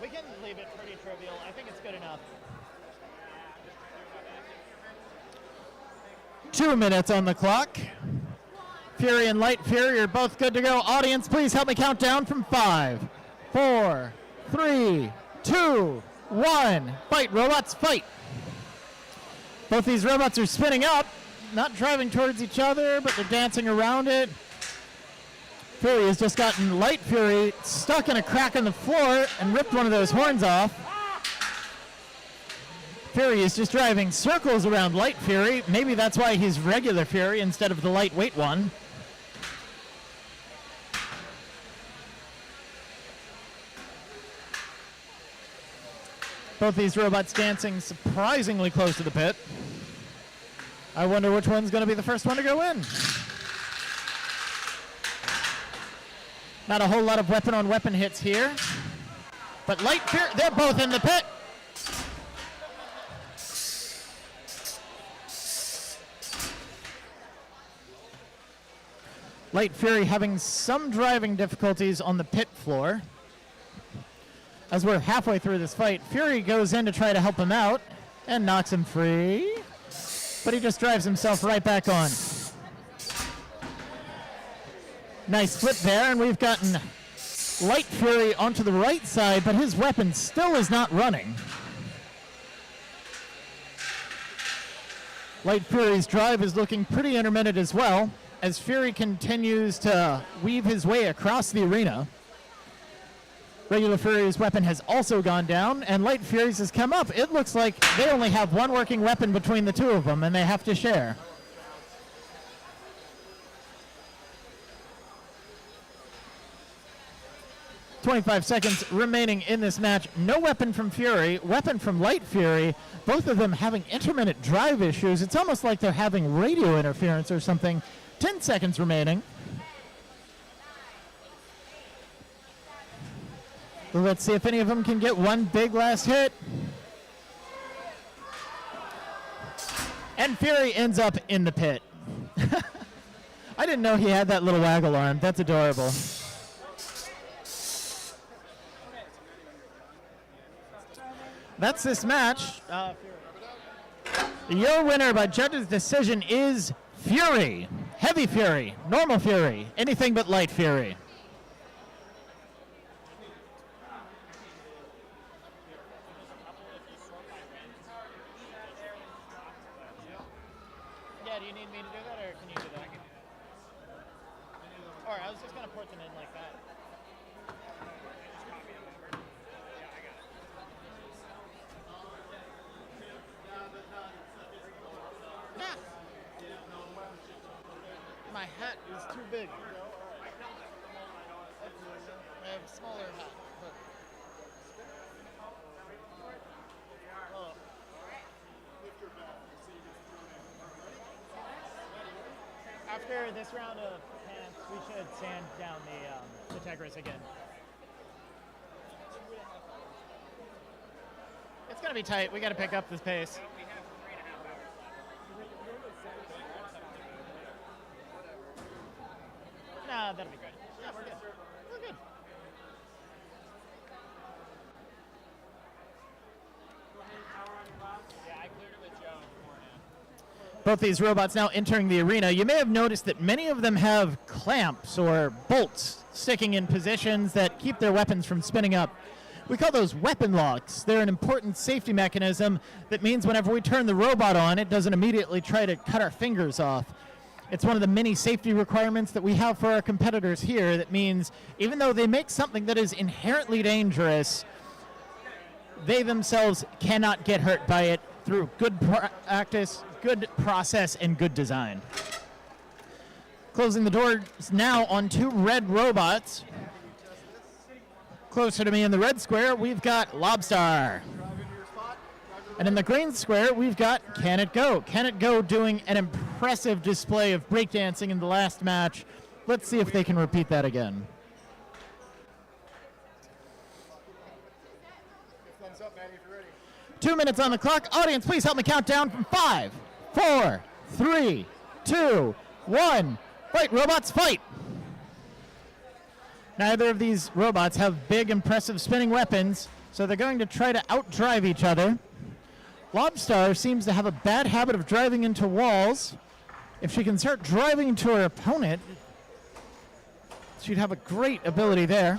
We can leave it pretty trivial. I think it's good enough. 2 minutes on the clock. Fury and Light Fury are both good to go. Audience, please help me count down from 5, 4, 3, 2, 1. Fight, robots, fight. Both these robots are spinning up, not driving towards each other, but they're dancing around it. Fury has just gotten Light Fury stuck in a crack in the floor and ripped one of those horns off. Fury is just driving circles around Light Fury. Maybe that's why he's regular Fury instead of the lightweight one. Both these robots dancing surprisingly close to the pit. I wonder which one's going to be the first one to go in. Not a whole lot of weapon-on-weapon hits here. But Light Fury, they're both in the pit. Light Fury having some driving difficulties on the pit floor. As we're halfway through this fight, Fury goes in to try to help him out and knocks him free. But he just drives himself right back on. Nice flip there, and we've gotten Light Fury onto the right side, but his weapon still is not running. Light Fury's drive is looking pretty intermittent as well, as Fury continues to weave his way across the arena. Regular Fury's weapon has also gone down, and Light Fury's has come up. It looks like they only have one working weapon between the two of them, and they have to share. .25 seconds remaining in this match. No weapon from Fury, weapon from Light Fury. Both of them having intermittent drive issues. It's almost like they're having radio interference or something. 10 seconds remaining. Let's see if any of them can get one big last hit. And Fury ends up in the pit. I didn't know he had that little waggle arm. That's adorable. That's this match. Your winner by judges' decision is Fury. Heavy Fury, normal Fury, anything but Light Fury. Yeah, do you need me to do that, or can you do that? Or I was just going to port them in like that. My hat is too big. I have a smaller hat. Oh. After this round of pants, we should sand down the Tegris again. It's gonna be tight. We gotta pick up this pace. Nah, that'll be good. Yeah, we're good. We're good. Yeah, I cleared it with Joe beforehand. Both these robots now entering the arena. You may have noticed that many of them have clamps or bolts sticking in positions that keep their weapons from spinning up. We call those weapon locks. They're an important safety mechanism that means whenever we turn the robot on, it doesn't immediately try to cut our fingers off. It's one of the many safety requirements that we have for our competitors here. That means even though they make something that is inherently dangerous, they themselves cannot get hurt by it through good practice, good process, and good design. Closing the doors now on two red robots. Closer to me in the red square, we've got Lobstarr. Drive into your spot. Drive to the And in the green square, we've got Can It Go. Can It Go doing an impressive display of breakdancing in the last match. Let's see if they can repeat that again. Thumbs up, Maddie, if you're ready. 2 minutes on the clock. Audience, please help me count down from 5, 4, 3, 2, 1. Fight, robots, fight! Neither of these robots have big, impressive spinning weapons, so they're going to try to outdrive each other. Lobstarr seems to have a bad habit of driving into walls. If she can start driving into her opponent, she'd have a great ability there.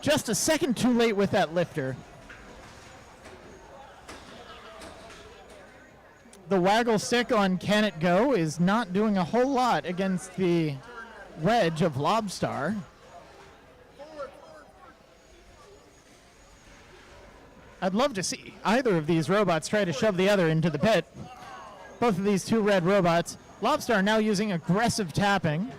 Just a second too late with that lifter. The waggle stick on Can It Go is not doing a whole lot against the wedge of Lobstarr. I'd love to see either of these robots try to shove the other into the pit. Both of these two red robots. Lobstarr now using aggressive tapping.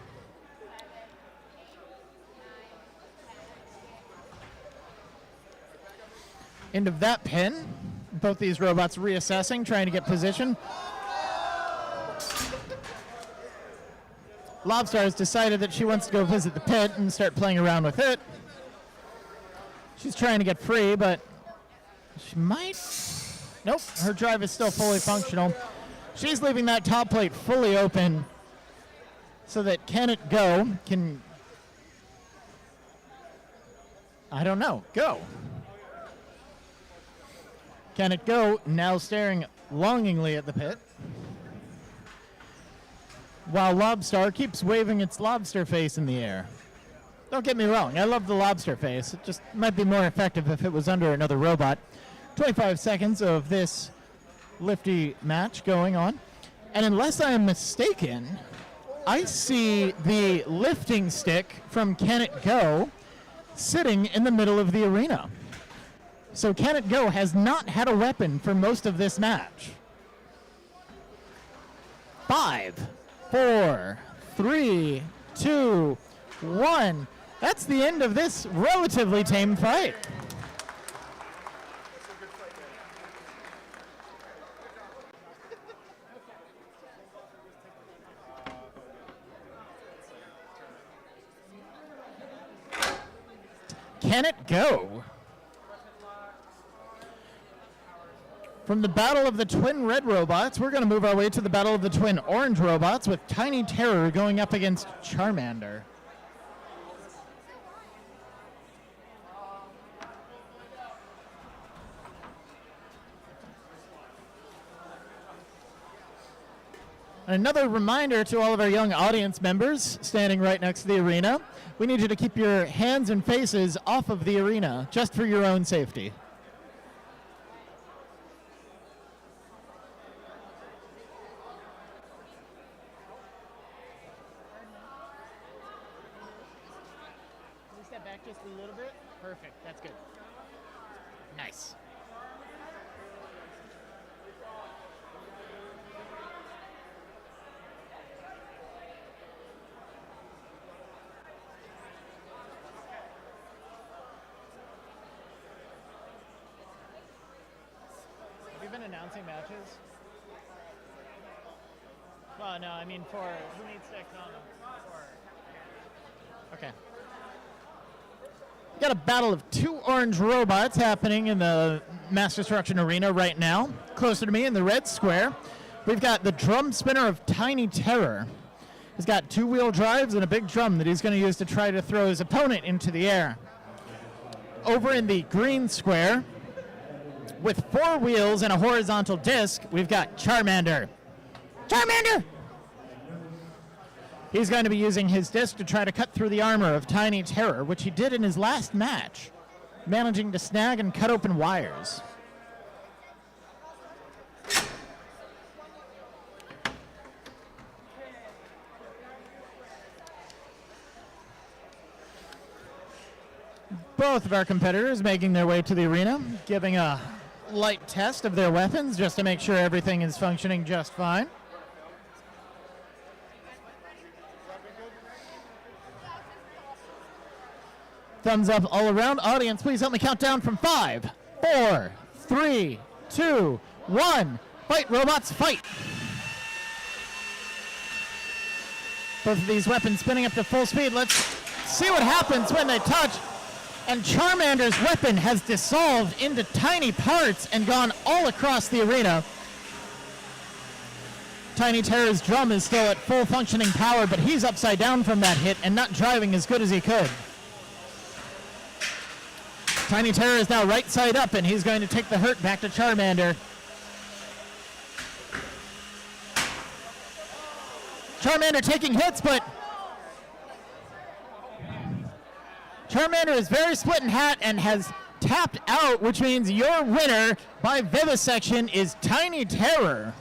End of that pin. Both these robots reassessing, trying to get position. Lobstarr has decided that she wants to go visit the pit and start playing around with it. She's trying to get free, but she might. Nope, her drive is still fully functional. She's leaving that top plate fully open so that Can It Go can, I don't know, go. Can It Go now staring longingly at the pit, while Lobstarr keeps waving its lobster face in the air. Don't get me wrong, I love the lobster face. It just might be more effective if it was under another robot. 25 seconds of this lifty match going on. And unless I am mistaken, I see the lifting stick from Can It Go sitting in the middle of the arena. So Can It Go has not had a weapon for most of this match. 5, 4, 3, 2, 1. That's the end of this relatively tame fight. Can It Go? From the battle of the twin red robots, we're going to move our way to the battle of the twin orange robots with Tiny Terror going up against Charmander. Another reminder to all of our young audience members standing right next to the arena, we need you to keep your hands and faces off of the arena, just for your own safety. Can we step back just a little bit? Perfect, that's good. Nice. Announcing matches? Well, no, I mean for who needs sticks on them? Okay. Got a battle of two orange robots happening in the MassDestruction arena right now. Closer to me in the red square, we've got the drum spinner of Tiny Terror. He's got two-wheel drives and a big drum that he's going to use to try to throw his opponent into the air. Over in the green square, with 4 wheels and a horizontal disc, we've got Charmander. Charmander! He's going to be using his disc to try to cut through the armor of Tiny Terror, which he did in his last match, managing to snag and cut open wires. Both of our competitors making their way to the arena, giving a light test of their weapons just to make sure everything is functioning just fine. Thumbs up all around. Audience, please help me count down from 5, 4, 3, 2, 1. Fight, robots, fight! Both of these weapons spinning up to full speed. Let's see what happens when they touch. And Charmander's weapon has dissolved into tiny parts and gone all across the arena. Tiny Terror's drum is still at full functioning power, but he's upside down from that hit and not driving as good as he could. Tiny Terror is now right side up, and he's going to take the hurt back to Charmander. Charmander taking hits, but Charmander is very split in hat and has tapped out, which means your winner by vivisection is Tiny Terror.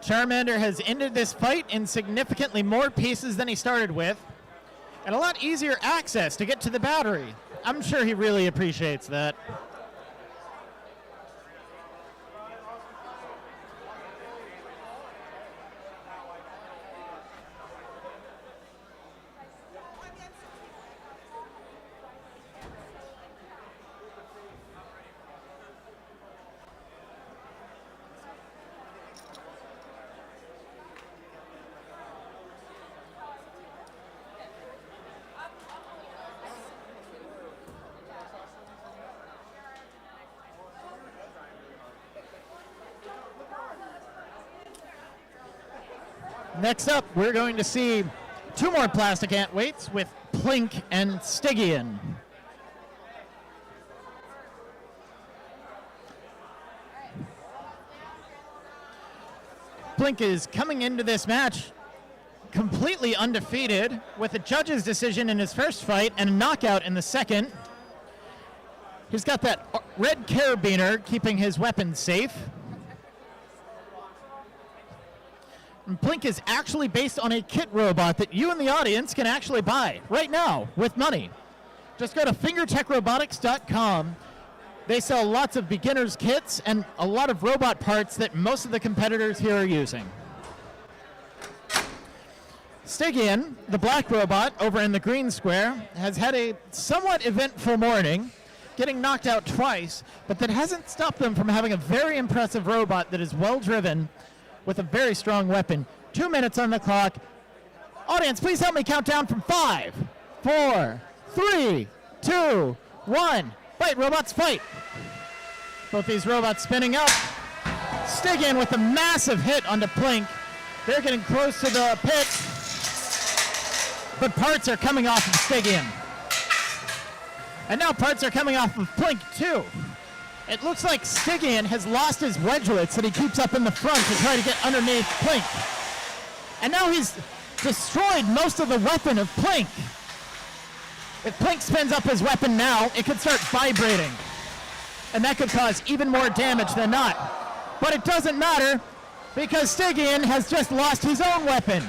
Charmander has ended this fight in significantly more pieces than he started with, and a lot easier access to get to the battery. I'm sure he really appreciates that. Next up, we're going to see two more plastic ant weights with Plink and Stygian. Plink is coming into this match completely undefeated with a judge's decision in his first fight and a knockout in the second. He's got that red carabiner keeping his weapon safe. And Plink is actually based on a kit robot that you in the audience can actually buy right now with money. Just go to fingertechrobotics.com. They sell lots of beginners kits and a lot of robot parts that most of the competitors here are using. Stygian, the black robot over in the green square, has had a somewhat eventful morning, getting knocked out twice, but that hasn't stopped them from having a very impressive robot that is well driven with a very strong weapon. 2 minutes on the clock. Audience, please help me count down from 5, 4, 3, 2, 1. Fight, robots, fight. Both these robots spinning up. Stygian with a massive hit onto Plink. They're getting close to the pit, but parts are coming off of Stygian. And now parts are coming off of Plink too. It looks like Stygian has lost his wedgelets that he keeps up in the front to try to get underneath Plink. And now he's destroyed most of the weapon of Plink. If Plink spins up his weapon now, it could start vibrating. And that could cause even more damage than not. But it doesn't matter because Stygian has just lost his own weapon.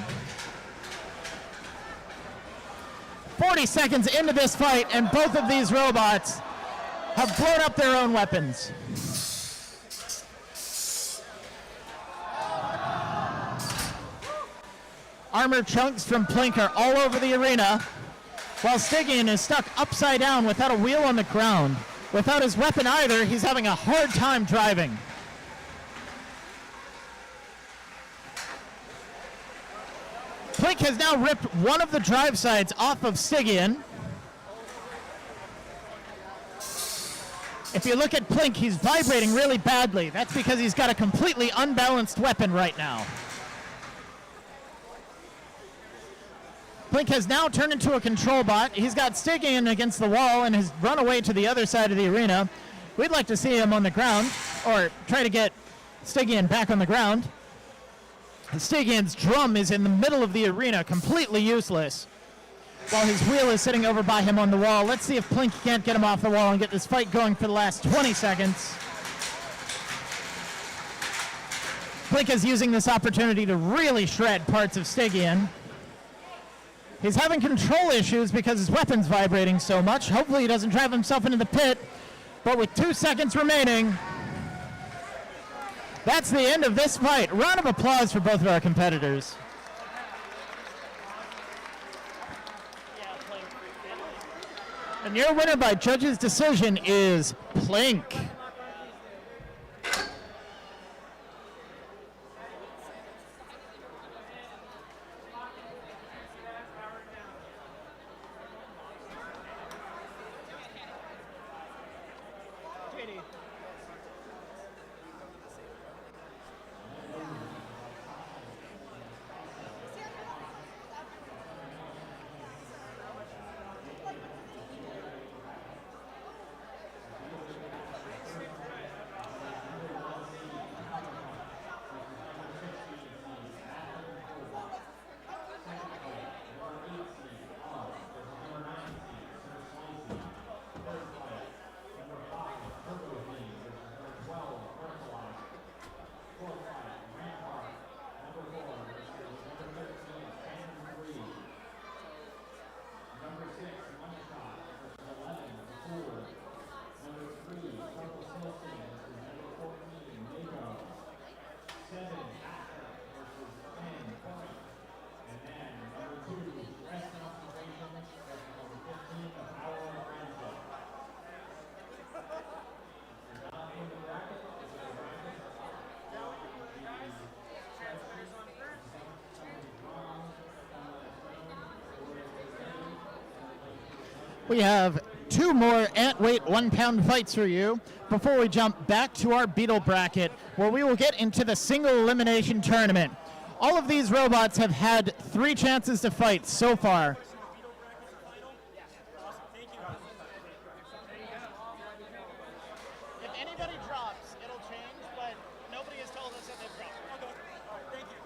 40 seconds into this fight and both of these robots have blown up their own weapons. Armor chunks from Plink are all over the arena, while Stygian is stuck upside down without a wheel on the ground. Without his weapon either, he's having a hard time driving. Plink has now ripped one of the drive sides off of Stygian. If you look at Plink, he's vibrating really badly. That's because he's got a completely unbalanced weapon right now. Plink has now turned into a control bot. He's got Stygian against the wall and has run away to the other side of the arena. We'd like to see him on the ground, or try to get Stygian back on the ground. Stygian's drum is in the middle of the arena, completely useless, while his wheel is sitting over by him on the wall. Let's see if Plink can't get him off the wall and get this fight going for the last 20 seconds. Plink is using this opportunity to really shred parts of Stygian. He's having control issues because his weapon's vibrating so much. Hopefully he doesn't drive himself into the pit. But with 2 seconds remaining, that's the end of this fight. Round of applause for both of our competitors. And your winner by judges' decision is Plink. We have 2 more ant-weight 1-pound fights for you before we jump back to our Beetle bracket, where we will get into the single elimination tournament. All of these robots have had 3 chances to fight so far. If anybody drops, it'll change, but nobody has told us that they've dropped. Thank you.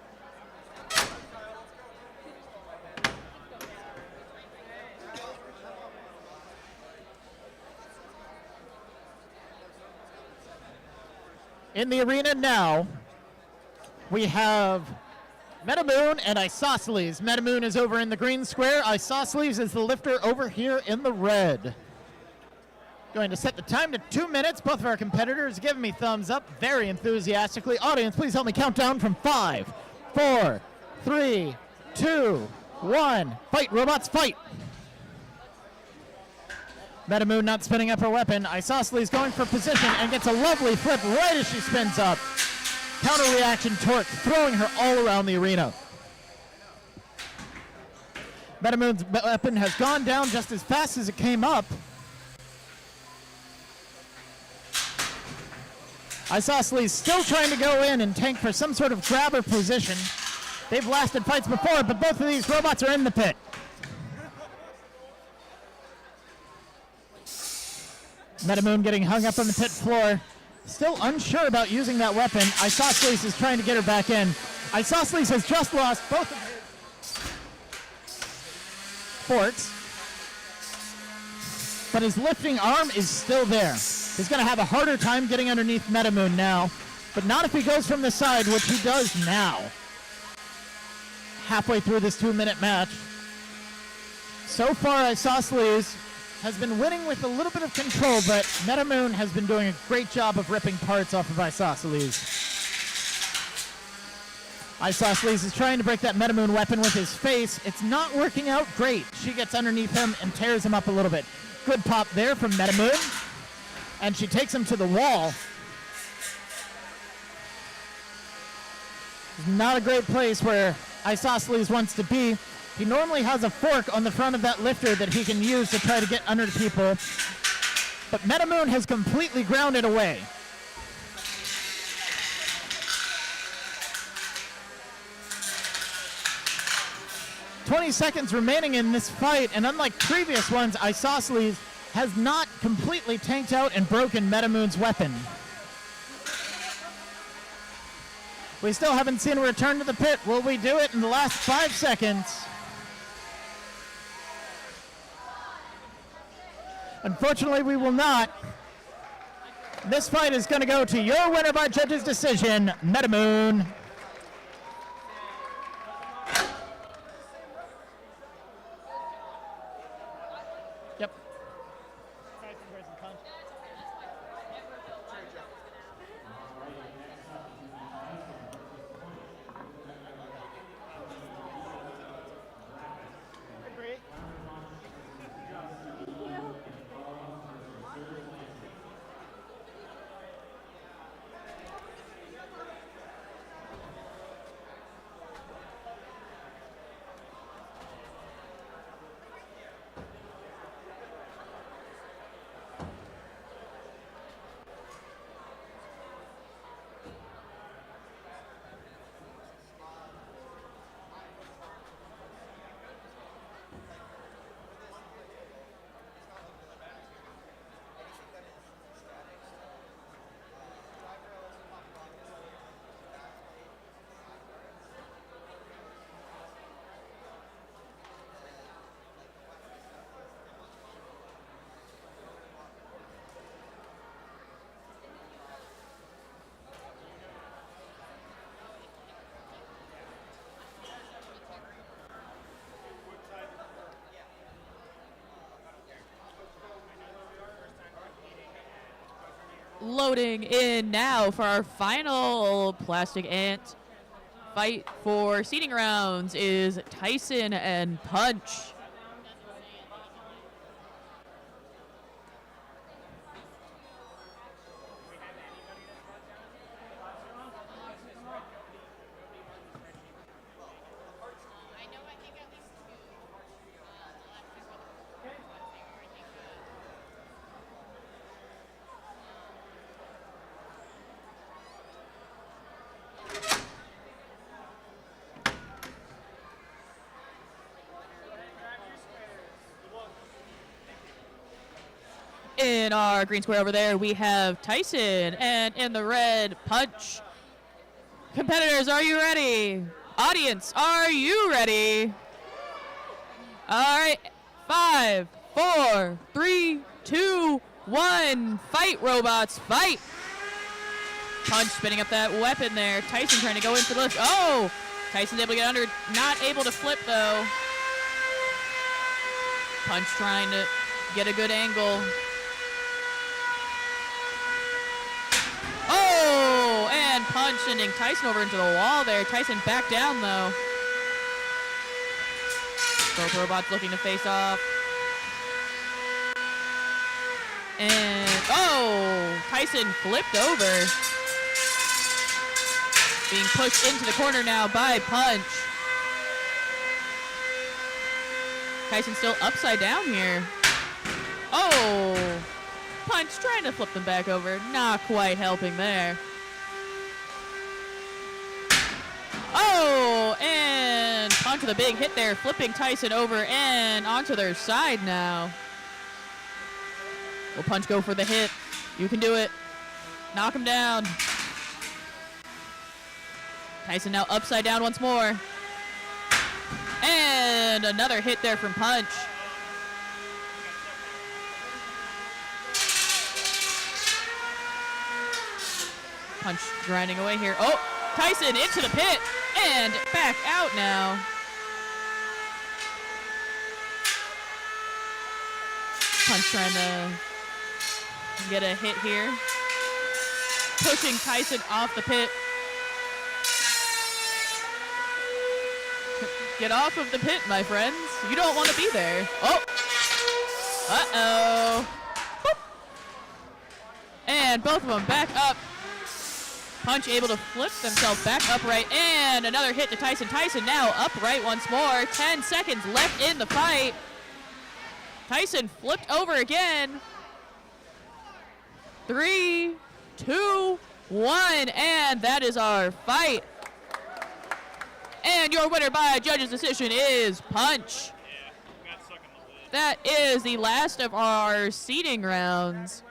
In the arena now, we have MetaMoon and Isosceles. MetaMoon is over in the green square. Isosceles is the lifter over here in the red. Going to set the time to 2 minutes. Both of our competitors giving me thumbs up very enthusiastically. Audience, please help me count down from 5, 4, 3, 2, 1. Fight, robots, fight! MetaMoon not spinning up her weapon. Isosceles going for position and gets a lovely flip right as she spins up. Counter reaction torque, throwing her all around the arena. MetaMoon's weapon has gone down just as fast as it came up. Isosceles still trying to go in and tank for some sort of grabber position. They've lasted fights before, but both of these robots are in the pit. MetaMoon getting hung up on the pit floor. Still unsure about using that weapon. Isosceles is trying to get her back in. Isosceles has just lost both of his forks, but his lifting arm is still there. He's going to have a harder time getting underneath MetaMoon now, but not if he goes from the side, which he does now. Halfway through this 2-minute match. So far, Isosceles has been winning with a little bit of control, but MetaMoon has been doing a great job of ripping parts off of Isosceles. Isosceles is trying to break that MetaMoon weapon with his face. It's not working out great. She gets underneath him and tears him up a little bit. Good pop there from MetaMoon, and she takes him to the wall. Not a great place where Isosceles wants to be. He normally has a fork on the front of that lifter that he can use to try to get under people, but MetaMoon has completely grounded away. "20 seconds remaining in this fight, and unlike previous ones, Isosceles has not completely tanked out and broken MetaMoon's weapon. We still haven't seen a return to the pit. Will we do it in the last 5 seconds? Unfortunately, we will not. This fight is going to go to your winner by judge's decision, MetaMoon. Yep. Loading in now for our final plastic ant fight for seeding rounds is Tyson and Punch. In our green square over there, we have Tyson, and in the red, Punch. Competitors, are you ready? Audience, are you ready? All right, 5, 4, 3, 2, 1. Fight, robots, fight. Punch spinning up that weapon there. Tyson trying to go in for the lift. Oh, Tyson's able to get under. Not able to flip, though. Punch trying to get a good angle. Oh, and Punch sending Tyson over into the wall there. Tyson back down, though. Both robots looking to face off. And, oh, Tyson flipped over. Being pushed into the corner now by Punch. Tyson still upside down here. Oh, Punch trying to flip them back over. Not quite helping there. Oh, and Punch with a big hit there, flipping Tyson over and onto their side now. Will Punch go for the hit? You can do it. Knock him down. Tyson now upside down once more. And another hit there from Punch. Punch grinding away here. Oh, Tyson into the pit and back out now. Punch trying to get a hit here. Pushing Tyson off the pit. Get off of the pit, my friends. You don't want to be there. Oh. Uh-oh. Boop. And both of them back up. Punch able to flip themselves back upright. And another hit to Tyson. Tyson now upright once more. 10 seconds left in the fight. Tyson flipped over again. 3, 2, 1. And that is our fight. And your winner by judge's decision is Punch. Yeah, got stuck in the lid. That is the last of our seeding rounds.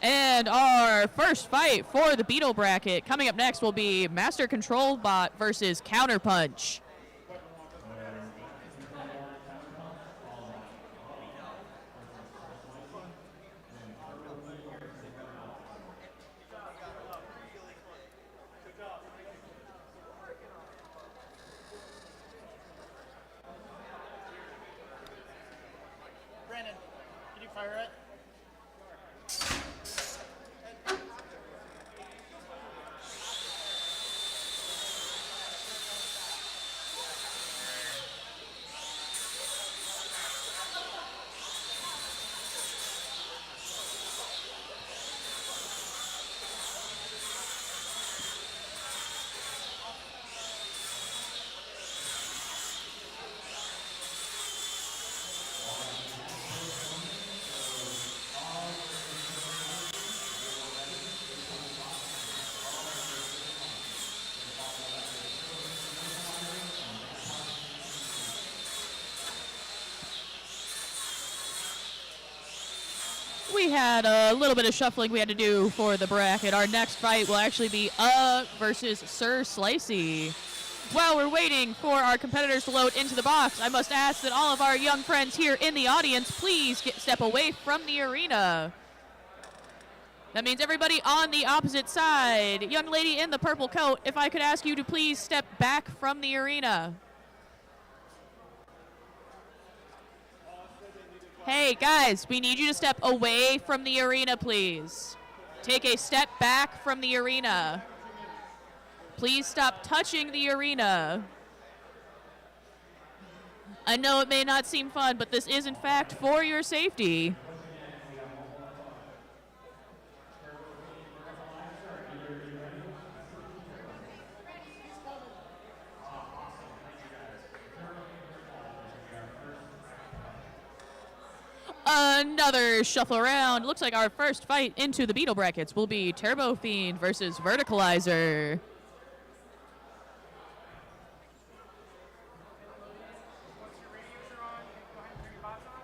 And our first fight for the Beetle bracket coming up next will be Master Control Bot versus Counterpunch. fire it. We had a little bit of shuffling we had to do for the bracket. Our next fight will actually be versus Sir Slicey. While we're waiting for our competitors to load into the box, I must ask that all of our young friends here in the audience please step away from the arena. That means everybody on the opposite side. Young lady in the purple coat, if I could ask you to please step back from the arena. Hey, guys, we need you to step away from the arena, please. Take a step back from the arena. Please stop touching the arena. I know it may not seem fun, but this is, in fact, for your safety. Another shuffle around. Looks like our first fight into the Beetle brackets will be TurboFIEND versus Verticalizer. Once your radios are on, you can go ahead and turn your bots on.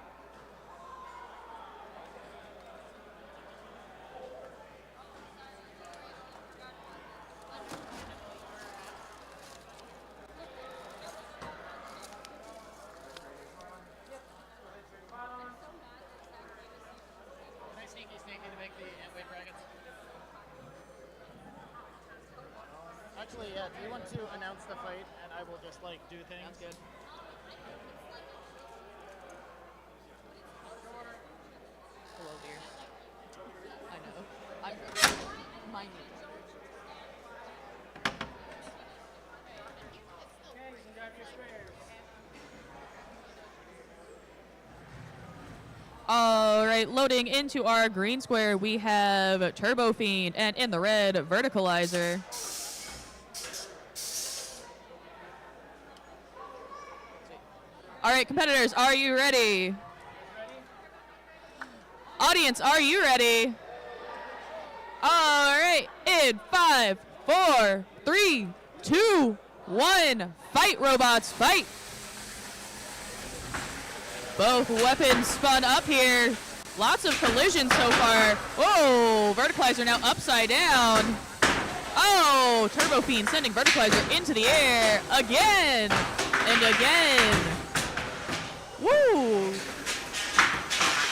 Nice sneaky to make the weight brackets. Actually, yeah, do you want to announce the fight and I will just like do things? Sounds good. Hello, dear. I know. I'm my knees. Okay, you can grab your squares. All right, loading into our green square, we have TurboFIEND, and in the red, Verticalizer. All right, competitors, are you ready? Audience, are you ready? All right, in 5, 4, 3, 2, 1, fight, robots, fight! Both weapons spun up here. Lots of collisions so far. Whoa, Verticalizer now upside down. Oh, TurboFIEND sending Verticalizer into the air again and again. Woo!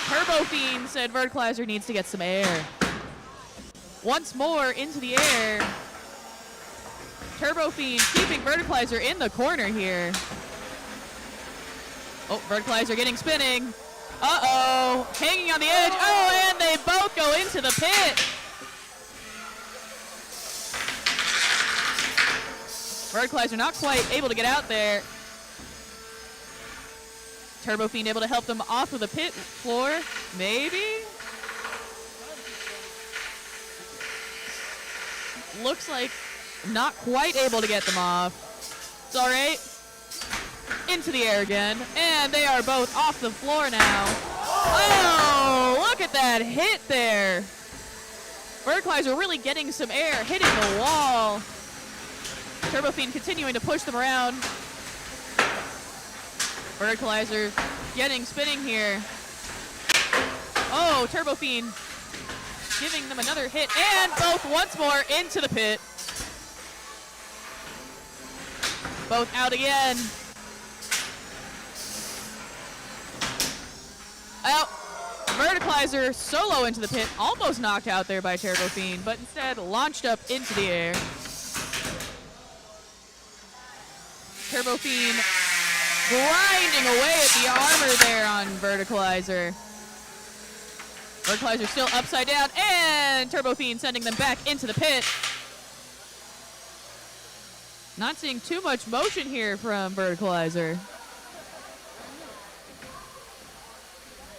TurboFIEND said Verticalizer needs to get some air. Once more into the air. TurboFIEND keeping Verticalizer in the corner here. Oh, Verticalizer getting spinning. Uh-oh, hanging on the edge. Oh, and they both go into the pit. Verticalizer not quite able to get out there. TurboFIEND able to help them off of the pit floor. Maybe? Looks like not quite able to get them off. It's all right. Into the air again, and they are both off the floor now. Oh, look at that hit there. Verticalizer really getting some air, hitting the wall. TurboFIEND continuing to push them around. Verticalizer getting spinning here. Oh, TurboFIEND giving them another hit, and both once more into the pit. Both out again. Oh, Verticalizer solo into the pit, almost knocked out there by TurboFIEND, but instead launched up into the air. TurboFIEND grinding away at the armor there on Verticalizer. Verticalizer still upside down, and TurboFIEND sending them back into the pit. Not seeing too much motion here from Verticalizer.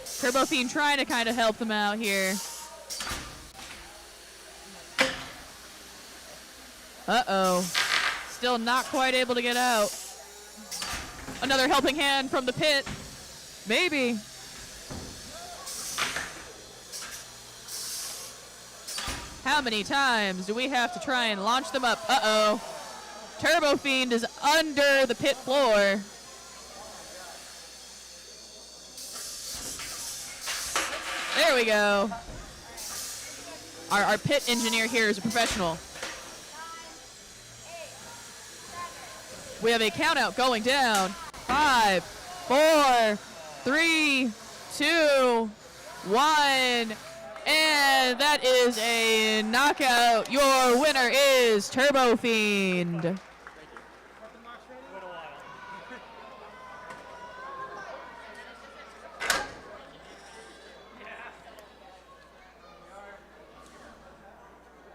TurboFIEND trying to kind of help them out here. Uh-oh. Still not quite able to get out. Another helping hand from the pit. Maybe. How many times do we have to try and launch them up? Uh-oh. TurboFIEND is under the pit floor. There we go. Our pit engineer here is a professional. We have a count out going down. 5, 4, 3, 2, 1. And that is a knockout. Your winner is TurboFIEND.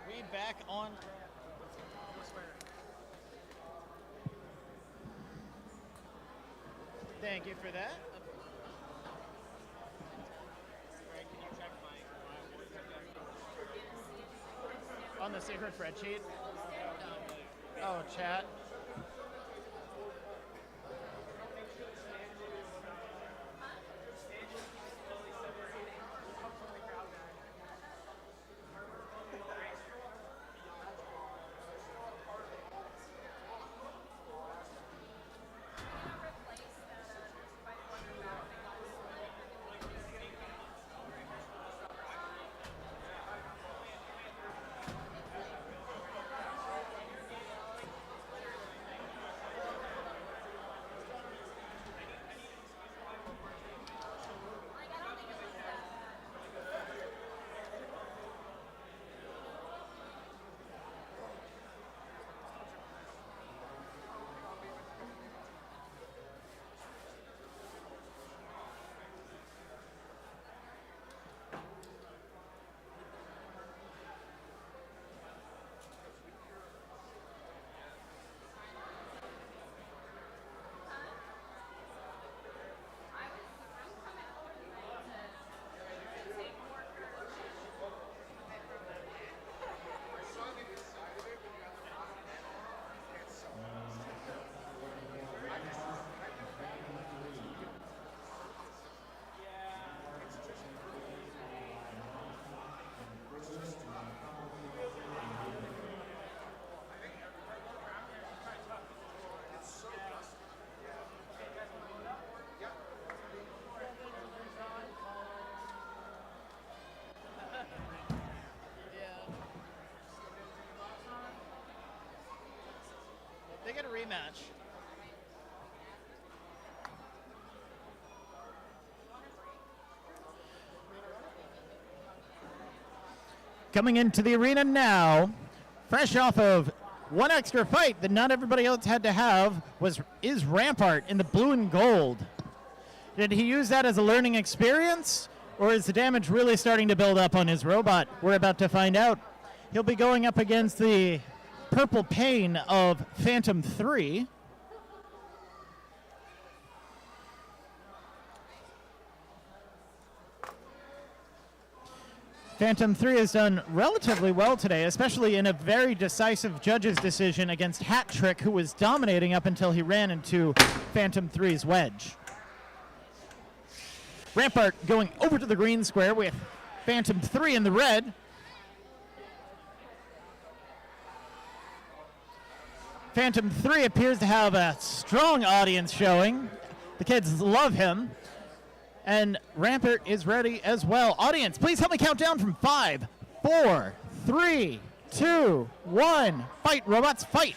We back on. Thank you for that. On the secret spreadsheet? Oh, chat. They get a rematch. Coming into the arena now, fresh off of one extra fight that not everybody else had to have, is Rampart in the blue and gold. Did he use that as a learning experience, or is the damage really starting to build up on his robot? We're about to find out. He'll be going up against the Purple Pain of Phantom 3. Phantom 3 has done relatively well today, especially in a very decisive judge's decision against Hat Trick, who was dominating up until he ran into Phantom 3's wedge. Rampart going over to the green square with Phantom 3 in the red. Phantom 3 appears to have a strong audience showing. The kids love him. And Rampart is ready as well. Audience, please help me count down from 5, 4, 3, 2, 1. Fight, robots, fight.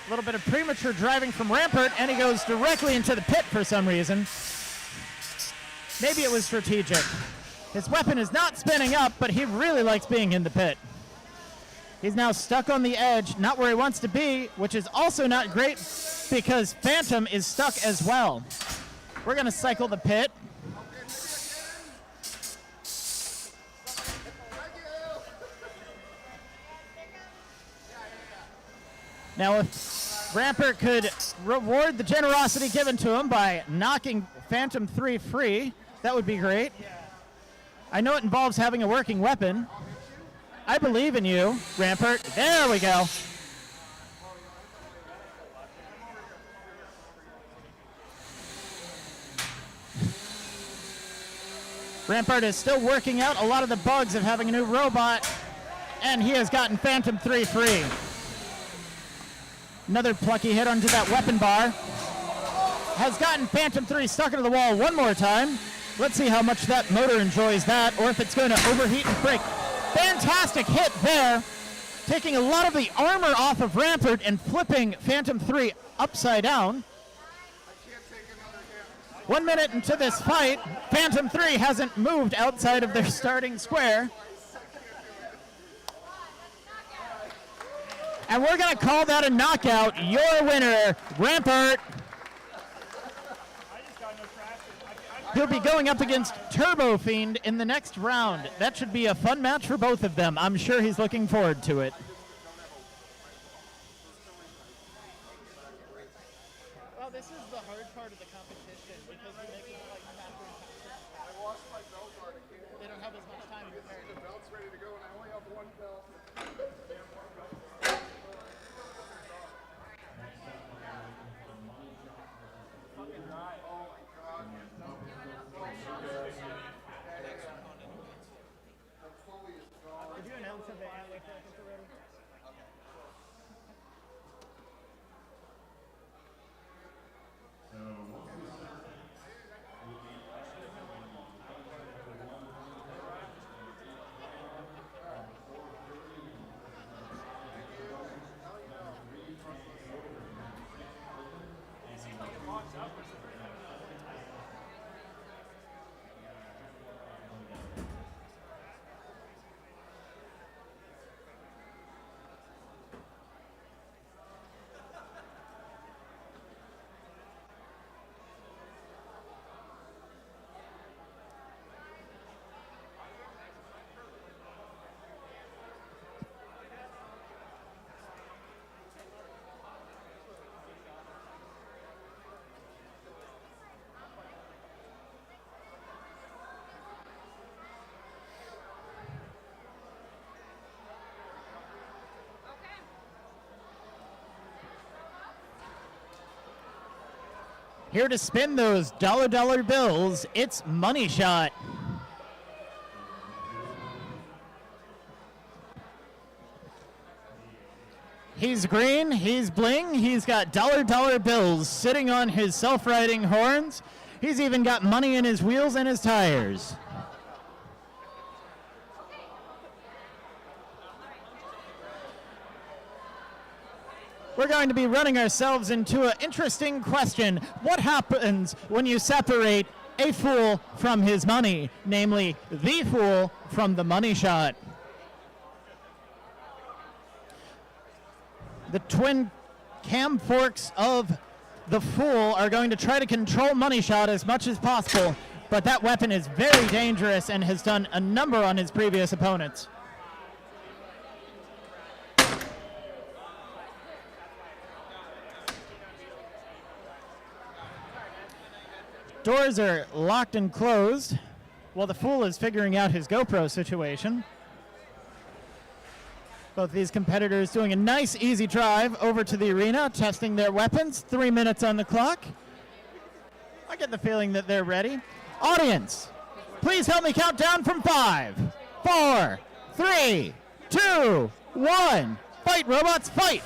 A little bit of premature driving from Rampart, and he goes directly into the pit for some reason. Maybe it was strategic. His weapon is not spinning up, but he really likes being in the pit. He's now stuck on the edge, not where he wants to be, which is also not great because Phantom is stuck as well. We're going to cycle the pit. Now, if Rampart could reward the generosity given to him by knocking Phantom 3 free, that would be great. I know it involves having a working weapon. I believe in you, Rampart. There we go. Rampart is still working out a lot of the bugs of having a new robot, and he has gotten Phantom 3 free. Another plucky hit onto that weapon bar. Has gotten Phantom 3 stuck into the wall one more time. Let's see how much that motor enjoys that, or if it's going to overheat and break. Fantastic hit there, taking a lot of the armor off of Rampart and flipping Phantom 3 upside down. 1 minute into this fight, Phantom 3 hasn't moved outside of their starting square. And we're going to call that a knockout. Your winner, Rampart. He'll be going up against TurboFIEND in the next round. That should be a fun match for both of them. I'm sure he's looking forward to it. Well, this is the hard part of the competition because we make it like faster and faster. I lost my belt guard again. They don't have as much time to prepare. The belt's ready to go, and I only have one belt. Did you announce the already? Here to spin those dollar bills, it's Money Shot. He's green, he's bling, he's got dollar bills sitting on his self-riding horns. He's even got money in his wheels and his tires. We're going to be running ourselves into an interesting question. What happens when you separate a fool from his money, namely the fool from the money shot? The twin cam forks of the fool are going to try to control money shot as much as possible, but that weapon is very dangerous and has done a number on his previous opponents. Doors are locked and closed while the fool is figuring out his GoPro situation. Both these competitors doing a nice easy drive over to the arena, testing their weapons. 3 minutes on the clock. I get the feeling that they're ready. Audience, please help me count down from 5, 4, 3, 2, 1. Fight, robots, fight!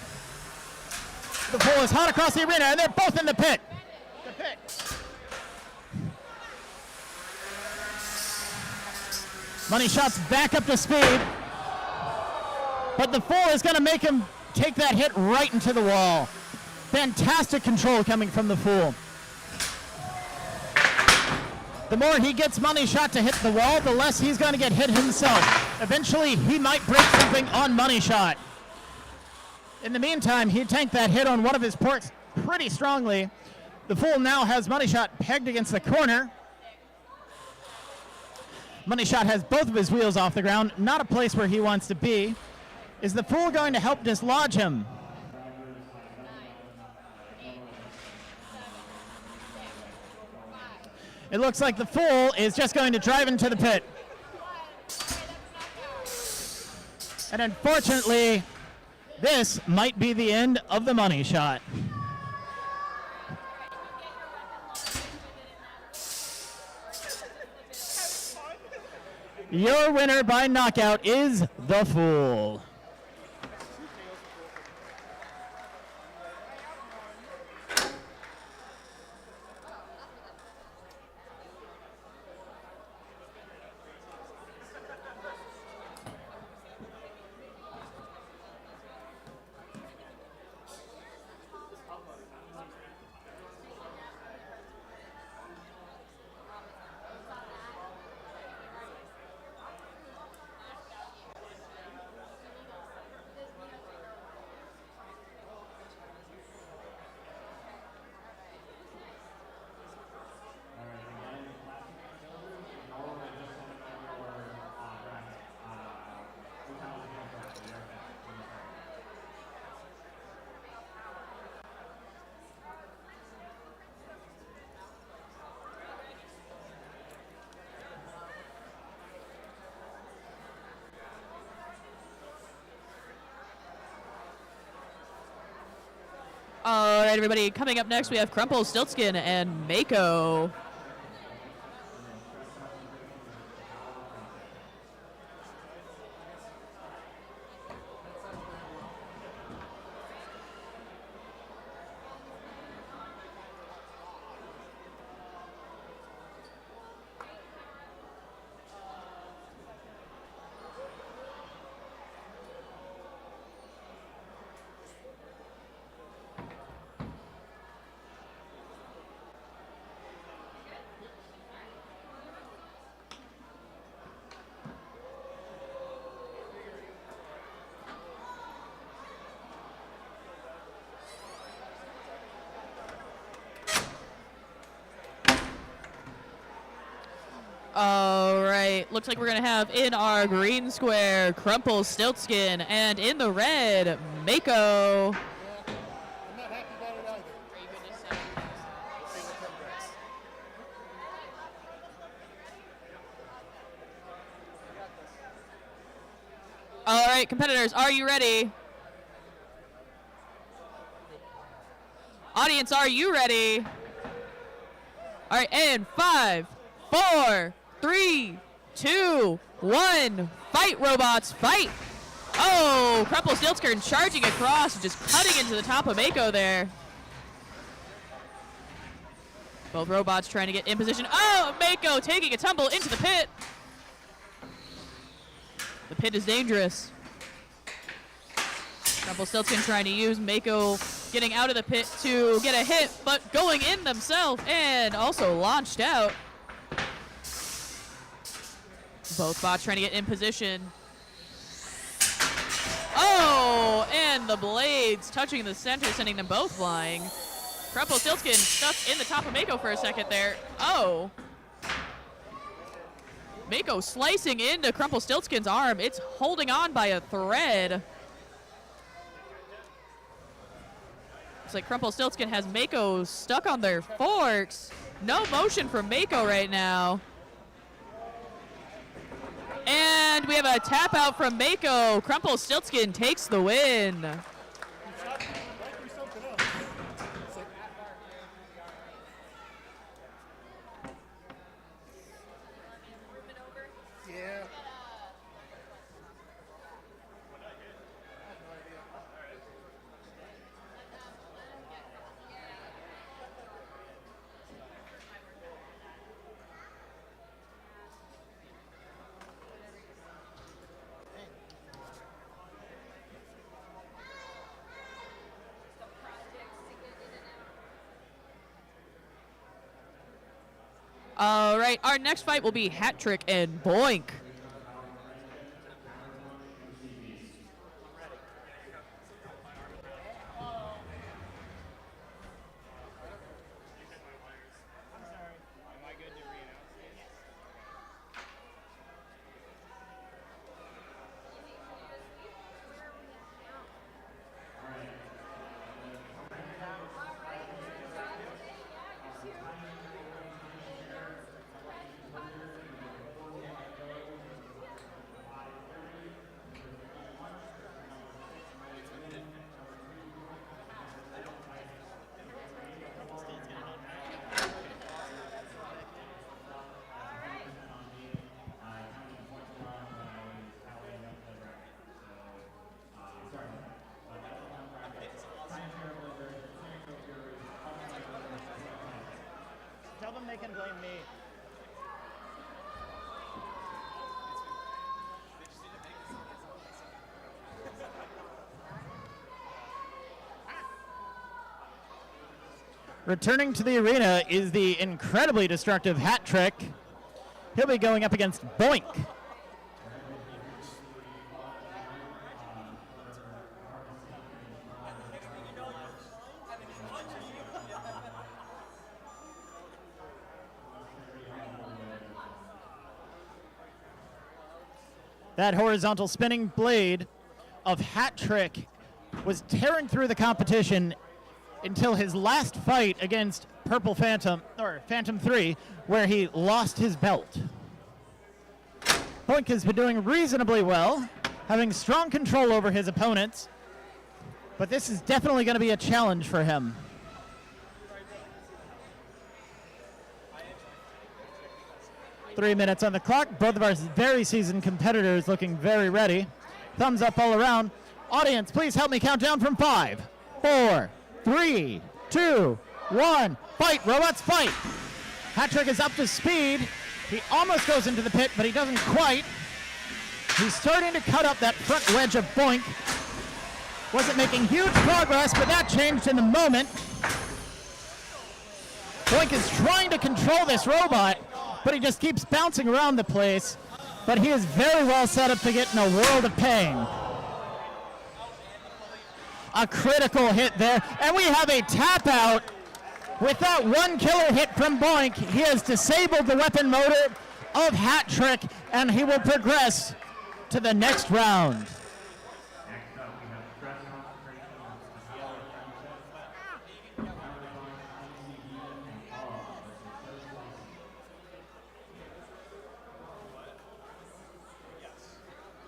The fool is hot across the arena, and they're both in the pit. The pit. Money Shot's back up to speed, but the fool is going to make him take that hit right into the wall. Fantastic control coming from the fool. The more he gets Money Shot to hit the wall, the less he's going to get hit himself. Eventually, he might break something on Money Shot. In the meantime, he tanked that hit on one of his ports pretty strongly. The fool now has Money Shot pegged against the corner. Money Shot has both of his wheels off the ground, not a place where he wants to be. Is the fool going to help dislodge him? It looks like the Fool is just going to drive into the pit. And unfortunately, this might be the end of the money shot. Your winner by knockout is the Fool. All right, everybody. Coming up next, we have Crumplestiltskin and Mako. All right, looks like we're going to have in our green square, Crumplestiltskin, and in the red, Mako. I'm not happy about it either. All right, competitors, are you ready? Audience, are you ready? All right, and 5, 4, 3, 2, 1. Fight, robots, fight! Oh, Crumplestiltskin charging across and just cutting into the top of Mako there. Both robots trying to get in position. Oh, Mako taking a tumble into the pit. The pit is dangerous. Crumplestiltskin trying to use Mako getting out of the pit to get a hit, but going in themselves and also launched out. Both bots trying to get in position. Oh, and the blades touching the center, sending them both flying. Crumplestiltskin stuck in the top of Mako for a second there. Oh. Mako slicing into Crumplestiltskin's arm. It's holding on by a thread. Looks like Crumplestiltskin has Mako stuck on their forks. No motion from Mako right now. And we have a tap out from Mako. Crumplestiltskin takes the win. Yeah. All right, our next fight will be Hat Trick and BOINK. they can blame me. Returning to the arena is the incredibly destructive Hat Trick. He'll be going up against BOINK. That horizontal spinning blade of Hat Trick was tearing through the competition until his last fight against Purple Phantom, or Phantom 3, where he lost his belt. BOINK has been doing reasonably well, having strong control over his opponents, but this is definitely going to be a challenge for him. Three minutes on the clock. Both of our very seasoned competitors looking very ready. Thumbs up all around. Audience, please help me count down from 5, 4, 3, 2, 1. Fight, robots, fight. Hat Trick is up to speed. He almost goes into the pit, but he doesn't quite. He's starting to cut up that front wedge of BOINK. Wasn't making huge progress, but that changed in the moment. BOINK is trying to control this robot, but he just keeps bouncing around the place. But he is very well set up to get in a world of pain. A critical hit there, and we have a tap out. With that one killer hit from BOINK, he has disabled the weapon motor of Hat Trick, and he will progress to the next round. Next up, we have stress concentration on the yellow friendship. Counterpunch, MCD, and R versus Sir Slicey.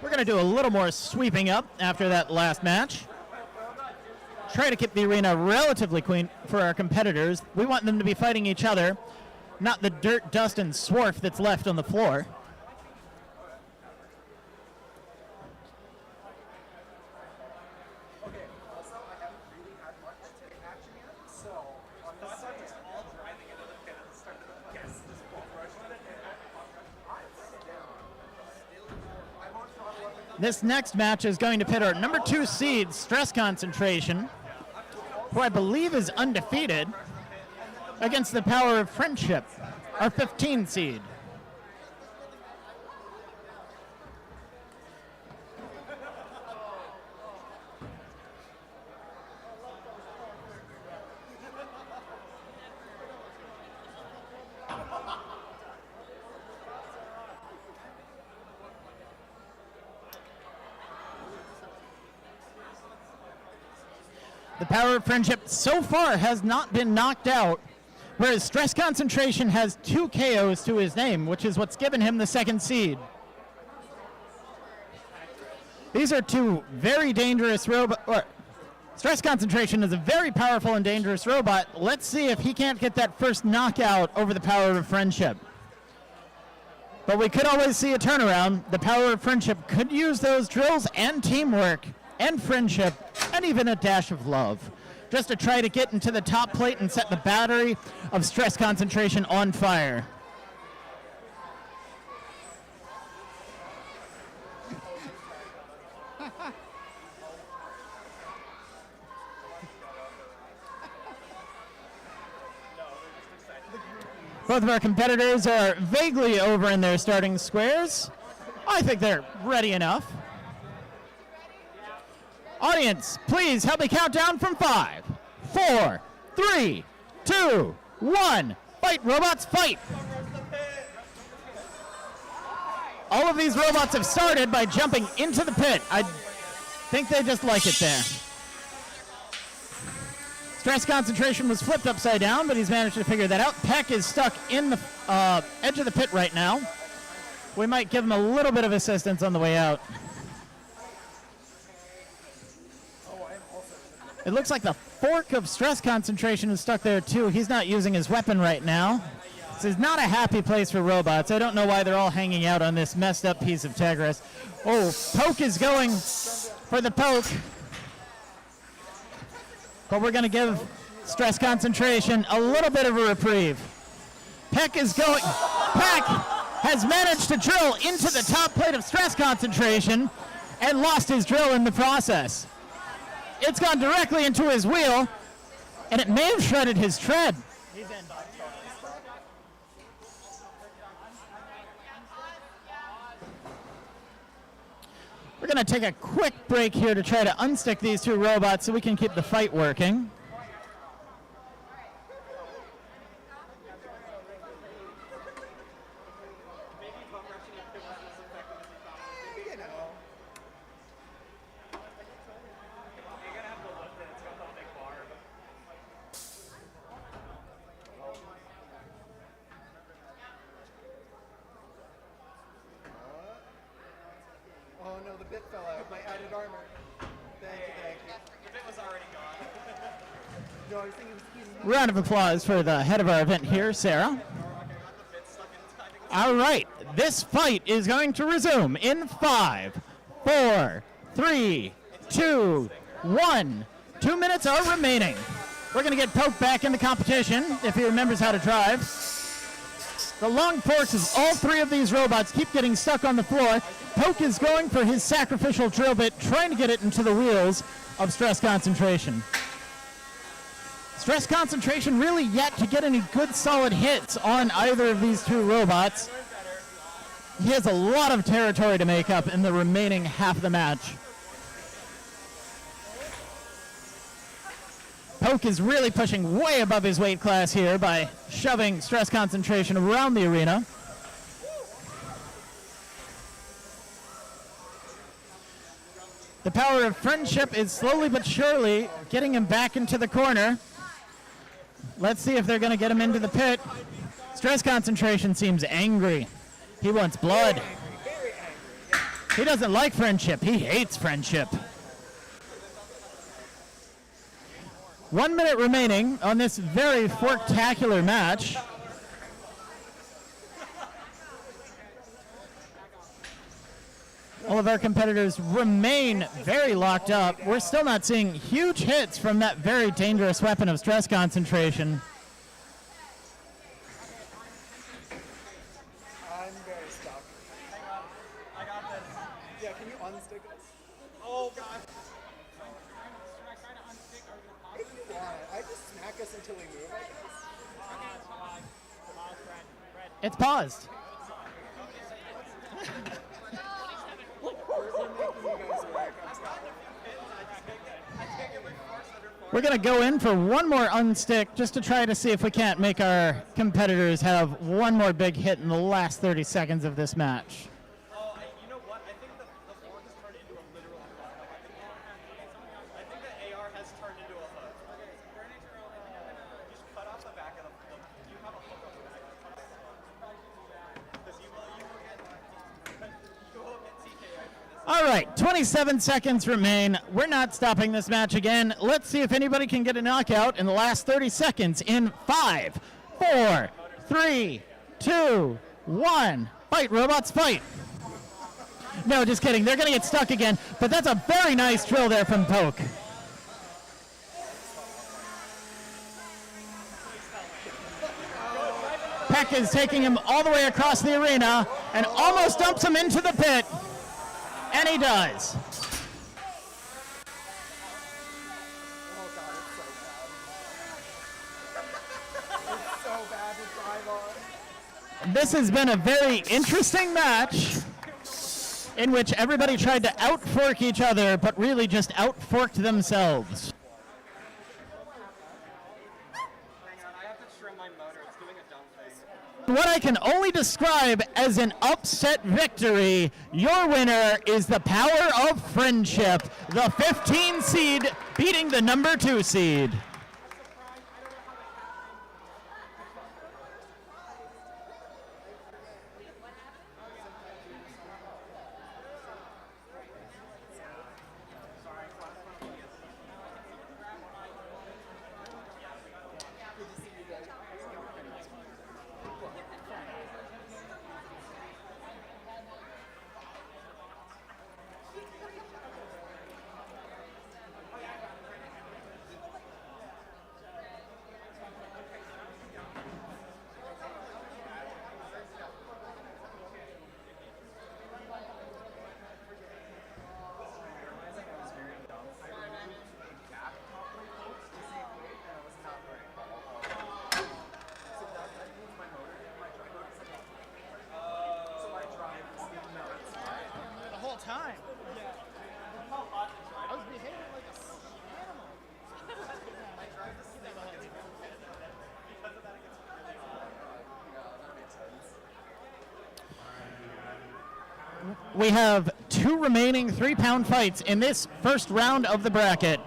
We're going to do a little more sweeping up after that last match. Try to keep the arena relatively clean for our competitors. We want them to be fighting each other, not the dirt, dust, and swarf that's left on the floor. Okay, also I haven't really had much take action yet, so on this side just all driving into the pit and starting to guess this bolt rush on it, and I'm down. I won't throttle up again. This next match is going to pit our number 2 seed, Stress Concentration, who I believe is undefeated, against the Power of Friendship, our 15 seed. The Power of Friendship so far has not been knocked out, whereas Stress Concentration has 2 KOs to his name, which is what's given him the 2nd seed. These are 2 very dangerous robots. Stress Concentration is a very powerful and dangerous robot. Let's see if he can't get that first knockout over the Power of Friendship. But we could always see a turnaround. The Power of Friendship could use those drills and teamwork and friendship and even a dash of love just to try to get into the top plate and set the battery of Stress Concentration on fire. Both of our competitors are vaguely over in their starting squares. I think they're ready enough. Audience, please help me count down from 5, 4, 3, 2, 1. Fight, robots, fight! All of these robots have started by jumping into the pit. I think they just like it there. Stress concentration was flipped upside down, but he's managed to figure that out. Peck is stuck in the edge of the pit right now. We might give him a little bit of assistance on the way out. It looks like the fork of stress concentration is stuck there too. He's not using his weapon right now. This is not a happy place for robots. I don't know why they're all hanging out on this messed up piece of Tegris. Oh, Poke is going for the poke. But we're going to give stress concentration a little bit of a reprieve. Peck is going. Peck has managed to drill into the top plate of stress concentration and lost his drill in the process. It's gone directly into his wheel, and it may have shredded his tread. We're going to take a quick break here to try to unstick these two robots so we can keep the fight working. Oh no, the bit fell out. My added armor. Thank you. The bit was already gone. No, I was thinking it was Round of applause for the head of our event here, Sarah. All right, this fight is going to resume in 5, 4, 3, 2, 1. 2 minutes are remaining. We're going to get Poke back in the competition if he remembers how to drive. The long forks of all three of these robots keep getting stuck on the floor. Poke is going for his sacrificial drill bit, trying to get it into the wheels of stress concentration. Stress concentration really yet to get any good solid hits on either of these two robots. He has a lot of territory to make up in the remaining half of the match. Poke is really pushing way above his weight class here by shoving stress concentration around the arena. The power of friendship is slowly but surely getting him back into the corner. Let's see if they're going to get him into the pit. Stress concentration seems angry. He wants blood. He doesn't like friendship. He hates friendship. 1 minute remaining on this very forktacular match. All of our competitors remain very locked up. We're still not seeing huge hits from that very dangerous weapon of stress concentration. I'm very stuck. Hang on. I got this. Yeah, can you unstick us? Oh, God. If you want, I just smack us until we move, I guess. It's paused. We're going to go in for one more unstick just to try to see if we can't make our competitors have one more big hit in the last 30 seconds of this match. Oh, you know what? I think the fork has turned into a literal hook. I think the AR has turned into a hook. Just cut off the back of the hook. You have a hook on the back. Because you will get TKO. All right, 27 seconds remain. We're not stopping this match again. Let's see if anybody can get a knockout in the last 30 seconds in 5, 4, 3, 2, 1. Fight, robots, fight. No, just kidding. They're going to get stuck again, but that's a very nice drill there from Poke. Peck is taking him all the way across the arena and almost dumps him into the pit. And he does. Oh, God, it's so bad. It's so bad to drive on. This has been a very interesting match in which everybody tried to outfork each other, but really just outforked themselves. Hang on, I have to trim my motor. It's doing a dumb thing. What I can only describe as an upset victory, your winner is the power of friendship, the 15 seed beating the number 2 seed. Time. I was behaving like a animal. We have 2 remaining 3-pound fights in this first round of the bracket,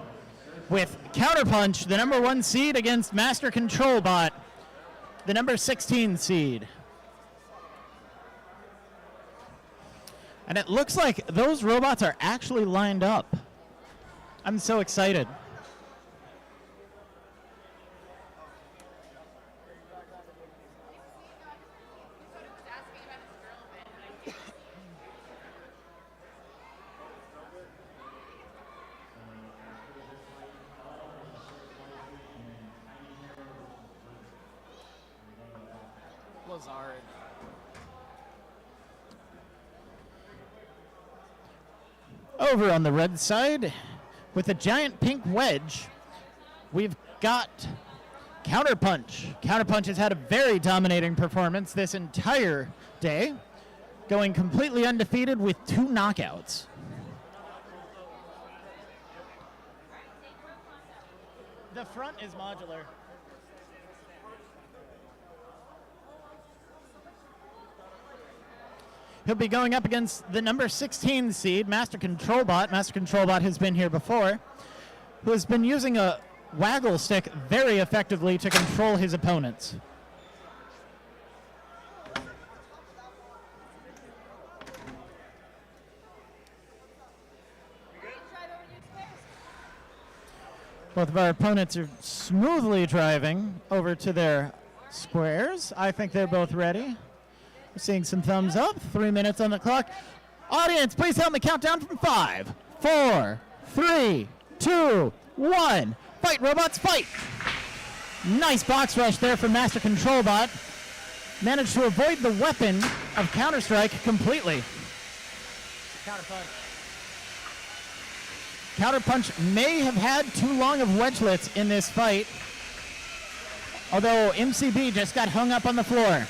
with Counterpunch, the number 1 seed, against Master Control Bot, the number 16 seed. And it looks like those robots are actually lined up. I'm so excited. Lazard. Over on the red side, with a giant pink wedge, we've got Counterpunch. Counterpunch has had a very dominating performance this entire day, going completely undefeated with 2 knockouts. The front is modular. He'll be going up against the number 16 seed, Master Control Bot. Master Control Bot has been here before, who has been using a waggle stick very effectively to control his opponents. Both of our opponents are smoothly driving over to their squares. I think they're both ready. We're seeing some thumbs up. 3 minutes on the clock. Audience, please help me count down from 5, 4, 3, 2, 1. Fight, robots, fight! Nice box rush there from Master Control Bot. Managed to avoid the weapon of Counter-Strike completely. Counterpunch. Counterpunch may have had too long of wedgelets in this fight, although MCB just got hung up on the floor.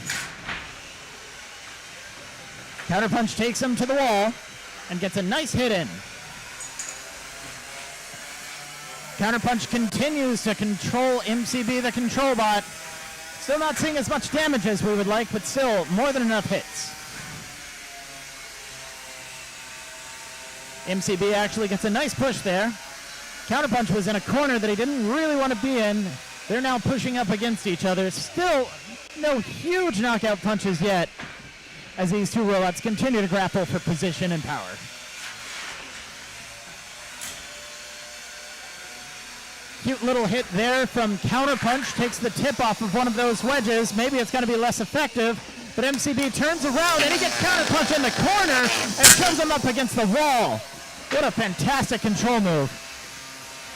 Counterpunch takes him to the wall and gets a nice hit in. Counterpunch continues to control MCB, the Control Bot. Still not seeing as much damage as we would like, but still more than enough hits. MCB actually gets a nice push there. Counterpunch was in a corner that he didn't really want to be in. They're now pushing up against each other. Still no huge knockout punches yet, as these 2 robots continue to grapple for position and power. Cute little hit there from Counterpunch, takes the tip off of one of those wedges. Maybe it's going to be less effective, but MCB turns around and he gets Counterpunch in the corner and shoves him up against the wall. What a fantastic control move.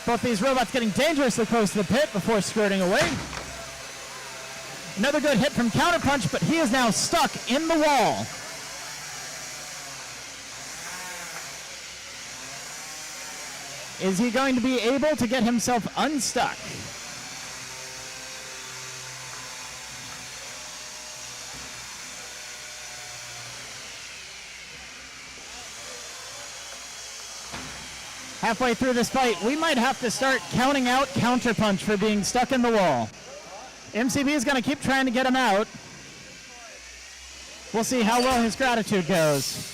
Both these robots getting dangerously close to the pit before skirting away. Another good hit from Counterpunch, but he is now stuck in the wall. Is he going to be able to get himself unstuck? Halfway through this fight, we might have to start counting out Counterpunch for being stuck in the wall. MCB is going to keep trying to get him out. We'll see how well his gratitude goes.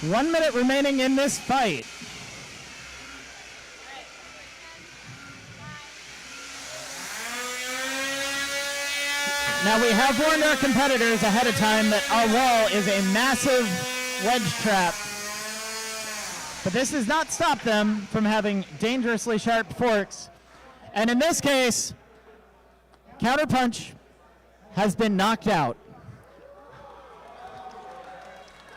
1 minute remaining in this fight. Now we have warned our competitors ahead of time that our wall is a massive wedge trap. But this does not stop them from having dangerously sharp forks. And in this case, Counterpunch has been knocked out.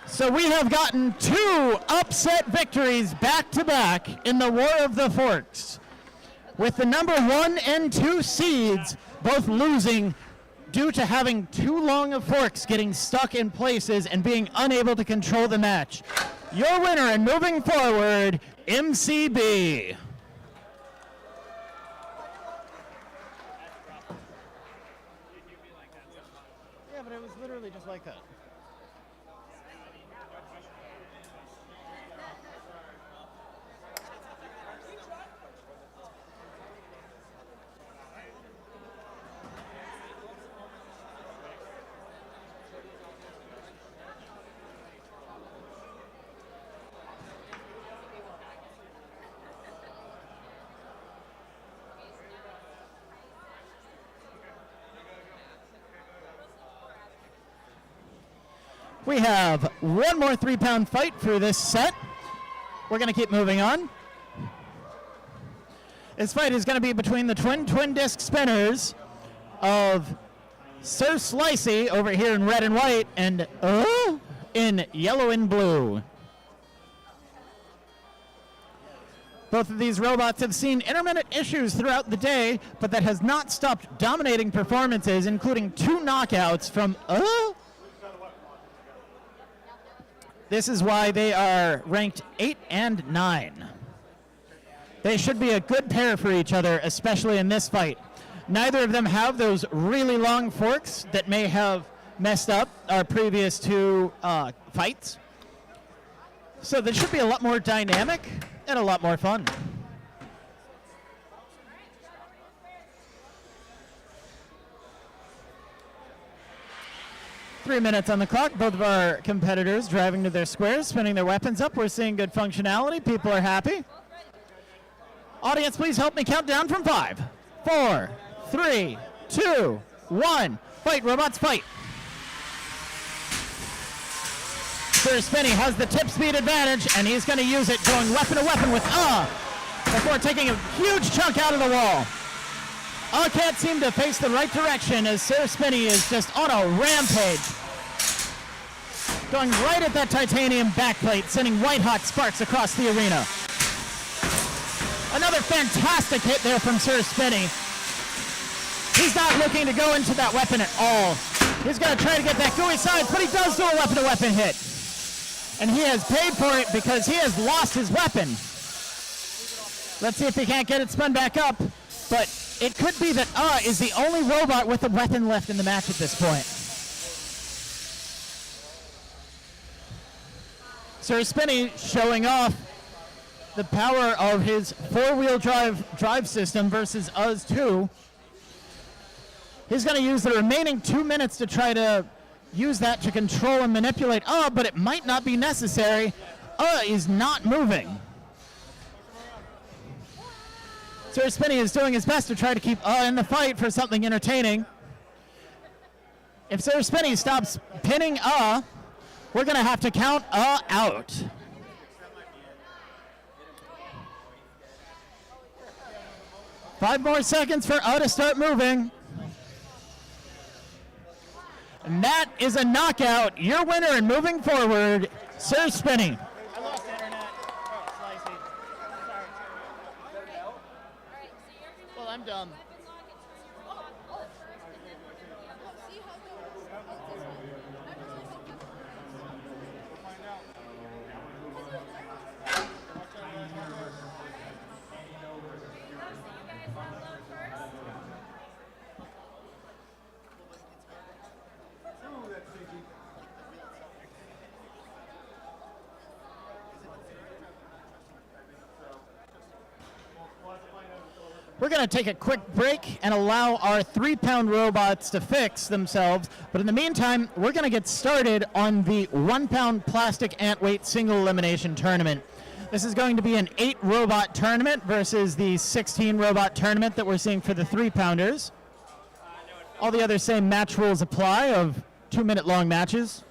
So we have gotten 2 upset victories back-to-back in the War of the Forks, with the number 1 and 2 seeds both losing due to having too long of forks getting stuck in places and being unable to control the match. Your winner and moving forward, MCB. Yeah, but it was literally just like that. We have one more 3-pound fight for this set. We're going to keep moving on. This fight is going to be between the twin disc spinners of Sir Slicey over here in red and white and in yellow and blue. Both of these robots have seen intermittent issues throughout the day, but that has not stopped dominating performances, including 2 knockouts from This is why they are ranked 8 and 9. They should be a good pair for each other, especially in this fight. Neither of them have those really long forks that may have messed up our previous 2 fights. So this should be a lot more dynamic and a lot more fun. Three minutes on the clock. Both of our competitors driving to their squares, spinning their weapons up. We're seeing good functionality. People are happy. Audience, please help me count down from 5, 4, 3, 2, 1. Fight, robots, fight. Sir Spinny has the tip speed advantage, and he's going to use it, going weapon to weapon with before taking a huge chunk out of the wall. Can't seem to face the right direction as Sir Spinny is just on a rampage. Going right at that titanium backplate, sending white-hot sparks across the arena. Another fantastic hit there from Sir Spinny. He's not looking to go into that weapon at all. He's going to try to get that gooey side, but he does do a weapon-to-weapon hit. And he has paid for it because he has lost his weapon. Let's see if he can't get it spun back up. But it could be that is the only robot with a weapon left in the match at this point. Sir Spinny showing off the power of his 4-wheel drive system versus Us 2. He's going to use the remaining 2 minutes to try to use that to control and manipulate but it might not be necessary. Is not moving. Sir Spinny is doing his best to try to keep in the fight for something entertaining. If Sir Spinny stops pinning we're going to have to count out. Five more seconds for to start moving. And that is a knockout. Your winner and moving forward, Sir Spinny. I lost internet. Oh, Slicey. Sorry. Well, I'm dumb. We're going to take a quick break and allow our 3-pound robots to fix themselves. But in the meantime, we're going to get started on the 1-pound plastic ant weight single elimination tournament. This is going to be an 8-robot tournament versus the 16-robot tournament that we're seeing for the 3-pounders. All the other same match rules apply of 2-minute-long matches.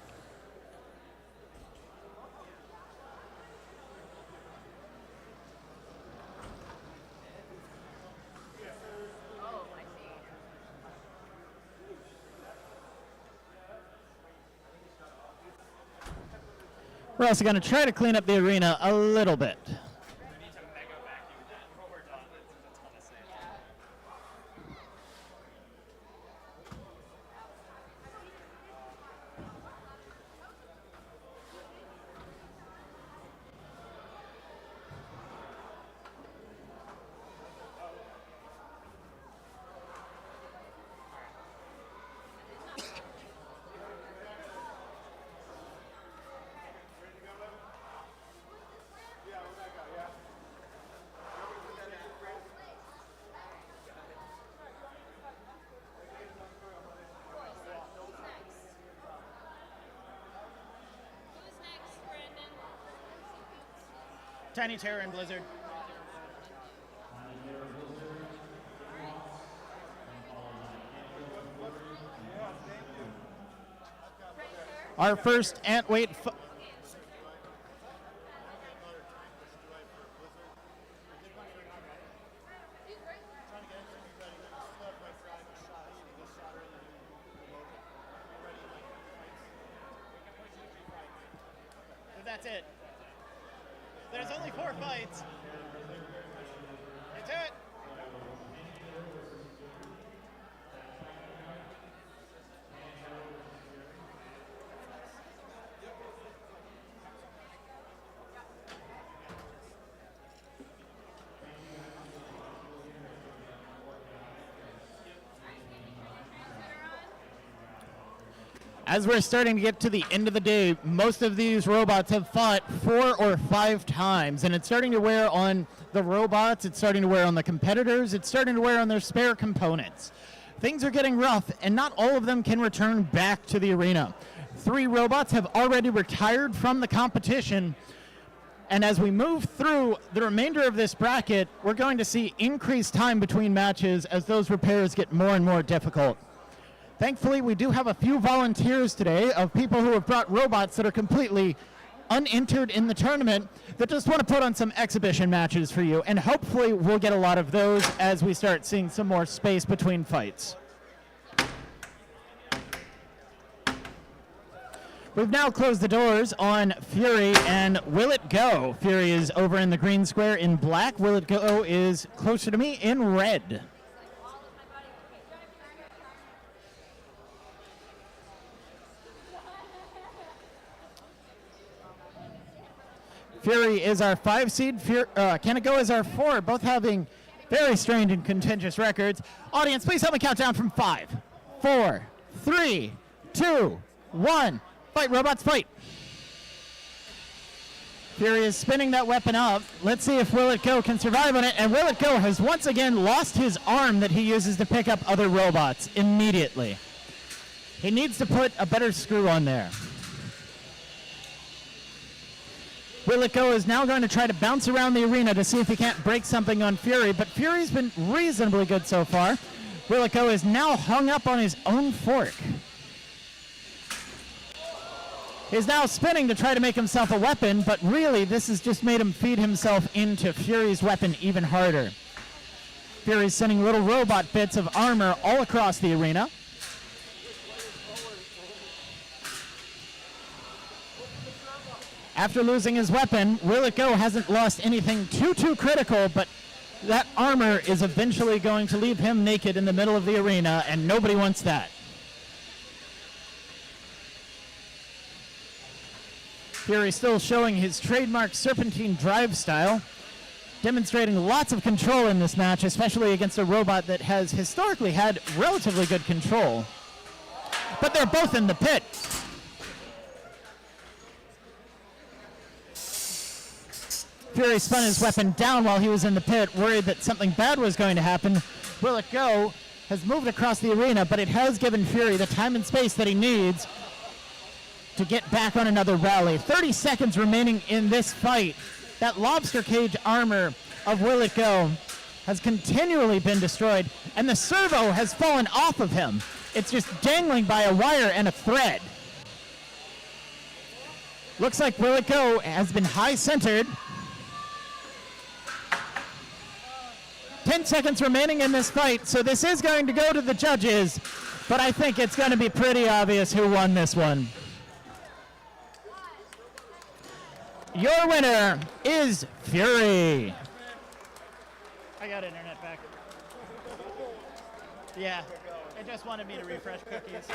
We're also going to try to clean up the arena a little bit. We need to mega vacuum that before we're done. It's a ton of sand. Who's next, Brandon? Tiny Terror and Blizzard. Our first ant weight. That's it. There's only 4 fights. That's it. As we're starting to get to the end of the day, most of these robots have fought 4 or 5 times, and it's starting to wear on the robots, it's starting to wear on the competitors, it's starting to wear on their spare components. Things are getting rough, and not all of them can return back to the arena. 3 robots have already retired from the competition, and as we move through the remainder of this bracket, we're going to see increased time between matches as those repairs get more and more difficult. Thankfully, we do have a few volunteers today of people who have brought robots that are completely unentered in the tournament that just want to put on some exhibition matches for you, and hopefully we'll get a lot of those as we start seeing some more space between fights. We've now closed the doors on Fury and Will It Go. Fury is over in the green square in black. Will It Go is closer to me in red. Fury is our 5 seed. Can It Go is our 4, both having very strange and contentious records. Audience, please help me count down from 5, 4, 3, 2, 1. Fight, robots, fight. Fury is spinning that weapon up. Let's see if Will It Go can survive on it. And Will It Go has once again lost his arm that he uses to pick up other robots immediately. He needs to put a better screw on there. Will It Go is now going to try to bounce around the arena to see if he can't break something on Fury, but Fury's been reasonably good so far. Will It Go is now hung up on his own fork. He's now spinning to try to make himself a weapon, but really this has just made him feed himself into Fury's weapon even harder. Fury's sending little robot bits of armor all across the arena. After losing his weapon, Will It Go hasn't lost anything too critical, but that armor is eventually going to leave him naked in the middle of the arena, and nobody wants that. Fury still showing his trademark serpentine drive style, demonstrating lots of control in this match, especially against a robot that has historically had relatively good control. But they're both in the pit. Fury spun his weapon down while he was in the pit, worried that something bad was going to happen. Will It Go has moved across the arena, but it has given Fury the time and space that he needs to get back on another rally. 30 seconds remaining in this fight. That lobster cage armor of Will It Go has continually been destroyed, and the servo has fallen off of him. It's just dangling by a wire and a thread. Looks like Will It Go has been high-centered. 10 seconds remaining in this fight, so this is going to go to the judges, but I think it's going to be pretty obvious who won this one. Your winner is Fury. I got internet back. Yeah, it just wanted me to refresh cookies.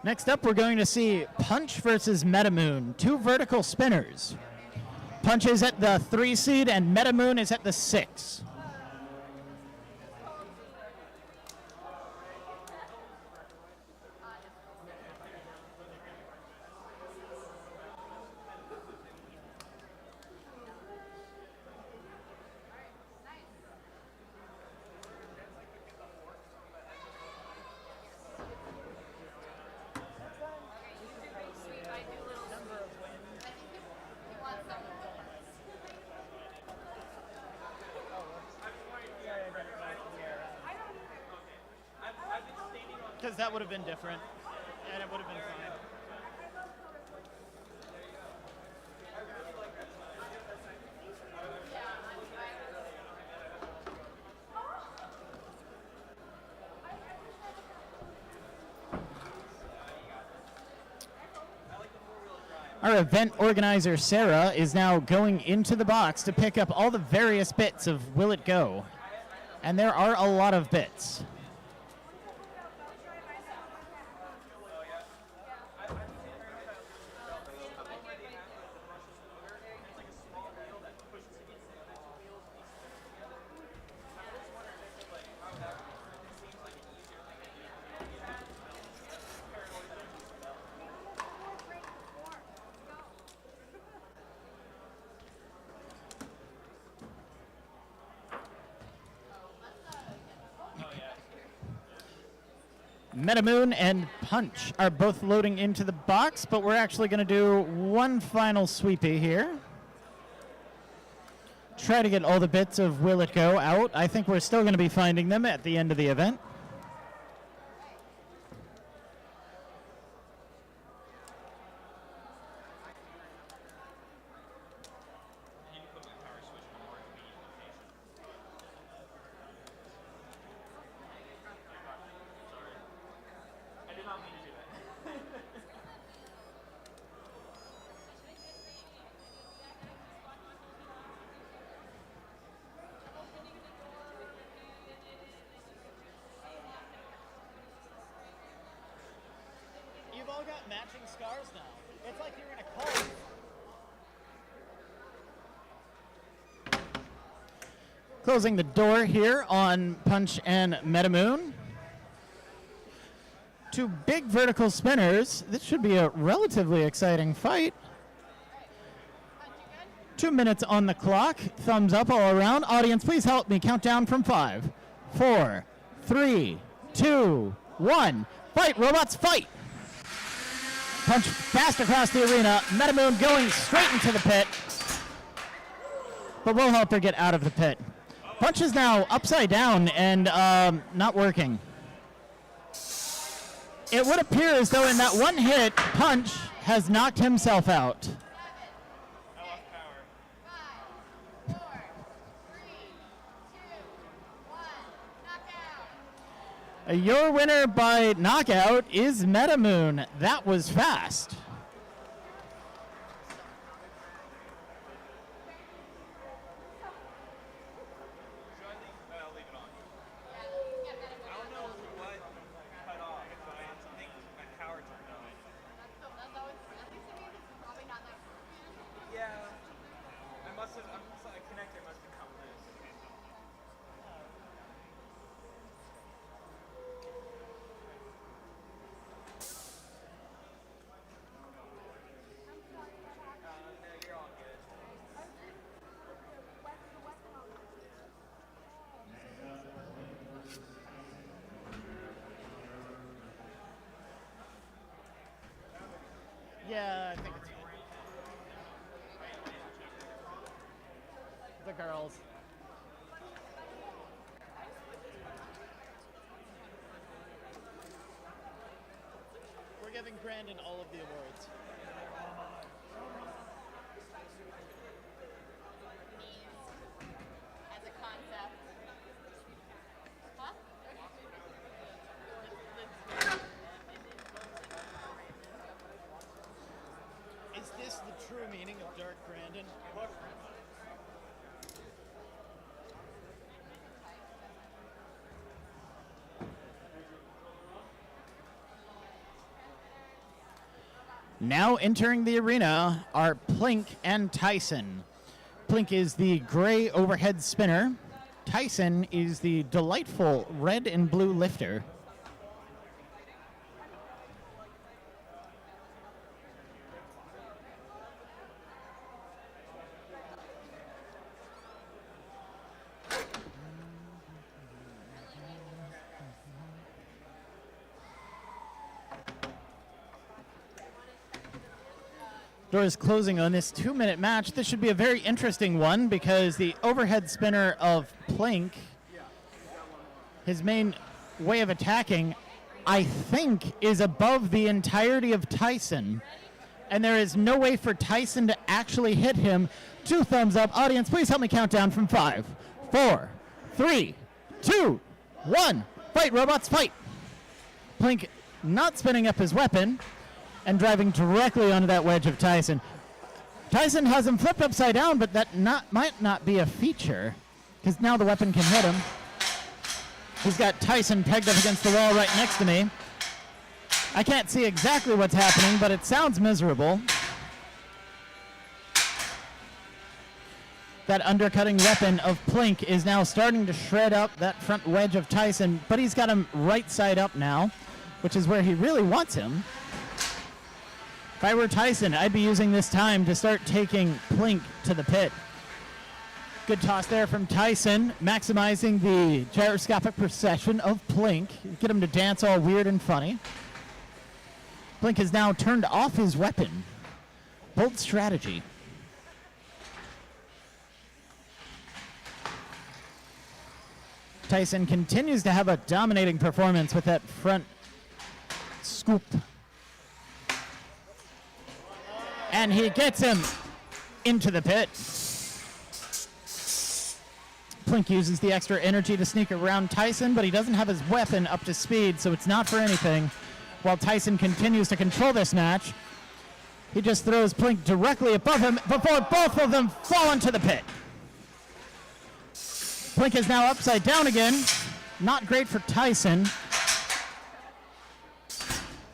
Next up, we're going to see P.U.N.C.H versus MetaMoon, two vertical spinners. P.U.N.C.H is at the 3 seed and MetaMoon is at the 6. Because that would have been different, and it would have been fine. Our event organizer, Sarah, is now going into the box to pick up all the various bits of Will It Go. And there are a lot of bits. MetaMoon and P.U.N.C.H are both loading into the box, but we're actually going to do one final sweepy here. Try to get all the bits of Will It Go out. I think we're still going to be finding them at the end of the event. You've all got matching scars now. It's like you're in a cult. Closing the door here on P.U.N.C.H and MetaMoon. Two big vertical spinners. This should be a relatively exciting fight. 2 minutes on the clock. Thumbs up all around. Audience, please help me count down from 5, 4, 3, 2, 1. Fight, robots, fight! P.U.N.C.H fast across the arena. MetaMoon going straight into the pit. But we'll help her get out of the pit. P.U.N.C.H is now upside down and not working. It would appear as though in that one hit, P.U.N.C.H has knocked himself out. Your winner by knockout is MetaMoon. That was fast. Brandon all of the awards. As a concept. Huh? Is this the true meaning of Dark Brandon? Now entering the arena are Plink and Tyson. Plink is the gray overhead spinner. Tyson is the delightful red and blue lifter. Doors closing on this 2-minute match. This should be a very interesting one because the overhead spinner of Plink, his main way of attacking, I think, is above the entirety of Tyson. And there is no way for Tyson to actually hit him. 2 thumbs up. Audience, please help me count down from 5, 4, 3, 2, 1. Fight, robots, fight. Plink not spinning up his weapon and driving directly onto that wedge of Tyson. Tyson has him flipped upside down, but that might not be a feature, because now the weapon can hit him. He's got Tyson pegged up against the wall right next to me. I can't see exactly what's happening, but it sounds miserable. That undercutting weapon of Plink is now starting to shred up that front wedge of Tyson, but he's got him right side up now, which is where he really wants him. If I were Tyson, I'd be using this time to start taking Plink to the pit. Good toss there from Tyson, maximizing the gyroscopic procession of Plink. Get him to dance all weird and funny. Plink has now turned off his weapon. Bold strategy. Tyson continues to have a dominating performance with that front scoop. And he gets him into the pit. Plink uses the extra energy to sneak around Tyson, but he doesn't have his weapon up to speed, so it's not for anything. While Tyson continues to control this match, he just throws Plink directly above him before both of them fall into the pit. Plink is now upside down again. Not great for Tyson.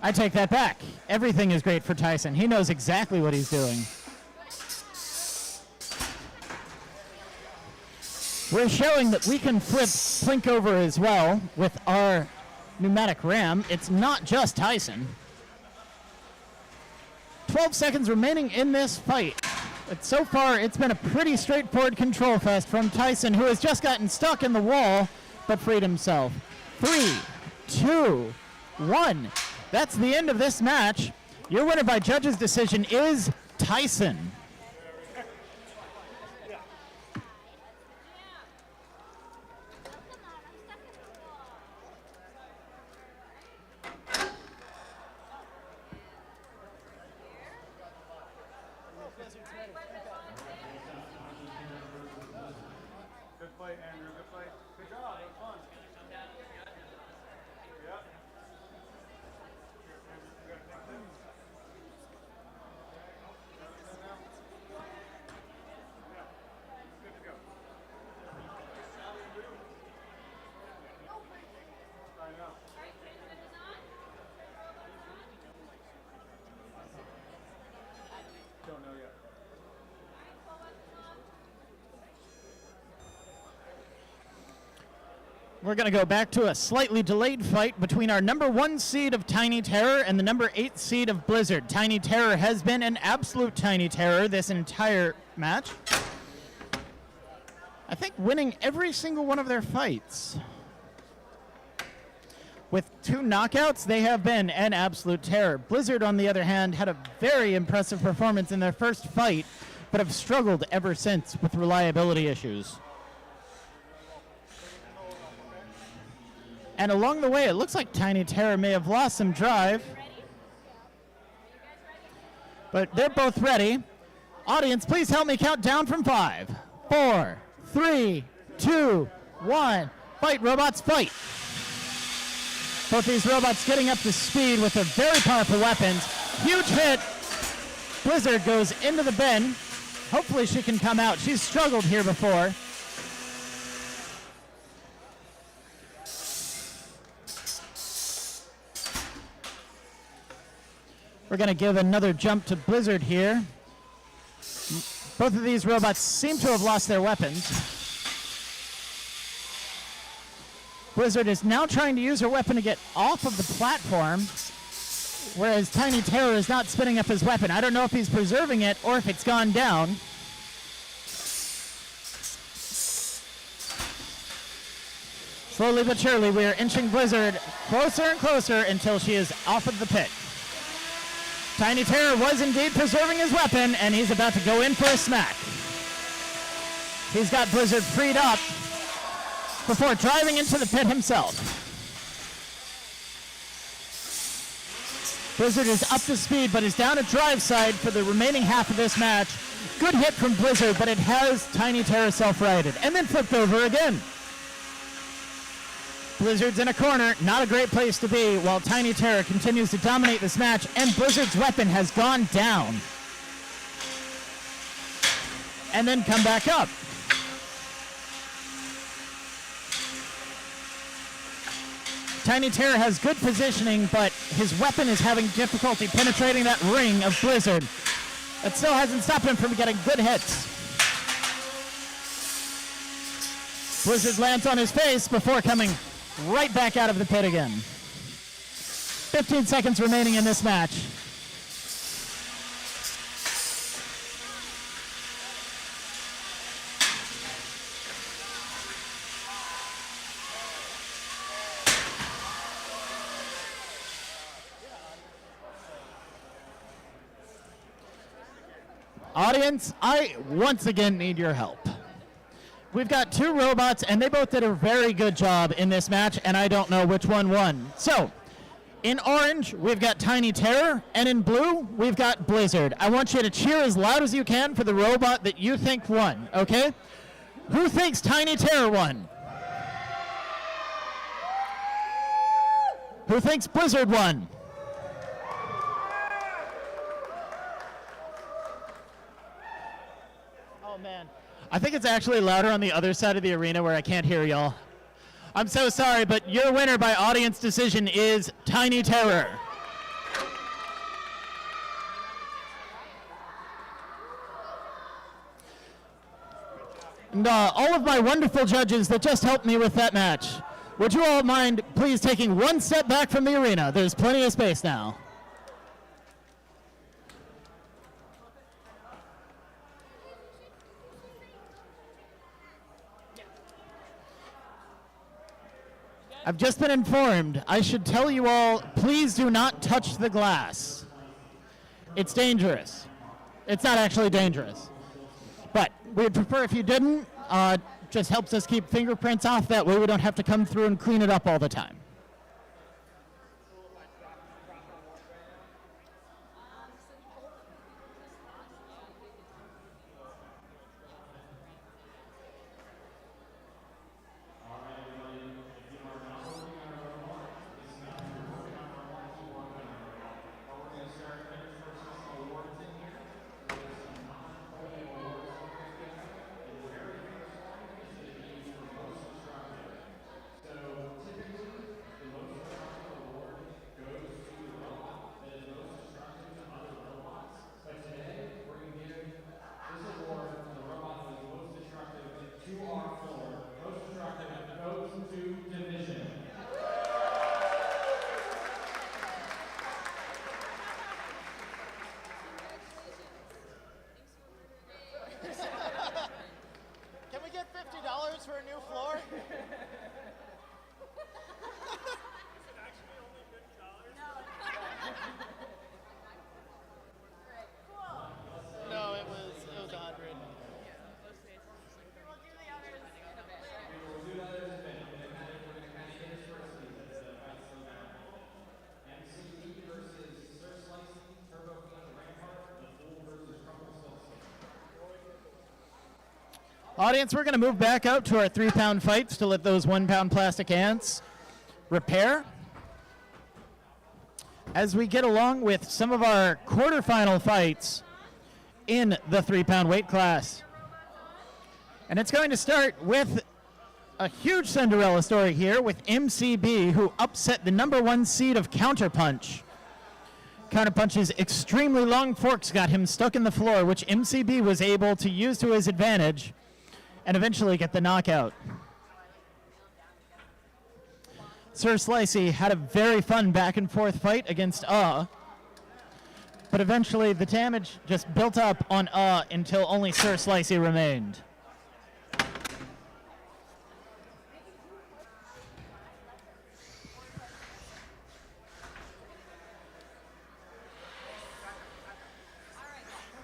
I take that back. Everything is great for Tyson. He knows exactly what he's doing. We're showing that we can flip Plink over as well with our pneumatic ram. It's not just Tyson. 12 seconds remaining in this fight. But so far, it's been a pretty straightforward control fest from Tyson, who has just gotten stuck in the wall, but freed himself. 3, 2, 1. That's the end of this match. Your winner by judges' decision is Tyson. Good play, Andrew. Good play. Good job. That was fun. Yeah. Good to go. I know. Don't know yet. We're going to go back to a slightly delayed fight between our number 1 seed of Tiny Terror and the number 8 seed of Blizzard. Tiny Terror has been an absolute Tiny Terror this entire match. I think winning every single one of their fights. With 2 knockouts, they have been an absolute terror. Blizzard, on the other hand, had a very impressive performance in their first fight, but have struggled ever since with reliability issues. And along the way, it looks like Tiny Terror may have lost some drive. But they're both ready. Audience, please help me count down from 5, 4, 3, 2, 1. Fight, robots, fight. Both these robots getting up to speed with their very powerful weapons. Huge hit. Blizzard goes into the bin. Hopefully she can come out. She's struggled here before. We're going to give another jump to Blizzard here. Both of these robots seem to have lost their weapons. Blizzard is now trying to use her weapon to get off of the platform, whereas Tiny Terror is not spinning up his weapon. I don't know if he's preserving it or if it's gone down. Slowly but surely, we are inching Blizzard closer and closer until she is off of the pit. Tiny Terror was indeed preserving his weapon, and he's about to go in for a smack. He's got Blizzard freed up before driving into the pit himself. Blizzard is up to speed, but is down at drive side for the remaining half of this match. Good hit from Blizzard, but it has Tiny Terror self-righted, and then flipped over again. Blizzard's in a corner, not a great place to be, while Tiny Terror continues to dominate this match, and Blizzard's weapon has gone down. And then come back up. Tiny Terror has good positioning, but his weapon is having difficulty penetrating that ring of Blizzard. That still hasn't stopped him from getting good hits. Blizzard lands on his face before coming right back out of the pit again. 15 seconds remaining in this match. Audience, I once again need your help. We've got two robots, and they both did a very good job in this match, and I don't know which one won. So, in orange, we've got Tiny Terror, and in blue, we've got Blizzard. I want you to cheer as loud as you can for the robot that you think won, okay? Who thinks Tiny Terror won? Who thinks Blizzard won? Oh, man. I think it's actually louder on the other side of the arena where I can't hear y'all. I'm so sorry, but your winner by audience decision is Tiny Terror. And all of my wonderful judges that just helped me with that match, would you all mind please taking one step back from the arena? There's plenty of space now. I've just been informed. I should tell you all, please do not touch the glass. It's dangerous. It's not actually dangerous. But we'd prefer if you didn't. Just helps us keep fingerprints off. That way we don't have to come through and clean it up all the time. Audience, we're going to move back out to our 3-pound fights to let those 1-pound plastic ants repair. As we get along with some of our quarterfinal fights in the 3-pound weight class. And it's going to start with a huge Cinderella story here with MCB, who upset the #1 seed of Counterpunch. Counterpunch's extremely long forks got him stuck in the floor, which MCB was able to use to his advantage and eventually get the knockout. Sir Slicey had a very fun back and forth fight against but eventually the damage just built up on until only Sir Slicey remained.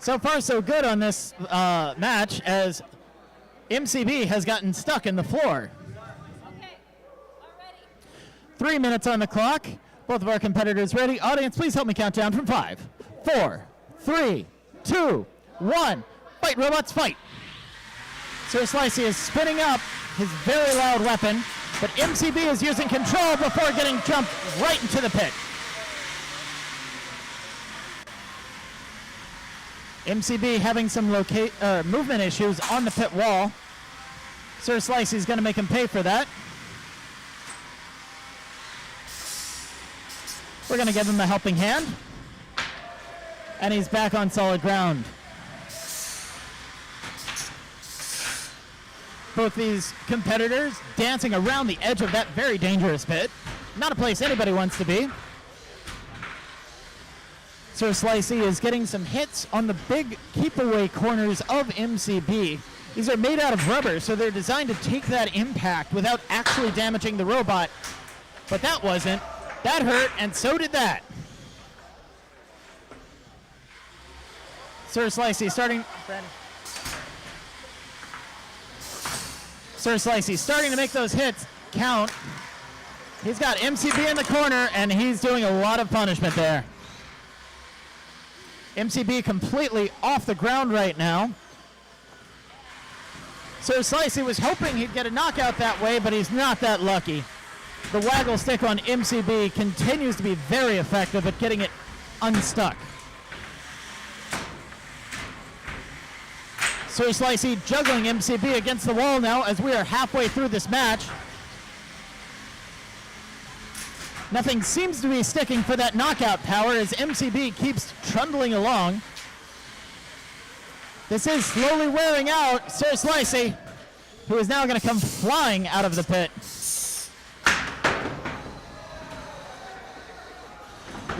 So far, so good on this match, as MCB has gotten stuck in the floor. 3 minutes on the clock. Both of our competitors ready. Audience, please help me count down from 5, 4, 3, 2, 1. Fight, robots, fight. Sir Slicey is spinning up his very loud weapon, but MCB is using control before getting jumped right into the pit. MCB having some movement issues on the pit wall. Sir Slicey is going to make him pay for that. We're going to give him a helping hand. And he's back on solid ground. Both these competitors dancing around the edge of that very dangerous pit. Not a place anybody wants to be. Sir Slicey is getting some hits on the big keep-away corners of MCB. These are made out of rubber, so they're designed to take that impact without actually damaging the robot. But that wasn't. That hurt, and so did that. Sir Slicey starting... Sir Slicey starting to make those hits count. He's got MCB in the corner, and he's doing a lot of punishment there. MCB completely off the ground right now. Sir Slicey was hoping he'd get a knockout that way, but he's not that lucky. The waggle stick on MCB continues to be very effective at getting it unstuck. Sir Slicey juggling MCB against the wall now as we are halfway through this match. Nothing seems to be sticking for that knockout power as MCB keeps trundling along. This is slowly wearing out Sir Slicey, who is now going to come flying out of the pit.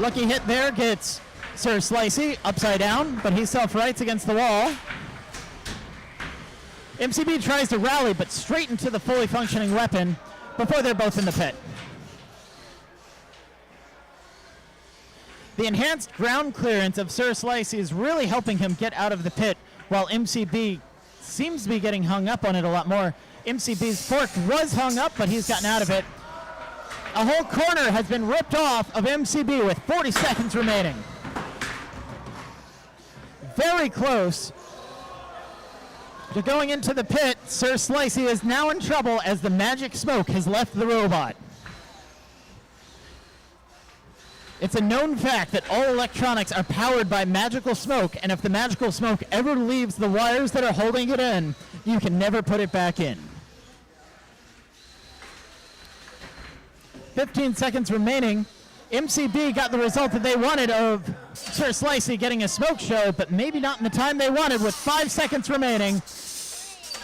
Lucky hit there gets Sir Slicey upside down, but he self-rights against the wall. MCB tries to rally, but straight into the fully functioning weapon before they're both in the pit. The enhanced ground clearance of Sir Slicey is really helping him get out of the pit, while MCB seems to be getting hung up on it a lot more. MCB's fork was hung up, but he's gotten out of it. A whole corner has been ripped off of MCB with 40 seconds remaining. Very close to going into the pit. Sir Slicey is now in trouble as the magic smoke has left the robot. It's a known fact that all electronics are powered by magical smoke, and if the magical smoke ever leaves the wires that are holding it in, you can never put it back in. 15 seconds remaining. MCB got the result that they wanted of Sir Slicey getting a smoke show, but maybe not in the time they wanted with 5 seconds remaining.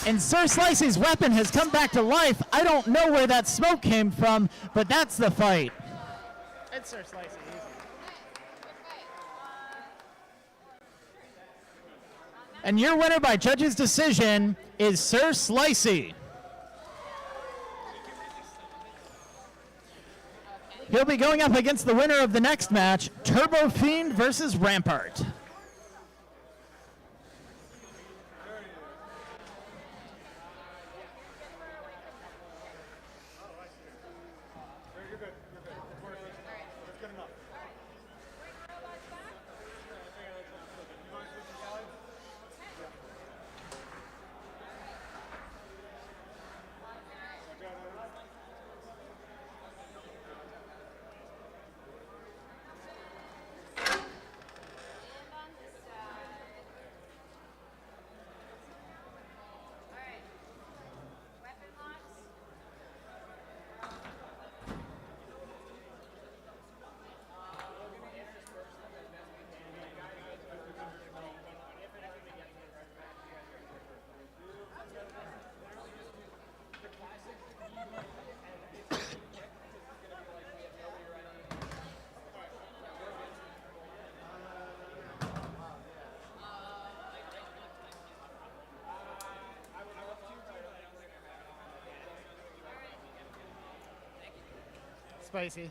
And Sir Slicey's weapon has come back to life. I don't know where that smoke came from, but that's the fight. It's Sir Slicey. And your winner by judges' decision is Sir Slicey. He'll be going up against the winner of the next match, TurboFIEND versus Rampart. Spicy.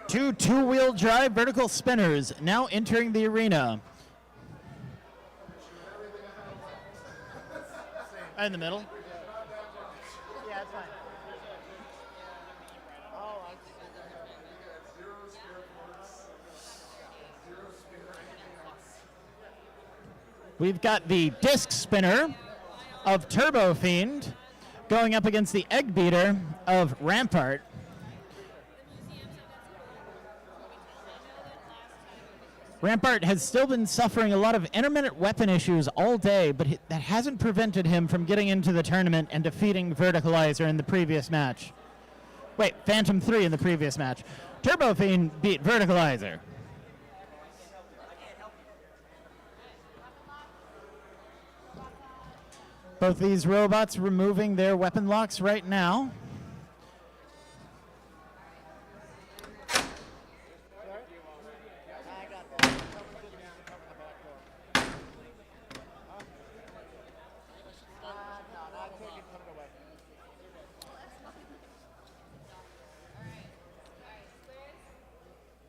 Two two-wheel drive vertical spinners now entering the arena. In the middle? Yeah, it's fine. We've got the disc spinner of TurboFIEND going up against the egg beater of Rampart. Rampart has still been suffering a lot of intermittent weapon issues all day, but that hasn't prevented him from getting into the tournament and defeating Verticalizer in the previous match. Wait, Phantom 3 in the previous match. TurboFIEND beat Verticalizer. Both these robots removing their weapon locks right now.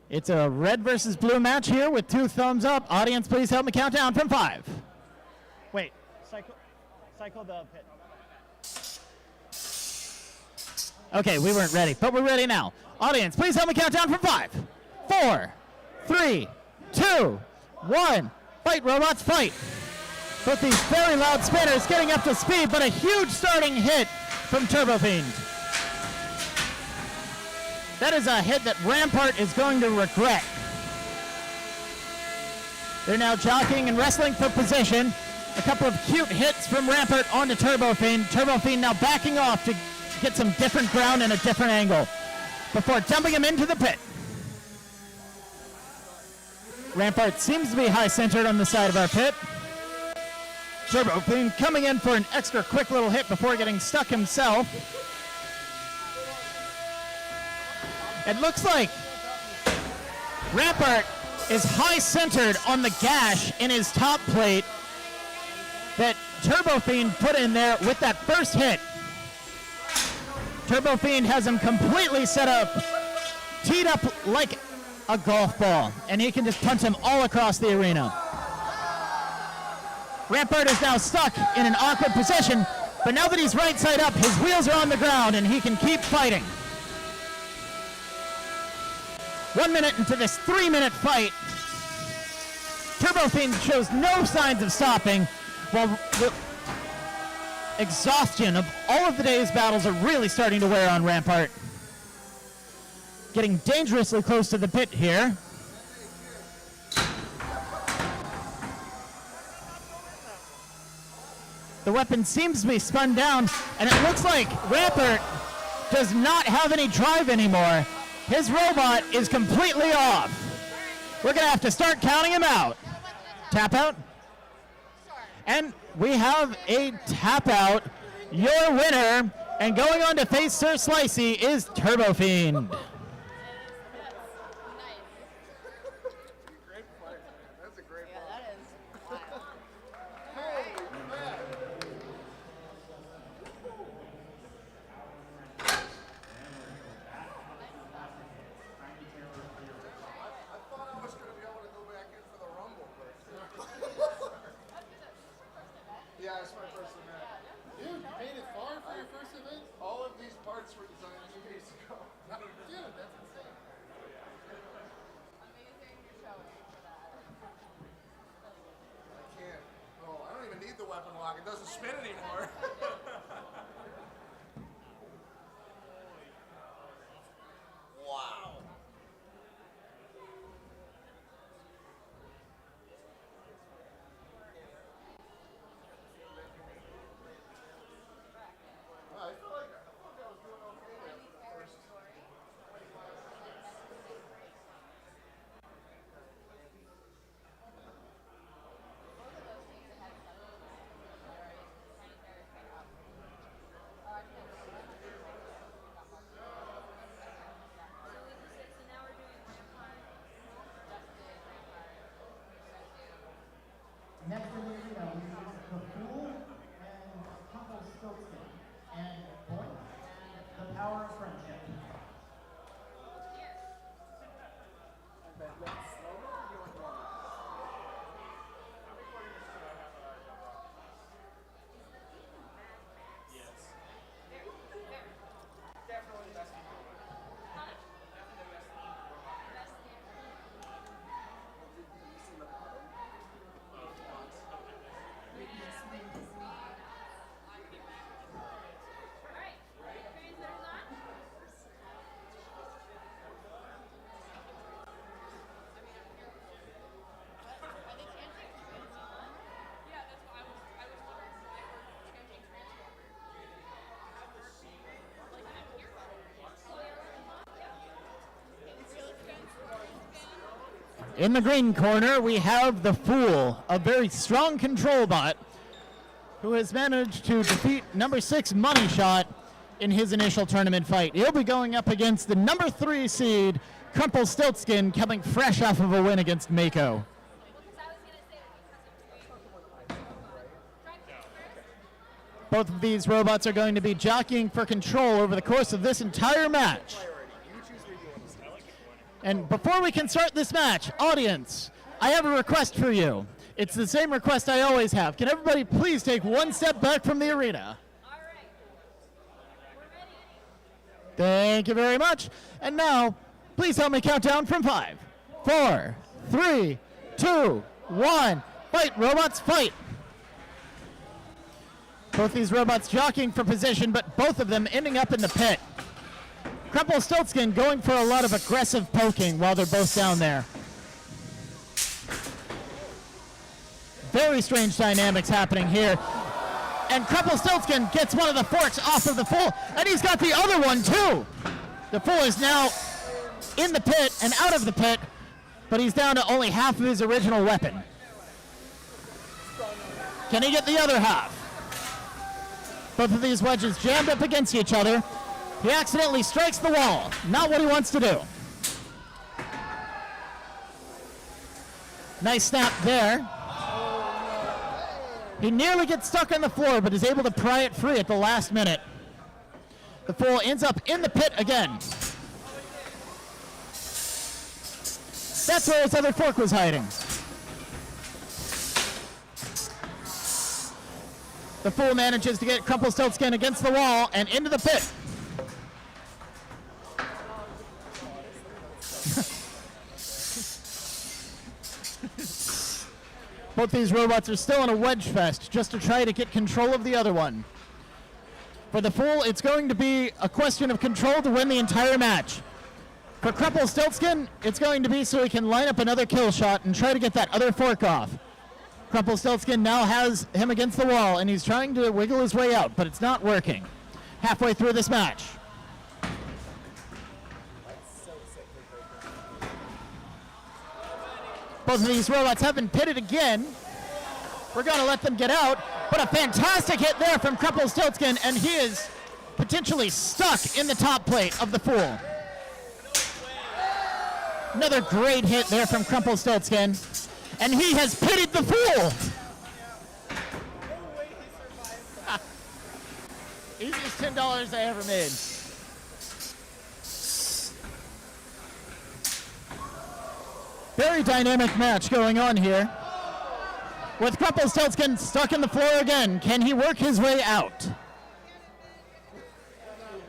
It's a red versus blue match here with 2 thumbs up. Audience, please help me count down from 5. Wait, cycle the pit. Okay, we weren't ready, but we're ready now. Audience, please help me count down from 5, 4, 3, 2, 1. Fight, robots, fight. Both these very loud spinners getting up to speed, but a huge starting hit from TurboFIEND. That is a hit that Rampart is going to regret. They're now jockeying and wrestling for position. A couple of cute hits from Rampart onto TurboFIEND. TurboFIEND now backing off to get some different ground and a different angle before dumping him into the pit. Rampart seems to be high-centered on the side of our pit. TurboFIEND coming in for an extra quick little hit before getting stuck himself. It looks like Rampart is high-centered on the gash in his top plate that TurboFIEND put in there with that first hit. TurboFIEND has him completely set up, teed up like a golf ball, and he can just punch him all across the arena. Rampart is now stuck in an awkward position, but now that he's right side up, his wheels are on the ground and he can keep fighting. 1 minute into this 3-minute fight, TurboFIEND shows no signs of stopping, while the exhaustion of all of the day's battles are really starting to wear on Rampart. Getting dangerously close to the pit here. The weapon seems to be spun down, and it looks like Rampart does not have any drive anymore. His robot is completely off. We're going to have to start counting him out. Tap out. And we have a tap out. Your winner, and going on to face Sir Slicey, is TurboFIEND. Great fight, man. That's a great Yeah, fight. that is wild. Holy crap. I thought I was going to be able to go back in for the Rumble, but... Yeah, it's my first event. Dude, you made it far for your first event? All of these parts were designed 2 days ago. Dude, that's insane. Amazing showing for that. I can't. Oh, I don't even need the weapon lock. It doesn't spin anymore. Wow. I feel like I was doing okay there for the first. Next in the arena, we have the Fool and Crumplestiltskin, and BOINK and the Power of Friendship. Definitely the best people. In the green corner, we have the Fool, a very strong control bot who has managed to defeat number 6 Money Shot in his initial tournament fight. He'll be going up against the number 3 seed Crumplestiltskin, coming fresh off of a win against Mako. Both of these robots are going to be jockeying for control over the course of this entire match. And before we can start this match, audience, I have a request for you. It's the same request I always have. Can everybody please take one step back from the arena? Thank you very much. And now, please help me count down from 5, 4, 3, 2, 1. Fight, robots, fight. Both these robots jockeying for position, but both of them ending up in the pit. Crumplestiltskin going for a lot of aggressive poking while they're both down there. Very strange dynamics happening here. And Crumplestiltskin gets one of the forks off of the Fool, and he's got the other one too. The Fool is now in the pit and out of the pit, but he's down to only half of his original weapon. Can he get the other half? Both of these wedges jammed up against each other. He accidentally strikes the wall. Not what he wants to do. Nice snap there. He nearly gets stuck on the floor, but is able to pry it free at the last minute. The Fool ends up in the pit again. That's where his other fork was hiding. The Fool manages to get Crumplestiltskin against the wall and into the pit. Both these robots are still in a wedge fest just to try to get control of the other one. For the Fool, it's going to be a question of control to win the entire match. For Crumplestiltskin, it's going to be so he can line up another kill shot and try to get that other fork off. Crumplestiltskin now has him against the wall, and he's trying to wiggle his way out, but it's not working. Halfway through this match. Both of these robots have been pitted again. We're going to let them get out, but a fantastic hit there from Crumplestiltskin, and he is potentially stuck in the top plate of the Fool. Another great hit there from Crumplestiltskin, and he has pitted the Fool. Easiest $10 I ever made. Very dynamic match going on here. With Crumplestiltskin stuck in the floor again, can he work his way out?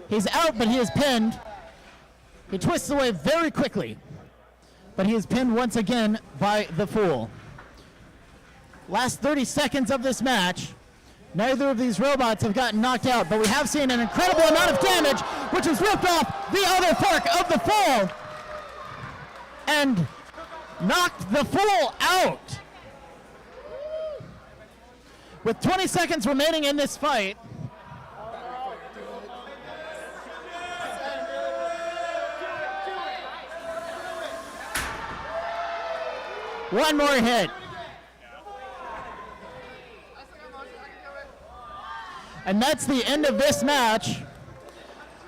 He's out, but he is pinned. He twists away very quickly, but he is pinned once again by the Fool. Last 30 seconds of this match, neither of these robots have gotten knocked out, but we have seen an incredible amount of damage, which has ripped off the other fork of the Fool and knocked the Fool out. With 20 seconds remaining in this fight, one more hit. And that's the end of this match.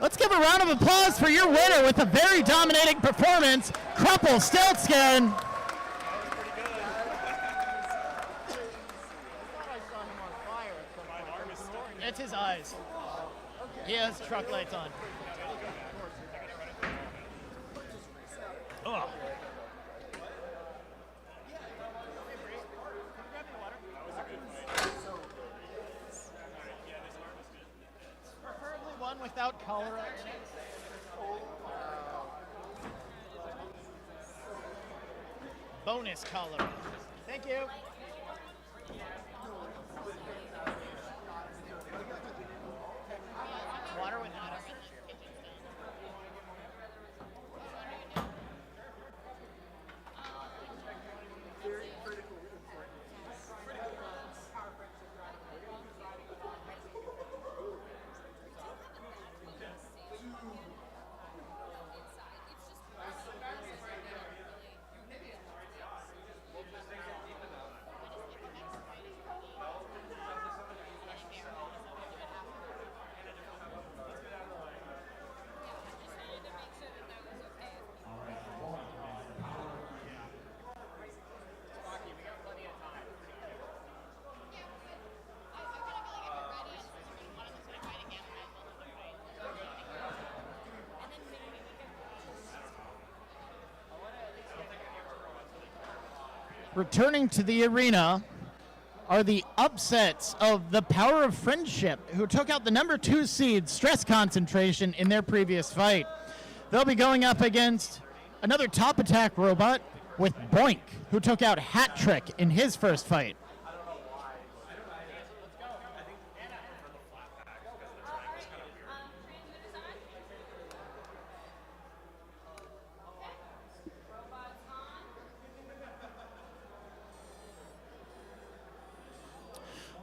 Let's give a round of applause for your winner with a very dominating performance, Crumplestiltskin. It's his eyes. He has truck lights on. Ugh. Preferably one without cholera in it. Bonus cholera. Thank you. Water with ice. Very critical important. Returning to the arena are the upsets of the Power of Friendship, who took out the number 2 seed, Stress Concentration, in their previous fight. They'll be going up against another top attack robot with BOINK, who took out Hat Trick in his first fight.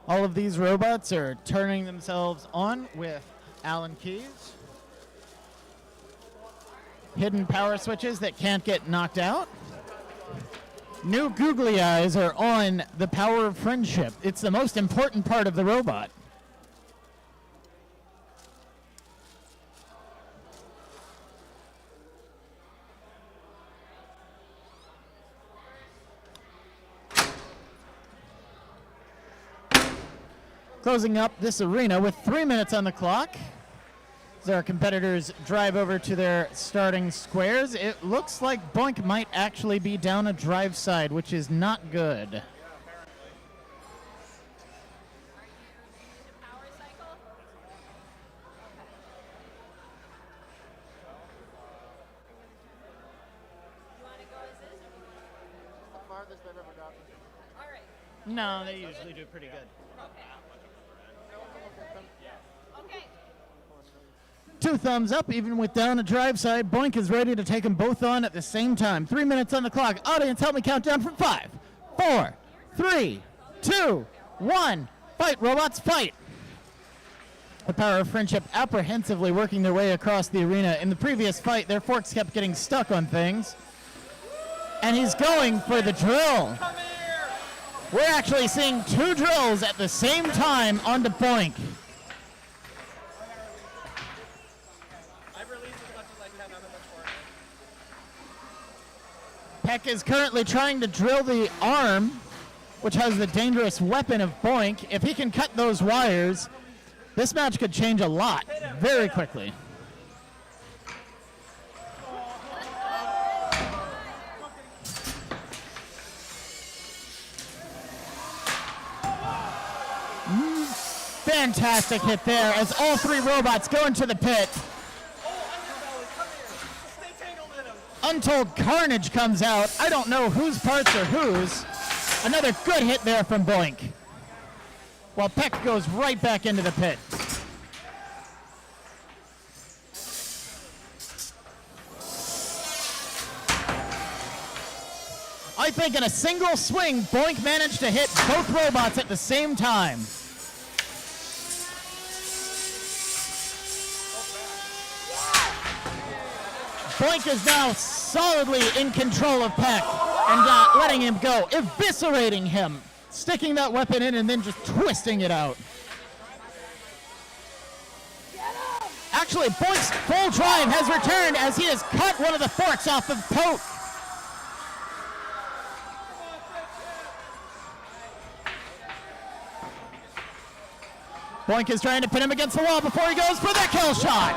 All of these robots are turning themselves on with Allen keys. Hidden power switches that can't get knocked out. New googly eyes are on the Power of Friendship. It's the most important part of the robot. Closing up this arena with 3 minutes on the clock. As our competitors drive over to their starting squares, it looks like BOINK might actually be down a drive side, which is not good. No, they usually do pretty good. Two thumbs up, even with down a drive side. BOINK is ready to take them both on at the same time. 3 minutes on the clock. Audience, help me count down from 5, 4, 3, 2, 1. Fight, robots, fight. The Power of Friendship apprehensively working their way across the arena. In the previous fight, their forks kept getting stuck on things. And he's going for the drill. We're actually seeing 2 drills at the same time onto BOINK. Peck is currently trying to drill the arm, which has the dangerous weapon of BOINK. If he can cut those wires, this match could change a lot very quickly. Fantastic hit there as all 3 robots go into the pit. Untold carnage comes out. I don't know whose parts are whose. Another good hit there from BOINK. While Peck goes right back into the pit. I think in a single swing, BOINK managed to hit both robots at the same time. BOINK is now solidly in control of Peck and letting him go, eviscerating him, sticking that weapon in and then just twisting it out. Actually, BOINK's full drive has returned as he has cut one of the forks off of Poke. BOINK is trying to pin him against the wall before he goes for the kill shot.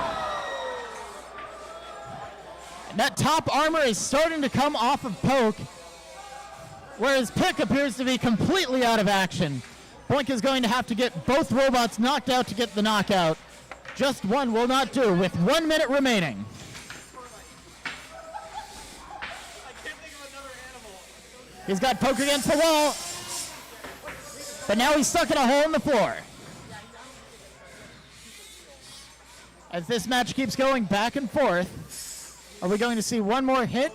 And that top armor is starting to come off of Poke, whereas Pick appears to be completely out of action. BOINK is going to have to get both robots knocked out to get the knockout. Just one will not do with 1 minute remaining. He's got Poke against the wall, but now he's stuck in a hole in the floor. As this match keeps going back and forth, are we going to see one more hit?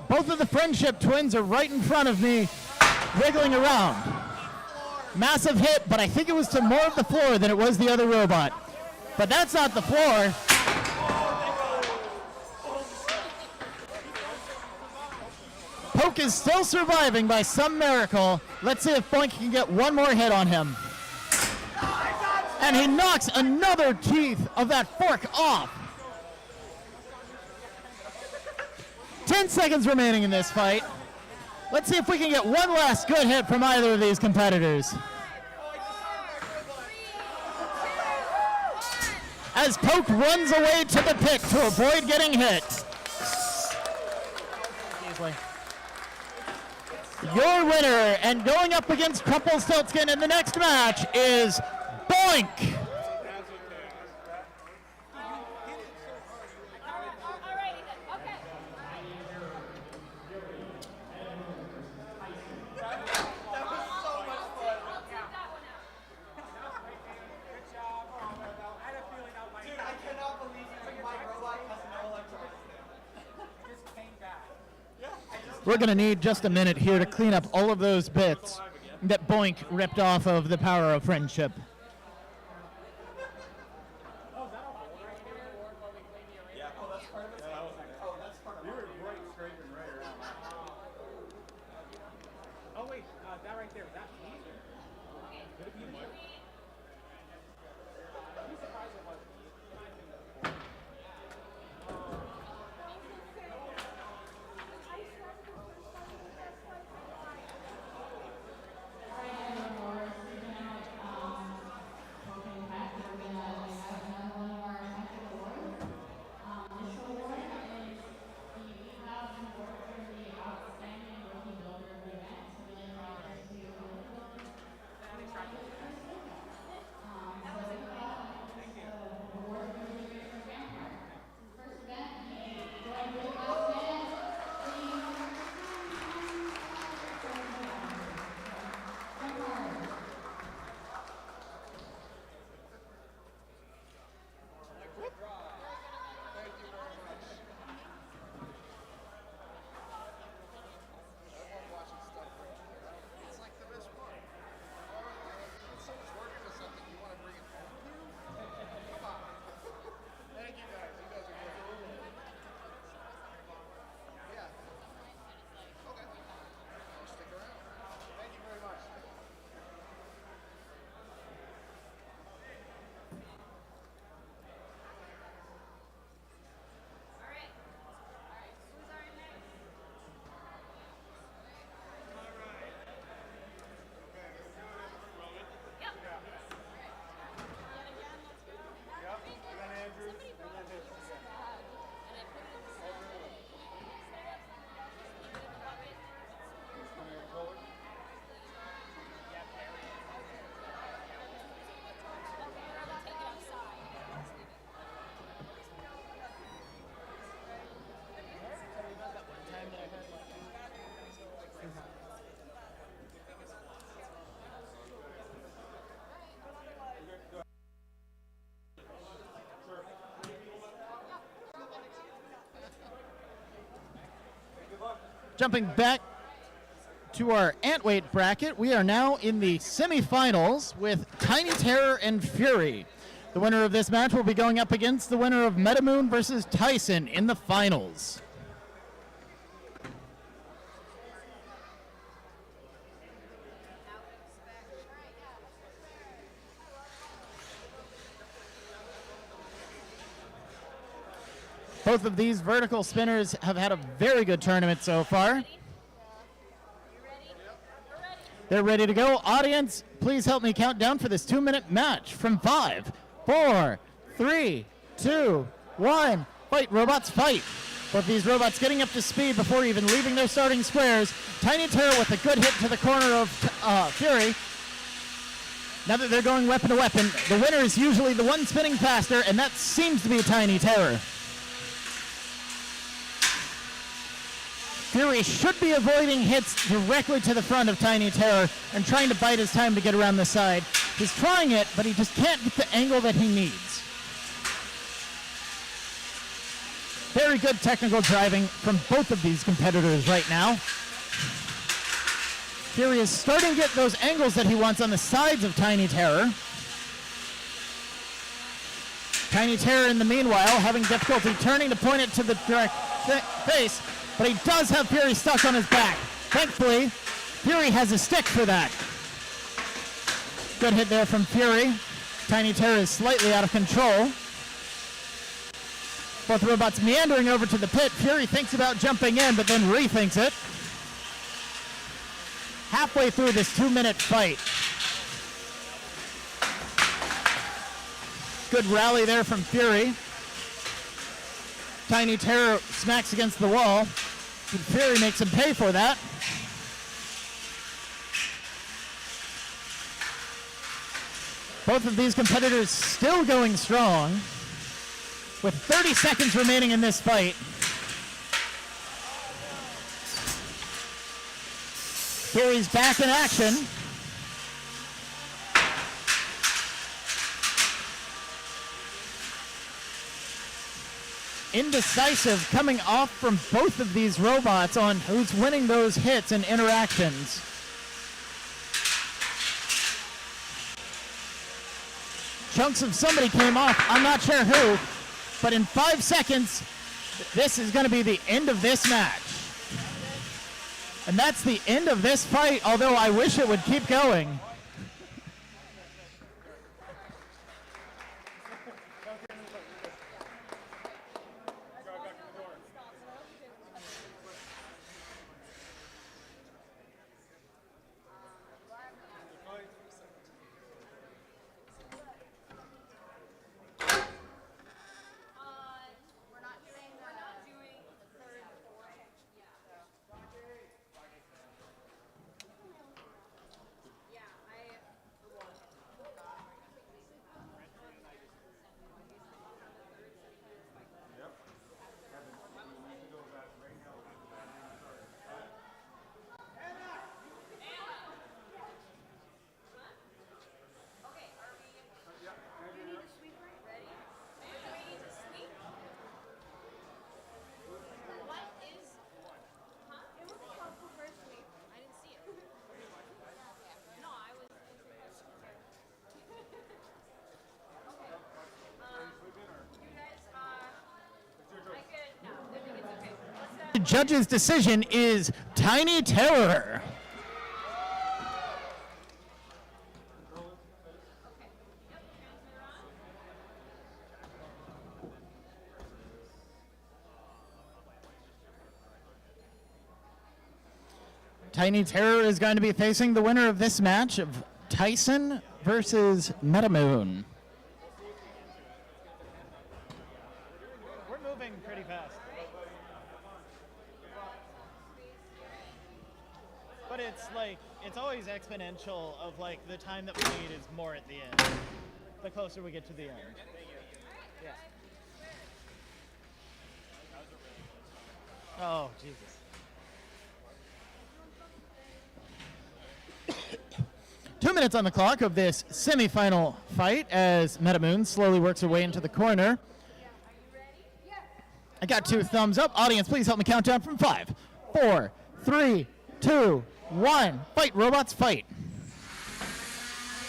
Both of the Friendship twins are right in front of me, wiggling around. Massive hit, but I think it was to more of the floor than it was the other robot. But that's not the floor. Poke is still surviving by some miracle. Let's see if BOINK can get one more hit on him. And he knocks another teeth of that fork off. 10 seconds remaining in this fight. Let's see if we can get one last good hit from either of these competitors. As Poke runs away to the pick to avoid getting hit. Your winner and going up against Crumplestiltskin in the next match is BOINK. We're going to need just a minute here to clean up all of those bits that BOINK ripped off of the Power of Friendship. Oh wait, that right there, that me? Could it be Mike? I'm surprised it wasn't me. Jumping back to our ant weight bracket, we are now in the semifinals with Tiny Terror and Fury. The winner of this match will be going up against the winner of MetaMoon versus Tyson in the finals. Both of these vertical spinners have had a very good tournament so far. They're ready to go. Audience, please help me count down for this 2-minute match from 5, 4, 3, 2, 1. Fight, robots, fight. Both these robots getting up to speed before even leaving their starting squares. Tiny Terror with a good hit to the corner of Fury. Now that they're going weapon to weapon, the winner is usually the one spinning faster, and that seems to be Tiny Terror. Fury should be avoiding hits directly to the front of Tiny Terror and trying to bide his time to get around the side. He's trying it, but he just can't get the angle that he needs. Very good technical driving from both of these competitors right now. Fury is starting to get those angles that he wants on the sides of Tiny Terror. Tiny Terror, in the meanwhile, having difficulty turning to point it to the direct face, but he does have Fury stuck on his back. Thankfully, Fury has a stick for that. Good hit there from Fury. Tiny Terror is slightly out of control. Both robots meandering over to the pit. Fury thinks about jumping in, but then rethinks it. Halfway through this 2-minute fight. Good rally there from Fury. Tiny Terror smacks against the wall. And Fury makes him pay for that. Both of these competitors still going strong. With 30 seconds remaining in this fight. Fury's back in action. Indecisive coming off from both of these robots on who's winning those hits and interactions. Chunks of somebody came off, I'm not sure who, but in 5 seconds, this is going to be the end of this match. And that's the end of this fight, although I wish it would keep going. The judge's decision is Tiny Terror. Tiny Terror is going to be facing the winner of this match of Tyson versus MetaMoon. We're moving pretty fast. But it's like, it's always exponential of like the time that we need is more at the end. The closer we get to the end. Yeah. Oh, Jesus. 2 minutes on the clock of this semifinal fight as MetaMoon slowly works her way into the corner. I got 2 thumbs up. Audience, please help me count down from 5, 4, 3, 2, 1. Fight, robots, fight.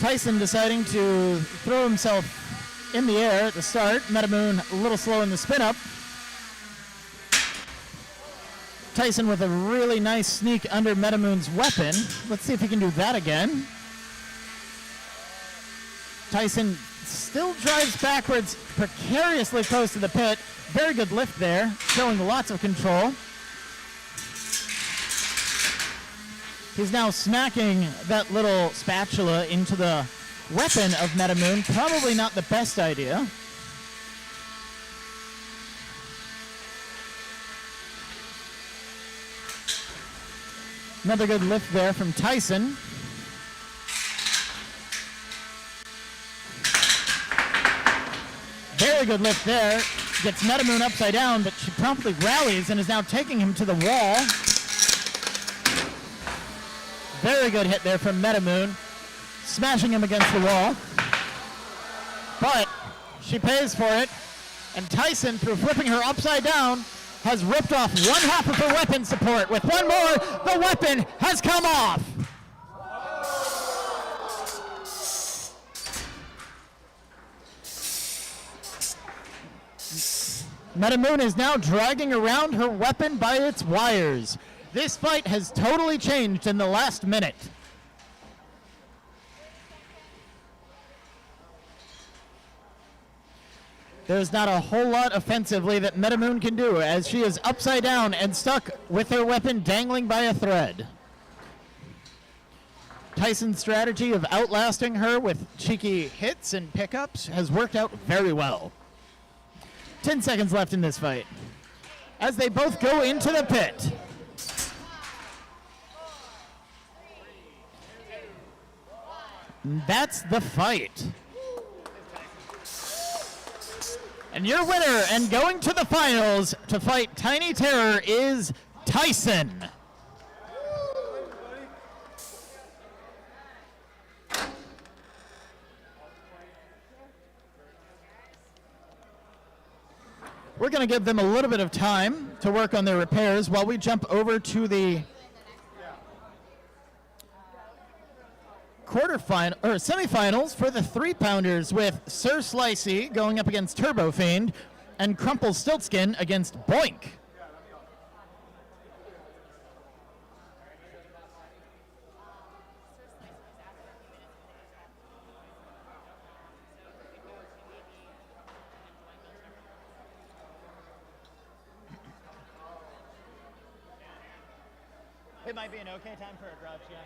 Tyson deciding to throw himself in the air at the start. MetaMoon a little slow in the spin up. Tyson with a really nice sneak under MetaMoon's weapon. Let's see if he can do that again. Tyson still drives backwards precariously close to the pit. Very good lift there, showing lots of control. He's now smacking that little spatula into the weapon of MetaMoon. Probably not the best idea. Another good lift there from Tyson. Very good lift there. Gets MetaMoon upside down, but she promptly rallies and is now taking him to the wall. Very good hit there from MetaMoon, smashing him against the wall. But she pays for it, and Tyson, through flipping her upside down, has ripped off one half of her weapon support. With one more, the weapon has come off. MetaMoon is now dragging around her weapon by its wires. This fight has totally changed in the last minute. There's not a whole lot offensively that MetaMoon can do, as she is upside down and stuck with her weapon dangling by a thread. Tyson's strategy of outlasting her with cheeky hits and pickups has worked out very well. 10 seconds left in this fight, as they both go into the pit. That's the fight. And your winner and going to the finals to fight Tiny Terror is Tyson. We're going to give them a little bit of time to work on their repairs while we jump over to the quarterfinal or semifinals for the 3-pounders, with Sir Slicey going up against TurboFIEND and Crumplestiltskin against BOINK. It might be an okay time for a grouch, yeah.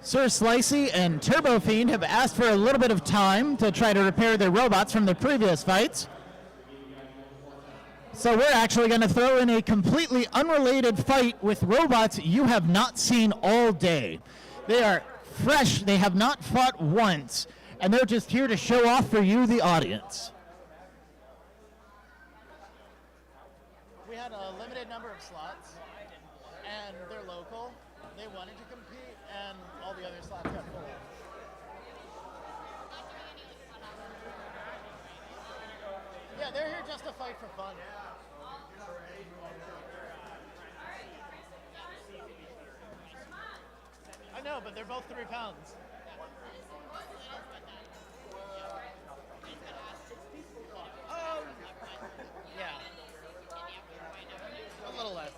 Sir Slicey and TurboFIEND have asked for a little bit of time to try to repair their robots from their previous fights. So we're actually going to throw in a completely unrelated fight with robots you have not seen all day. They are fresh, they have not fought once, and they're just here to show off for you, the audience. We had a limited number of slots, and they're local. They wanted to compete, and all the other slots got full. Yeah, they're here just to fight for fun. I know, but they're both 3 pounds. Yeah. A little less.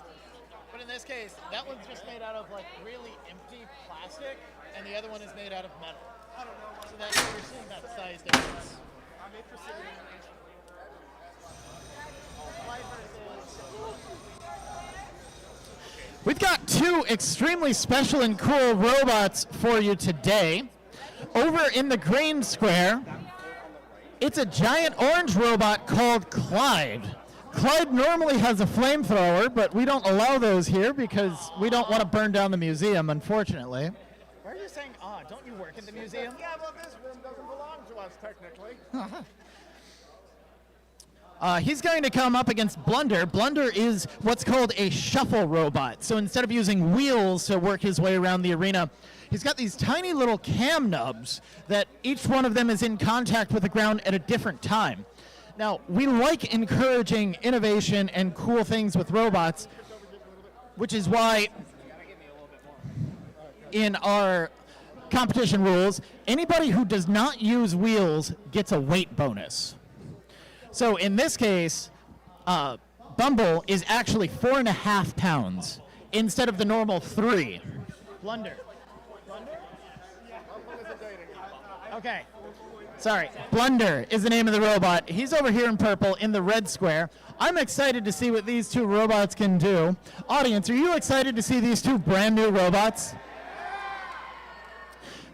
But in this case, that one's just made out of like really empty plastic, and the other one is made out of metal. I don't know. So that you're seeing that size difference. I'm interested in We've got 2 extremely special and cool robots for you today. Over in the green square, it's a giant orange robot called Clyde. Clyde normally has a flamethrower, but we don't allow those here because we don't want to burn down the museum, unfortunately. Why are you saying, don't you work at the museum? Yeah, well, this room doesn't belong to us, technically. He's going to come up against Blunder. Blunder is what's called a shuffle robot. So instead of using wheels to work his way around the arena, he's got these tiny little cam nubs that each one of them is in contact with the ground at a different time. Now, we like encouraging innovation and cool things with robots, which is why in our competition rules, anybody who does not use wheels gets a weight bonus. So in this case, Bumble is actually 4.5 pounds instead of the normal 3. Blunder. Okay. Sorry, Blunder is the name of the robot. He's over here in purple in the red square. I'm excited to see what these two robots can do. Audience, are you excited to see these two brand new robots?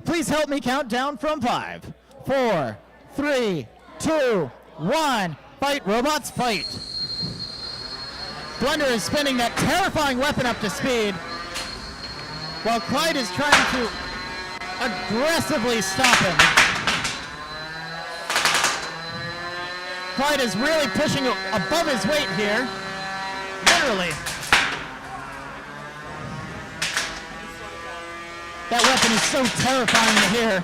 Please help me count down from 5, 4, 3, 2, 1. Fight, robots, fight. Blunder is spinning that terrifying weapon up to speed, while Clyde is trying to aggressively stop him. Clyde is really pushing above his weight here. Literally. That weapon is so terrifying to hear.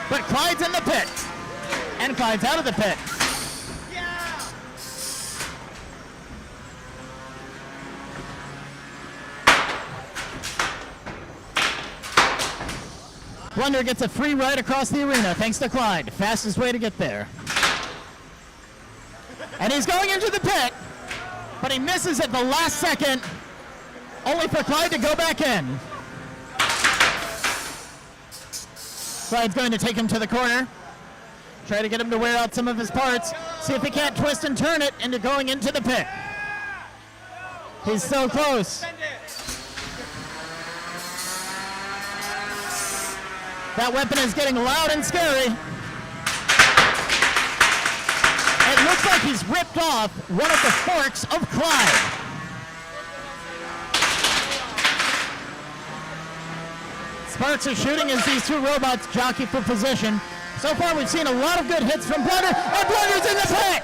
But Clyde's in the pit. And Clyde's out of the pit. Blunder gets a free ride across the arena thanks to Clyde. Fastest way to get there. And he's going into the pit, but he misses at the last second, only for Clyde to go back in. Clyde's going to take him to the corner, try to get him to wear out some of his parts, see if he can't twist and turn it into going into the pit. He's so close. That weapon is getting loud and scary. It looks like he's ripped off one of the forks of Clyde. Sparks are shooting as these two robots jockey for position. So far we've seen a lot of good hits from Blunder, and Blunder's in the pit!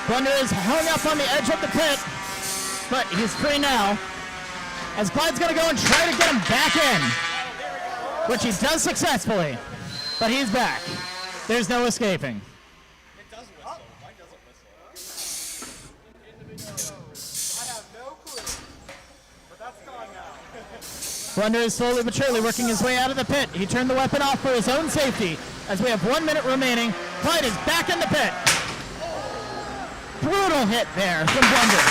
Blunder is hung up on the edge of the pit, but he's free now, as Clyde's going to go and try to get him back in, which he does successfully, but he's back. There's no escaping. It does whistle. Why does it whistle? I have no clue. But that's gone now. Blunder is slowly but surely working his way out of the pit. He turned the weapon off for his own safety. As we have 1 minute remaining, Clyde is back in the pit. Brutal hit there from Blunder.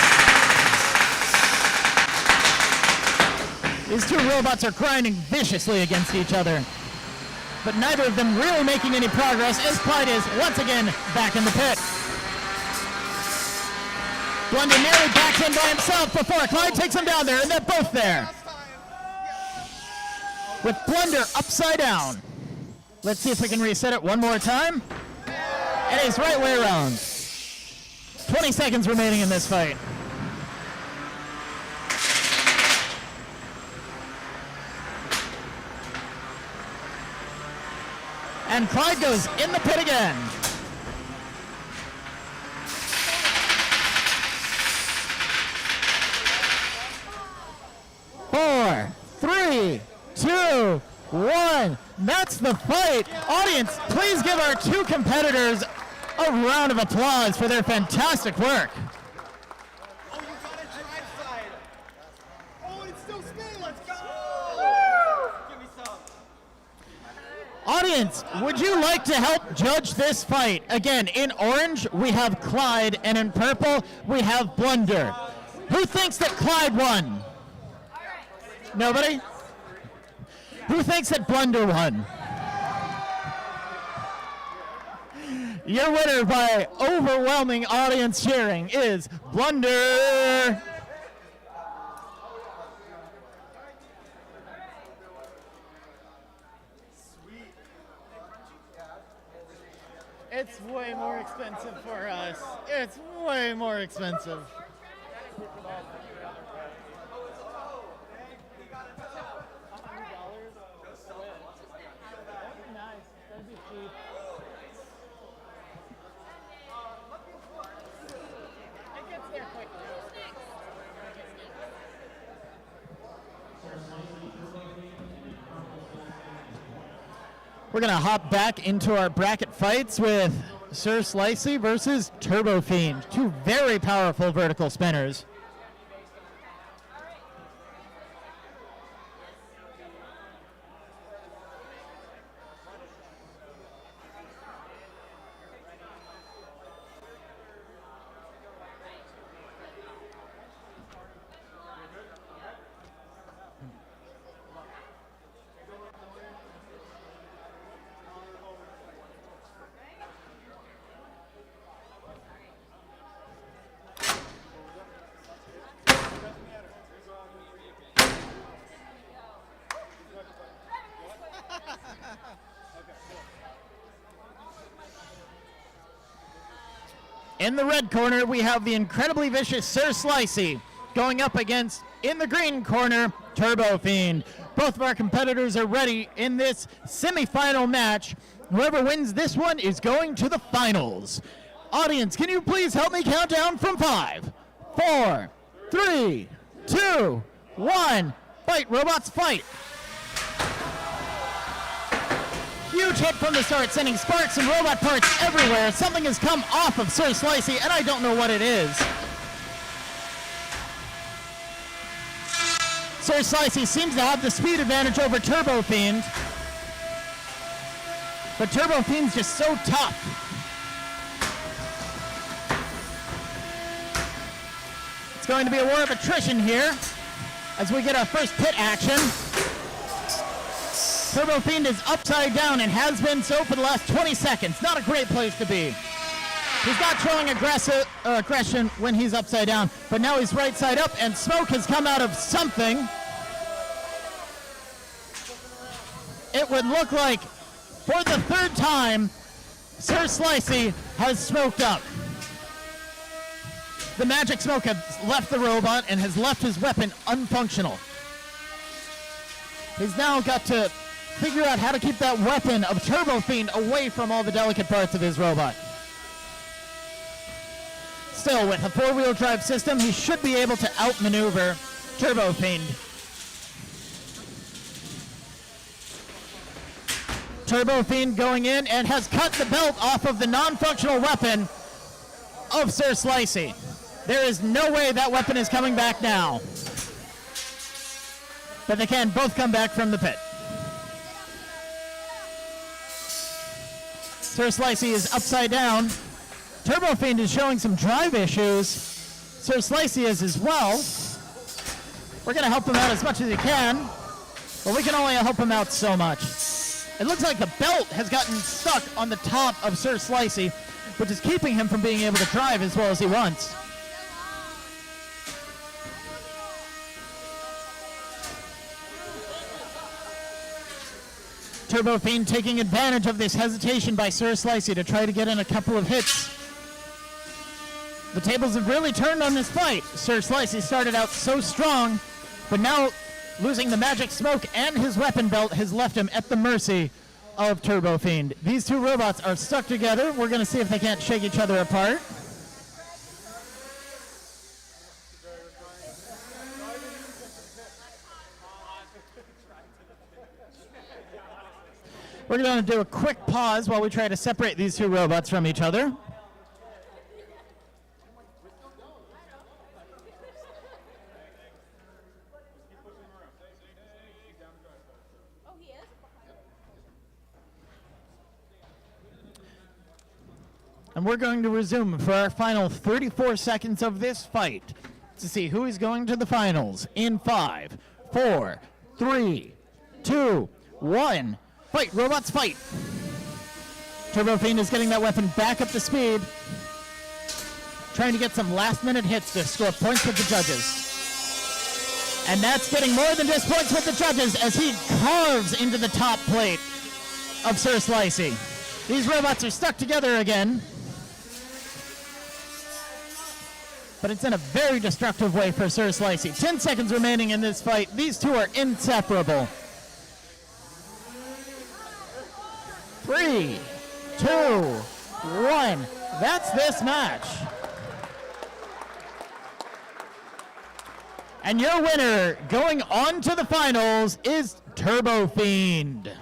These two robots are grinding viciously against each other, but neither of them really making any progress as Clyde is once again back in the pit. Blunder nearly backs in by himself before Clyde takes him down there, and they're both there. With Blunder upside down. Let's see if we can reset it one more time. And he's right way around. 20 seconds remaining in this fight. And Clyde goes in the pit again. 4, 3, 2, 1. That's the fight. Audience, please give our two competitors a round of applause for their fantastic work. Oh, you got a drive side. Oh, it's still spinning. Let's go. Give me some. Audience, would you like to help judge this fight? Again, in orange, we have Clyde, and in purple, we have Blunder. Who thinks that Clyde won? Nobody? Who thinks that Blunder won? Your winner by overwhelming audience cheering is Blunder. It's way more expensive for us. It's way more expensive. We're going to hop back into our bracket fights with Sir Slicey versus TurboFIEND, two very powerful vertical spinners. In the red corner, we have the incredibly vicious Sir Slicey going up against, in the green corner, TurboFIEND. Both of our competitors are ready in this semifinal match. Whoever wins this one is going to the finals. Audience, can you please help me count down from 5, 4, 3, 2, 1. Fight, robots, fight. Huge hit from the start, sending sparks and robot parts everywhere. Something has come off of Sir Slicey, and I don't know what it is. Sir Slicey seems to have the speed advantage over TurboFIEND. But TurboFIEND's just so tough. It's going to be a war of attrition here as we get our first pit action. TurboFIEND is upside down and has been so for the last 20 seconds. Not a great place to be. He's not showing aggression when he's upside down, but now he's right side up, and smoke has come out of something. It would look like, for the third time, Sir Slicey has smoked up. The magic smoke has left the robot and has left his weapon unfunctional. He's now got to figure out how to keep that weapon of TurboFIEND away from all the delicate parts of his robot. Still, with a four-wheel drive system, he should be able to outmaneuver TurboFIEND. TurboFIEND going in and has cut the belt off of the non-functional weapon of Sir Slicey. There is no way that weapon is coming back now. But they can both come back from the pit. Sir Slicey is upside down. TurboFIEND is showing some drive issues. Sir Slicey is as well. We're going to help him out as much as we can, but we can only help him out so much. It looks like the belt has gotten stuck on the top of Sir Slicey, which is keeping him from being able to drive as well as he wants. TurboFIEND taking advantage of this hesitation by Sir Slicey to try to get in a couple of hits. The tables have really turned on this fight. Sir Slicey started out so strong, but now losing the magic smoke and his weapon belt has left him at the mercy of TurboFIEND. These two robots are stuck together. We're going to see if they can't shake each other apart. We're going to do a quick pause while we try to separate these two robots from each other. And we're going to resume for our final 34 seconds of this fight to see who is going to the finals in 5, 4, 3, 2, 1. Fight, robots, fight. TurboFIEND is getting that weapon back up to speed, trying to get some last-minute hits to score points with the judges. And that's getting more than just points with the judges as he carves into the top plate of Sir Slicey. These robots are stuck together again, but it's in a very destructive way for Sir Slicey. 10 seconds remaining in this fight. These two are inseparable. 3, 2, 1. That's this match. And your winner going on to the finals is TurboFIEND.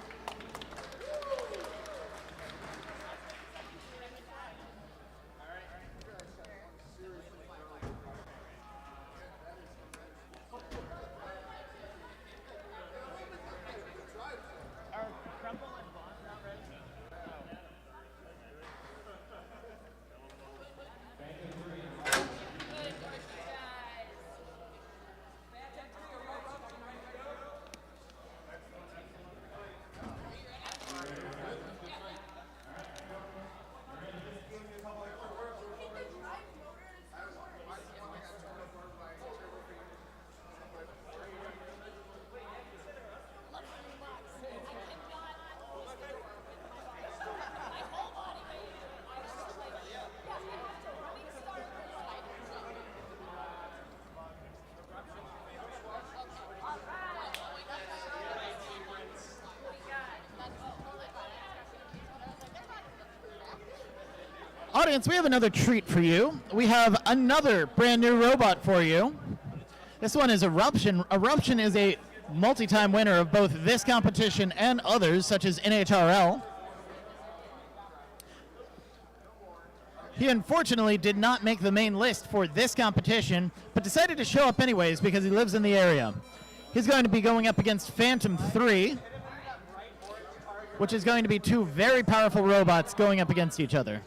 Audience, we have another treat for you. We have another brand new robot for you. This one is Eruption. Eruption is a multi-time winner of both this competition and others, such as NHRL. He unfortunately did not make the main list for this competition, but decided to show up anyways because he lives in the area. He's going to be going up against Phantom 3, which is going to be two very powerful robots going up against each other.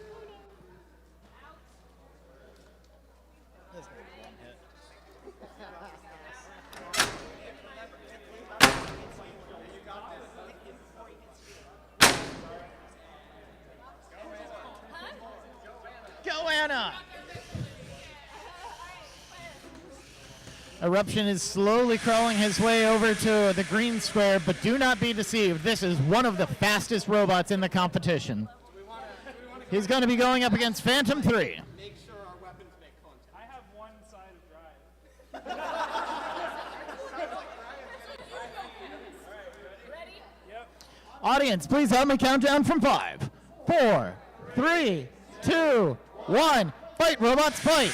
Go, Anna! Eruption is slowly crawling his way over to the green square, but do not be deceived. This is one of the fastest robots in the competition. He's going to be going up against Phantom 3. Make sure our weapons make contact. I have one side of drive. Ready? Yep. Audience, please help me count down from 5, 4, 3, 2, 1. Fight, robots, fight!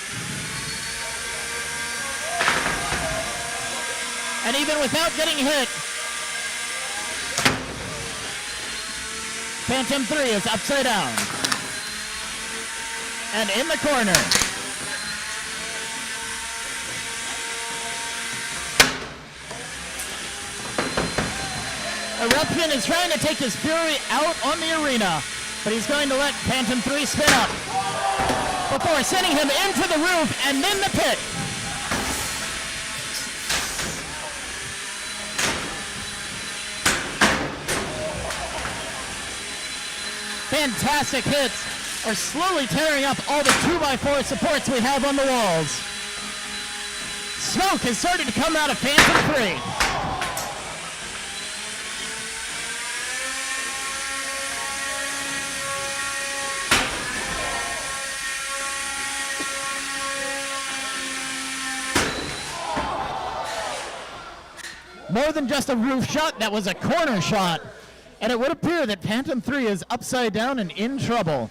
And even without getting hit, Phantom 3 is upside down. And in the corner. Eruption is trying to take his fury out on the arena, but he's going to let Phantom 3 spin up before sending him into the roof and then the pit. Fantastic hits are slowly tearing up all the 2x4 supports we have on the walls. Smoke has started to come out of Phantom 3. More than just a roof shot, that was a corner shot. And it would appear that Phantom 3 is upside down and in trouble.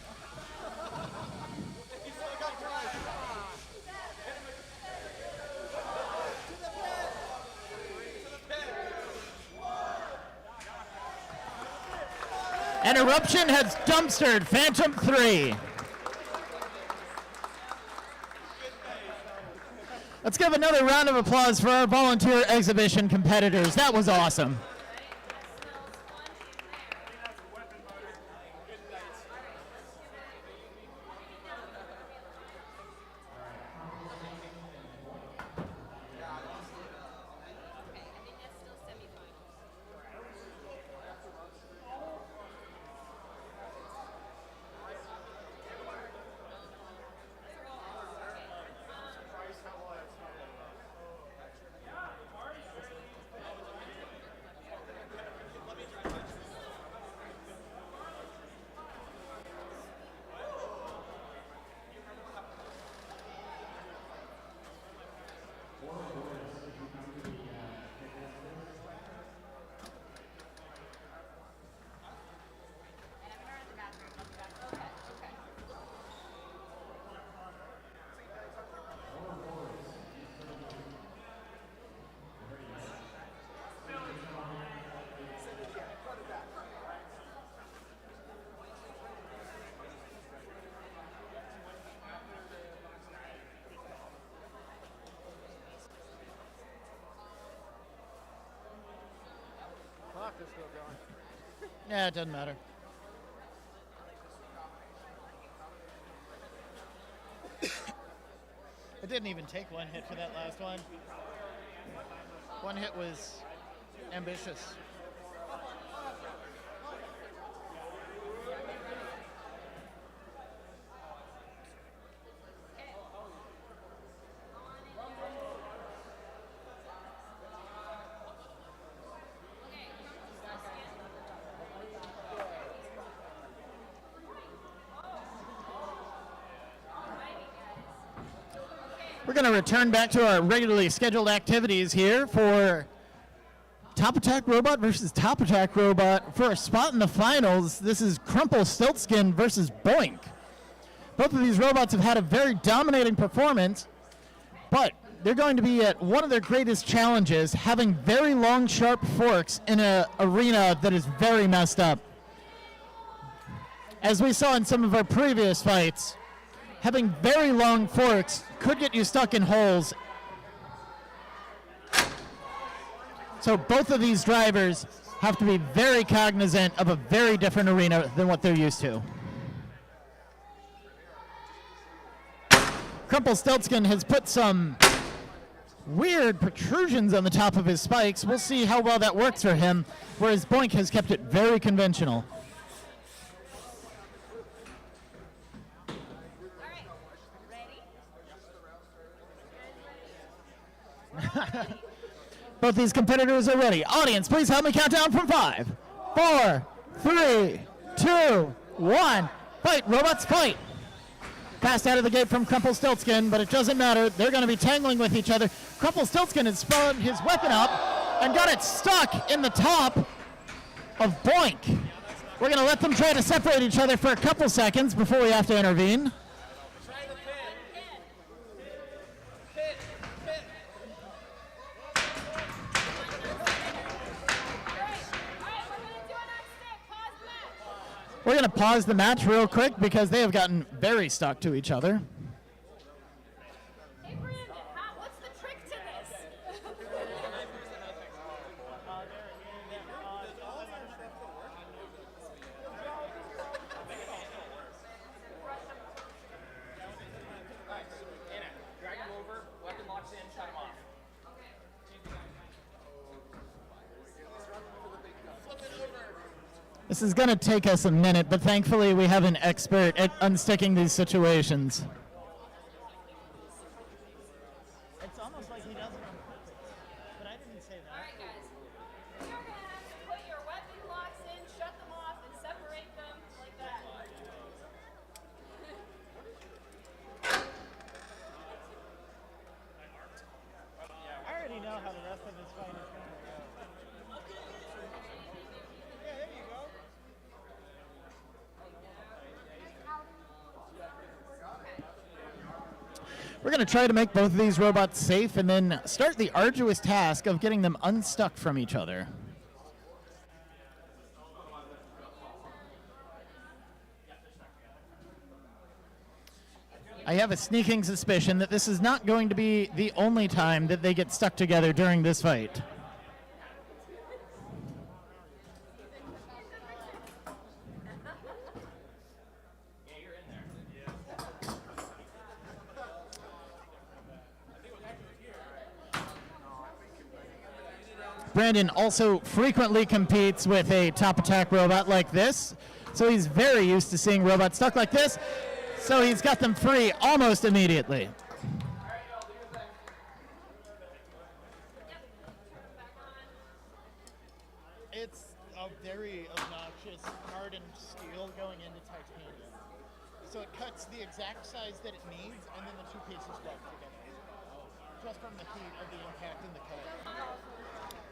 And Eruption has dumpstered Phantom 3. Let's give another round of applause for our volunteer exhibition competitors. That was awesome. Yeah, it doesn't matter. It didn't even take one hit for that last one. One hit was ambitious. We're going to return back to our regularly scheduled activities here for Top Attack Robot versus Top Attack Robot. For a spot in the finals, this is Crumplestiltskin versus BOINK. Both of these robots have had a very dominating performance, but they're going to be at one of their greatest challenges, having very long, sharp forks in an arena that is very messed up. As we saw in some of our previous fights, having very long forks could get you stuck in holes. So both of these drivers have to be very cognizant of a very different arena than what they're used to. Crumplestiltskin has put some weird protrusions on the top of his spikes. We'll see how well that works for him, whereas BOINK has kept it very conventional. Both these competitors are ready. Audience, please help me count down from 5, 4, 3, 2, 1. Fight, robots, fight. Passed out of the gate from Crumplestiltskin, but it doesn't matter. They're going to be tangling with each other. Crumplestiltskin has spun his weapon up and got it stuck in the top of BOINK. We're going to let them try to separate each other for a couple seconds before we have to intervene. We're going to pause the match real quick because they have gotten very stuck to each other. Hey, Brandon, what's the trick to this? Drag him over, weapon locks in, shut him off. This is going to take us a minute, but thankfully we have an expert at unsticking these situations. It's almost like he does it on purpose, but I didn't say that. All right, guys. You're going to have to put your weapon locks in, shut them off, and separate them like that. I already know how the rest of this fight is going to go. We're going to try to make both of these robots safe and then start the arduous task of getting them unstuck from each other. I have a sneaking suspicion that this is not going to be the only time that they get stuck together during this fight. Brandon also frequently competes with a top attack robot like this, so he's very used to seeing robots stuck like this, so he's got them free almost immediately. It's a very obnoxious hardened steel going into titanium, so it cuts the exact size that it needs, and then the two pieces weld together, just from the heat of the impact and the cut.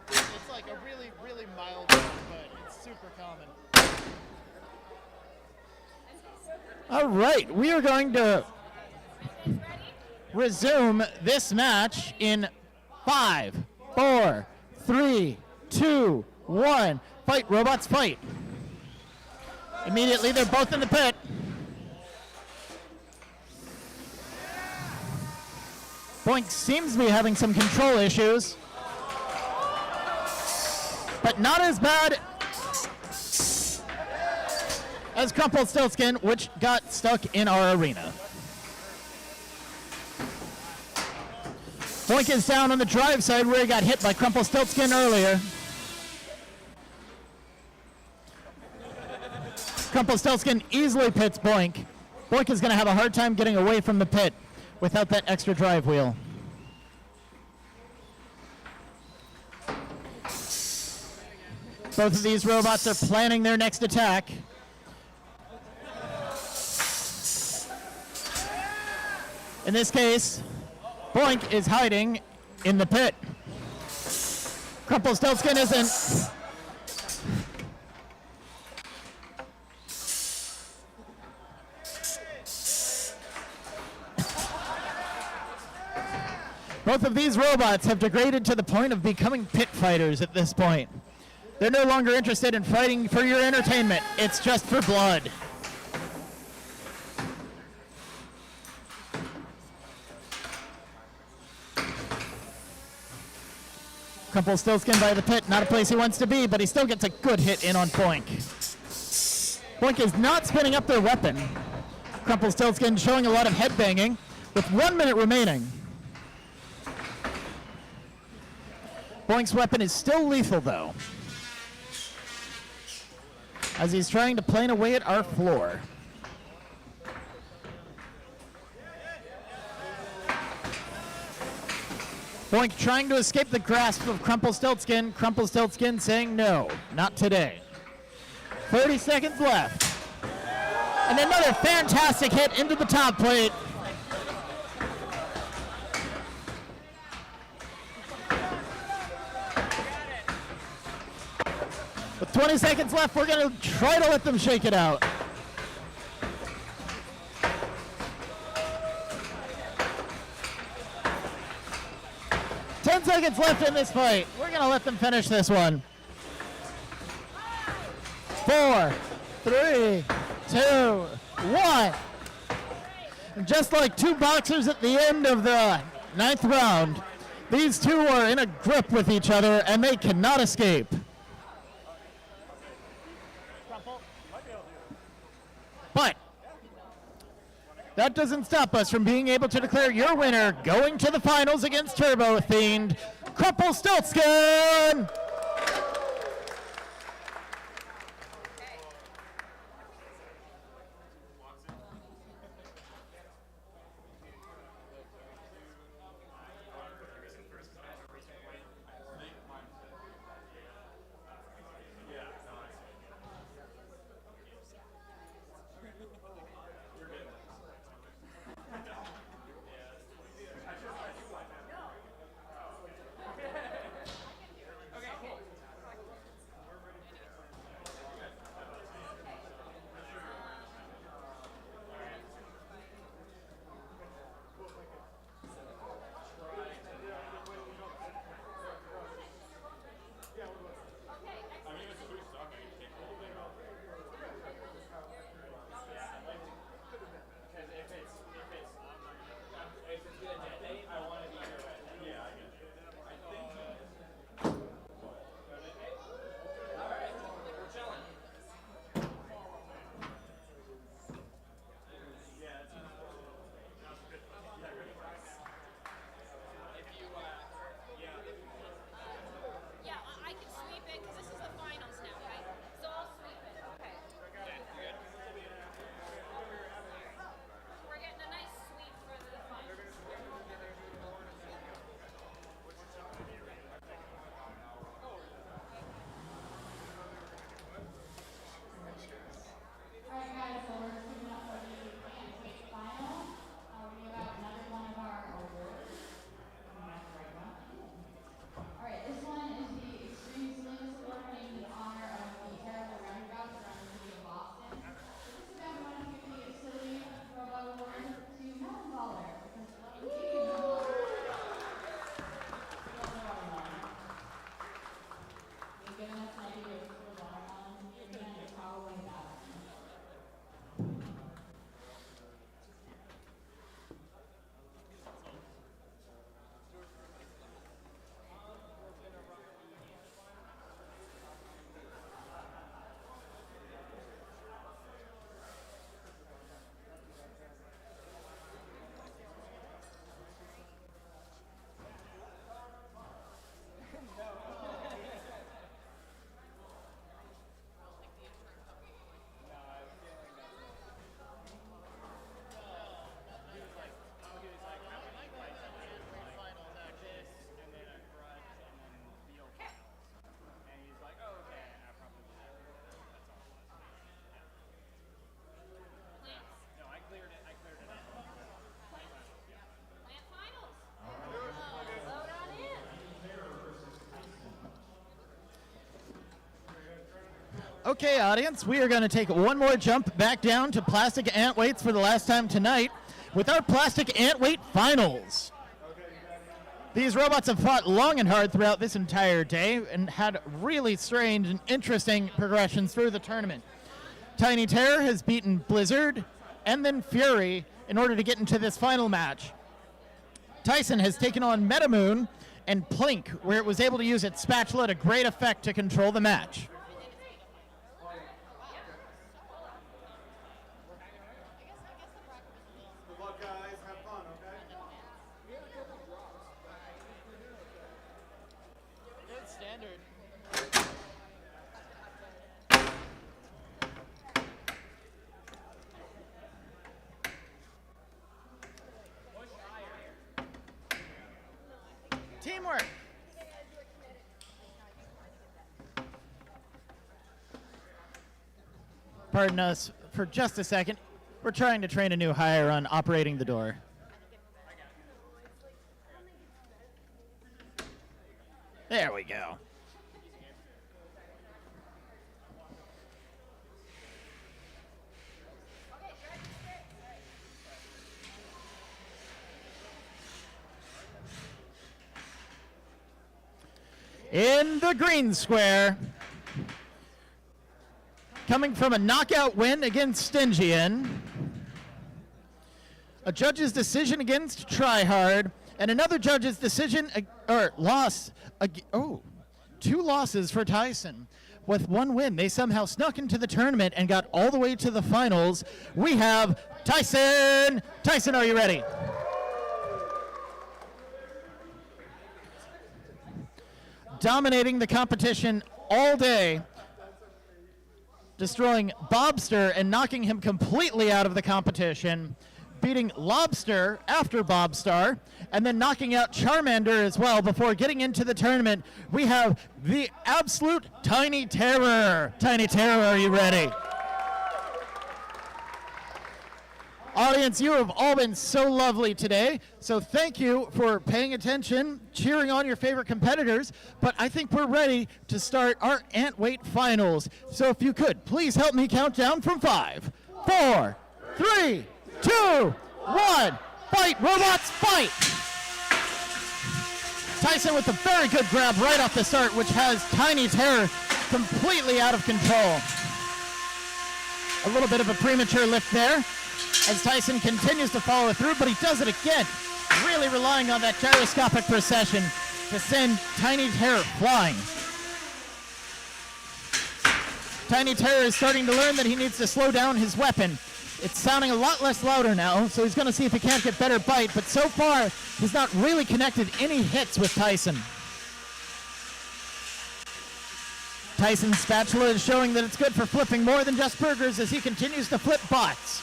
It's like a really, really mild one, but it's super common. All right, we are going to resume this match in 5, 4, 3, 2, 1. Fight, robots, fight. Immediately, they're both in the pit. BOINK seems to be having some control issues, but not as bad as Crumplestiltskin, which got stuck in our arena. BOINK is down on the drive side where he got hit by Crumplestiltskin earlier. Crumplestiltskin easily pits BOINK. BOINK is going to have a hard time getting away from the pit without that extra drive wheel. Both of these robots are planning their next attack. In this case, BOINK is hiding in the pit. Crumplestiltskin isn't. Both of these robots have degraded to the point of becoming pit fighters at this point. They're no longer interested in fighting for your entertainment. It's just for blood. Crumplestiltskin by the pit, not a place he wants to be, but he still gets a good hit in on BOINK. BOINK is not spinning up their weapon. Crumplestiltskin showing a lot of headbanging with 1 minute remaining. BOINK's weapon is still lethal though, as he's trying to plane away at our floor. BOINK trying to escape the grasp of Crumplestiltskin. Crumplestiltskin saying no, not today. 30 seconds left. And another fantastic hit into the top plate. With 20 seconds left, we're going to try to let them shake it out. Seconds left in this fight. We're going to let them finish this one. 4, 3, 2, 1. And just like two boxers at the end of the 9th round, these two are in a grip with each other and they cannot escape. But that doesn't stop us from being able to declare your winner going to the finals against TurboFIEND, Crumplestiltskin! Okay, audience, we are going to take one more jump back down to plastic ant weights for the last time tonight with our plastic ant weight finals. These robots have fought long and hard throughout this entire day and had really strange and interesting progressions through the tournament. Tiny Terror has beaten Blizzard and then Fury in order to get into this final match. Tyson has taken on MetaMoon and Plink, where it was able to use its spatula to great effect to control the match. Good luck, guys. Have fun, okay? Good standard. Teamwork. Pardon us for just a second. We're trying to train a new hire on operating the door. There we go. In the green square, coming from a knockout win against Stygian, a judge's decision against Tryhard, and another judge's decision, loss, two losses for Tyson. With one win, they somehow snuck into the tournament and got all the way to the finals. We have Tyson. Tyson, are you ready? Dominating the competition all day, destroying Bobster and knocking him completely out of the competition, beating Lobstarr after Bobster, and then knocking out Charmander as well before getting into the tournament. We have the absolute Tiny Terror. Tiny Terror, are you ready? Audience, you have all been so lovely today, so thank you for paying attention, cheering on your favorite competitors, but I think we're ready to start our ant weight finals. So if you could, please help me count down from 5, 4, 3, 2, 1, fight, robots, fight! Tyson with a very good grab right off the start, which has Tiny Terror completely out of control. A little bit of a premature lift there, as Tyson continues to follow through, but he does it again, really relying on that gyroscopic procession to send Tiny Terror flying. Tiny Terror is starting to learn that he needs to slow down his weapon. It's sounding a lot less louder now, so he's going to see if he can't get better bite, but so far, he's not really connected any hits with Tyson. Tyson's spatula is showing that it's good for flipping more than just burgers as he continues to flip bots.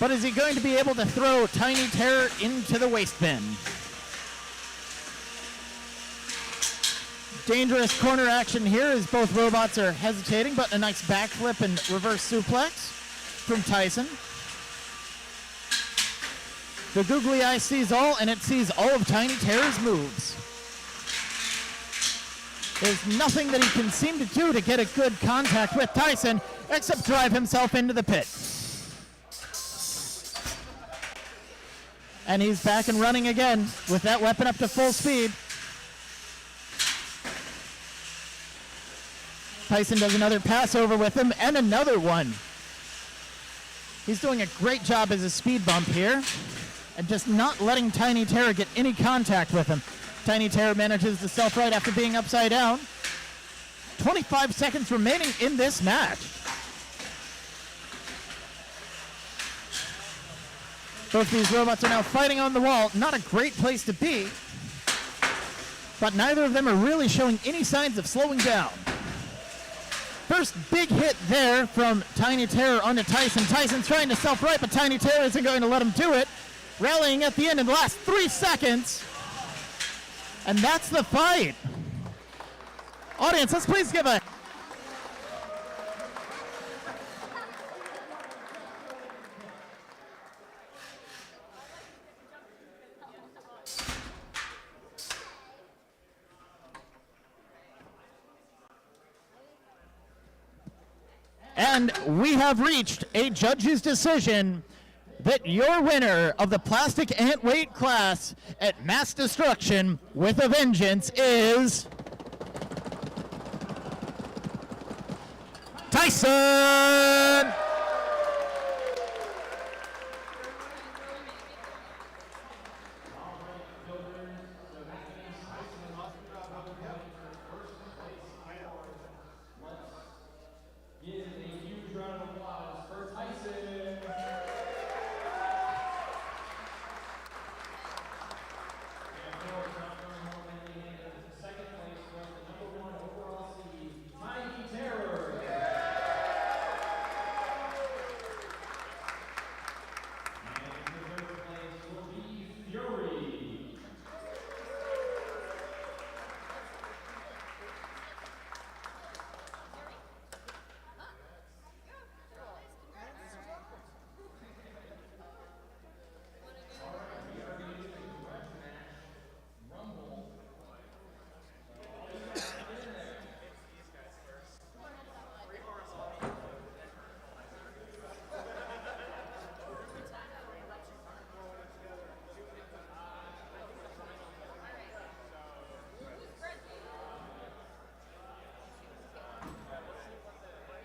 But is he going to be able to throw Tiny Terror into the waste bin? Dangerous corner action here as both robots are hesitating, but a nice backflip and reverse suplex from Tyson. The googly eye sees all, and it sees all of Tiny Terror's moves. There's nothing that he can seem to do to get a good contact with Tyson, except drive himself into the pit. And he's back and running again with that weapon up to full speed. Tyson does another pass over with him and another one. He's doing a great job as a speed bump here and just not letting Tiny Terror get any contact with him. Tiny Terror manages to self-right after being upside down. 25 seconds remaining in this match. Both these robots are now fighting on the wall. Not a great place to be, but neither of them are really showing any signs of slowing down. First big hit there from Tiny Terror onto Tyson. Tyson's trying to self-right, but Tiny Terror isn't going to let him do it. Rallying at the end in the last 3 seconds. And that's the fight. Audience, let's please give a... And we have reached a judge's decision. that your winner of the plastic ant weight class at Mass Destruction with a Vengeance is Tyson! Give a huge round of applause for Tyson. And of course, not going home in second place was the #1 overall seed, Tiny Terror. And in third place will be Fury.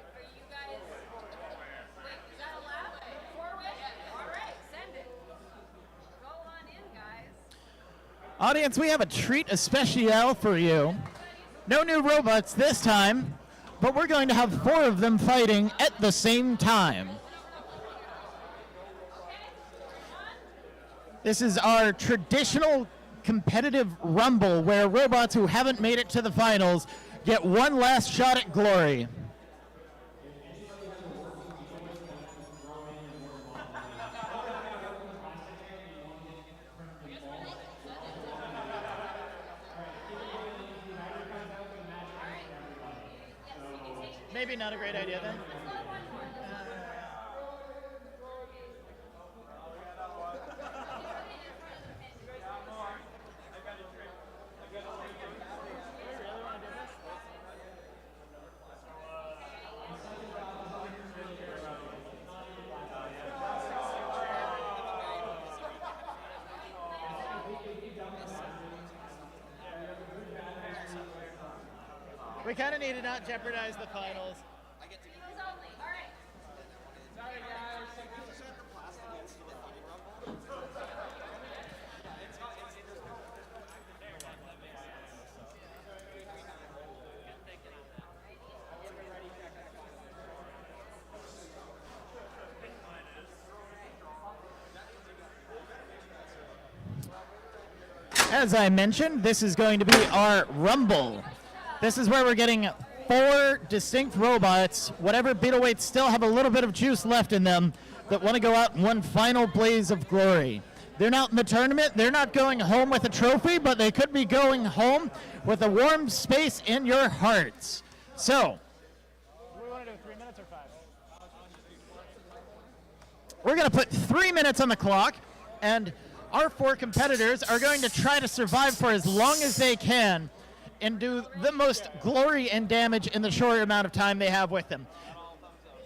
Are you guys? Wait, is that allowed? Forward? All right, send it. Go on in, guys. Audience, we have a treat especial for you. No new robots this time, but we're going to have 4 of them fighting at the same time. This is our traditional competitive rumble where robots who haven't made it to the finals get one last shot at glory. Maybe not a great idea then. We kind of need to not jeopardize the finals. Beetles only. All right. Sorry, guys. As I mentioned, this is going to be our Rumble. This is where we're getting 4 distinct robots, whatever beetle weights still have a little bit of juice left in them, that want to go out in one final blaze of glory. They're not in the tournament, they're not going home with a trophy, but they could be going home with a warm space in your hearts. So, We want to do 3 minutes or 5? we're going to put 3 minutes on the clock, and our 4 competitors are going to try to survive for as long as they can and do the most glory and damage in the short amount of time they have with them.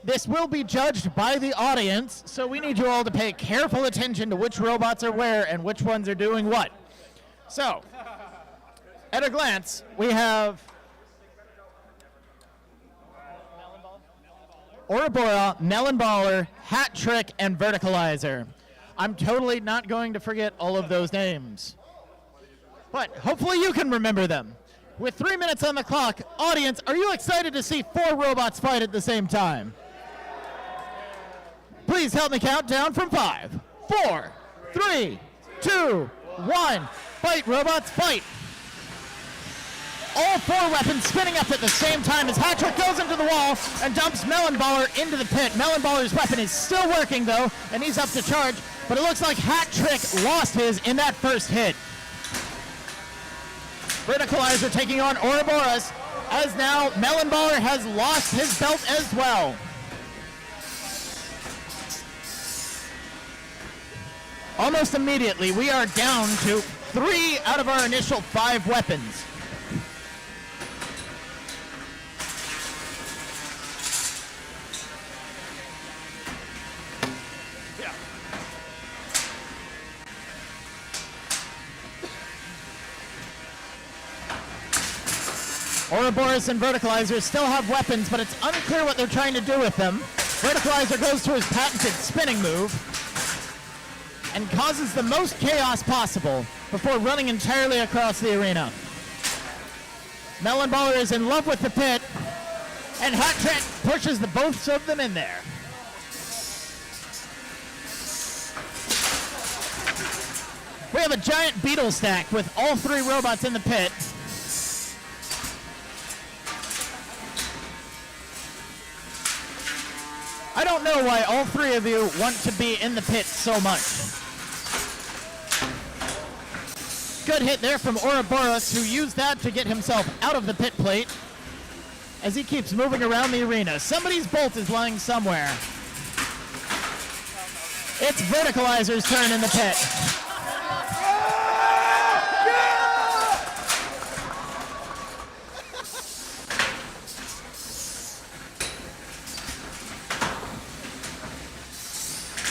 This will be judged by the audience, so we need you all to pay careful attention to which robots are where and which ones are doing what. So, at a glance, we have Oroborus, Melon Baller, Hat Trick, and Verticalizer. I'm totally not going to forget all of those names, but hopefully you can remember them. With 3 minutes on the clock, audience, are you excited to see 4 robots fight at the same time? Please help me count down from 5, 4, 3, 2, 1. Fight, robots, fight! All 4 weapons spinning up at the same time as Hat Trick goes into the wall and dumps Melon Baller into the pit. Melon Baller's weapon is still working though, and he's up to charge, but it looks like Hat Trick lost his in that first hit. Verticalizer taking on Oroborus, as now Melon Baller has lost his belt as well. Almost immediately, we are down to 3 out of our initial 5 weapons. Oroborus and Verticalizer still have weapons, but it's unclear what they're trying to do with them. Verticalizer goes to his patented spinning move and causes the most chaos possible before running entirely across the arena. Melon Baller is in love with the pit, and Hat Trick pushes the both of them in there. We have a giant Beetle stack with all three robots in the pit. I don't know why all three of you want to be in the pit so much. Good hit there from Oroborus, who used that to get himself out of the pit plate as he keeps moving around the arena. Somebody's bolt is lying somewhere. It's Verticalizer's turn in the pit.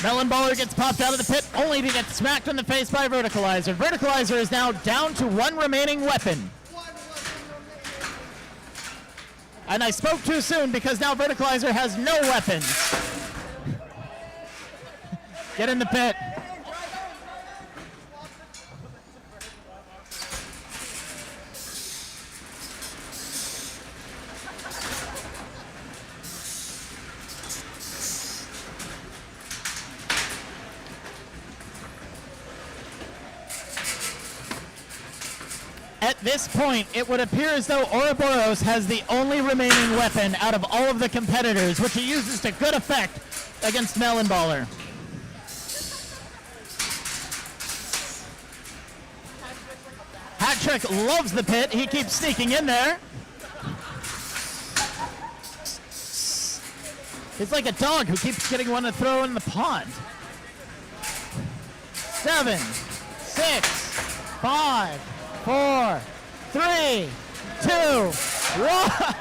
Melon Baller gets popped out of the pit only to get smacked in the face by Verticalizer. Verticalizer is now down to one remaining weapon. And I spoke too soon because now Verticalizer has no weapons. Get in the pit. At this point, it would appear as though Oroborus has the only remaining weapon out of all of the competitors, which he uses to good effect against Melon Baller. Hat Trick loves the pit. He keeps sneaking in there. He's like a dog who keeps getting one to throw in the pond. 7, 6, 5, 4, 3, 2, 1.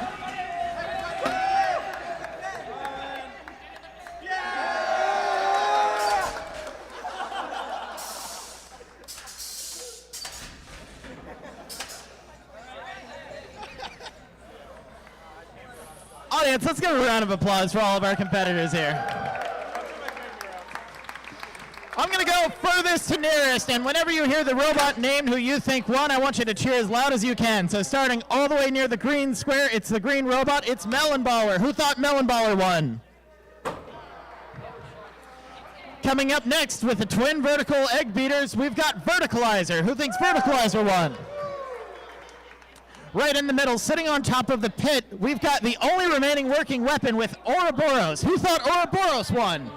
Audience, let's give a round of applause for all of our competitors here. I'm going to go furthest to nearest, and whenever you hear the robot named who you think won, I want you to cheer as loud as you can. So starting all the way near the green square, it's the green robot, it's Melon Baller. Who thought Melon Baller won? Coming up next with the twin vertical egg beaters, we've got Verticalizer. Who thinks Verticalizer won? Right in the middle, sitting on top of the pit, we've got the only remaining working weapon with Oroborus. Who thought Oroborus won?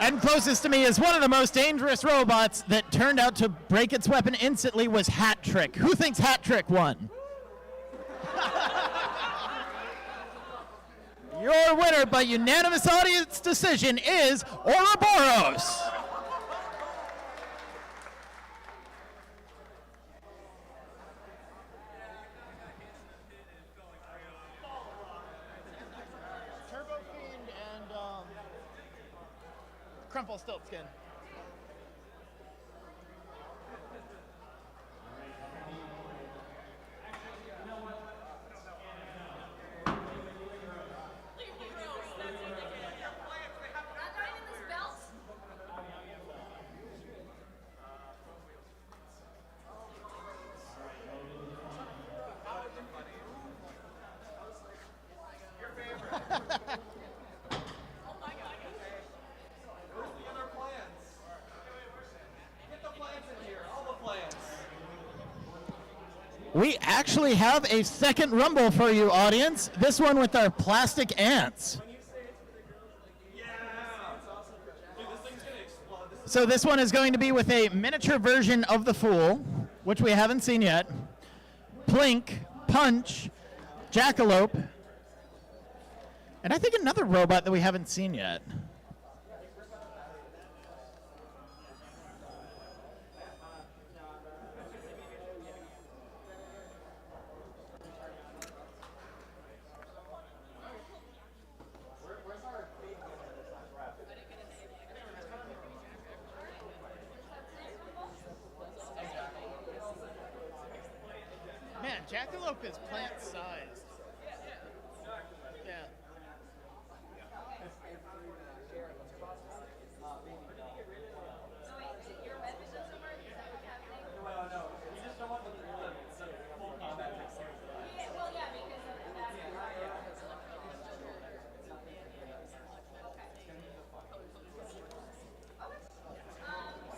And closest to me is one of the most dangerous robots that turned out to break its weapon instantly was Hat Trick. Who thinks Hat Trick won? Your winner by unanimous audience decision is Oroborus. TurboFIEND and Crumplestiltskin. We actually have a second rumble for you, audience. This one with our plastic ants. So this one is going to be with a miniature version of the Fool, which we haven't seen yet. Plink, Punch, Jackalope, and I think another robot that we haven't seen yet. Man, Jackalope is plant-sized. Yeah.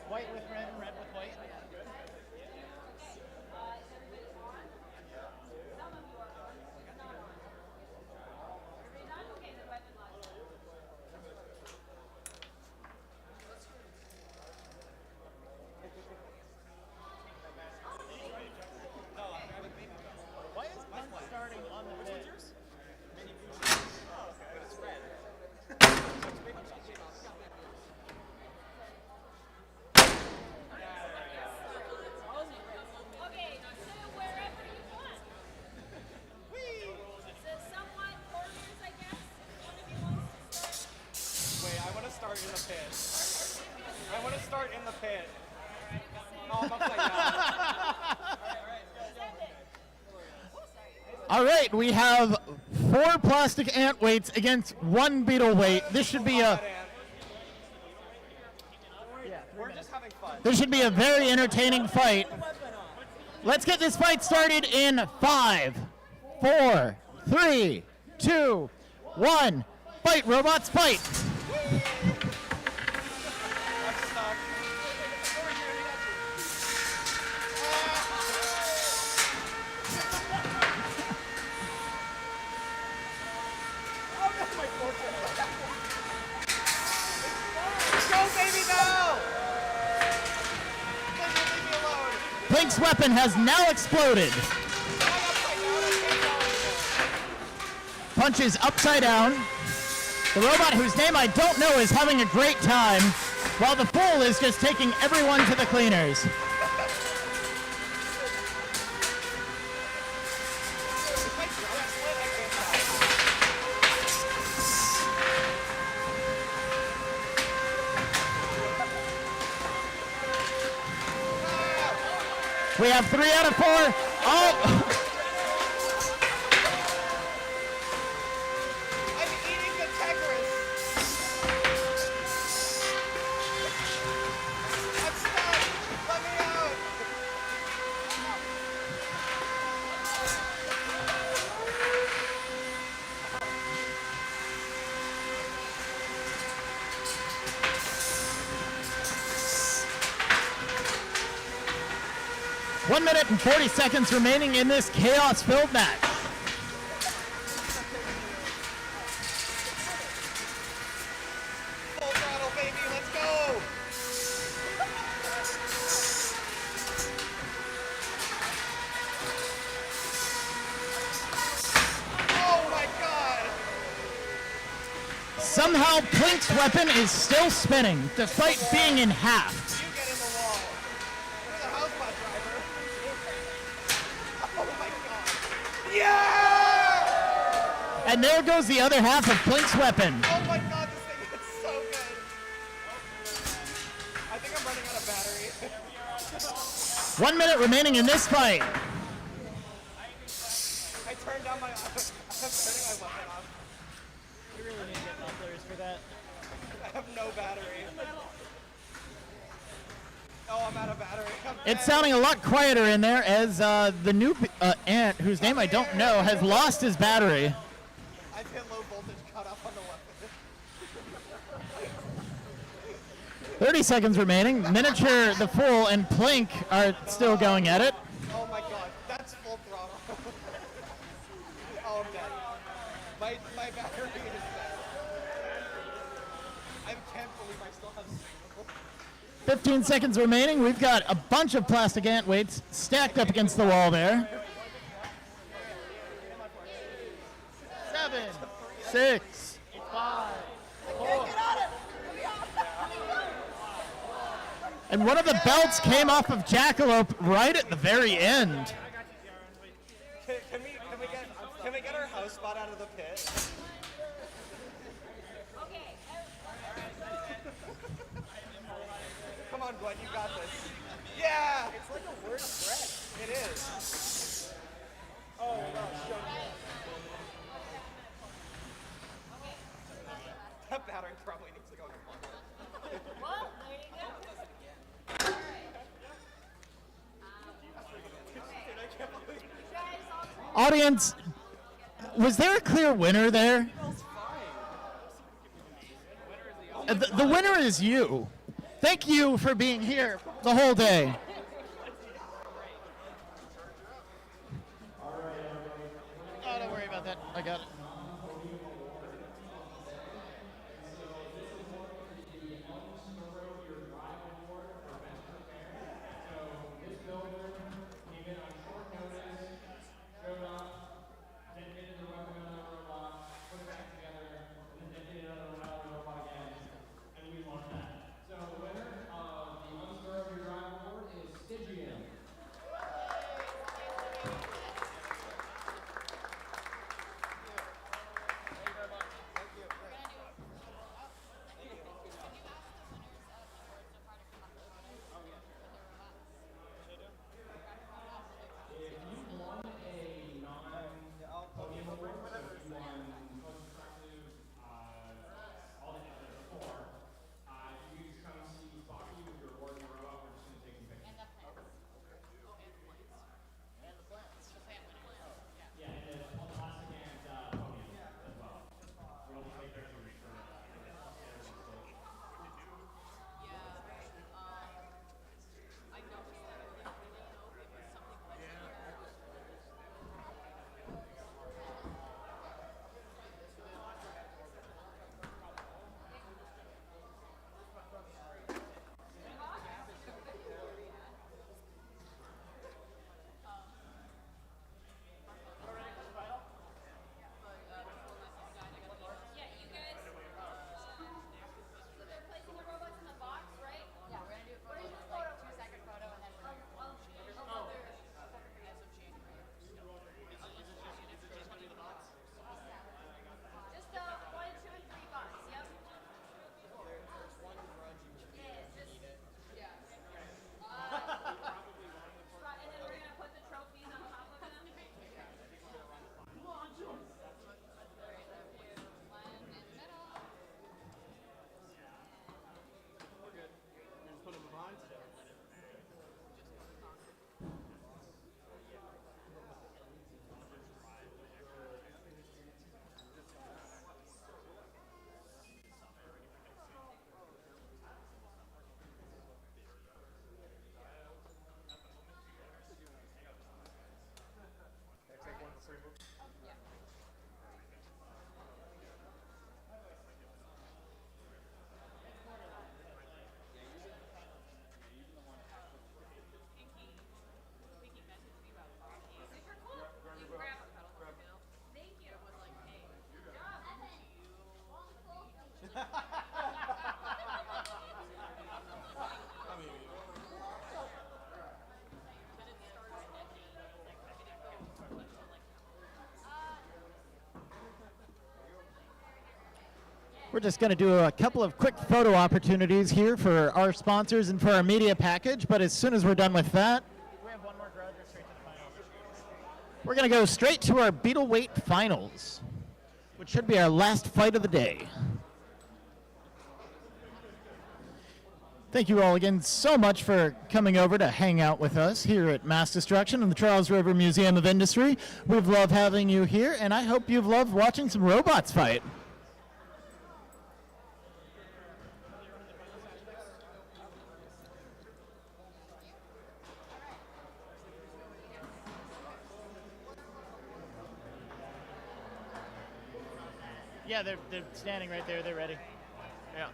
White with red, red with white. Why is P.U.N.C.H starting on the pit? Okay, so wherever you want. So somewhat corners, I guess. One of you wants to start. Wait, I want to start in the pit. I want to start in the pit. No, I'm upside down. All right, we have 4 plastic ant weights against 1 beetle weight. This should be a We're just having fun. this should be a very entertaining fight. Let's get this fight started in 5, 4, 3, 2, 1. Fight, robots, fight! I'm stuck. Oh, that's my fortune. Go, baby, go! Leave me alone. Plink's weapon has now exploded. Punches upside down. The robot, whose name I don't know, is having a great time, while the fool is just taking everyone to the cleaners. We have 3 out of 4. Oh! I'm eating the Tegris. I'm stuck. Let me out. 1 minute and 40 seconds remaining in this chaos-filled match. Full throttle, baby. Let's go. Oh my God. Somehow, Plink's weapon is still spinning, despite being in half. You get in the wall. There's a housebot driver. Oh my God. Yeah! And there goes the other half of Plink's weapon. Oh my God, this thing is so good. I think I'm running out of battery. 1 minute remaining in this fight. I turned down my. I'm turning my weapon off. You really need to get mufflers for that. I have no battery. Oh, I'm out of battery. It's sounding a lot quieter in there as the new ant, whose name I don't know, has lost his battery. I've hit low voltage cut off on the weapon. 30 seconds remaining. Miniature, the Fool, and Plink are still going at it. Oh my God, that's full throttle. Oh, I'm dead. My battery is dead. I can't believe I still have signal. 15 seconds remaining. We've got a bunch of plastic ant weights stacked up against the wall there. 7, 6, 5, 4. And one of the belts came off of Jackalope right at the very end. Can we get our house spot out of the pit? Come on, Glenn, you got this. Yeah! It's like a word of bread. It is. battery probably needs to go to plug. Well, there you go. All right. You guys all Audience, was there a clear winner there? The winner is you. Thank you for being here the whole day. Oh, don't worry about that. I got it. Yeah, you guys. So they're placing the robots in the box, right? Yeah, we're gonna do a photo, like 2-second photo, and then we're gonna do Just 1, 2, and 3 box. Yep. There's one grudge you should Yeah, just yeah. And then we're gonna put the trophies on top of them. just put them behind. Super cool. You can grab a Thank you. Good job. We're just going to do a couple of quick photo opportunities here for our sponsors and for our media package, but as soon as we're done with that, we have one more grudge or straight to the finals. We're going to go straight to our Beetle Weight Finals, which should be our last fight of the day. Thank you all again so much for coming over to hang out with us here at MassDestruction and the Charles River Museum of Industry. We've loved having you here, and I hope you've loved watching some robots fight. Yeah, they're standing right there. They're ready. Yeah.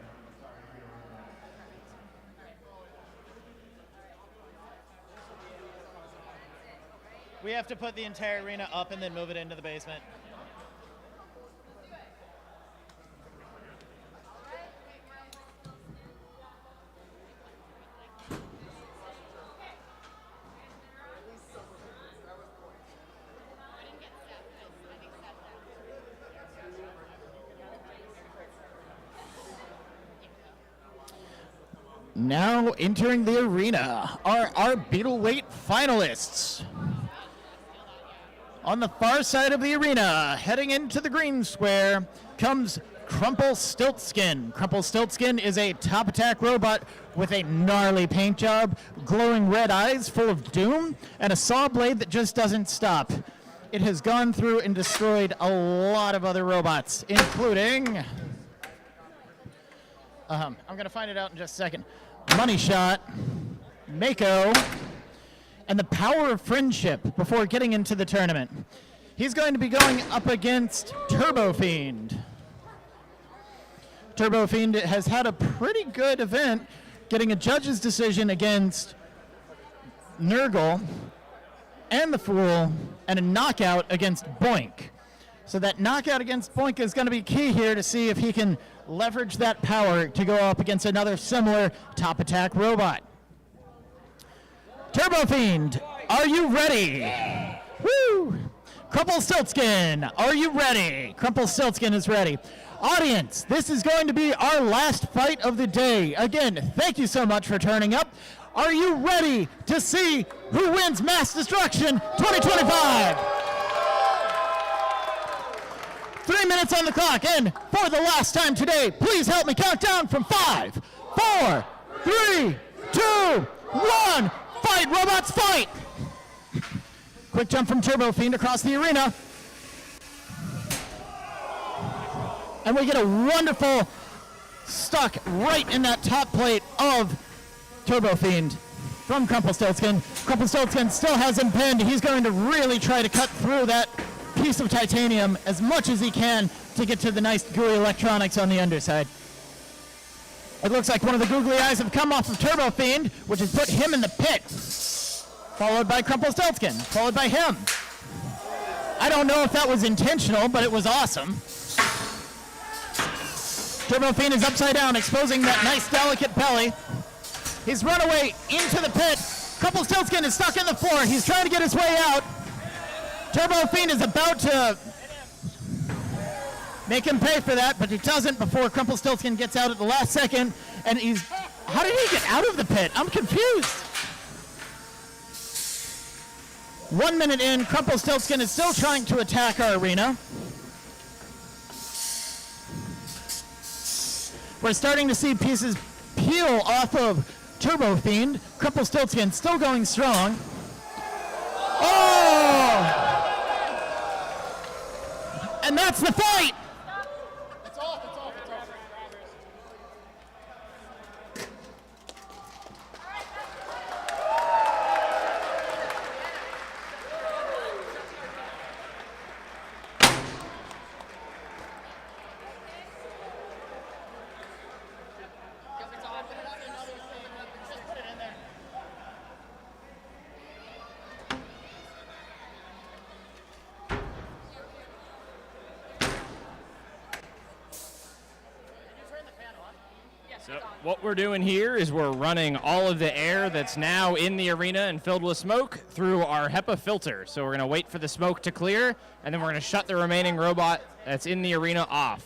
We have to put the entire arena up and then move it into the basement. Now entering the arena are our Beetle Weight finalists. On the far side of the arena, heading into the green square, comes Crumplestiltskin. Crumplestiltskin is a top attack robot with a gnarly paint job, glowing red eyes full of doom, and a saw blade that just doesn't stop. It has gone through and destroyed a lot of other robots, including... I'm going to find it out in just a second. Money Shot, Mako, and the Power of Friendship before getting into the tournament. He's going to be going up against TurboFIEND. TurboFIEND has had a pretty good event, getting a judge's decision against Nergal and the Fool, and a knockout against BOINK. So that knockout against BOINK is going to be key here to see if he can leverage that power to go up against another similar top attack robot. TurboFIEND, are you ready? Woo! Crumplestiltskin, are you ready? Crumplestiltskin is ready. Audience, this is going to be our last fight of the day. Again, thank you so much for turning up. Are you ready to see who wins Mass Destruction 2025? 3 minutes on the clock, and for the last time today, please help me count down from 5, 4, 3, 2, 1. Fight, robots, fight! Quick jump from TurboFIEND across the arena. And we get a wonderful stuck right in that top plate of TurboFIEND from Crumplestiltskin. Crumplestiltskin still has him pinned. He's going to really try to cut through that piece of titanium as much as he can to get to the nice gooey electronics on the underside. It looks like one of the googly eyes have come off of TurboFIEND, which has put him in the pit. Followed by Crumplestiltskin, followed by him. I don't know if that was intentional, but it was awesome. TurboFIEND is upside down, exposing that nice, delicate belly. He's run away into the pit. Crumplestiltskin is stuck in the floor. He's trying to get his way out. TurboFIEND is about to make him pay for that, but he doesn't before Crumplestiltskin gets out at the last second. And he's... How did he get out of the pit? I'm confused. 1 minute in, Crumplestiltskin is still trying to attack our arena. We're starting to see pieces peel off of TurboFIEND. Crumplestiltskin still going strong. Oh! And that's the fight! It's off, it's off, it's off. So what we're doing here is we're running all of the air that's now in the arena and filled with smoke through our HEPA filter. So we're going to wait for the smoke to clear, and then we're going to shut the remaining robot that's in the arena off.